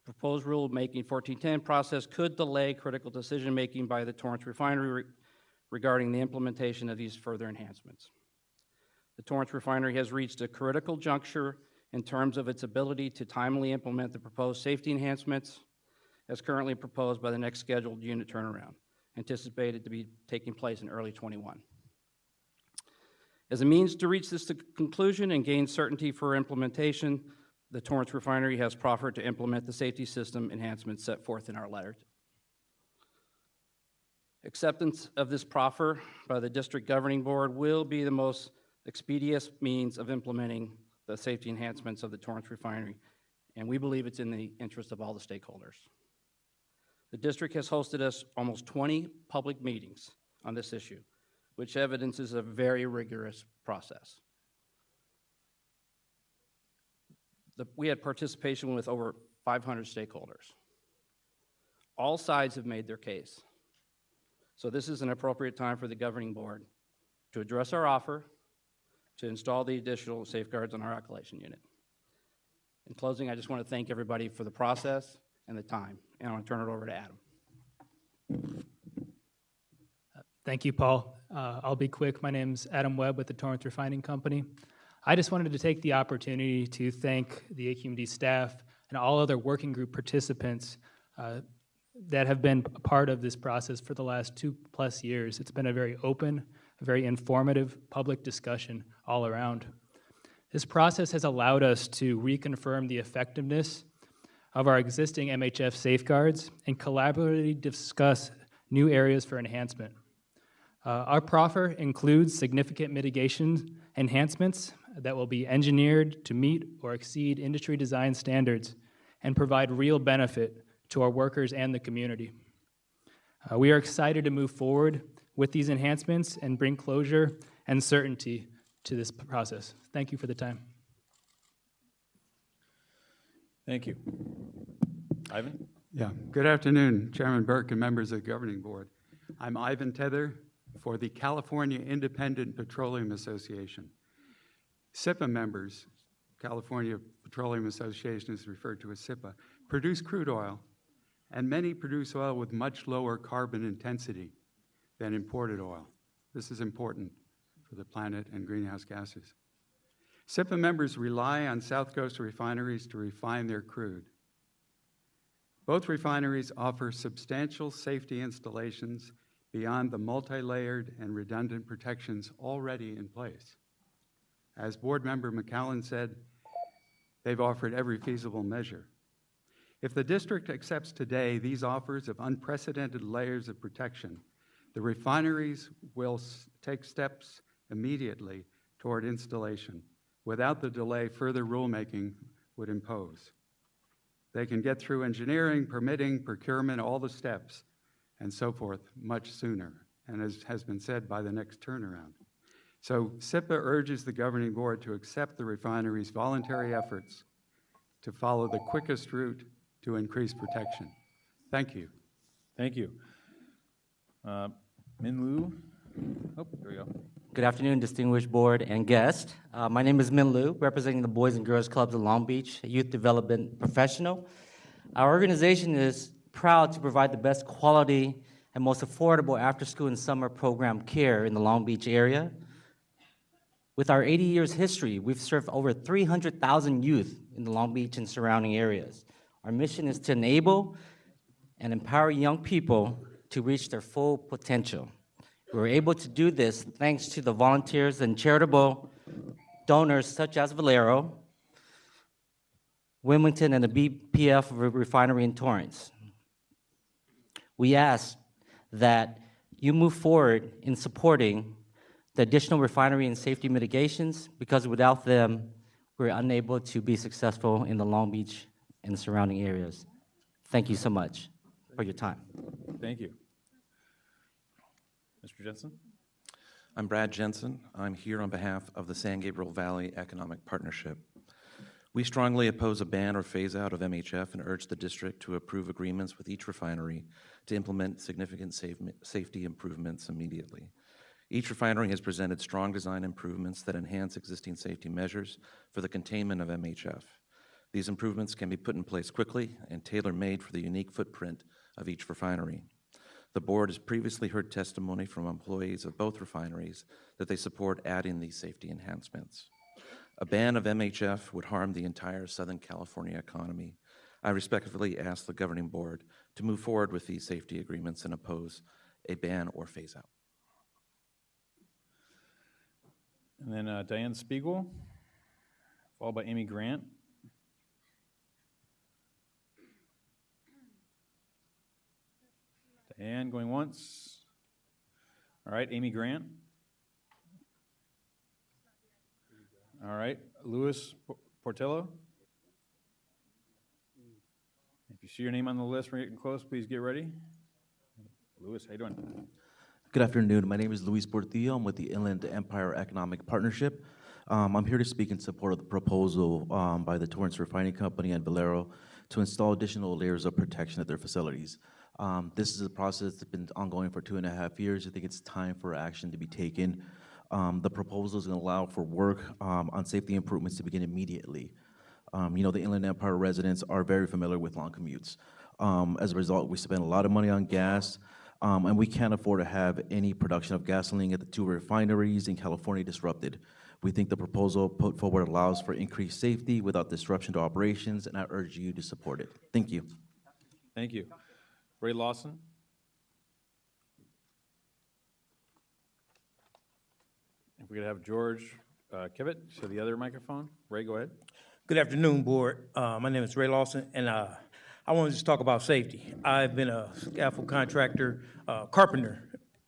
proposed rulemaking 1410 process could delay critical decision-making by the Torrance Refinery regarding the implementation of these further enhancements. The Torrance Refinery has reached a critical juncture in terms of its ability to timely implement the proposed safety enhancements as currently proposed by the next scheduled unit turnaround, anticipated to be taking place in early 21. As a means to reach this conclusion and gain certainty for implementation, the Torrance Refinery has proffered to implement the safety system enhancements set forth in our letter. Acceptance of this proffer by the District Governing Board will be the most expeditious means of implementing the safety enhancements of the Torrance Refinery, and we believe it's in the interest of all the stakeholders. The district has hosted us almost 20 public meetings on this issue, which evidences a very rigorous process. We had participation with over 500 stakeholders. All sides have made their case. So this is an appropriate time for the governing board to address our offer to install the additional safeguards on our alkylation unit. In closing, I just want to thank everybody for the process and the time, and I want to turn it over to Adam. Thank you, Paul. I'll be quick. My name's Adam Webb with the Torrance Refining Company. I just wanted to take the opportunity to thank the AQMD staff and all other working group participants that have been a part of this process for the last 2+ years. It's been a very open, a very informative public discussion all around. This process has allowed us to reconfirm the effectiveness of our existing MHF safeguards and collaboratively discuss new areas for enhancement. Our proffer includes significant mitigation enhancements that will be engineered to meet or exceed industry design standards and provide real benefit to our workers and the community. We are excited to move forward with these enhancements and bring closure and certainty to this process. Thank you for the time. Thank you. Ivan? Yeah, good afternoon, Chairman Burke and members of the Governing Board. I'm Ivan Tether for the California Independent Petroleum Association. SIPA members, California Petroleum Association is referred to as SIPA, produce crude oil, and many produce oil with much lower carbon intensity than imported oil. This is important for the planet and greenhouse gases. SIPA members rely on South Coast refineries to refine their crude. Both refineries offer substantial safety installations beyond the multi-layered and redundant protections already in place. As Board Member McCallum said, they've offered every feasible measure. If the district accepts today these offers of unprecedented layers of protection, the refineries will take steps immediately toward installation without the delay further rulemaking would impose. They can get through engineering, permitting, procurement, all the steps, and so forth much sooner, and as has been said, by the next turnaround. So SIPA urges the Governing Board to accept the refinery's voluntary efforts to follow the quickest route to increase protection. Thank you. Thank you. Min Lu? Oh, there we go. Good afternoon, distinguished board and guest. My name is Min Lu, representing the Boys and Girls Clubs of Long Beach, a youth development professional. Our organization is proud to provide the best quality and most affordable after-school and summer program care in the Long Beach area. With our 80 years history, we've served over 300,000 youth in the Long Beach and surrounding areas. Our mission is to enable and empower young people to reach their full potential. We're able to do this thanks to the volunteers and charitable donors such as Valero, Wilmington, and the BPF refinery in Torrance. We ask that you move forward in supporting the additional refinery and safety mitigations, because without them, we're unable to be successful in the Long Beach and the surrounding areas. Thank you so much. for your time. Thank you. Mr. Jensen? I'm Brad Jensen. I'm here on behalf of the San Gabriel Valley Economic Partnership. We strongly oppose a ban or phase out of MHF and urge the district to approve agreements with each refinery to implement significant safety improvements immediately. Each refinery has presented strong design improvements that enhance existing safety measures for the containment of MHF. These improvements can be put in place quickly and tailor-made for the unique footprint of each refinery. The board has previously heard testimony from employees of both refineries that they support adding these safety enhancements. A ban of MHF would harm the entire Southern California economy. I respectfully ask the governing board to move forward with these safety agreements and oppose a ban or phase out. And then Diane Spiegel, followed by Amy Grant. Diane going once. All right, Amy Grant. All right, Luis Portillo. If you see your name on the list, we're getting close, please get ready. Luis, how you doing? Good afternoon. My name is Luis Portillo. I'm with the Inland Empire Economic Partnership. I'm here to speak in support of the proposal by the Torrance Refining Company and Valero to install additional layers of protection at their facilities. This is a process that's been ongoing for 2.5 years. I think it's time for action to be taken. The proposal is going to allow for work on safety improvements to begin immediately. The Inland Empire residents are very familiar with long commutes. As a result, we spend a lot of money on gas, and we can't afford to have any production of gasoline at the 2 refineries in California disrupted. We think the proposal put forward allows for increased safety without disruption to operations, and I urge you to support it. Thank you. Thank you. Ray Lawson. If we could have George Kivett to the other microphone. Ray, go ahead. Good afternoon, board. My name is Ray Lawson, and I want to just talk about safety. I've been a scaffold contractor, carpenter,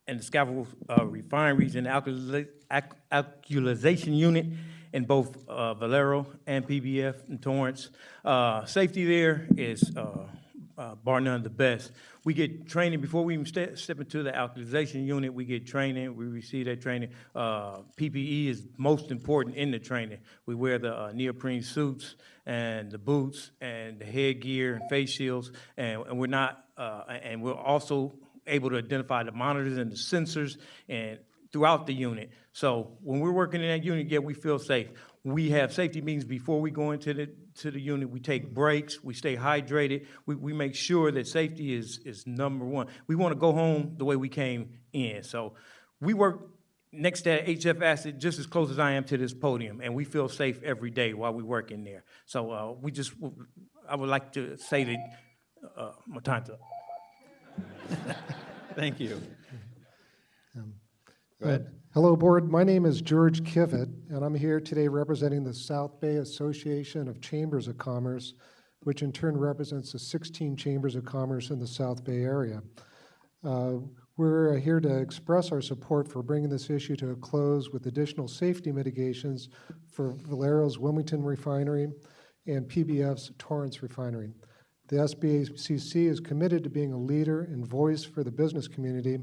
in the scaffold refineries and alkylization unit in both Valero and PBF and Torrance. Safety there is bar none the best. We get training before we even step into the alkylization unit. We get training. We receive that training. PPE is most important in the training. We wear the neoprene suits and the boots and the headgear and face shields, and we're not. And we're also able to identify the monitors and the sensors and throughout the unit. So when we're working in that unit, yeah, we feel safe. We have safety meetings before we go into the unit. We take breaks. We stay hydrated. We make sure that safety is number one. We want to go home the way we came in. So we work next to HF Acid just as close as I am to this podium, and we feel safe every day while we work in there. So I would like to say that my time's up. Thank you. Go ahead. Hello, board. My name is George Kivett, and I'm here today representing the South Bay Association of Chambers of Commerce, which in turn represents the 16 chambers of commerce in the South Bay area. We're here to express our support for bringing this issue to a close with additional safety mitigations for Valero's Wilmington Refinery and PBF's Torrance Refinery. The SBACC is committed to being a leader and voice for the business community,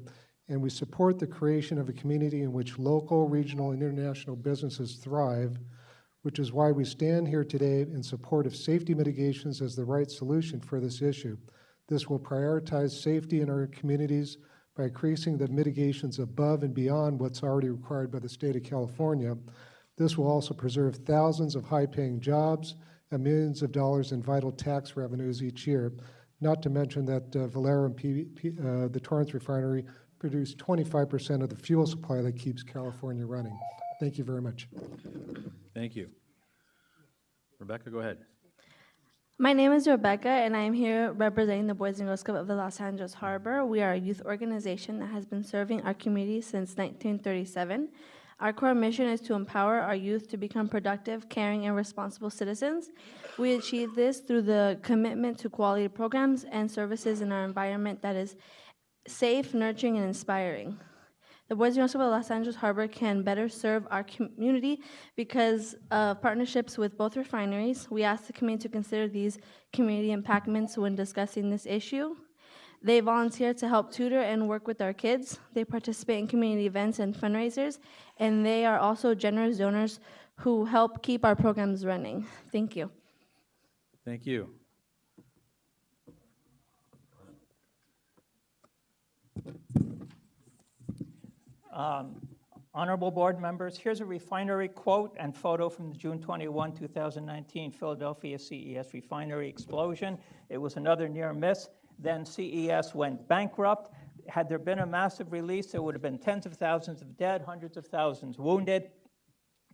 and we support the creation of a community in which local, regional, and international businesses thrive, which is why we stand here today in support of safety mitigations as the right solution for this issue. This will prioritize safety in our communities by increasing the mitigations above and beyond what's already required by the state of California. This will also preserve thousands of high-paying jobs and millions of dollars in vital tax revenues each year, not to mention that Valero and the Torrance Refinery produce 25% of the fuel supply that keeps California running. Thank you very much. Thank you. Rebecca, go ahead. My name is Rebecca, and I am here representing the Boys and Girls Club of the Los Angeles Harbor. We are a youth organization that has been serving our community since 1937. Our core mission is to empower our youth to become productive, caring, and responsible citizens. We achieve this through the commitment to quality programs and services in our environment that is safe, nurturing, and inspiring. The Boys and Girls Club of Los Angeles Harbor can better serve our community because of partnerships with both refineries. We ask the community to consider these community impactments when discussing this issue. They volunteer to help tutor and work with our kids. They participate in community events and fundraisers, and they are also generous donors who help keep our programs running. Thank you. Thank you. Honorable board members, here's a refinery quote and photo from the June 21, 2019 Philadelphia CES refinery explosion. It was another near miss. Then CES went bankrupt. Had there been a massive release, there would have been tens of thousands of dead, hundreds of thousands wounded.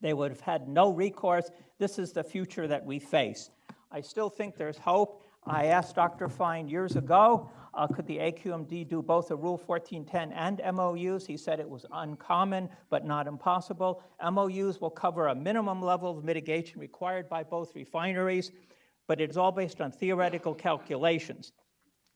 They would have had no recourse. This is the future that we face. I still think there's hope. I asked Dr. Fine years ago, could the AQMD do both a Rule 1410 and MOUs? He said it was uncommon, but not impossible. MOUs will cover a minimum level of mitigation required by both refineries, but it's all based on theoretical calculations.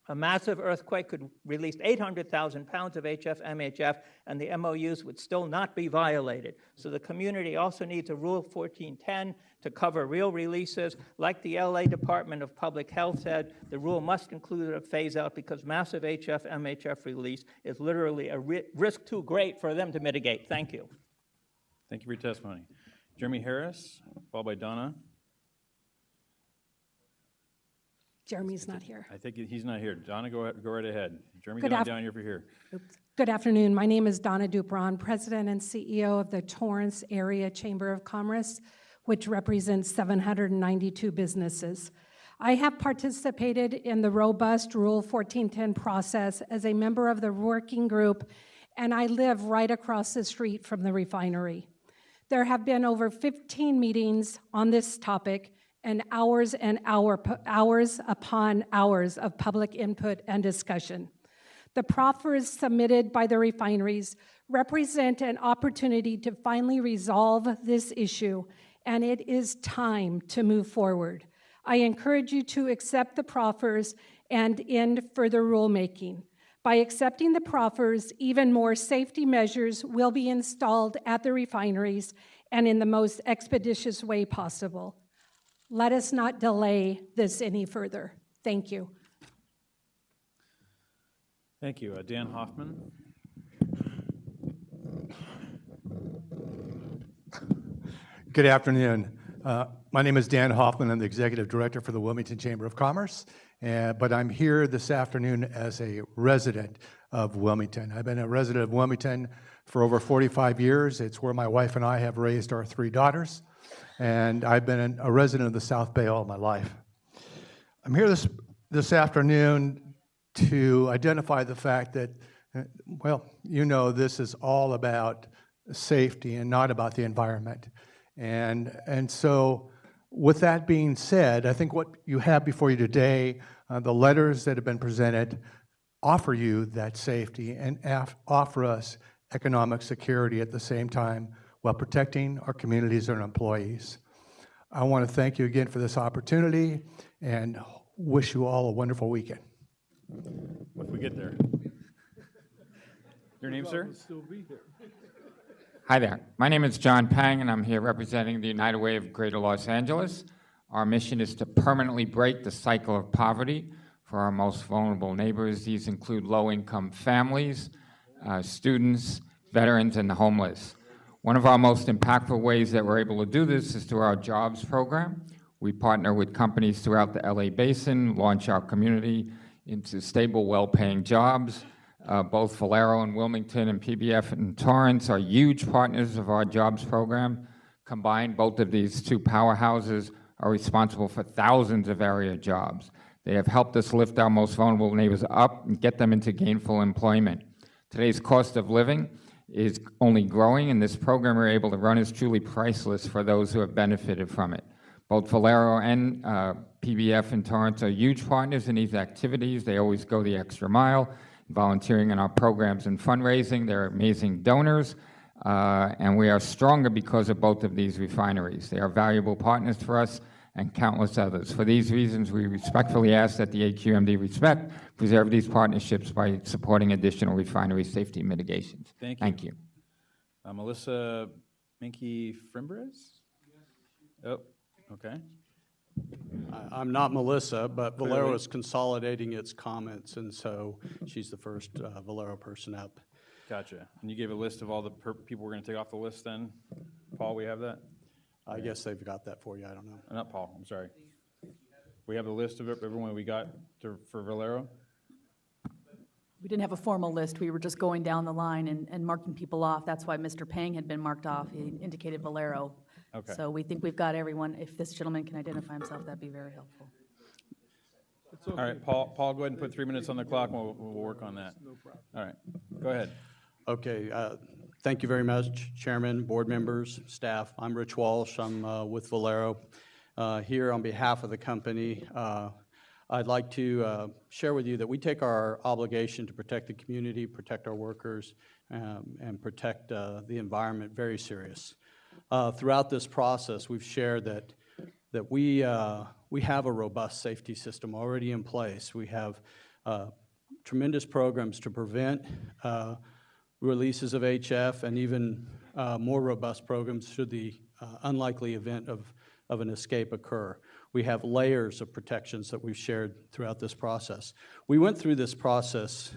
A massive earthquake could release 800,000 pounds of HF, MHF, and the MOUs would still not be violated. So the community also needs a Rule 1410 to cover real releases. Like the LA Department of Public Health said, the rule must include a phase out because massive HF, MHF release is literally a risk too great for them to mitigate. Thank you. Thank you for your testimony. Jeremy Harris, followed by Donna. Jeremy's not here. I think he's not here. Donna, go right ahead. Jeremy, Good get on down here for here. Good afternoon. My name is Donna Dupron, President and CEO of the Torrance Area Chamber of Commerce, which represents 792 businesses. I have participated in the robust Rule 1410 process as a member of the working group, and I live right across the street from the refinery. There have been over 15 meetings on this topic, and hours upon hours of public input and discussion. The proffers submitted by the refineries represent an opportunity to finally resolve this issue, and it is time to move forward. I encourage you to accept the proffers and end further rulemaking. By accepting the proffers, even more safety measures will be installed at the refineries and in the most expeditious way possible. Let us not delay this any further. Thank you. Thank you. Dan Hoffman. Good afternoon. My name is Dan Hoffman. I'm the Executive Director for the Wilmington Chamber of Commerce, but I'm here this afternoon as a resident of Wilmington. I've been a resident of Wilmington for over 45 years. It's where my wife and I have raised our 3 daughters, and I've been a resident of the South Bay all my life. I'm here this afternoon to identify the fact that, well, you know, this is all about safety and not about the environment. And so with that being said, I think what you have before you today, the letters that have been presented offer you that safety and offer us economic security at the same time while protecting our communities and our employees. I want to thank you again for this opportunity and wish you all a wonderful weekend. What if we get there? Your name, sir? Hi there. My name is John Pang, and I'm here representing the United Way of Greater Los Angeles. Our mission is to permanently break the cycle of poverty for our most vulnerable neighbors. These include low-income families, students, veterans, and the homeless. One of our most impactful ways that we're able to do this is through our jobs program. We partner with companies throughout the LA Basin, launch our community into stable, well-paying jobs. Both Valero and Wilmington and PBF and Torrance are huge partners of our jobs program. Combined, both of these 2 powerhouses are responsible for thousands of area jobs. They have helped us lift our most vulnerable neighbors up and get them into gainful employment. Today's cost of living is only growing, and this program we're able to run is truly priceless for those who have benefited from it. Both Valero and PBF and Torrance are huge partners in these activities. They always go the extra mile, volunteering in our programs and fundraising. They're amazing donors, and we are stronger because of both of these refineries. They are valuable partners for us and countless others. For these reasons, we respectfully ask that the AQMD preserve these partnerships by supporting additional refinery safety mitigations. Thank you. Melissa Minky-Frimbres? Oh, okay. I'm not Melissa, but Valero is consolidating its comments, and so she's the first Valero person up. Gotcha. And you gave a list of all the people we're going to take off the list then? Paul, we have that? I guess they've got that for you, I don't know. Not Paul, I'm sorry. We have the list of everyone we got for Valero? We didn't have a formal list. We were just going down the line and marking people off. That's why Mr. Pang had been marked off. He indicated Valero. Okay. So we think we've got everyone. If this gentleman can identify himself, that'd be very helpful. All right, Paul, go ahead and put 3 minutes on the clock, and we'll work on that. All right, go ahead. Okay, thank you very much, Chairman, board members, staff. I'm Rich Walsh. I'm with Valero. Here on behalf of the company, I'd like to share with you that we take our obligation to protect the community, protect our workers, and protect the environment very serious. Throughout this process, we've shared that we have a robust safety system already in place. We have tremendous programs to prevent releases of HF, and even more robust programs should the unlikely event of an escape occur. We have layers of protections that we've shared throughout this process. We went through this process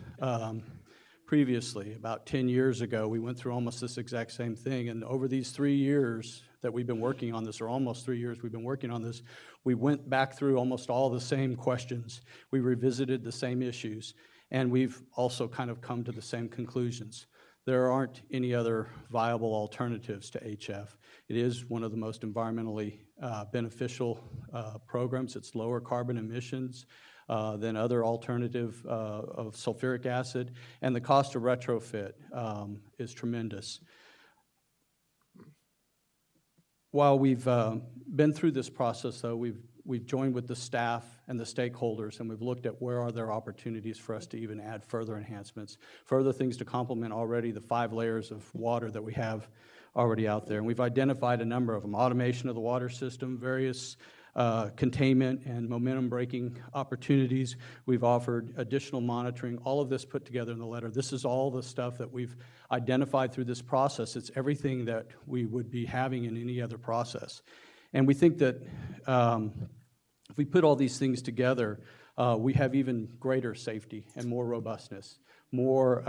previously, about 10 years ago. We went through almost this exact same thing, and over these 3 years that we've been working on this, or almost 3 years we've been working on this, we went back through almost all the same questions. We revisited the same issues, and we've also kind of come to the same conclusions. There aren't any other viable alternatives to HF. It is one of the most environmentally beneficial programs. It's lower carbon emissions than other alternative of sulfuric acid, and the cost of retrofit is tremendous. While we've been through this process, though, we've joined with the staff and the stakeholders, and we've looked at where are there opportunities for us to even add further enhancements, further things to complement already the 5 layers of water that we have already out there. And we've identified a number of them: automation of the water system, various containment and momentum braking opportunities. We've offered additional monitoring, all of this put together in the letter. This is all the stuff that we've identified through this process. It's everything that we would be having in any other process. And we think that if we put all these things together, we have even greater safety and more robustness, more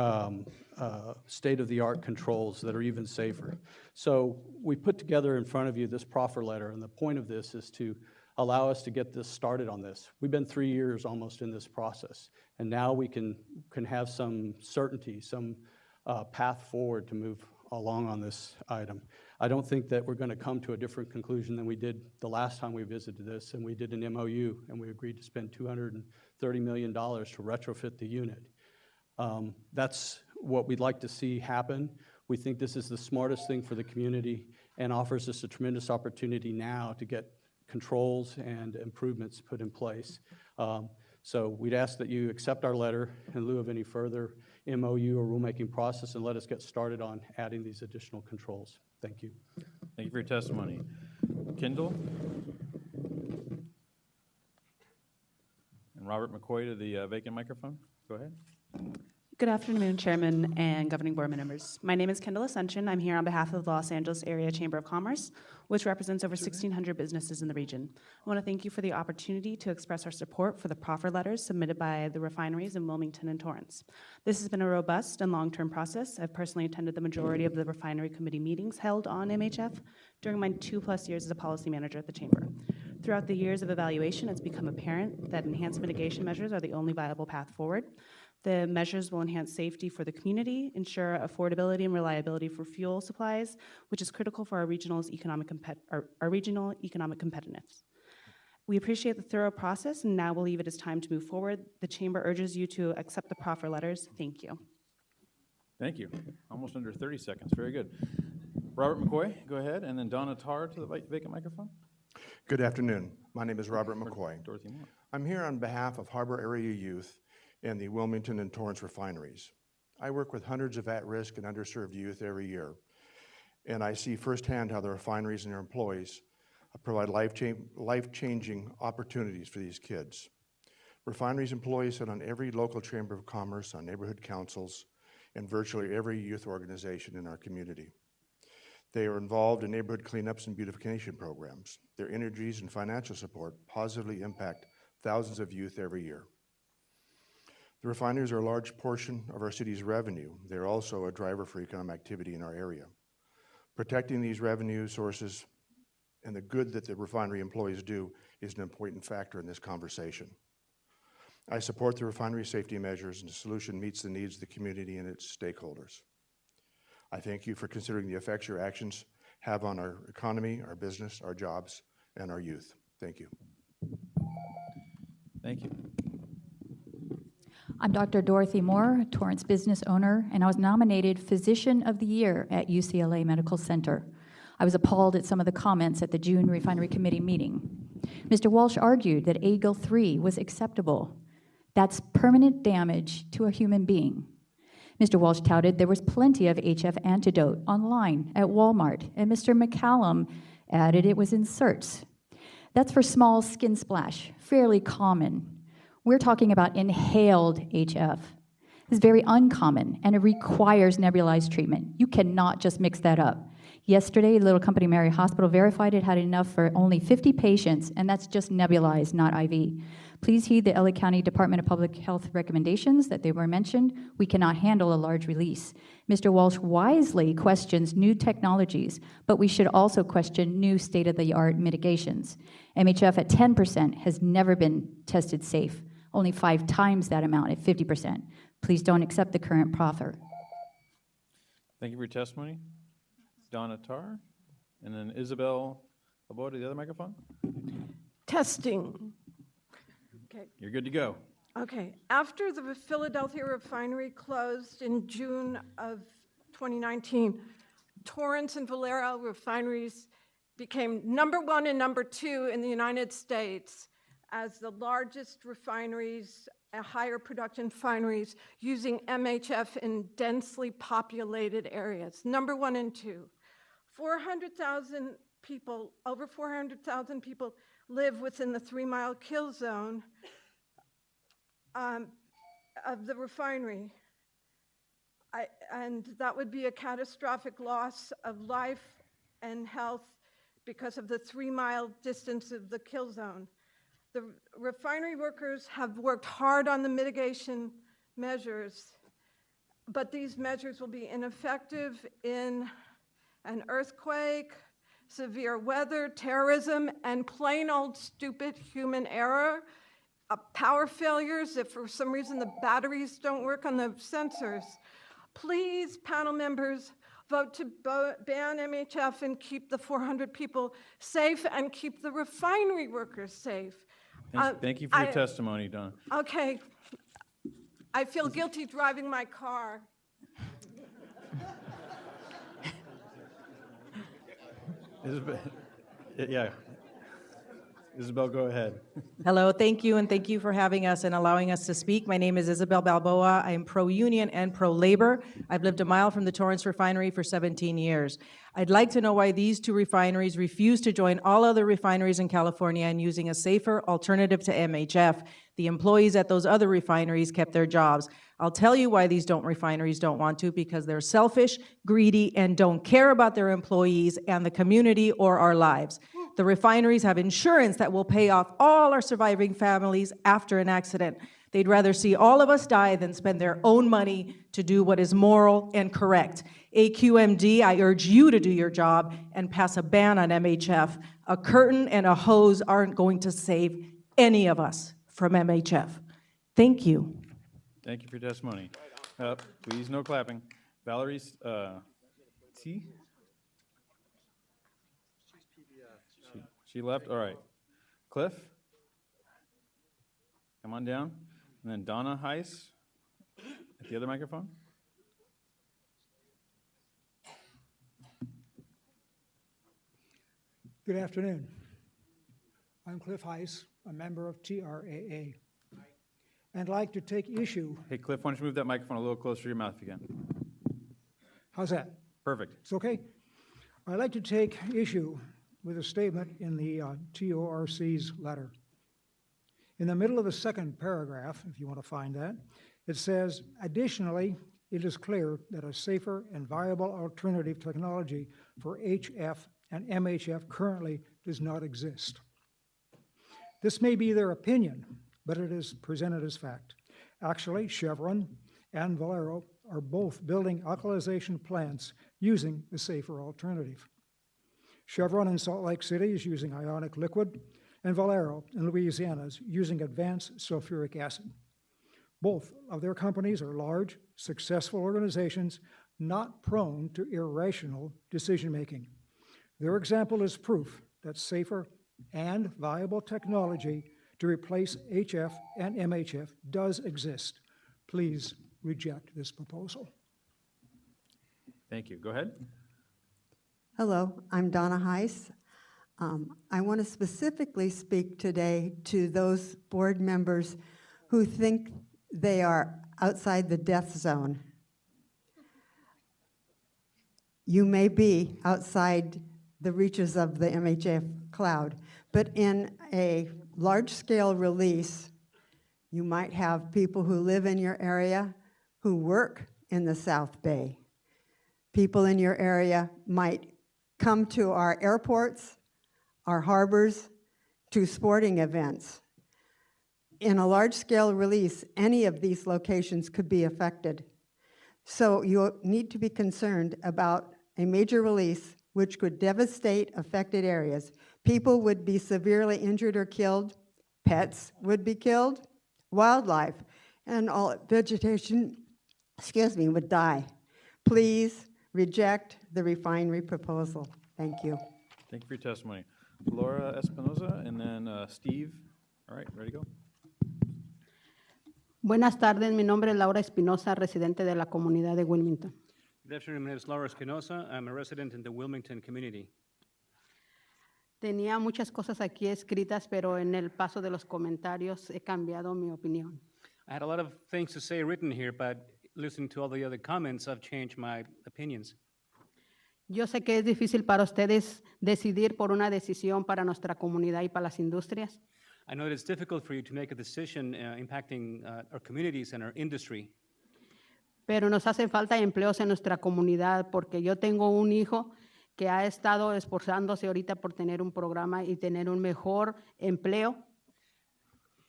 state-of-the-art controls that are even safer. So we put together in front of you this proffer letter, and the point of this is to allow us to get this started on this. We've been 3 years almost in this process, and now we can have some certainty, some path forward to move along on this item. I don't think that we're going to come to a different conclusion than we did the last time we visited this, and we did an MOU, and we agreed to spend $230 million to retrofit the unit. That's what we'd like to see happen. We think this is the smartest thing for the community and offers us a tremendous opportunity now to get controls and improvements put in place. So we'd ask that you accept our letter in lieu of any further MOU or rulemaking process, and let us get started on adding these additional controls. Thank you. Thank you for your testimony. Kendall? And Robert McCoy to the vacant microphone. Go ahead. Good afternoon, Chairman and Governing Board members. My name is Kendall Ascension. I'm here on behalf of the Los Angeles Area Chamber of Commerce, which represents over 1,600 businesses in the region. I want to thank you for the opportunity to express our support for the proffer letters submitted by the refineries in Wilmington and Torrance. This has been a robust and long-term process. I've personally attended the majority of the refinery committee meetings held on MHF during my 2+ years as a policy manager at the Chamber. Throughout the years of evaluation, it's become apparent that enhanced mitigation measures are the only viable path forward. The measures will enhance safety for the community, ensure affordability and reliability for fuel supplies, which is critical for our regional economic competitiveness. We appreciate the thorough process, and now believe it is time to move forward. The Chamber urges you to accept the proffer letters. Thank you. Thank you. Almost under 30 seconds. Very good. Robert McCoy, go ahead, and then Donna Tarr to the vacant microphone. Good afternoon. My name is Robert McCoy. Dorothy Moore. I'm here on behalf of Harbor Area Youth and the Wilmington and Torrance refineries. I work with hundreds of at-risk and underserved youth every year, and I see firsthand how the refineries and their employees provide life-changing opportunities for these kids. Refineries employees sit on every local chamber of commerce, on neighborhood councils, and virtually every youth organization in our community. They are involved in neighborhood cleanups and beautification programs. Their energies and financial support positively impact thousands of youth every year. The refineries are a large portion of our city's revenue. They're also a driver for economic activity in our area. Protecting these revenue sources and the good that the refinery employees do is an important factor in this conversation. I support the refinery safety measures, and the solution meets the needs of the community and its stakeholders. I thank you for considering the effects your actions have on our economy, our business, our jobs, and our youth. Thank you. Thank you. I'm Dr. Dorothy Moore, Torrance business owner, and I was nominated Physician of the Year at UCLA Medical Center. I was appalled at some of the comments at the June Refinery Committee meeting. Mr. Walsh argued that AGIL 3 was acceptable. That's permanent damage to a human being. Mr. Walsh touted there was plenty of HF antidote online at Walmart, and Mr. McCallum added it was in certs. That's for small skin splash, fairly common. We're talking about inhaled HF. It's very uncommon, and it requires nebulized treatment. You cannot just mix that up. Yesterday, Little Company Mary Hospital verified it had enough for only 50 patients, and that's just nebulized, not IV. Please heed the LA County Department of Public Health recommendations that they were mentioned. We cannot handle a large release. Mr. Walsh wisely questions new technologies, but we should also question new state-of-the-art mitigations. MHF at 10% has never been tested safe, only 5 times that amount at 50%. Please don't accept the current proffer. Thank you for your testimony. Donna Tarr, and then Isabel Laboy to the other microphone. Testing. Okay. You're good to go. Okay. After the Philadelphia refinery closed in June of 2019, Torrance and Valero refineries became #1 and #2 in the United States as the largest refineries, higher production refineries using MHF in densely populated areas, #1 and #2. 400,000 people, over 400,000 people live within the 3-mile kill zone of the refinery. And that would be a catastrophic loss of life and health because of the 3-mile distance of the kill zone. The refinery workers have worked hard on the mitigation measures, but these measures will be ineffective in an earthquake, severe weather, terrorism, and plain old stupid human error, power failures if for some reason the batteries don't work on the sensors. Please, panel members, vote to ban MHF and keep the 400 people safe and keep the refinery workers safe. Thank you for your testimony, Donna. Okay. I feel guilty driving my car. Isabel, yeah. Isabel, go ahead. Hello, thank you, and thank you for having us and allowing us to speak. My name is Isabel Balboa. I am pro-union and pro-labor. I've lived a mile from the Torrance refinery for 17 years. I'd like to know why these 2 refineries refuse to join all other refineries in California in using a safer alternative to MHF. The employees at those other refineries kept their jobs. I'll tell you why these refineries don't want to, because they're selfish, greedy, and don't care about their employees and the community or our lives. The refineries have insurance that will pay off all our surviving families after an accident. They'd rather see all of us die than spend their own money to do what is moral and correct. AQMD, I urge you to do your job and pass a ban on MHF. A curtain and a hose aren't going to save any of us from MHF. Thank you. Thank you for your testimony. Please, no clapping. Valerie T? She left? All right. Cliff? Come on down. And then Donna Heiss at the other microphone. Good afternoon. I'm Cliff Heiss, a member of TRAA, and I'd like to take issue. Hey, Cliff, why don't you move that microphone a little closer to your mouth if you can? How's that? Perfect. It's okay? I'd like to take issue with a statement in the TORC's letter. In the middle of the second paragraph, if you want to find that, it says, additionally, it is clear that a safer and viable alternative technology for HF and MHF currently does not exist. This may be their opinion, but it is presented as fact. Actually, Chevron and Valero are both building alkalization plants using a safer alternative. Chevron in Salt Lake City is using ionic liquid, and Valero in Louisiana is using advanced sulfuric acid. Both of their companies are large, successful organizations not prone to irrational decision-making. Their example is proof that safer and viable technology to replace HF and MHF does exist. Please reject this proposal. Thank you. Go ahead. Hello, I'm Donna Heiss. I want to specifically speak today to those board members who think they are outside the death zone. You may be outside the reaches of the MHF cloud, but in a large-scale release, you might have people who live in your area who work in the South Bay. People in your area might come to our airports, our harbors, to sporting events. In a large-scale release, any of these locations could be affected. So you need to be concerned about a major release which could devastate affected areas. People would be severely injured or killed, pets would be killed, wildlife, and all vegetation, would die. Please reject the refinery proposal. Thank you. Thank you for your testimony. Laura Espinoza, and then Steve. All right, ready to go? Buenas tardes, mi nombre es Laura Espinosa, residente de la comunidad de Wilmington. Good afternoon, my name is Laura Espinosa. I'm a resident in the Wilmington community. Tenía muchas cosas aquí escritas, pero en el paso de los comentarios he cambiado mi opinión. I had a lot of things to say written here, but listening to all the other comments, I've changed my opinions. Yo sé que es difícil para ustedes decidir por una decisión para nuestra comunidad y para las industrias, I know that it's difficult for you to make a decision impacting our communities and our industry, pero nos hacen falta empleos en nuestra comunidad porque yo tengo un hijo que ha estado esforzándose ahorita por tener un programa y tener un mejor empleo.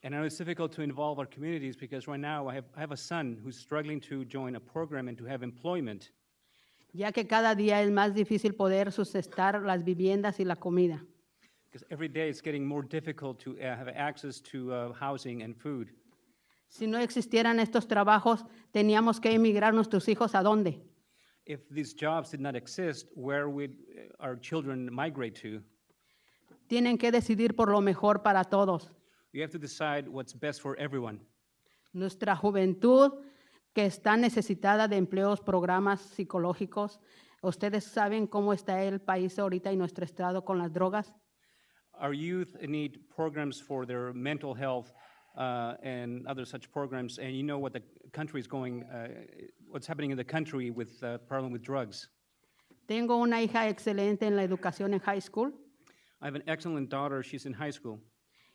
and I know it's difficult to involve our communities because right now I have a son who's struggling to join a program and to have employment, Ya que cada día es más difícil poder sustentar las viviendas y la comida. because every day it's getting more difficult to have access to housing and food. Si no existieran estos trabajos, teníamos que emigrar nuestros hijos ¿a dónde? If these jobs did not exist, where would our children migrate to? Tienen que decidir por lo mejor para todos. You have to decide what's best for everyone. Nuestra juventud que está necesitada de empleos, programas psicológicos. Ustedes saben cómo está el país ahorita y nuestro estado con las drogas. Our youth need programs for their mental health and other such programs, and you know what the country is going, what's happening in the country with the problem with drugs. Tengo una hija excelente en la educación en high school. I have an excellent daughter, she's in high school.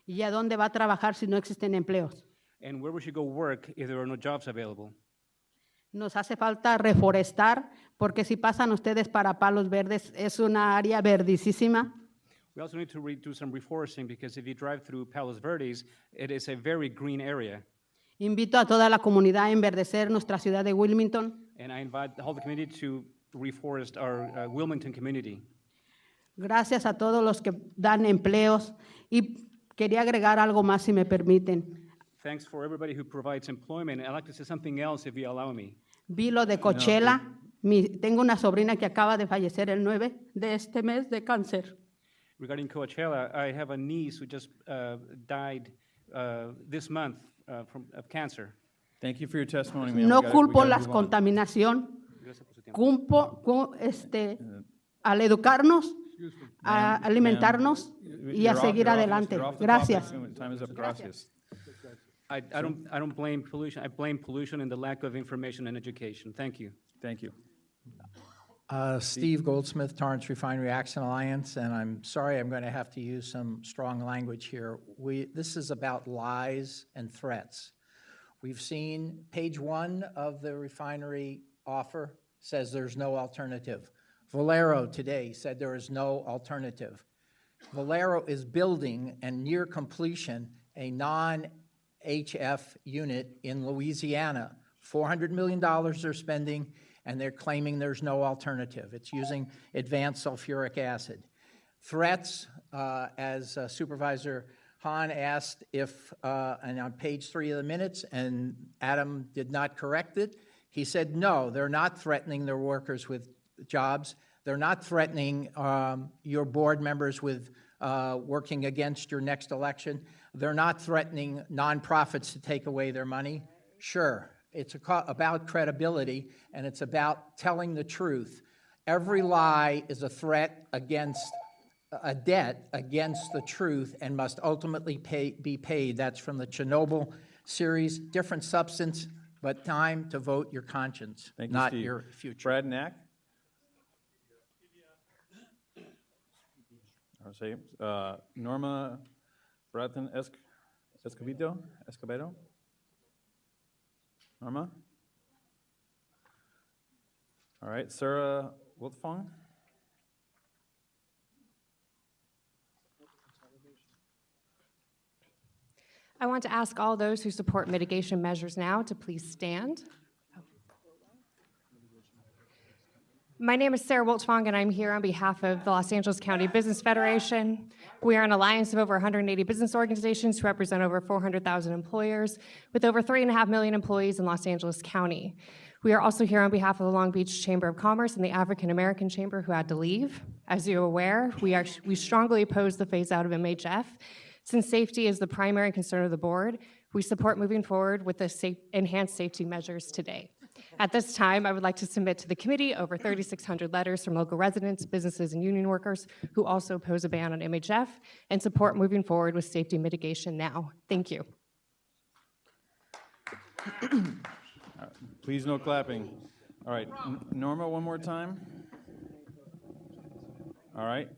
¿Y a dónde va a trabajar si no existen empleos? And where would she go work if there are no jobs available? Nos hace falta reforestar, porque si pasan ustedes para Palos Verdes, es una área verdicísima. We also need to do some reforesting because if you drive through Palos Verdes, it is a very green area. Invito a toda la comunidad a enverdecer nuestra ciudad de Wilmington. And I invite the whole community to reforest our Wilmington community. Gracias a todos los que dan empleos. Y quería agregar algo más, si me permiten. Thanks for everybody who provides employment. I'd like to say something else if you allow me. Vi lo de Coachella. Tengo una sobrina que acaba de fallecer el 9 de este mes de cáncer. Regarding Coachella, I have a niece who just died this month of cancer. Thank you for your testimony, ma'am. No We culpo gotta la move on. contaminación. Al educarnos, a alimentarnos y a seguir adelante. Gracias. Time is up. Gracias. I don't blame pollution. I blame pollution and the lack of information and education. Thank you. Thank you. Steve Goldsmith, Torrance Refinery Action Alliance, and I'm sorry I'm going to have to use some strong language here. This is about lies and threats. We've seen page 1 of the refinery offer says there's no alternative. Valero today said there is no alternative. Valero is building and near completion a non-HF unit in Louisiana. $400 million they're spending, and they're claiming there's no alternative. It's using advanced sulfuric acid. Threats, as Supervisor Hahn asked if, and on page 3 of the minutes, and Adam did not correct it, he said, no, they're not threatening their workers with jobs. They're not threatening your board members with working against your next election. They're not threatening nonprofits to take away their money. Sure, it's about credibility, and it's about telling the truth. Every lie is a threat against a debt against the truth and must ultimately be paid. That's from the Chernobyl series. Different substance, but time to vote your conscience, Thank you, not Steve. your future. Brad Knack. I'll say Norma Bratton Escobedo. Norma. All right, Sarah Wiltfong. I want to ask all those who support mitigation measures now to please stand. My name is Sarah Wiltfong, and I'm here on behalf of the Los Angeles County Business Federation. We are an alliance of over 180 business organizations who represent over 400,000 employers with over 3.5 million employees in Los Angeles County. We are also here on behalf of the Long Beach Chamber of Commerce and the African American Chamber who had to leave. As you're aware, we strongly oppose the phase out of MHF. Since safety is the primary concern of the board, we support moving forward with the enhanced safety measures today. At this time, I would like to submit to the committee over 3,600 letters from local residents, businesses, and union workers who also oppose a ban on MHF and support moving forward with safety mitigation now. Thank you. Please no clapping. All right, Norma, one more time. All right.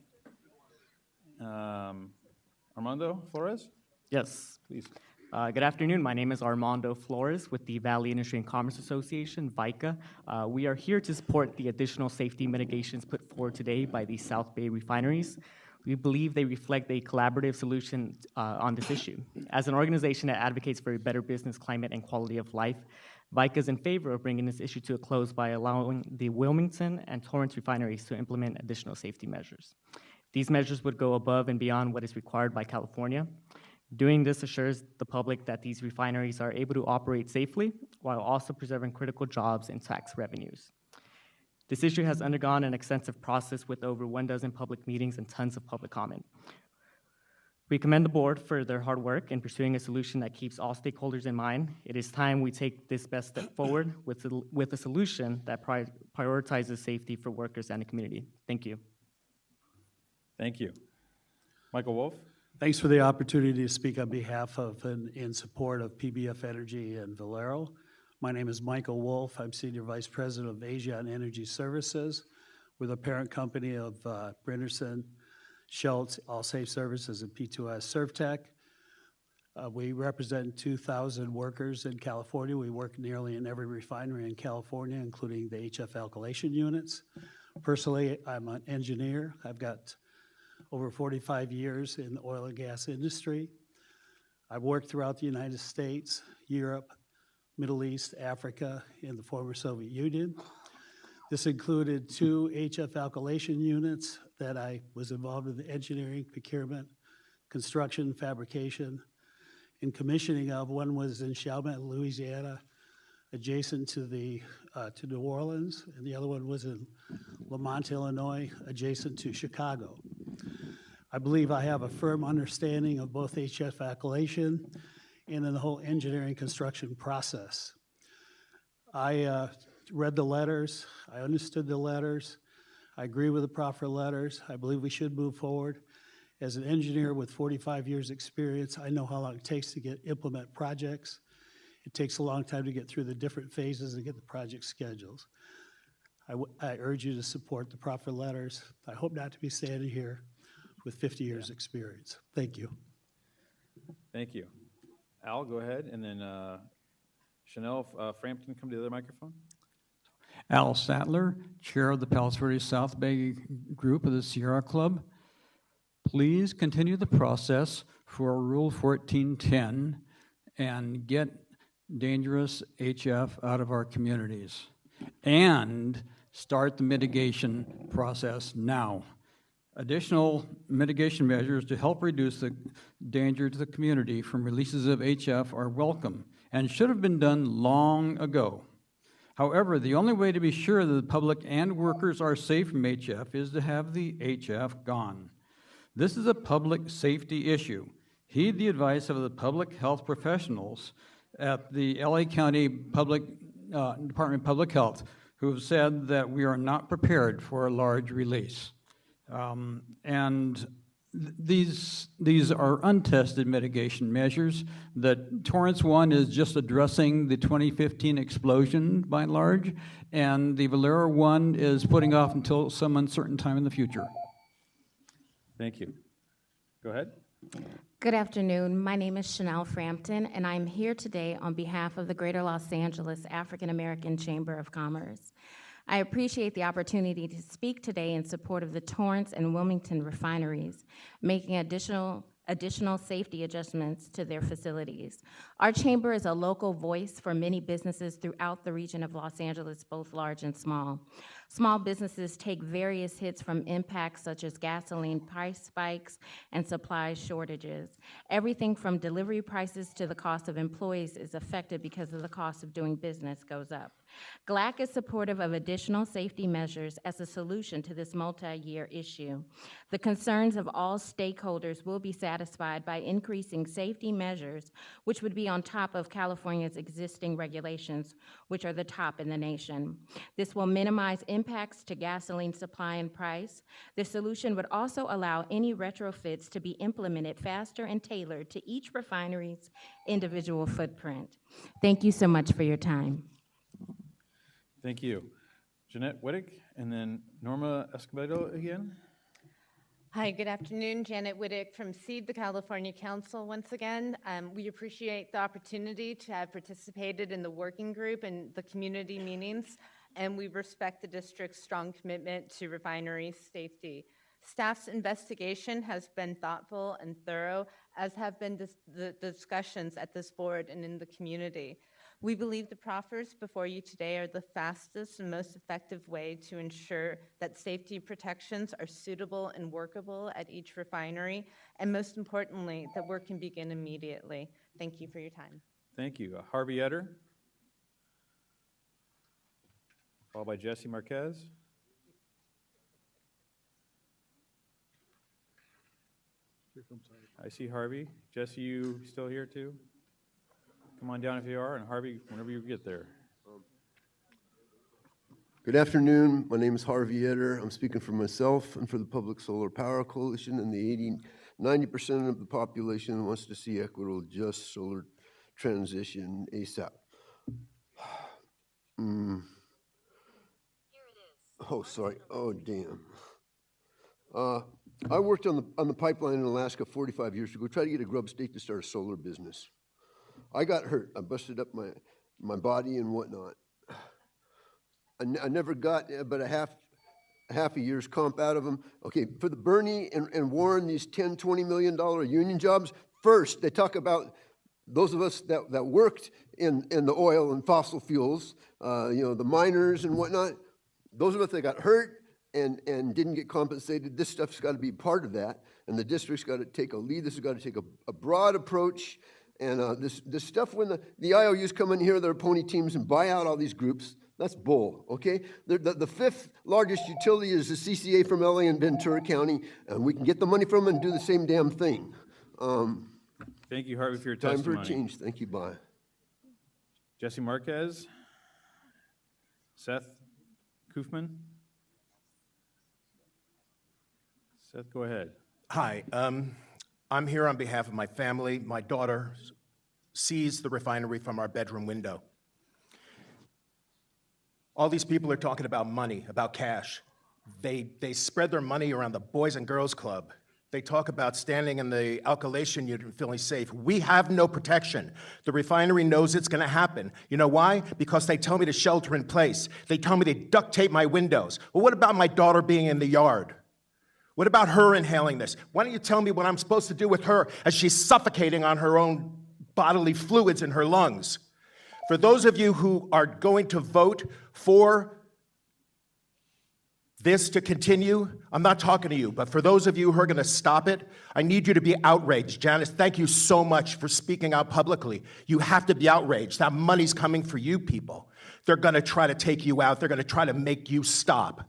Armando Flores? Yes. Please. Good afternoon. My name is Armando Flores with the Valley Industry and Commerce Association, VICA. We are here to support the additional safety mitigations put forward today by the South Bay refineries. We believe they reflect a collaborative solution on this issue. As an organization that advocates for a better business climate and quality of life, VICA is in favor of bringing this issue to a close by allowing the Wilmington and Torrance refineries to implement additional safety measures. These measures would go above and beyond what is required by California. Doing this assures the public that these refineries are able to operate safely while also preserving critical jobs and tax revenues. This issue has undergone an extensive process with over 12 public meetings and tons of public comment. We commend the board for their hard work in pursuing a solution that keeps all stakeholders in mind. It is time we take this best step forward with a solution that prioritizes safety for workers and the community. Thank you. Thank you. Michael Wolf? Thanks for the opportunity to speak on behalf of and in support of PBF Energy and Valero. My name is Michael Wolf. I'm Senior Vice President of Asia and Energy Services. We're the parent company of Brinderson, Schultz, All Safe Services, and P2S ServTech. We represent 2,000 workers in California. We work nearly in every refinery in California, including the HF alkylation units. Personally, I'm an engineer. I've got over 45 years in the oil and gas industry. I've worked throughout the United States, Europe, Middle East, Africa, and the former Soviet Union. This included 2 HF alkylation units that I was involved in the engineering, procurement, construction, fabrication, and commissioning of. One was in Chalmette, Louisiana, adjacent to New Orleans, and the other one was in Lamont, Illinois, adjacent to Chicago. I believe I have a firm understanding of both HF alkylation and in the whole engineering construction process. I read the letters, I understood the letters, I agree with the proffer letters. I believe we should move forward. As an engineer with 45 years experience, I know how long it takes to implement projects. It takes a long time to get through the different phases and get the project schedules. I urge you to support the proffer letters. I hope not to be standing here with 50 years experience. Thank you. Thank you. Al, go ahead, and then Chanel Frampton, come to the other microphone. Al Sattler, Chair of the Palos Verdes South Bay Group of the Sierra Club. Please continue the process for Rule 1410 and get dangerous HF out of our communities. And start the mitigation process now. Additional mitigation measures to help reduce the danger to the community from releases of HF are welcome and should have been done long ago. However, the only way to be sure that the public and workers are safe from HF is to have the HF gone. This is a public safety issue. Heed the advice of the public health professionals at the LA County Department of Public Health, who have said that we are not prepared for a large release. These are untested mitigation measures. The Torrance one is just addressing the 2015 explosion by and large, and the Valero one is putting off until some uncertain time in the future. Thank you. Go ahead. Good afternoon. My name is Chanel Frampton, and I'm here today on behalf of the Greater Los Angeles African American Chamber of Commerce. I appreciate the opportunity to speak today in support of the Torrance and Wilmington refineries, making additional safety adjustments to their facilities. Our chamber is a local voice for many businesses throughout the region of Los Angeles, both large and small. Small businesses take various hits from impacts such as gasoline price spikes and supply shortages. Everything from delivery prices to the cost of employees is affected because of the cost of doing business goes up. GLAC is supportive of additional safety measures as a solution to this multi-year issue. The concerns of all stakeholders will be satisfied by increasing safety measures, which would be on top of California's existing regulations, which are the top in the nation. This will minimize impacts to gasoline supply and price. The solution would also allow any retrofits to be implemented faster and tailored to each refinery's individual footprint. Thank you so much for your time. Thank you. Jeanette Wittick, and then Norma Escobedo again. Hi, good afternoon. Janet Wittick from SEED, the California Council once again. We appreciate the opportunity to have participated in the working group and the community meetings, and we respect the district's strong commitment to refinery safety. Staff's investigation has been thoughtful and thorough, as have been the discussions at this board and in the community. We believe the proffers before you today are the fastest and most effective way to ensure that safety protections are suitable and workable at each refinery, and most importantly, that work can begin immediately. Thank you for your time. Thank you. Harvey Etter, followed by Jesse Marquez. I see Harvey. Jesse, you still here too? Come on down if you are, and Harvey, whenever you get there. Good afternoon. My name is Harvey Etter. I'm speaking for myself and for the Public Solar Power Coalition and the 90% of the population who wants to see equitable, just solar transition ASAP. Here it is. Oh, sorry. Oh, damn. I worked on the pipeline in Alaska 45 years ago, tried to get a grub state to start a solar business. I got hurt. I busted up my body and whatnot. I never got but a half a year's comp out of them. Okay, for the Bernie and Warren, these $10, $20 million union jobs, first they talk about those of us that worked in the oil and fossil fuels, the miners and whatnot. Those of us that got hurt and didn't get compensated, this stuff's got to be part of that, and the district's got to take a lead. This has got to take a broad approach. And this stuff, when the IOUs come in here, their pony teams, and buy out all these groups, that's bull, okay? The fifth largest utility is the CCA from LA and Ventura County, and we can get the money from them and do the same damn thing. Thank you, Harvey, for your time testimony. for a change. Thank you, bye. Jesse Marquez. Seth Koofman. Seth, go ahead. Hi. I'm here on behalf of my family. My daughter sees the refinery from our bedroom window. All these people are talking about money, about cash. They spread their money around the Boys and Girls Club. They talk about standing in the alkylation unit and feeling safe. We have no protection. The refinery knows it's going to happen. You know why? Because they tell me to shelter in place. They tell me to duct tape my windows. Well, what about my daughter being in the yard? What about her inhaling this? Why don't you tell me what I'm supposed to do with her as she's suffocating on her own bodily fluids in her lungs? For those of you who are going to vote for this to continue, I'm not talking to you, but for those of you who are going to stop it, I need you to be outraged. Janice, thank you so much for speaking out publicly. You have to be outraged. That money's coming for you people. They're going to try to take you out. They're going to try to make you stop.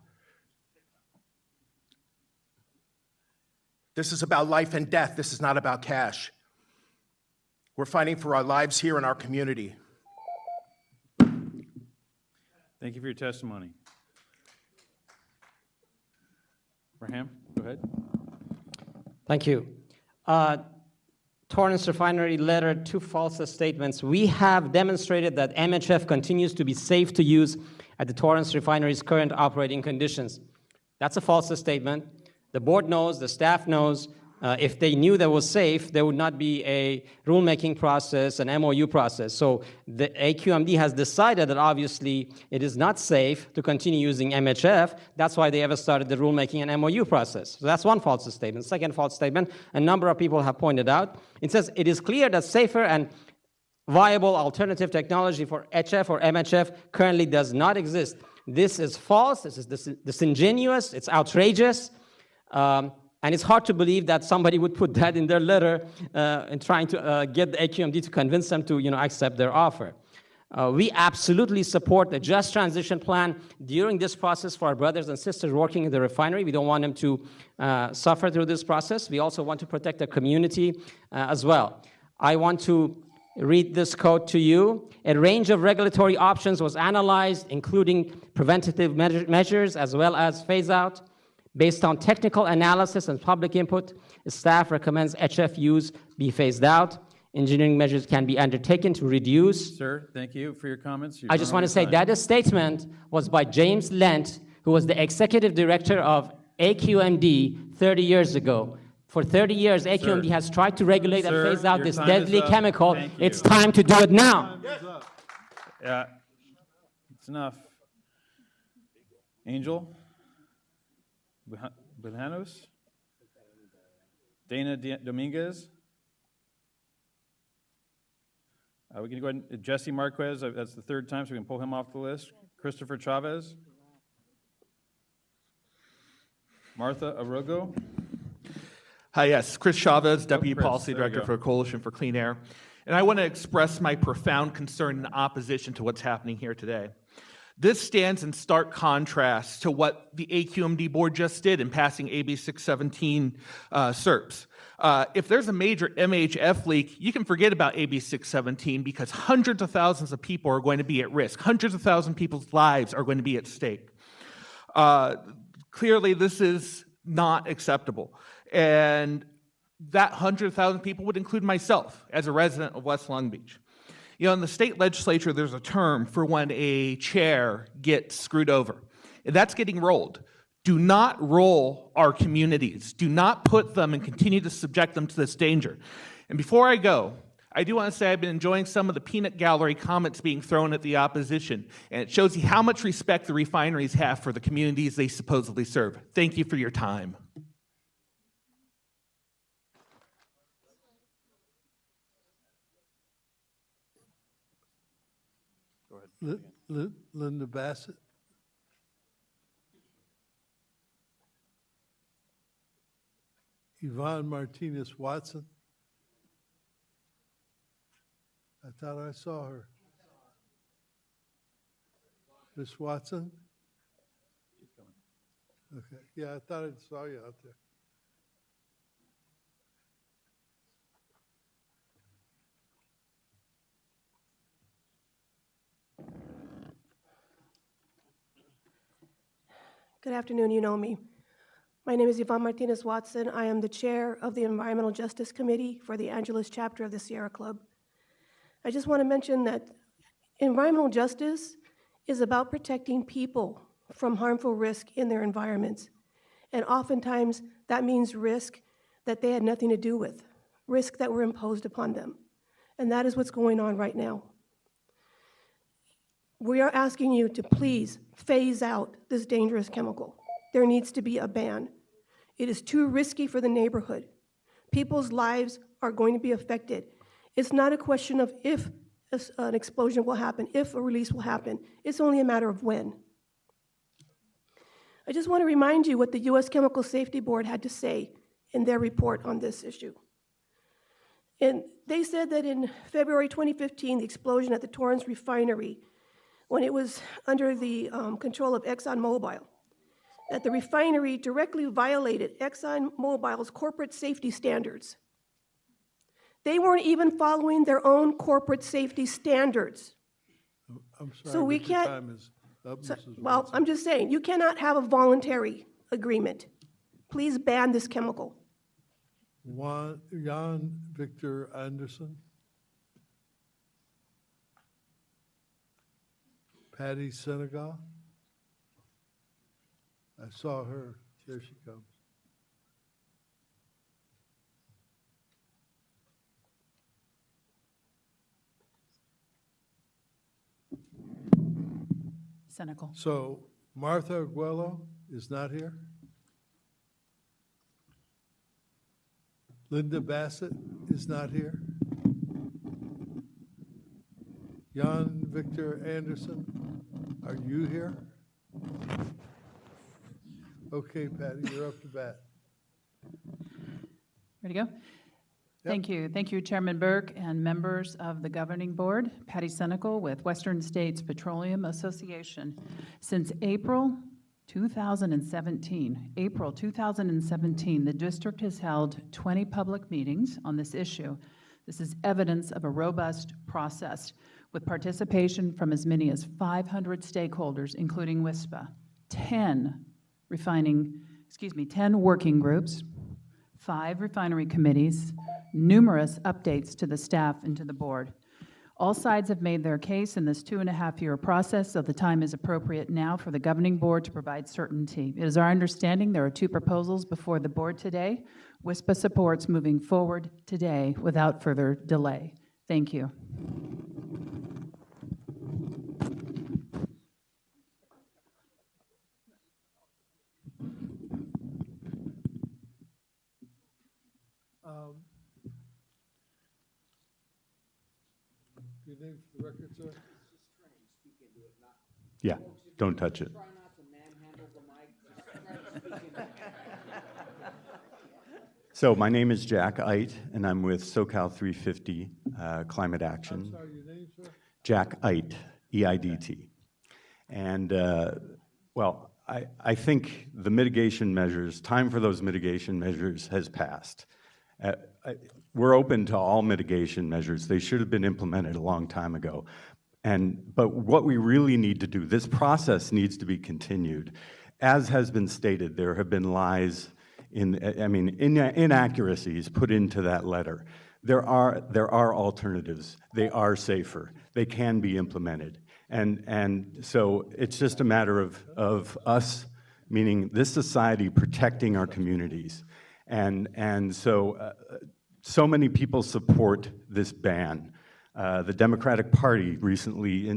This is about life and death. This is not about cash. We're fighting for our lives here in our community. Thank you for your testimony. Raham, go ahead. Thank you. Torrance Refinery letter, 2 false statements. We have demonstrated that MHF continues to be safe to use at the Torrance Refinery's current operating conditions. That's a false statement. The board knows, the staff knows. If they knew that was safe, there would not be a rulemaking process, an MOU process. So the AQMD has decided that obviously it is not safe to continue using MHF. That's why they ever started the rulemaking and MOU process. So that's one false statement. Second false statement, a number of people have pointed out. It says, it is clear that safer and viable alternative technology for HF or MHF currently does not exist. This is false, this is disingenuous, it's outrageous. And it's hard to believe that somebody would put that in their letter and trying to get the AQMD to convince them to accept their offer. We absolutely support a just transition plan during this process for our brothers and sisters working in the refinery. We don't want them to suffer through this process. We also want to protect the community as well. I want to read this quote to you. A range of regulatory options was analyzed, including preventative measures as well as phase out. Based on technical analysis and public input, staff recommends HF use be phased out. Engineering measures can be undertaken to reduce. Sir, thank you for your comments. I just want to say that statement was by James Lent, who was the executive director of AQMD 30 years ago. For 30 years, AQMD has tried to regulate and phase out this deadly chemical. It's time to do it now. Yeah, it's enough. Angel? Bujanos? Dana Dominguez? We can go ahead and Jesse Marquez, that's the 3rd time, so we can pull him off the list. Christopher Chavez? Martha Arugo? Hi, yes, Chris Chavez, Deputy Chris, Policy there you Director go. for Coalition for Clean Air. And I want to express my profound concern and opposition to what's happening here today. This stands in stark contrast to what the AQMD board just did in passing AB 617 SERPs. If there's a major MHF leak, you can forget about AB 617 because hundreds of thousands of people are going to be at risk. Hundreds of thousands of people's lives are going to be at stake. Clearly, this is not acceptable. And that 100,000 people would include myself as a resident of West Long Beach. You know, in the state legislature, there's a term for when a chair gets screwed over, and that's getting rolled. Do not roll our communities. Do not put them and continue to subject them to this danger. And before I go, I do want to say I've been enjoying some of the peanut gallery comments being thrown at the opposition, and it shows you how much respect the refineries have for the communities they supposedly serve. Thank you for your time. Linda Bassett. Yvonne Martinez Watson. I thought I saw her. Miss Watson? Okay, yeah, I thought I saw you out there. Good afternoon, you know me. My name is Yvonne Martinez Watson. I am the chair of the Environmental Justice Committee for the Angeles chapter of the Sierra Club. I just want to mention that environmental justice is about protecting people from harmful risk in their environments. And oftentimes that means risk that they had nothing to do with, risks that were imposed upon them. And that is what's going on right now. We are asking you to please phase out this dangerous chemical. There needs to be a ban. It is too risky for the neighborhood. People's lives are going to be affected. It's not a question of if an explosion will happen, if a release will happen. It's only a matter of when. I just want to remind you what the U.S. Chemical Safety Board had to say in their report on this issue. And they said that in February 2015, the explosion at the Torrance refinery, when it was under the control of ExxonMobil, that the refinery directly violated ExxonMobil's corporate safety standards. They weren't even following their own corporate safety standards. I'm sorry, So we but your can't- time is up, So, Mrs. well, Watson. I'm just saying, you cannot have a voluntary agreement. Please ban this chemical. Jan Victor Anderson. Patty Senegal. I saw her. There she comes. Senegal. So Martha Aguelo is not here. Linda Bassett is not here. Jan Victor Anderson, are you here? Okay, Patty, you're up to bat. Ready to go? Thank you. Thank you, Chairman Burke and members of the governing board. Patty Senecal with Western States Petroleum Association. Since April 2017, the district has held 20 public meetings on this issue. This is evidence of a robust process with participation from as many as 500 stakeholders, including WISPA, 10 working groups, 5 refinery committees, numerous updates to the staff and to the board. All sides have made their case in this 2.5-year process, so the time is appropriate now for the governing board to provide certainty. It is our understanding there are 2 proposals before the board today. WISPA supports moving forward today without further delay. Thank you. Your name for the record, sir? Yeah, don't touch it. So my name is Jack Eit, and I'm with SoCal 350 Climate Action. I'm sorry, your name, sir? Jack Eit, E-I-D-T. And, well, I think the mitigation measures, time for those mitigation measures has passed. We're open to all mitigation measures. They should have been implemented a long time ago. But what we really need to do, this process needs to be continued. As has been stated, there have been lies, inaccuracies put into that letter. There are alternatives. They are safer. They can be implemented. And so it's just a matter of us, meaning this society, protecting our communities. And so many people support this ban. The Democratic Party recently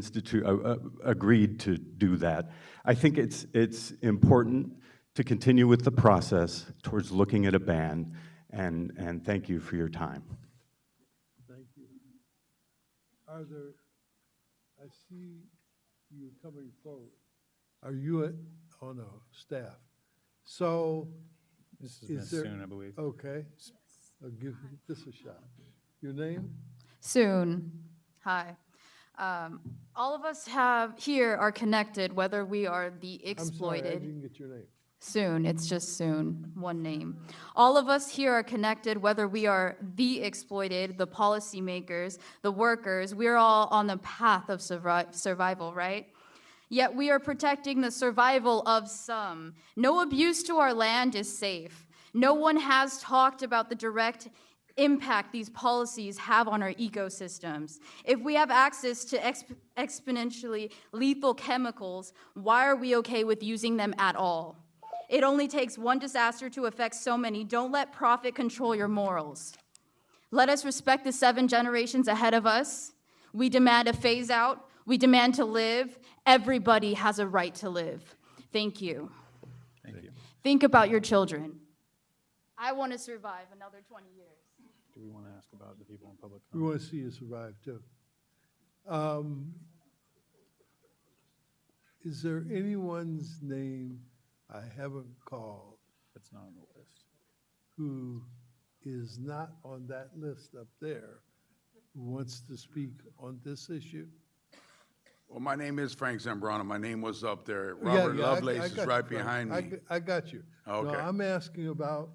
agreed to do that. I think it's important to continue with the process towards looking at a ban, and thank you for your time. Thank you. I see you coming forward. Are you staff? So. This is Ms. Soon, I believe. Okay, I'll give this a shot. Your name? Soon. Hi. All of us here are connected, whether we are the exploited. I'm sorry, I didn't get your name. Soon, it's just Soon, one name. All of us here are connected, whether we are the exploited, the policymakers, the workers. We're all on the path of survival, right? Yet we are protecting the survival of some. No abuse to our land is safe. No one has talked about the direct impact these policies have on our ecosystems. If we have access to exponentially lethal chemicals, why are we okay with using them at all? It only takes one disaster to affect so many. Don't let profit control your morals. Let us respect the 7 generations ahead of us. We demand a phase out. We demand to live. Everybody has a right to live. Thank you. Thank you. Think about your children. I want to survive another 20 years. Do we want to ask about the people in public We comment? want to see you survive, too. Is there anyone's name I haven't called That's not on the list. who is not on that list up there who wants to speak on this issue? Well, my name is Frank Zambrano. My name was up there. Yeah, Robert yeah, I Lovelace is got right you, Frank. behind me. I got you. Okay. No, I'm asking about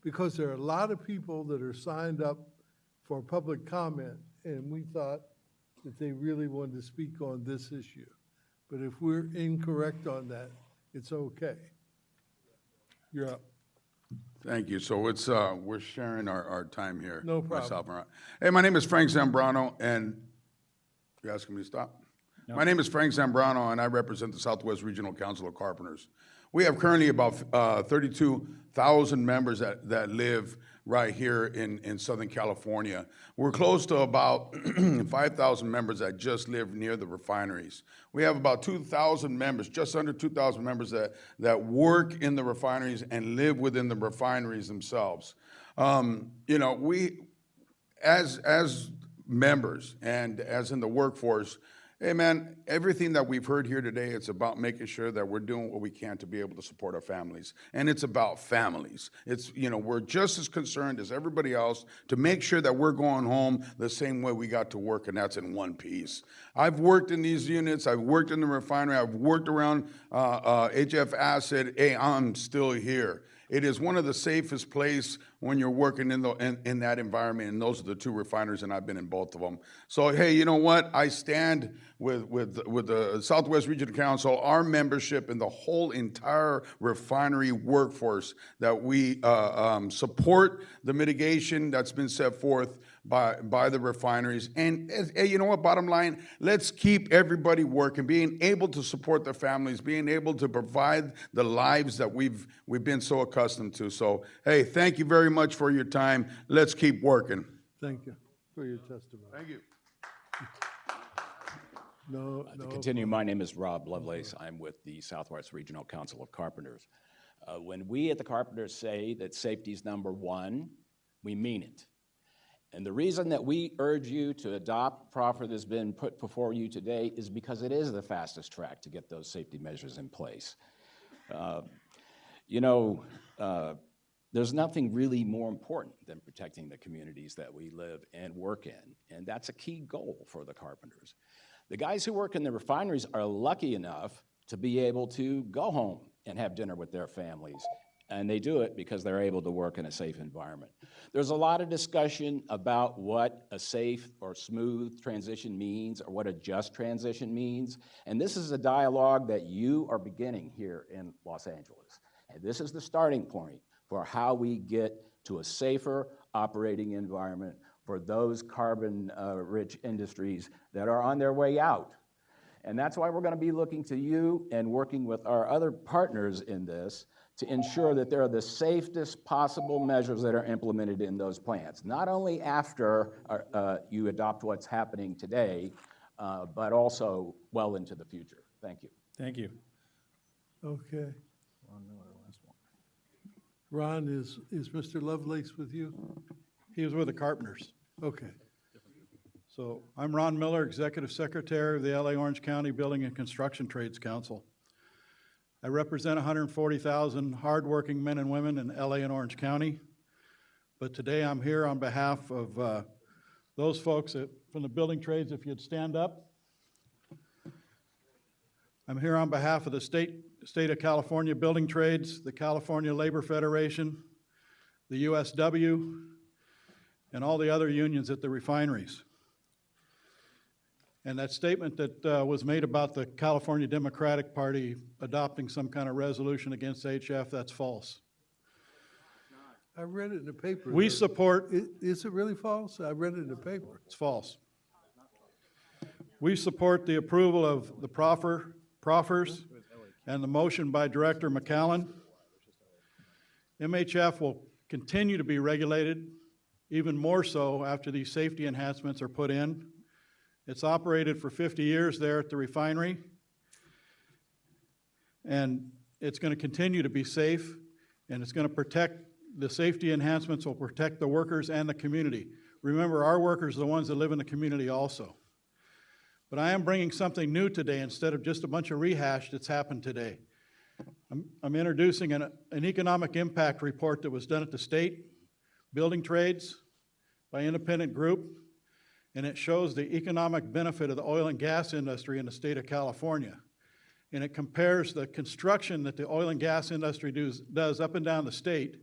because there are a lot of people that are signed up for public comment, and we thought that they really wanted to speak on this issue. But if we're incorrect on that, it's okay. You're up. Thank you. So it's, we're sharing our time here. No problem. Myself and Ron. Hey, my name is Frank Zambrano, and you're asking me to stop? No. My name is Frank Zambrano, and I represent the Southwest Regional Council of Carpenters. We have currently about 32,000 members that live right here in Southern California. We're close to about 5,000 members that just live near the refineries. We have about 2,000 members, just under 2,000 members that work in the refineries and live within the refineries themselves. You know, we, as members and as in the workforce, hey man, everything that we've heard here today, it's about making sure that we're doing what we can to be able to support our families. And it's about families. It's, you know, we're just as concerned as everybody else to make sure that we're going home the same way we got to work, and that's in one piece. I've worked in these units, I've worked in the refinery, I've worked around HF Acid. Hey, I'm still here. It is one of the safest places when you're working in that environment, and those are the 2 refineries, and I've been in both of them. So, hey, you know what? I stand with the Southwest Regional Council, our membership, and the whole entire refinery workforce that we support the mitigation that's been set forth by the refineries. And hey, you know what, bottom line, let's keep everybody working, being able to support their families, being able to provide the lives that we've been so accustomed to. So, hey, thank you very much for your time. Let's keep working. Thank you for your testimony. Thank you. No, To continue, my name is Rob Lovelace. I'm with the Southwest Regional Council of Carpenters. When we at the Carpenters say that safety is number 1, we mean it. And the reason that we urge you to adopt the proffer that's been put before you today is because it is the fastest track to get those safety measures in place. There's nothing really more important than protecting the communities that we live and work in, and that's a key goal for the Carpenters. The guys who work in the refineries are lucky enough to be able to go home and have dinner with their families, and they do it because they're able to work in a safe environment. There's a lot of discussion about what a safe or smooth transition means or what a just transition means, and this is a dialogue that you are beginning here in Los Angeles. And this is the starting point for how we get to a safer operating environment for those carbon-rich industries that are on their way out. And that's why we're going to be looking to you and working with our other partners in this to ensure that there are the safest possible measures that are implemented in those plants, not only after you adopt what's happening today, but also well into the future. Thank you. Thank you. Okay. Ron, is Mr. Lovelace with you? He was with the Carpenters. Okay. So I'm Ron Miller, Executive Secretary of the LA Orange County Building and Construction Trades Council. I represent 140,000 hardworking men and women in LA and Orange County, but today I'm here on behalf of those folks from the building trades, if you'd stand up. I'm here on behalf of the State of California Building Trades, the California Labor Federation, the USW, and all the other unions at the refineries. And that statement that was made about the California Democratic Party adopting some kind of resolution against HF, that's false. I read it in the paper. We support... Is it really false? I read it in the paper. It's false. We support the approval of the proffers and the motion by Director McCallan. MHF will continue to be regulated, even more so after these safety enhancements are put in. It's operated for 50 years there at the refinery, and it's going to continue to be safe, and it's going to protect, the safety enhancements will protect the workers and the community. Remember, our workers are the ones that live in the community also. But I am bringing something new today instead of just a bunch of rehash that's happened today. I'm introducing an economic impact report that was done at the state, building trades, by independent group, and it shows the economic benefit of the oil and gas industry in the state of California. And it compares the construction that the oil and gas industry does up and down the state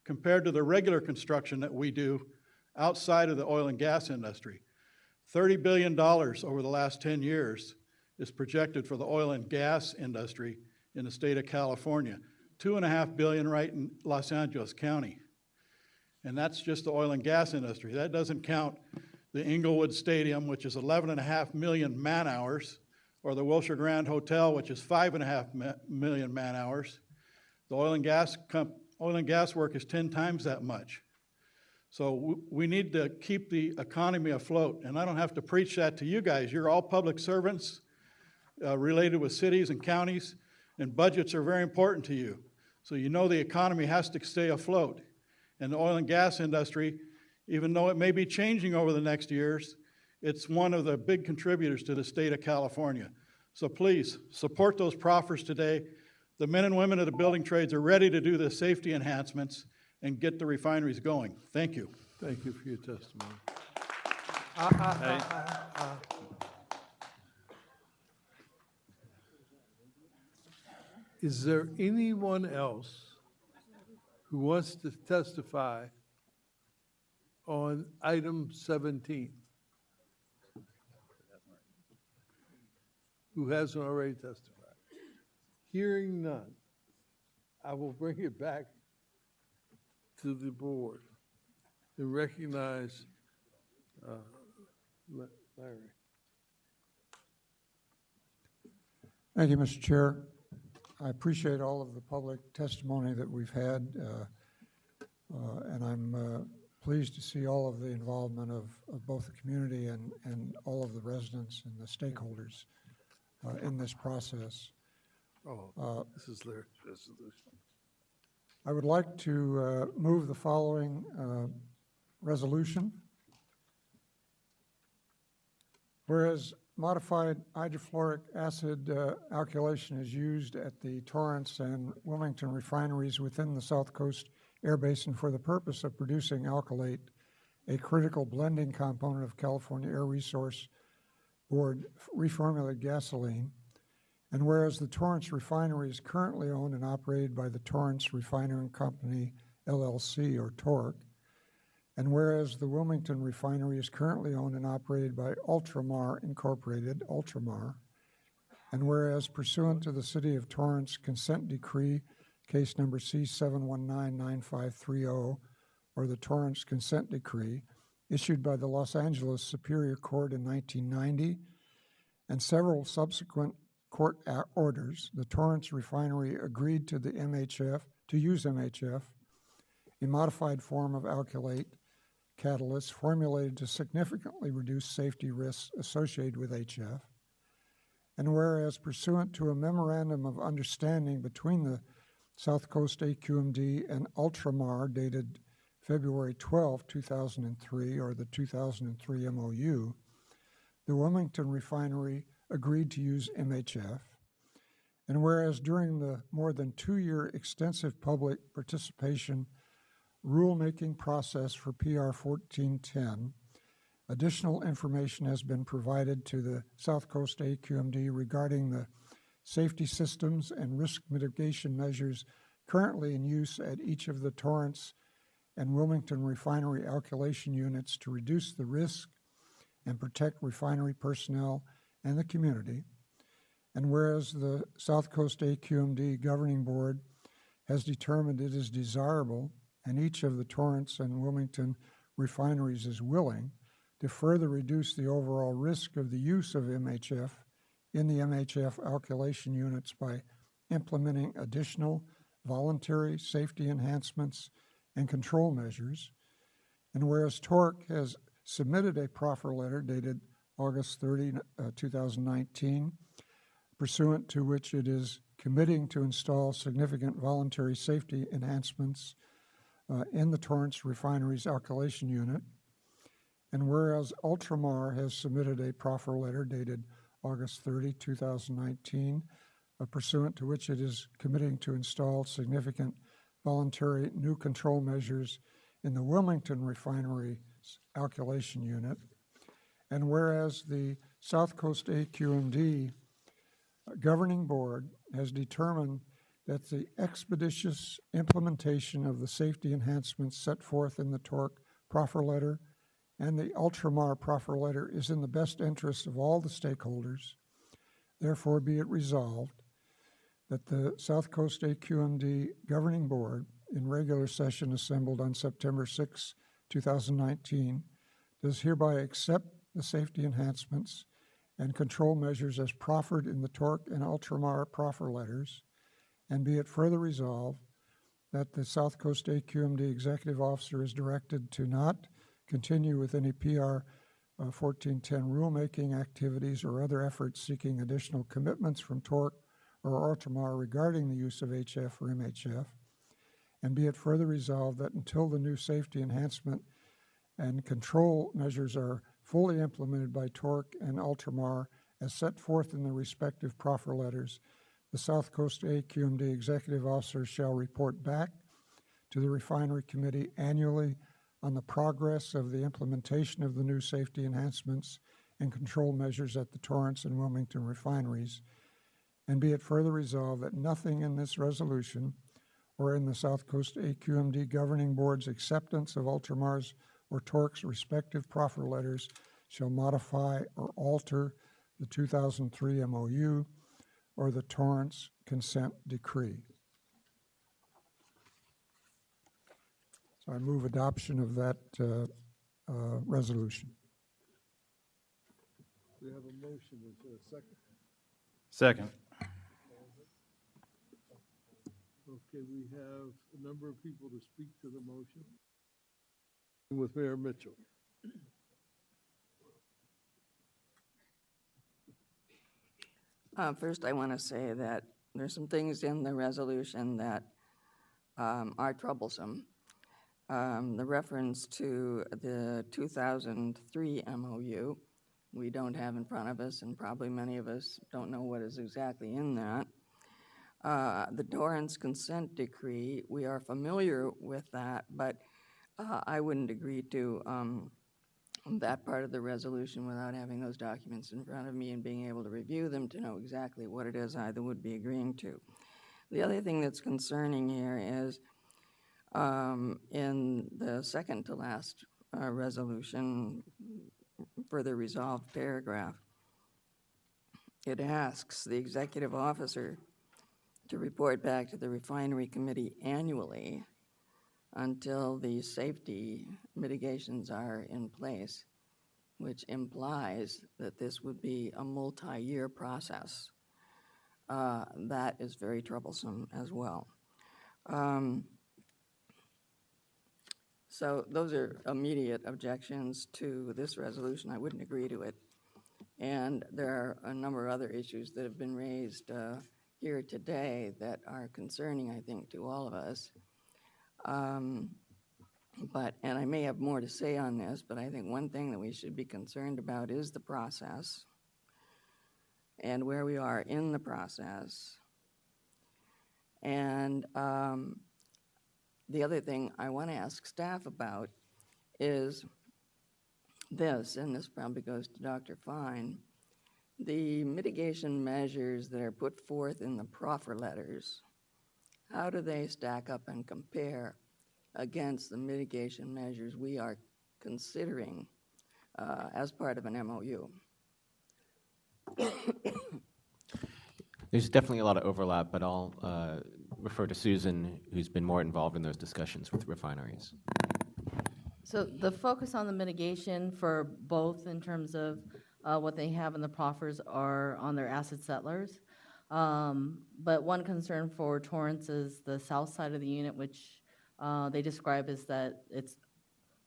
compared to the regular construction that we do outside of the oil and gas industry. $30 billion over the last 10 years is projected for the oil and gas industry in the state of California. $2.5 billion right in Los Angeles County. And that's just the oil and gas industry. That doesn't count the Inglewood Stadium, which is 11.5 million man-hours, or the Wilshire Grand Hotel, which is 5.5 million man-hours. The oil and gas work is 10 times that much. So we need to keep the economy afloat, and I don't have to preach that to you guys. You're all public servants related with cities and counties, and budgets are very important to you. So you know the economy has to stay afloat. And the oil and gas industry, even though it may be changing over the next years, it's one of the big contributors to the state of California. So please, support those proffers today. The men and women of the building trades are ready to do the safety enhancements and get the refineries going. Thank you. Thank you for your testimony. Is there anyone else who wants to testify on item 17? Who hasn't already testified? Hearing none, I will bring it back to the board and recognize Larry. Thank you, Mr. Chair. I appreciate all of the public testimony that we've had, and I'm pleased to see all of the involvement of both the community and all of the residents and the stakeholders in this process. This is their resolution. I would like to move the following resolution. Whereas modified hydrofluoric acid alkylation is used at the Torrance and Wilmington refineries within the South Coast Air Basin for the purpose of producing alkylate, a critical blending component of California Air Resource Board reformulated gasoline. And whereas the Torrance refinery is currently owned and operated by the Torrance Refinery Company, LLC, or TORC, and whereas the Wilmington refinery is currently owned and operated by Ultramar Incorporated, Ultramar, and whereas pursuant to the City of Torrance Consent Decree, case number C7199530, or the Torrance Consent Decree, issued by the Los Angeles Superior Court in 1990, and several subsequent court orders, the Torrance refinery agreed to use MHF, a modified form of alkylate catalyst formulated to significantly reduce safety risks associated with HF. And whereas pursuant to a memorandum of understanding between the South Coast AQMD and Ultramar dated February 12, 2003, or the 2003 MOU, the Wilmington refinery agreed to use MHF. And whereas during the more than 2-year extensive public participation rulemaking process for PR 1410, additional information has been provided to the South Coast AQMD regarding the safety systems and risk mitigation measures currently in use at each of the Torrance and Wilmington refinery alkylation units to reduce the risk and protect refinery personnel and the community. And whereas the South Coast AQMD Governing Board has determined it is desirable, and each of the Torrance and Wilmington refineries is willing, to further reduce the overall risk of the use of MHF in the MHF alkylation units by implementing additional voluntary safety enhancements and control measures. And whereas TORC has submitted a proffer letter dated August 30, 2019, pursuant to which it is committing to install significant voluntary safety enhancements in the Torrance Refinery's alkylation unit. And whereas Ultramar has submitted a proffer letter dated August 30, 2019, pursuant to which it is committing to install significant voluntary new control measures in the Wilmington Refinery's alkylation unit. And whereas the South Coast AQMD Governing Board has determined that the expeditious implementation of the safety enhancements set forth in the TORC proffer letter and the Ultramar proffer letter is in the best interest of all the stakeholders, therefore be it resolved that the South Coast AQMD Governing Board in regular session assembled on September 6, 2019, does hereby accept the safety enhancements and control measures as proffered in the TORC and Ultramar proffer letters, and be it further resolved that the South Coast AQMD Executive Officer is directed to not continue with any PR 1410 rulemaking activities or other efforts seeking additional commitments from TORC or Ultramar regarding the use of HF or MHF, and be it further resolved that until the new safety enhancement and control measures are fully implemented by TORC and Ultramar as set forth in the respective proffer letters, the South Coast AQMD Executive Officer shall report back to the Refinery Committee annually on the progress of the implementation of the new safety enhancements and control measures at the Torrance and Wilmington refineries, and be it further resolved that nothing in this resolution or in the South Coast AQMD Governing Board's acceptance of Ultramar's or TORC's respective proffer letters shall modify or alter the 2003 MOU or the Torrance Consent Decree. So I move adoption of that resolution. We have a motion, is there a second? Second. Okay, we have a number of people to speak to the motion. With Mayor Mitchell. First, I want to say that there's some things in the resolution that are troublesome. The reference to the 2003 MOU, we don't have in front of us, and probably many of us don't know what is exactly in that. The Torrance Consent Decree, we are familiar with that, but I wouldn't agree to that part of the resolution without having those documents in front of me and being able to review them to know exactly what it is I would be agreeing to. The other thing that's concerning here is in the second to last resolution, further resolved paragraph, it asks the executive officer to report back to the refinery committee annually until the safety mitigations are in place, which implies that this would be a multi-year process. That is very troublesome as well. So those are immediate objections to this resolution. I wouldn't agree to it. And there are a number of other issues that have been raised here today that are concerning, I think, to all of us. And I may have more to say on this, but I think one thing that we should be concerned about is the process and where we are in the process. And the other thing I want to ask staff about is this, and this probably goes to Dr. Fine. The mitigation measures that are put forth in the proffer letters, how do they stack up and compare against the mitigation measures we are considering as part of an MOU? There's definitely a lot of overlap, but I'll refer to Susan, who's been more involved in those discussions with refineries. So the focus on the mitigation for both in terms of what they have in the proffers are on their acid settlers. But one concern for Torrance is the south side of the unit, which they describe as that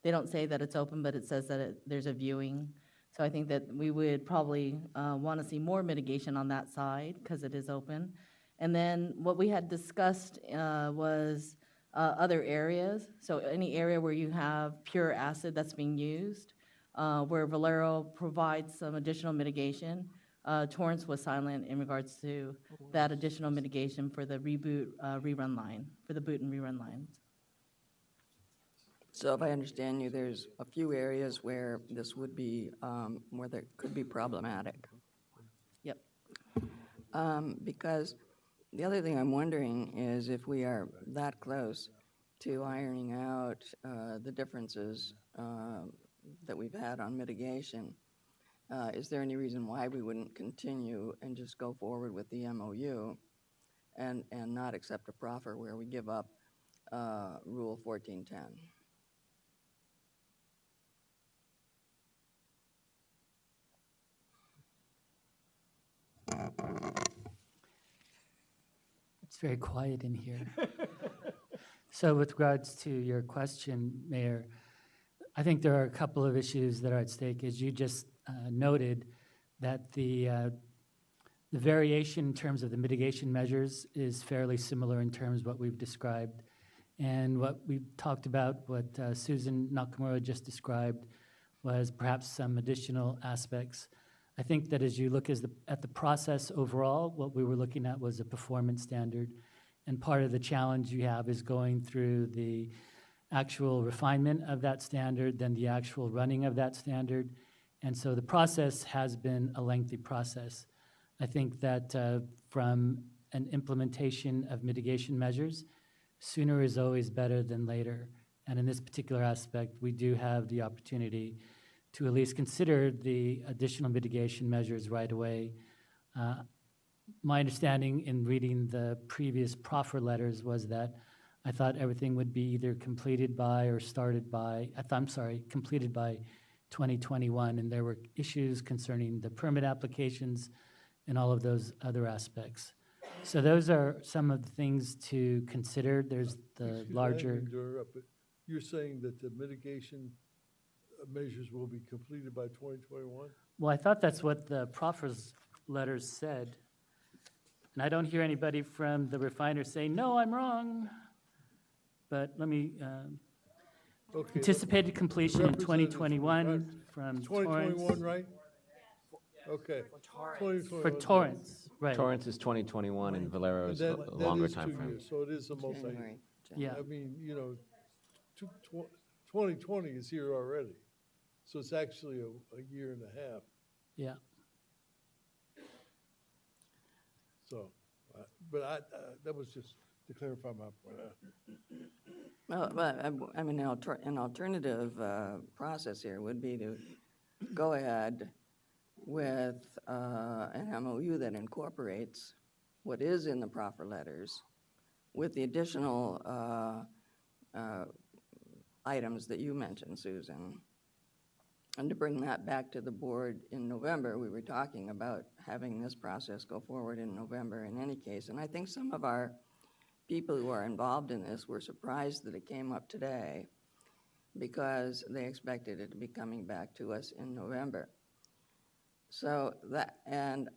they don't say that it's open, but it says that there's a viewing. So I think that we would probably want to see more mitigation on that side because it is open. And then what we had discussed was other areas. So any area where you have pure acid that's being used, where Valero provides some additional mitigation. Torrance was silent in regards to that additional mitigation for the rerun line, for the boot and rerun lines. So if I understand you, there's a few areas where this would be, where there could be problematic. Yep. Because the other thing I'm wondering is if we are that close to ironing out the differences that we've had on mitigation, is there any reason why we wouldn't continue and just go forward with the MOU and not accept a proffer where we give up Rule 1410? It's very quiet in here. So with regards to your question, Mayor, I think there are a couple of issues that are at stake. As you just noted, that the variation in terms of the mitigation measures is fairly similar in terms of what we've described. And what we've talked about, what Susan Nakamura just described, was perhaps some additional aspects. I think that as you look at the process overall, what we were looking at was a performance standard. And part of the challenge you have is going through the actual refinement of that standard, then the actual running of that standard. And so the process has been a lengthy process. I think that from an implementation of mitigation measures, sooner is always better than later. And in this particular aspect, we do have the opportunity to at least consider the additional mitigation measures right away. My understanding in reading the previous proffer letters was that I thought everything would be either completed by or started by, completed by 2021, and there were issues concerning the permit applications and all of those other aspects. So those are some of the things to consider. There's the larger... You're saying that the mitigation measures will be completed by 2021? Well, I thought that's what the proffer's letters said. And I don't hear anybody from the refiner saying, no, I'm wrong. But let me, anticipated completion in 2021 from 2021, Torrance. right? Okay. For Torrance, right. Torrance is 2021 and Valero is a That longer is time 2 frame. years, so it is a multi-year. Yeah. I mean, 2020 is here already, so it's actually a year and a half. Yeah. So, but that was just to clarify my point. Well, but I mean, an alternative process here would be to go ahead with an MOU that incorporates what is in the proffer letters with the additional items that you mentioned, Susan. And to bring that back to the board in November, we were talking about having this process go forward in November in any case. And I think some of our people who are involved in this were surprised that it came up today because they expected it to be coming back to us in November. So that, and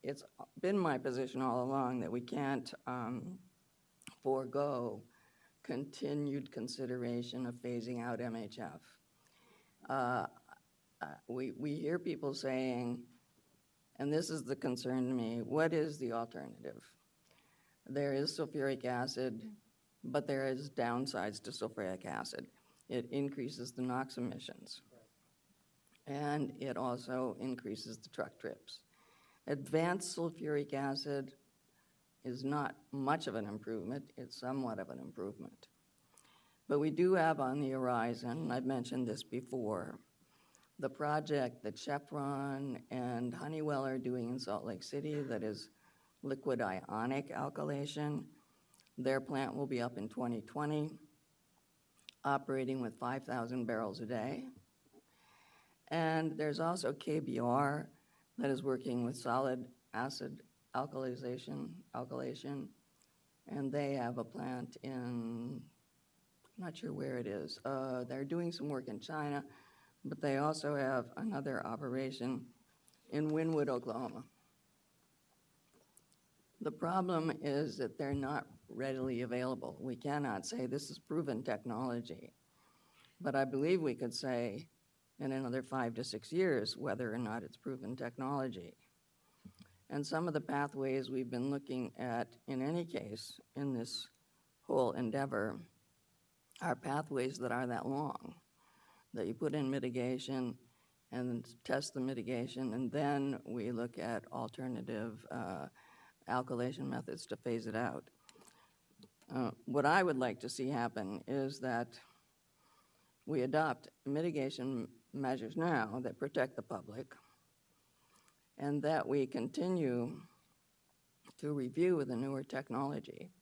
it's been my position all along that we can't forego continued consideration of phasing out MHF. We hear people saying, and this is the concern to me, what is the alternative? There is sulfuric acid, but there is downsides to sulfuric acid. It increases the NOx emissions, and it also increases the truck trips. Advanced sulfuric acid is not much of an improvement, it's somewhat of an improvement. But we do have on the horizon, and I've mentioned this before, the project that Chevron and Honeywell are doing in Salt Lake City that is liquid ionic alkylation. Their plant will be up in 2020, operating with 5,000 barrels a day. And there's also KBR that is working with solid acid alkylation, and they have a plant in, I'm not sure where it is. They're doing some work in China, but they also have another operation in Wynwood, Oklahoma. The problem is that they're not readily available. We cannot say this is proven technology, but I believe we could say in another 5 to 6 years whether or not it's proven technology. And some of the pathways we've been looking at, in any case, in this whole endeavor, are pathways that are that long, that you put in mitigation and test the mitigation, and then we look at alternative alkylation methods to phase it out. What I would like to see happen is that we adopt mitigation measures now that protect the public, and that we continue to review the newer technology,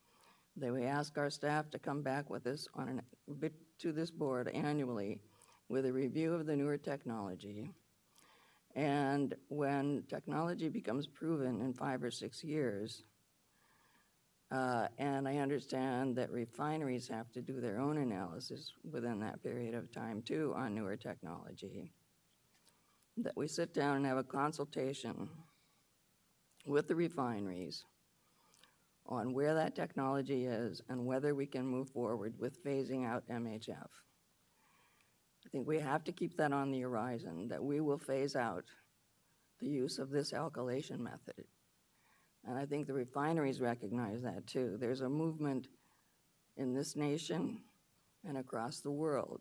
that we ask our staff to come back with us to this board annually with a review of the newer technology. And when technology becomes proven in 5 or 6 years, and I understand that refineries have to do their own analysis within that period of time too on newer technology, that we sit down and have a consultation with the refineries on where that technology is and whether we can move forward with phasing out MHF. I think we have to keep that on the horizon, that we will phase out the use of this alkylation method. And I think the refineries recognize that too. There's a movement in this nation and across the world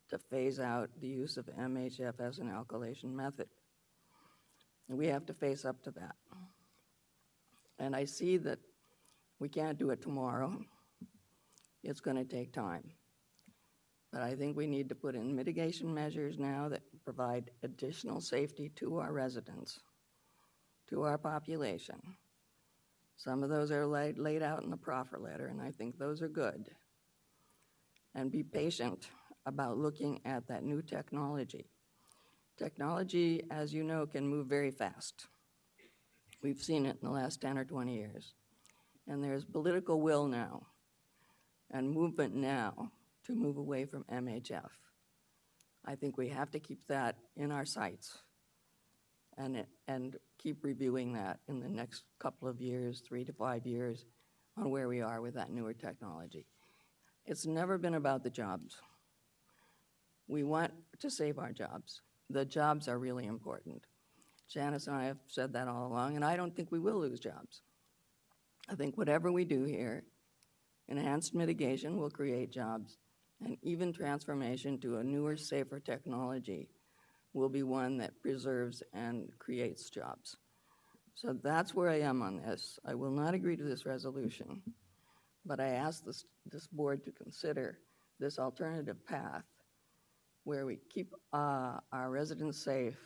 to phase out the use of MHF as an alkylation method. And we have to face up to that. And I see that we can't do it tomorrow. It's going to take time. But I think we need to put in mitigation measures now that provide additional safety to our residents, to our population. Some of those are laid out in the proffer letter, and I think those are good. And be patient about looking at that new technology. Technology, as you know, can move very fast. We've seen it in the last 10 or 20 years. And there's political will now and movement now to move away from MHF. I think we have to keep that in our sights and keep reviewing that in the next couple of years, 3 to 5 years, on where we are with that newer technology. It's never been about the jobs. We want to save our jobs. The jobs are really important. Janice and I have said that all along, and I don't think we will lose jobs. I think whatever we do here, enhanced mitigation will create jobs, and even transformation to a newer, safer technology will be one that preserves and creates jobs. So that's where I am on this. I will not agree to this resolution, but I ask this board to consider this alternative path where we keep our residents safe,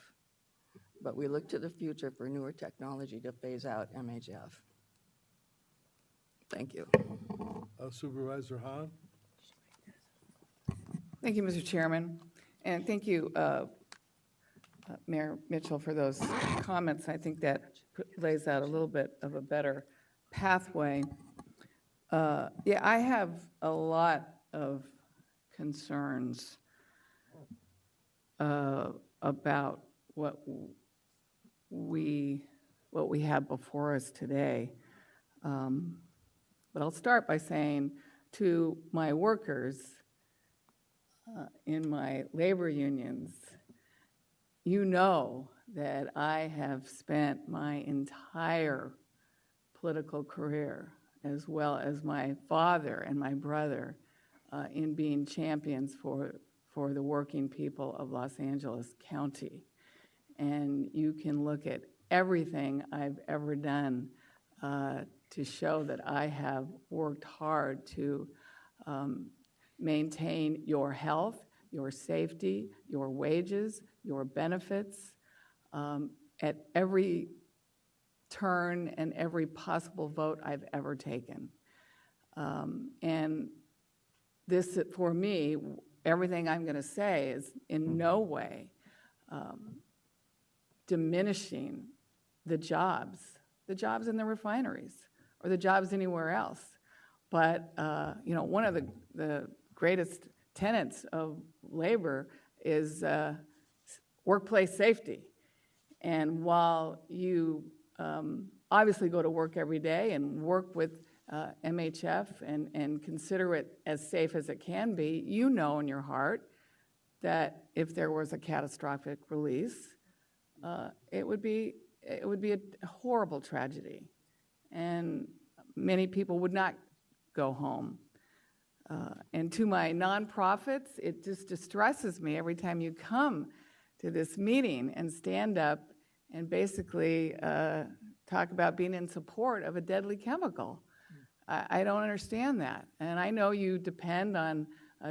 but we look to the future for newer technology to phase out MHF. Thank you. Supervisor Hahn? Thank you, Mr. Chairman, and thank you, Mayor Mitchell, for those comments. I think that lays out a little bit of a better pathway. Yeah, I have a lot of concerns about what we have before us today. But I'll start by saying to my workers in my labor unions, you know that I have spent my entire political career, as well as my father and my brother, in being champions for the working people of Los Angeles County. And you can look at everything I've ever done to show that I have worked hard to maintain your health, your safety, your wages, your benefits at every turn and every possible vote I've ever taken. And this, for me, everything I'm going to say is in no way diminishing the jobs the jobs in the refineries or the jobs anywhere else. But, one of the greatest tenets of labor is workplace safety. And while you obviously go to work every day and work with MHF and consider it as safe as it can be, you know in your heart that if there was a catastrophic release, it would be a horrible tragedy, and many people would not go home. And to my nonprofits, it just distresses me every time you come to this meeting and stand up and basically talk about being in support of a deadly chemical. I don't understand that. And I know you depend on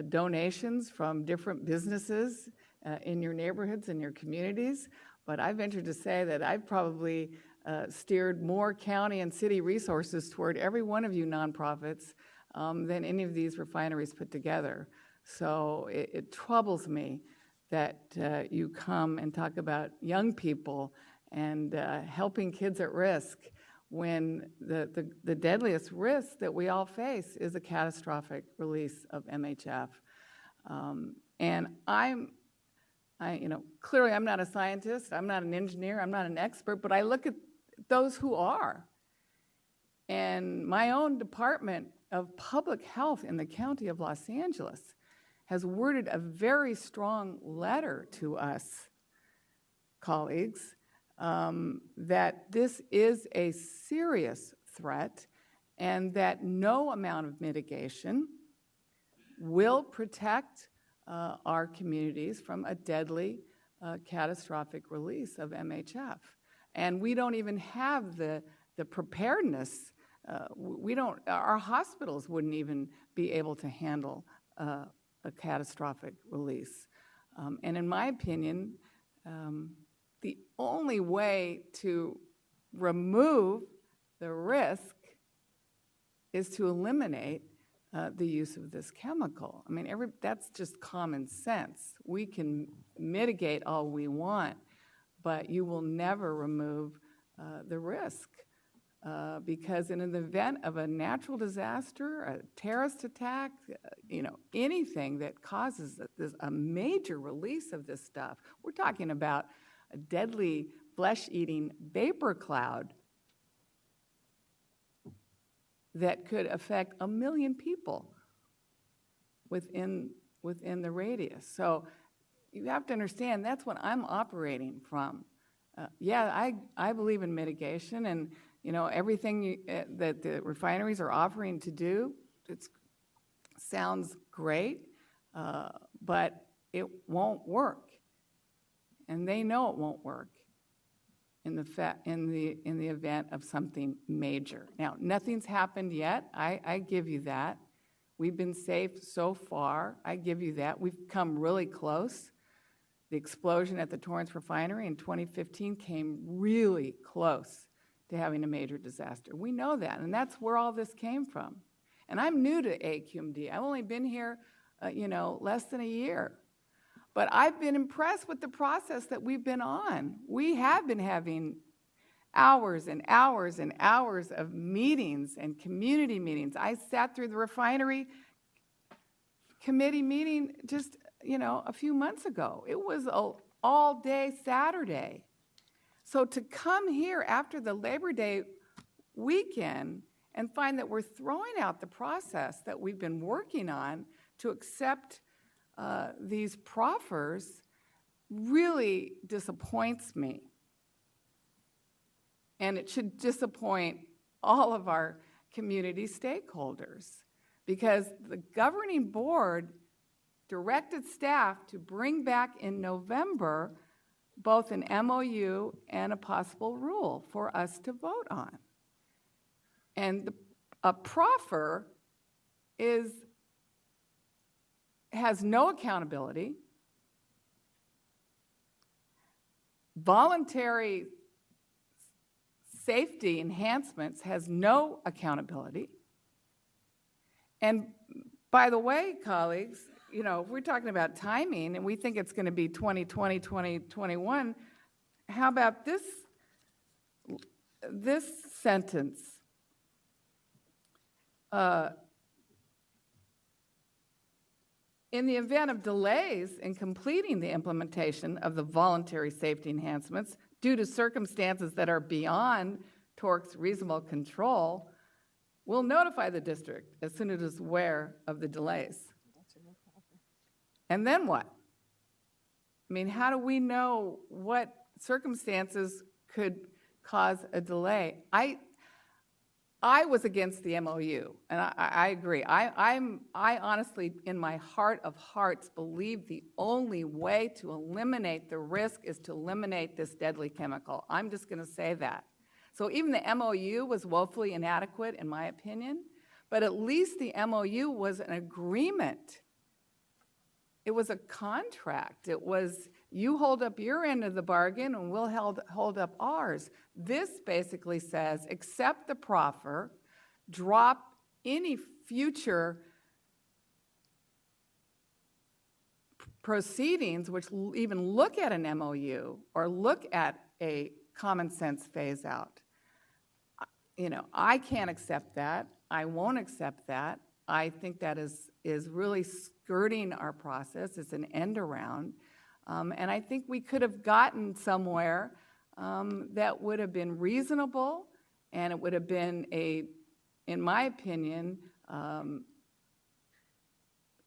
donations from different businesses in your neighborhoods and your communities, but I venture to say that I've probably steered more county and city resources toward every one of you nonprofits than any of these refineries put together. So it troubles me that you come and talk about young people and helping kids at risk when the deadliest risk that we all face is a catastrophic release of MHF. And clearly I'm not a scientist, I'm not an engineer, I'm not an expert, but I look at those who are. And my own Department of Public Health in the County of Los Angeles has worded a very strong letter to us, colleagues, that this is a serious threat and that no amount of mitigation will protect our communities from a deadly catastrophic release of MHF. And we don't even have the preparedness. Our hospitals wouldn't even be able to handle a catastrophic release. And in my opinion, the only way to remove the risk is to eliminate the use of this chemical. I mean, that's just common sense. We can mitigate all we want, but you will never remove the risk. Because in the event of a natural disaster, a terrorist attack, anything that causes a major release of this stuff, we're talking about a deadly flesh-eating vapor cloud that could affect 1 million people within the radius. So you have to understand that's what I'm operating from. I believe in mitigation, and everything that the refineries are offering to do, it sounds great, but it won't work. And they know it won't work in the event of something major. Now, nothing's happened yet. I give you that. We've been safe so far. I give you that. We've come really close. The explosion at the Torrance refinery in 2015 came really close to having a major disaster. We know that, and that's where all this came from. And I'm new to AQMD. I've only been here, less than a year. But I've been impressed with the process that we've been on. We have been having hours and hours and hours of meetings and community meetings. I sat through the refinery committee meeting just, a few months ago. It was an all-day Saturday. So to come here after the Labor Day weekend and find that we're throwing out the process that we've been working on to accept these proffers really disappoints me. And it should disappoint all of our community stakeholders, because the governing board directed staff to bring back in November both an MOU and a possible rule for us to vote on. And a proffer has no accountability. Voluntary safety enhancements has no accountability. And by the way, colleagues, if we're talking about timing and we think it's going to be 2020, 2021, how about this this sentence, in the event of delays in completing the implementation of the voluntary safety enhancements due to circumstances that are beyond TORC's reasonable control, we'll notify the district as soon as it is aware of the delays. And then what? I mean, how do we know what circumstances could cause a delay? I was against the MOU, and I agree. I honestly, in my heart of hearts, believe the only way to eliminate the risk is to eliminate this deadly chemical. I'm just going to say that. So even the MOU was woefully inadequate, in my opinion, but at least the MOU was an agreement. It was a contract. It was, you hold up your end of the bargain and we'll hold up ours. This basically says, accept the proffer, drop any future proceedings which even look at an MOU or look at a common sense phase out. You know, I can't accept that. I won't accept that. I think that is really skirting our process. It's an end around. And I think we could have gotten somewhere that would have been reasonable, and it would have been in my opinion,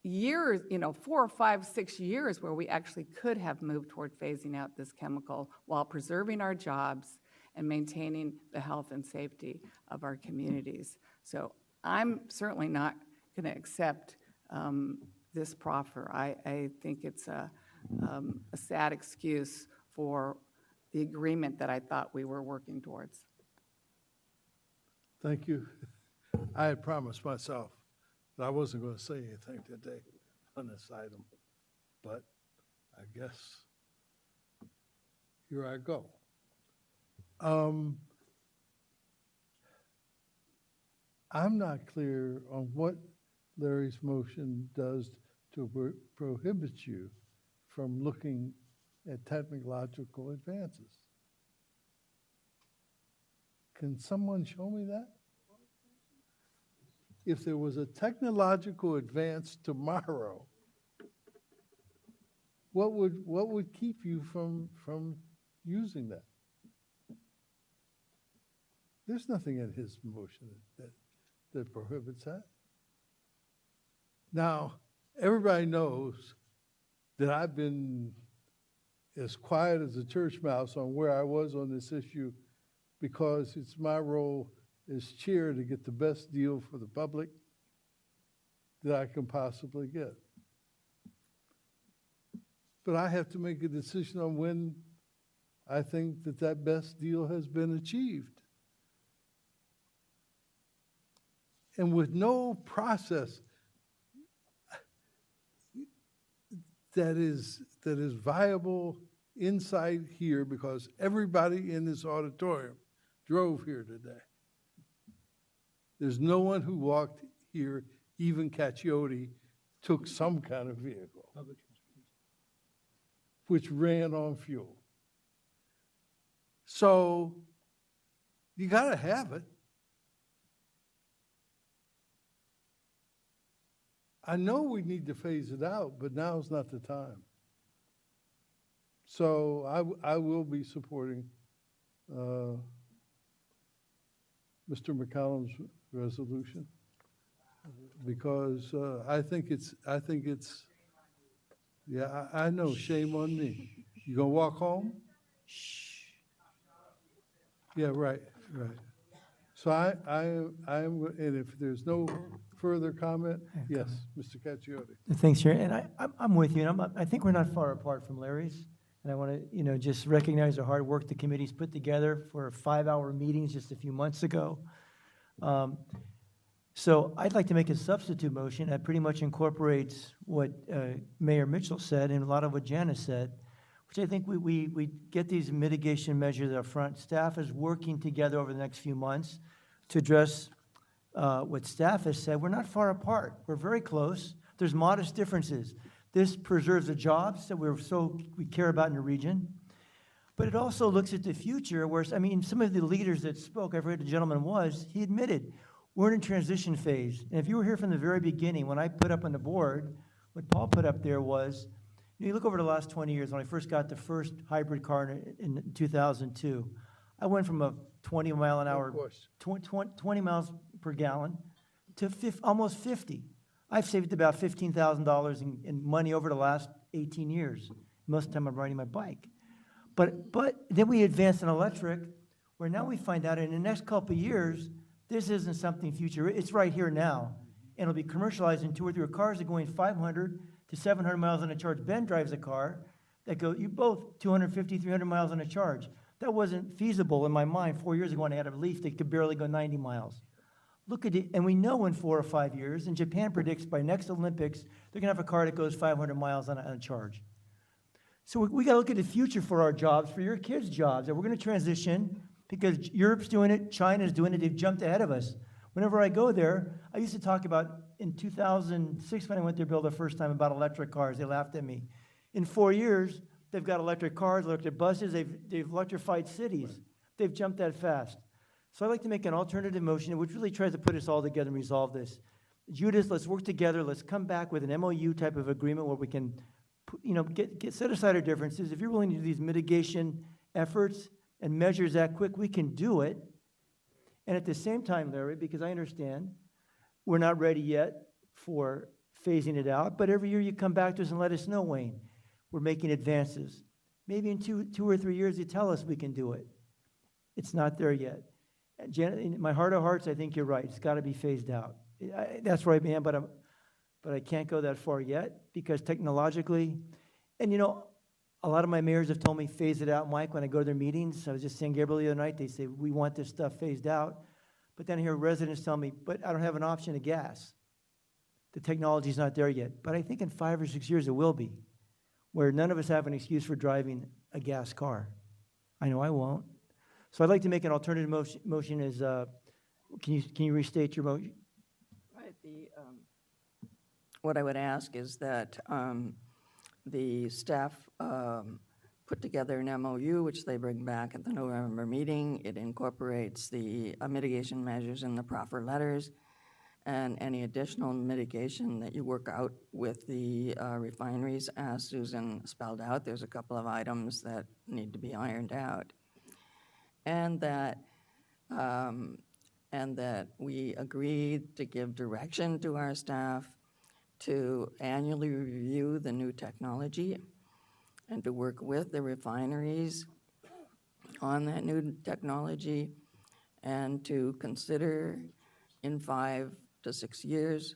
years, 4 or 5, 6 years where we actually could have moved toward phasing out this chemical while preserving our jobs and maintaining the health and safety of our communities. So I'm certainly not going to accept this proffer. I think it's a sad excuse for the agreement that I thought we were working towards. Thank you. I had promised myself that I wasn't going to say anything today on this item, but I guess here I go. I'm not clear on what Larry's motion does to prohibit you from looking at technological advances. Can someone show me that? If there was a technological advance tomorrow, what would keep you from using that? There's nothing in his motion that prohibits that. Now, everybody knows that I've been as quiet as a church mouse on where I was on this issue because it's my role as chair to get the best deal for the public that I can possibly get. But I have to make a decision on when I think that best deal has been achieved. And with no process that is viable inside here, because everybody in this auditorium drove here today. There's no one who walked here, even Caciotti, took some kind of vehicle, which ran on fuel. So you got to have it. I know we need to phase it out, but now's not the time. So I will be supporting Mr. McCallum's resolution because I think it's, yeah, I know, shame on me. You gonna walk home? Yeah, right. So I am, and if there's no further comment, yes, Mr. Caciotti. Thanks, Chair. And I'm with you. And I think we're not far apart from Larry's. And I want to, just recognize the hard work the committee's put together for 5-hour meetings just a few months ago. So I'd like to make a substitute motion that pretty much incorporates what Mayor Mitchell said and a lot of what Janice said, which I think we get these mitigation measures up front. Staff is working together over the next few months to address what staff has said. We're not far apart. We're very close. There's modest differences. This preserves the jobs that we care about in the region. But it also looks at the future where, I mean, some of the leaders that spoke, I've heard the gentleman was, he admitted, we're in a transition phase. And if you were here from the very beginning, when I put up on the board, what Paul put up there was, you look over the last 20 years, when I first got the first hybrid car in 2002, I went from a 20 mile an hour, 20 miles per gallon to almost 50. I've saved about $15,000 in money over the last 18 years. Most of the time I'm riding my bike. But then we advanced in electric, where now we find out in the next couple of years, this isn't something future. It's right here now. And it'll be commercialized in 2 or 3 cars that are going 500 to 700 miles on a charge. Ben drives a car that go, you both 250, 300 miles on a charge. That wasn't feasible in my mind 4 years ago when I had a Leaf that could barely go 90 miles. Look at it, and we know in 4 or 5 years, and Japan predicts by next Olympics, they're gonna have a car that goes 500 miles on a charge. So we gotta look at the future for our jobs, for your kids' jobs, and we're gonna transition because Europe's doing it, China's doing it, they've jumped ahead of us. Whenever I go there, I used to talk about, in 2006 when I went there build the first time, about electric cars. They laughed at me. In 4 years, they've got electric cars, electric buses, they've electrified cities. They've jumped that fast. So I'd like to make an alternative motion which really tries to put us all together and resolve this. Judas, let's work together, let's come back with an MOU type of agreement where we can set aside our differences. If you're willing to do these mitigation efforts and measures that quick, we can do it. And at the same time, Larry, because I understand we're not ready yet for phasing it out, but every year you come back to us and let us know, Wayne, we're making advances. Maybe in 2 or 3 years you tell us we can do it. It's not there yet. Janet, in my heart of hearts, I think you're right. It's got to be phased out. That's where I am, but I can't go that far yet because technologically, and a lot of my mayors have told me phase it out, Mike, when I go to their meetings. I was just saying Gabriel the other night, they say, we want this stuff phased out. But then I hear residents tell me, but I don't have an option of gas. The technology's not there yet. But I think in 5 or 6 years it will be, where none of us have an excuse for driving a gas car. I know I won't. So I'd like to make an alternative motion as, can you restate your motion? Right, what I would ask is that the staff put together an MOU, which they bring back at the November meeting. It incorporates the mitigation measures in the proffer letters and any additional mitigation that you work out with the refineries, as Susan spelled out. There's a couple of items that need to be ironed out. And that we agreed to give direction to our staff to annually review the new technology and to work with the refineries on that new technology and to consider in 5 to 6 years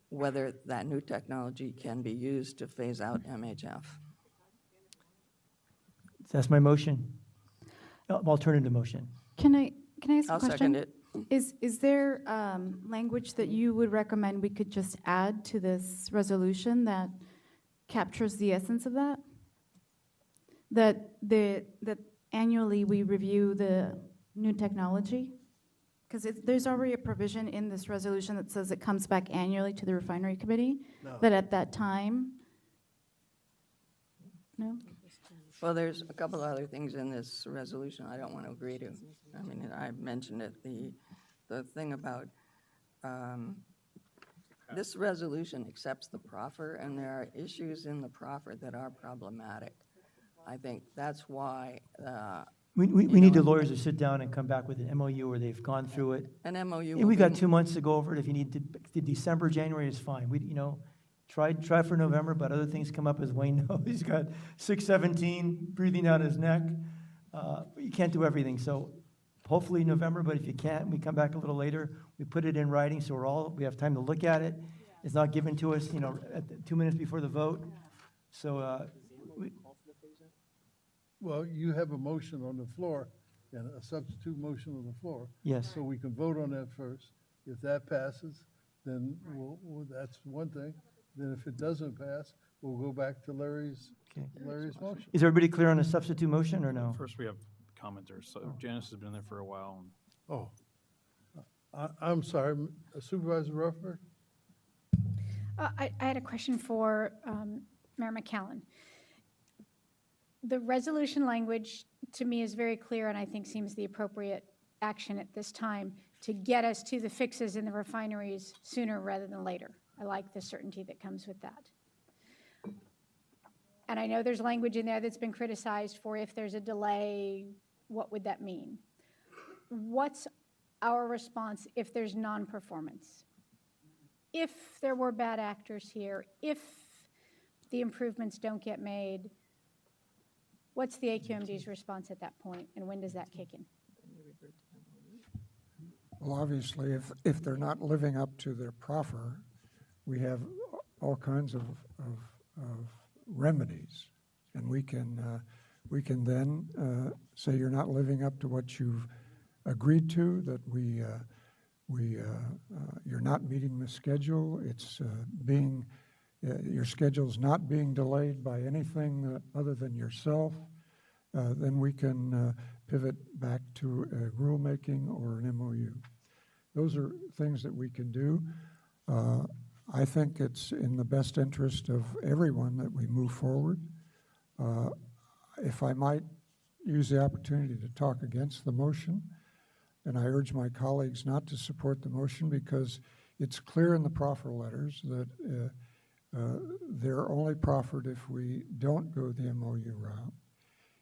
whether that new technology can be used to phase out MHF. That's my motion. Alternative motion. Can I ask a I'll question? second it. Is there language that you would recommend we could just add to this resolution that captures the essence of that? That annually we review the new technology? Because there's already a provision in this resolution that says it comes back annually to the refinery committee, that at that time, no? Well, there's a couple other things in this resolution I don't want to agree to. I mean, I mentioned it, the thing about this resolution accepts the proffer, and there are issues in the proffer that are problematic. I think that's why. We need the lawyers to sit down and come back with an MOU where they've gone through it. An MOU. And we got 2 months to go over it. If you need to December, January is fine. Try for November, but other things come up, as Wayne knows. He's got 617 breathing down his neck. You can't do everything. So hopefully November, but if you can't, we come back a little later. We put it in writing so we have time to look at it. It's not given to us, at 2 minutes before the vote. So Well, you have a motion on the floor and a substitute motion on the floor. Yes. So we can vote on that first. If that passes, then that's one thing. Then if it doesn't pass, we'll go back to Larry's motion. is everybody clear on a substitute motion or no? First, we have commenters. So Janice has been there for a while. Oh, I'm sorry, Supervisor Rufford? I had a question for Mayor McCallum. The resolution language, to me, is very clear and I think seems the appropriate action at this time to get us to the fixes in the refineries sooner rather than later. I like the certainty that comes with that. And I know there's language in there that's been criticized for if there's a delay, what would that mean? What's our response if there's non-performance? If there were bad actors here, if the improvements don't get made, what's the AQMD's response at that point, and when does that kick in? Well, obviously, if they're not living up to their proffer, we have all kinds of remedies, and we can then say you're not living up to what you've agreed to, that you're not meeting the schedule. It's your schedule's not being delayed by anything other than yourself. Then we can pivot back to a rulemaking or an MOU. Those are things that we can do. I think it's in the best interest of everyone that we move forward. If I might use the opportunity to talk against the motion, and I urge my colleagues not to support the motion because it's clear in the proffer letters that they're only proffered if we don't go the MOU route.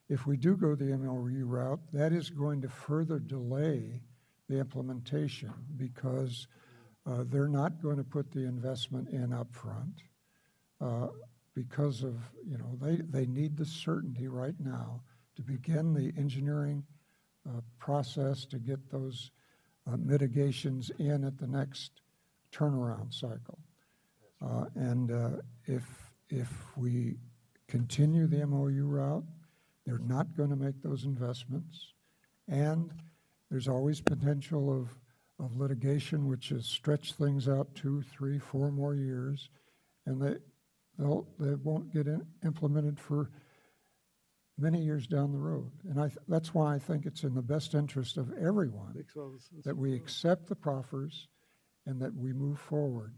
If we do go the MOU route, that is going to further delay the implementation because they're not going to put the investment in upfront because of, they need the certainty right now to begin the engineering process to get those mitigations in at the next turnaround cycle. And if we continue the MOU route, they're not going to make those investments. And there's always potential of litigation, which has stretched things out 2, 3, 4 more years, and they won't get implemented for many years down the road. And that's why I think it's in the best interest of everyone that we accept the proffers and that we move forward.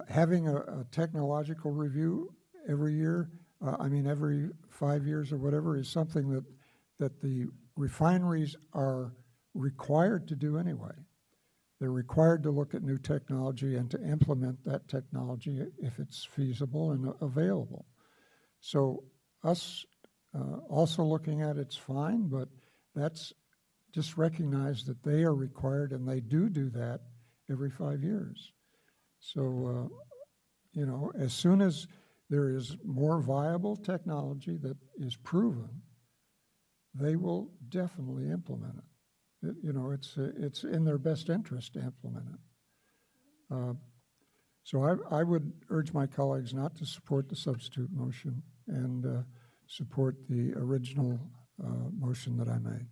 Having a technological review every year, every 5 years or whatever, is something that the refineries are required to do anyway. They're required to look at new technology and to implement that technology if it's feasible and available. So us also looking at it's fine, but that's just recognize that they are required and they do that every 5 years. So, as soon as there is more viable technology that is proven, they will definitely implement it. It's in their best interest to implement it. So I would urge my colleagues not to support the substitute motion and support the original motion that I made.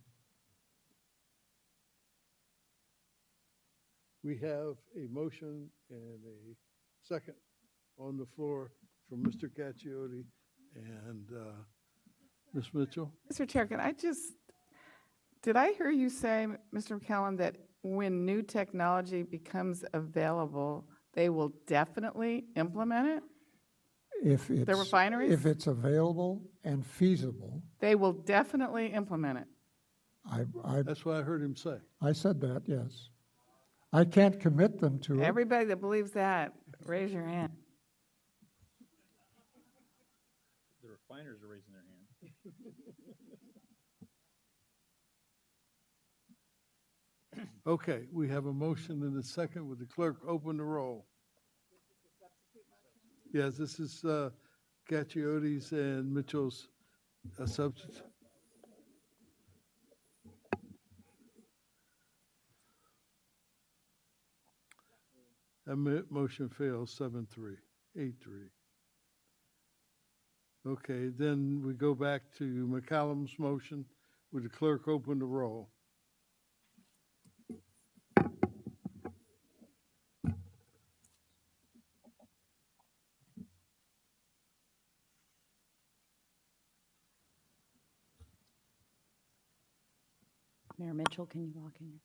We have a motion and a second on the floor from Mr. Caccioti and Ms. Mitchell. Mr. Chair, did I hear you say, Mr. McCallum, that when new technology becomes available, they will definitely implement it? The refineries? If it's available and feasible. They will definitely implement it. That's what I heard him say. I said that, yes. I can't commit them to it. Everybody that believes that, raise your hand. The refiners are raising their hand. Okay, we have a motion and a second. Would the clerk open the roll? Yes, this is Cacciotti's and Mitchell's substitute. That motion fails 7-3, 8-3. Okay, then we go back to McCallum's motion. Would the clerk open the roll? Mayor Mitchell, can you walk in?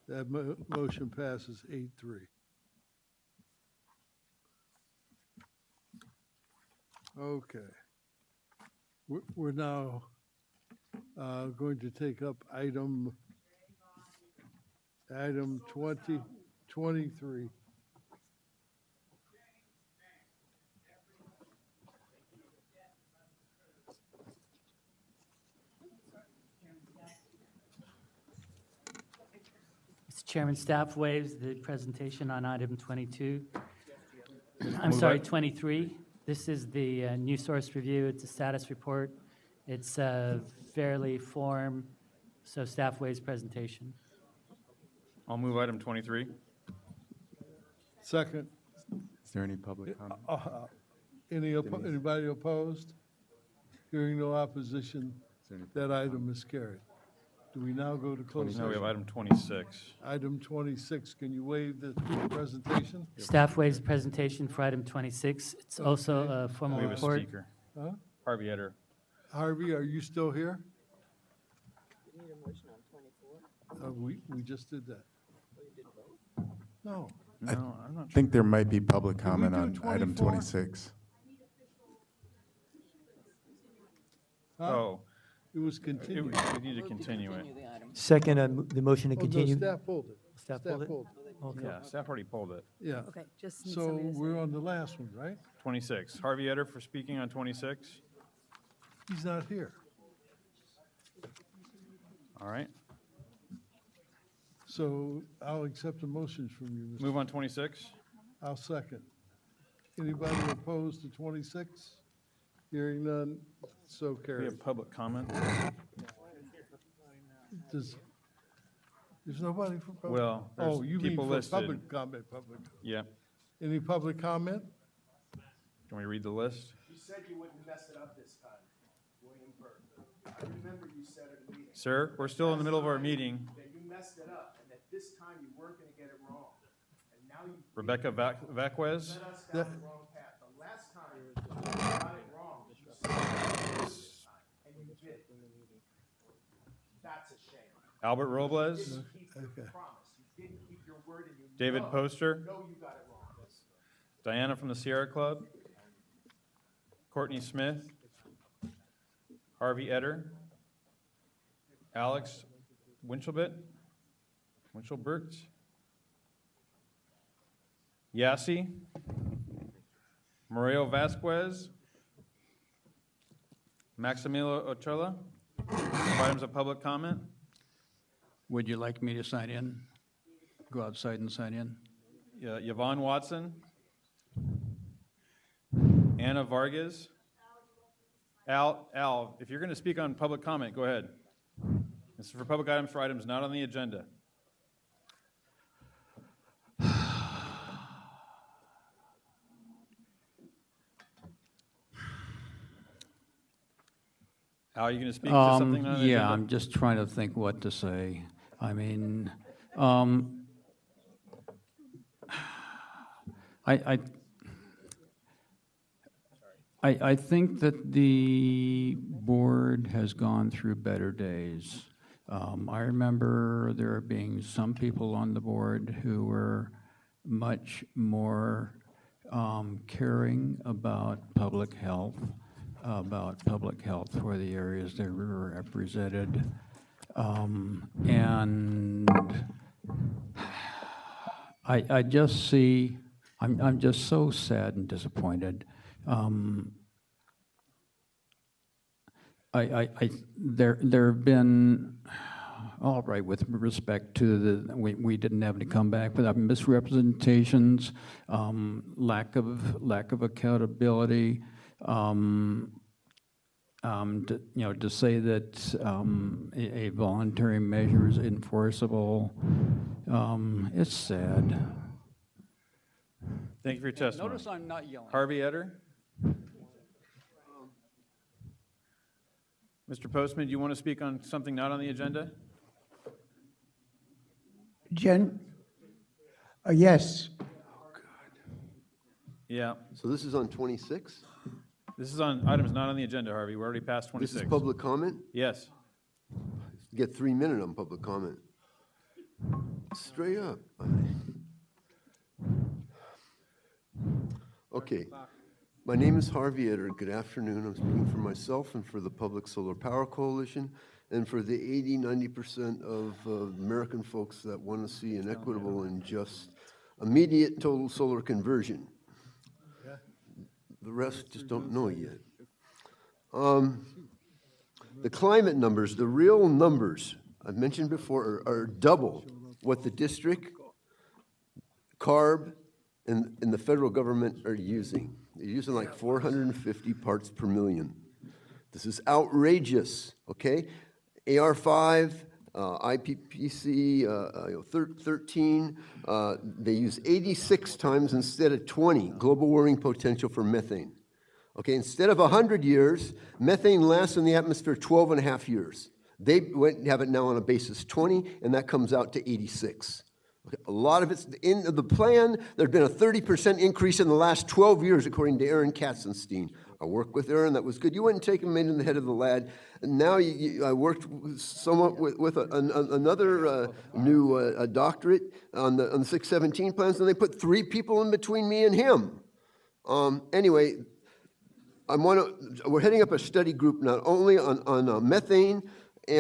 That motion passes 8-3. Okay. We're now going to take up item 23. Mr. Chairman, staff waives the presentation on item 22. I'm Move sorry, it. 23. This is the new source review. It's a status report. It's fairly form, so staff waives presentation. I'll move item 23. Second. Is there any public comment? Anybody opposed? Hearing no opposition, that item is carried. Do we now go to closed No, we session? have item 26. Item 26, can you waive the presentation? Staff waives presentation for item 26. It's also a formal We have a report. speaker. Huh? Harvey Eder. Harvey, are you still here? We just did that. No. No, I'm not I think there might be public we comment do on item 24? 26. Huh? Oh, It was we continued. need to continue it. Second, the motion to Oh, no, continue. staff pulled it. Staff pulled it? Okay. Yeah, staff already pulled it. Yeah. Okay, just need So somebody to say. we're on the last one, right? 26. Harvey Eder for speaking on 26. He's not here. All right. So I'll accept a motion from you, Mr. Move on 26. I'll second. Anybody opposed to 26? Hearing none, so We carried. have public comment. There's nobody for public? Well, there's Oh, you mean people for listed. public comment, public. Yeah. Any public comment? Can we read the list? You said you wouldn't mess it up this time, William Burke. I remember you said at a meeting. Sir, we're still in the middle of our meeting. That you messed it up, and that this time you weren't gonna get it wrong. And now you Rebecca Vacquez. led us down the wrong path. The last time you got it wrong, you said it this time, and you did. That's a shame. Albert Robles. You didn't keep your promise. You didn't keep your word, and you David know- Poster. know you got it wrong. Diana from the Sierra Club. Courtney Smith. Harvey Eder. Alex Winchelbit. Winchelbert. Yassi. Mario Vasquez. Maximilio Ochoa. Items of public comment. Would you like me to sign in? Go outside and sign in? Yvonne Watson. Anna Vargas. Al, if you're going to speak on public comment, go ahead. This is for public items for items not on the agenda. Al, are you going to speak to something not on the agenda? Yeah, I'm just trying to think what to say. I mean, I think that the board has gone through better days. I remember there being some people on the board who were much more caring about public health for the areas that were represented. And I just see, I'm just so sad and disappointed. There have been, all right, with respect to we didn't have to come back, but misrepresentations, lack of accountability, to say that a voluntary measure is enforceable, it's sad. Thank you for your testimony. Notice I'm not yelling. Harvey Eder. Mr. Postman, do you want to speak on something not on the agenda? Yes. Yeah. So this is on 26? This is on items not on the agenda, Harvey. We're already past 26. This is public comment? Yes. You get 3 minutes on public comment. Straight up. Okay. My name is Harvey Etter. Good afternoon. I'm speaking for myself and for the Public Solar Power Coalition and for the 80–90% of American folks that want to see an equitable and just immediate total solar conversion. The rest just don't know yet. The climate numbers, the real numbers I've mentioned before are double what the district, CARB, and the federal government are using. They're using like 450 parts per million. This is outrageous, okay? AR5, IPPC 13, they use 86 times instead of 20 global warming potential for methane. Okay, instead of 100 years, methane lasts in the atmosphere 12 and a half years. They have it now on a basis 20, and that comes out to 86. Okay, a lot of it's in the plan. There's been a 30% increase in the last 12 years, according to Aaron Katzenstein. I worked with Aaron. That was good. You wouldn't take him in the head of the lad. And now I worked somewhat with another new doctorate on the 617 plans, and they put 3 people in between me and him. Anyway, we're heading up a study group not only on methane,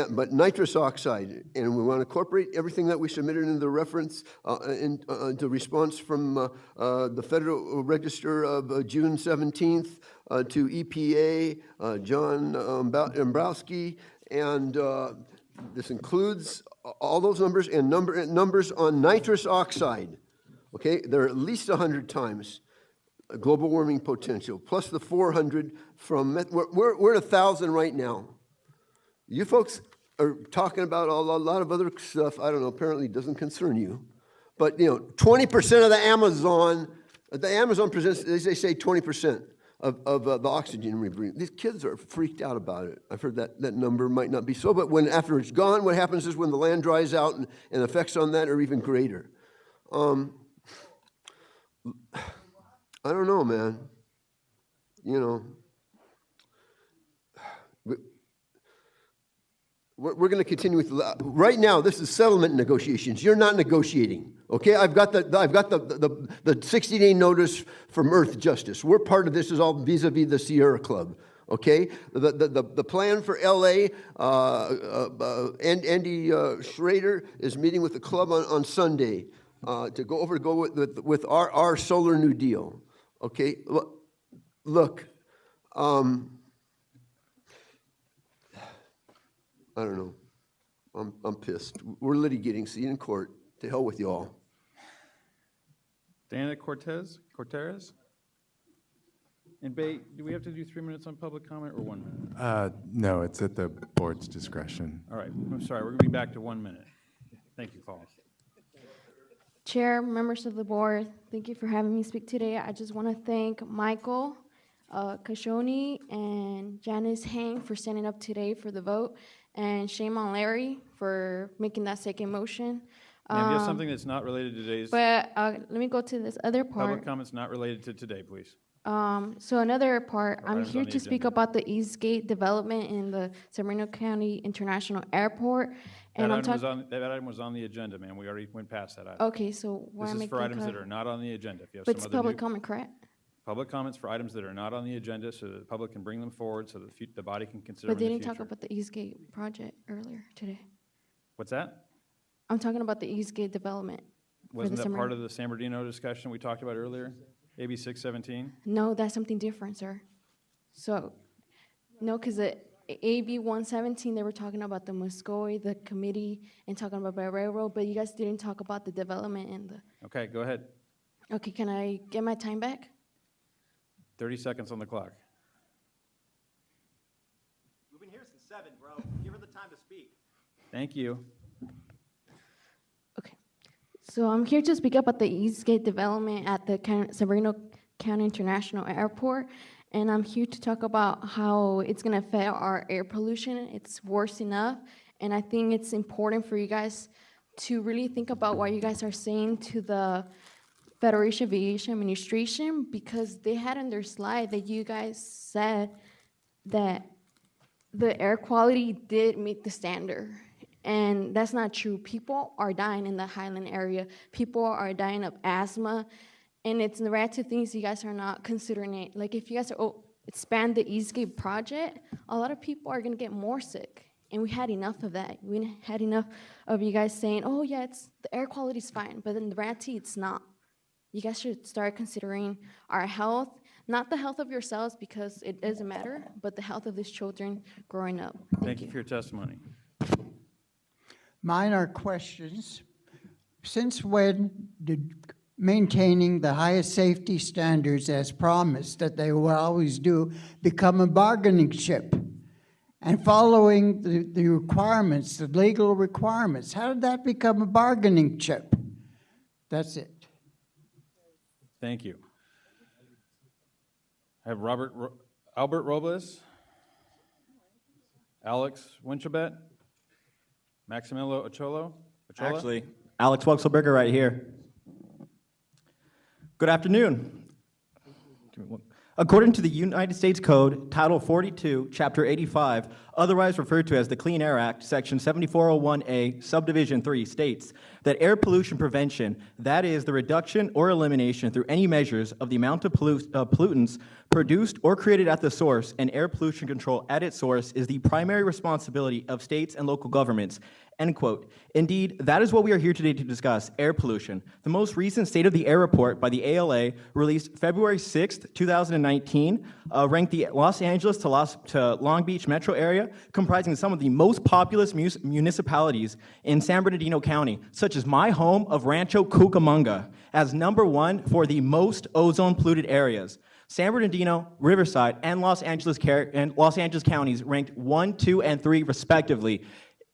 but nitrous oxide, and we want to incorporate everything that we submitted in the reference into response from the Federal Register of June 17th to EPA, John Dombrowski, and this includes all those numbers and numbers on nitrous oxide. Okay, there are at least 100 times global warming potential, plus the 400 from we're at 1,000 right now. You folks are talking about a lot of other stuff. I don't know, apparently doesn't concern you. But, 20% of the Amazon presents, they say 20% of the oxygen we breathe. These kids are freaked out about it. I've heard that number might not be so, but after it's gone, what happens is when the land dries out and effects on that are even greater. I don't know, man. We're going to continue with right now. This is settlement negotiations. You're not negotiating, okay? I've got the 60-day notice from Earth Justice. We're part of this. Is all vis-a-vis the Sierra Club, okay? The plan for LA. Andy Schrader is meeting with the club on Sunday to go with our solar New Deal, okay? Look. I don't know. I'm pissed. We're litigating. See you in court. To hell with y'all. Diana Cortez? And Bay, do we have to do 3 minutes on public comment or 1 minute? No, it's at the board's discretion. All right, I'm sorry, we're going to be back to 1 minute. Thank you, Paul. Chair, members of the board, thank you for having me speak today. I just want to thank Michael Kashoni and Janice Hang for standing up today for the vote, and shame on Larry for making that second motion. Ma'am, you have something that's not related to today's. But let me go to this other part. Public comments not related to today, please. So another part, Or I'm items here on the to speak agenda. about the Eastgate development in the San Bernardino County International Airport. And I'm talking. That item was on the agenda, ma'am. We already went past that item. Okay, so why This am I is for items that are not on the agenda. If you have But some it's other public new- comment, correct? Public comments for items that are not on the agenda, so that the public can bring them forward, so that the body can consider But them they in the didn't future. talk about the Eastgate project earlier today. What's that? I'm talking about the Eastgate development. Wasn't that part of the San Bernardino discussion we talked about earlier? AB 617? No, that's something different, sir. So, no, because the AB 117, they were talking about the Muskogee, the committee, and talking about the railroad, but you guys didn't talk about the development and the. Okay, go ahead. Okay, can I get my time back? 30 seconds on the clock. We've been here since 7, bro. Give her the time to speak. Thank you. So I'm here to speak about the Eastgate development at the San Bernardino County International Airport, and I'm here to talk about how it's going to affect our air pollution. It's worse enough, and I think it's important for you guys to really think about what you guys are saying to the Federation Aviation Administration, because they had on their slide that you guys said that the air quality did meet the standard. And that's not true. People are dying in the Highland area. People are dying of asthma. And it's the rare two things you guys are not considering it. Like if you guys are, expand the Eastgate project, a lot of people are gonna get more sick. And we had enough of that. We had enough of you guys saying, oh yeah, the air quality is fine, but in the reality, it's not. You guys should start considering our health, not the health of yourselves because it doesn't matter, but the health of these children growing up. Thank you for your testimony. Mine are questions. Since when did maintaining the highest safety standards as promised that they will always do become a bargaining chip? And following the requirements, the legal requirements, how did that become a bargaining chip? That's it. Thank you. I have Albert Robles, Alex Winchabet, Maximilo Ochoa. Actually, Alex Wuxelberger right here. Good afternoon. According to the United States Code, Title 42, Chapter 85, otherwise referred to as the Clean Air Act, Section 7401A, Subdivision 3, states that air pollution prevention, that is, the reduction or elimination through any measures of the amount of pollutants produced or created at the source, and air pollution control at its source is the primary responsibility of states and local governments. End quote. Indeed, that is what we are here today to discuss, air pollution. The most recent State of the Air report by the ALA, released February 6th, 2019, ranked the Los Angeles to Long Beach metro area, comprising some of the most populous municipalities in San Bernardino County, such as my home of Rancho Cucamonga, as #1 for the most ozone-polluted areas. San Bernardino, Riverside, and Los Angeles counties ranked 1, 2, and 3 respectively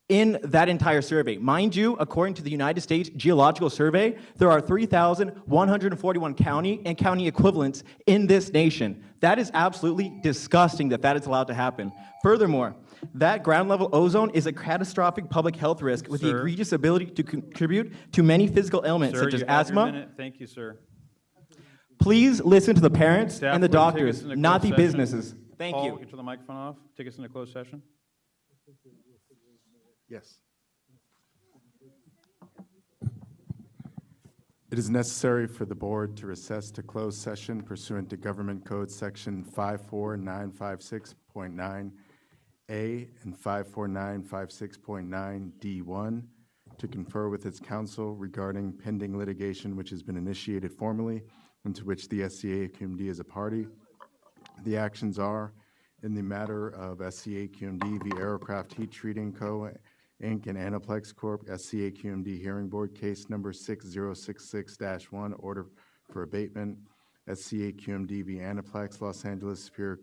in that entire survey. Mind you, according to the United States Geological Survey, there are 3,141 county and county equivalents in this nation. That is absolutely disgusting that that is allowed to happen. Furthermore, that ground level ozone is a catastrophic public health risk with the egregious ability to contribute to many physical ailments such as you have your asthma. minute. Thank you, sir. Please listen to the parents Staff, and the we're gonna take us doctors, into not closed the session. businesses. Thank Paul, you. get the microphone off. Take us into closed session. Yes. It is necessary for the board to recess to closed session pursuant to Government Code Section 54956.9A and 54956.9D1 to confer with its counsel regarding pending litigation which has been initiated formally and to which the SCA AQMD is a party. The actions are in the matter of SCA AQMD v. Aerocraft Heat Treating Co., Inc. and Anaplex Corp., SCA AQMD Hearing Board, case number 6066-1, order for abatement. SCA AQMD v. Anaplex, Los Angeles Superior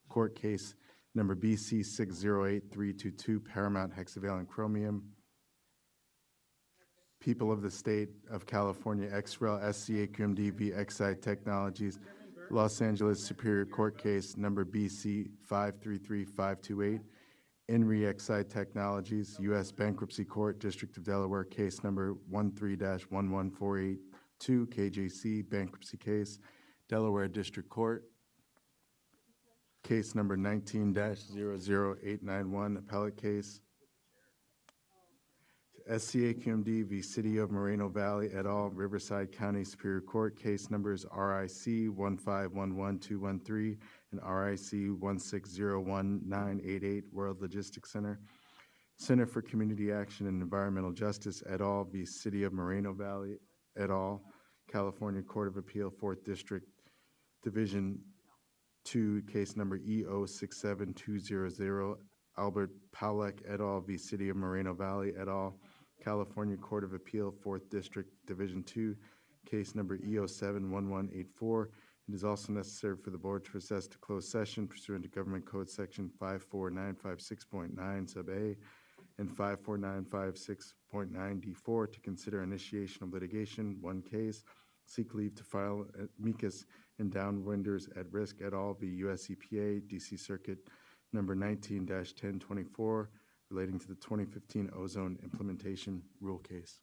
Court, case number BC 608322, Paramount Hexavalent Chromium. People of the State of California, XREL, SCA AQMD v. Excite Technologies, Los Angeles Superior Court, case number BC 533528. INRI Excite Technologies, U.S. Bankruptcy Court, District of Delaware, case number 13-11482, KJC, bankruptcy case, Delaware District Court, case number 19-00891, appellate case, SCA QMD v. City of Moreno Valley et al., Riverside County Superior Court, case numbers RIC 1511213 and RIC 1601988, World Logistics Center, Center for Community Action and Environmental Justice et al. v. City of Moreno Valley et al., California Court of Appeal, 4th District, Division 2, case number EO67200, Albert Pawlak et al. v. City of Moreno Valley et al., California Court of Appeal, 4th District, Division 2, case number EO71184. It is also necessary for the board to recess to close session pursuant to Government Code Section 54956.9 sub A and 54956.9 D4 to consider initiation of litigation, one case, seek leave to file amicus and downwinders at risk et al. v. US EPA, DC Circuit number 19-1024, relating to the 2015 ozone implementation rule case.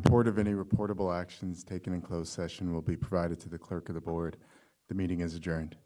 report of any reportable actions taken in closed session will be provided to the clerk of the board. The meeting is adjourned.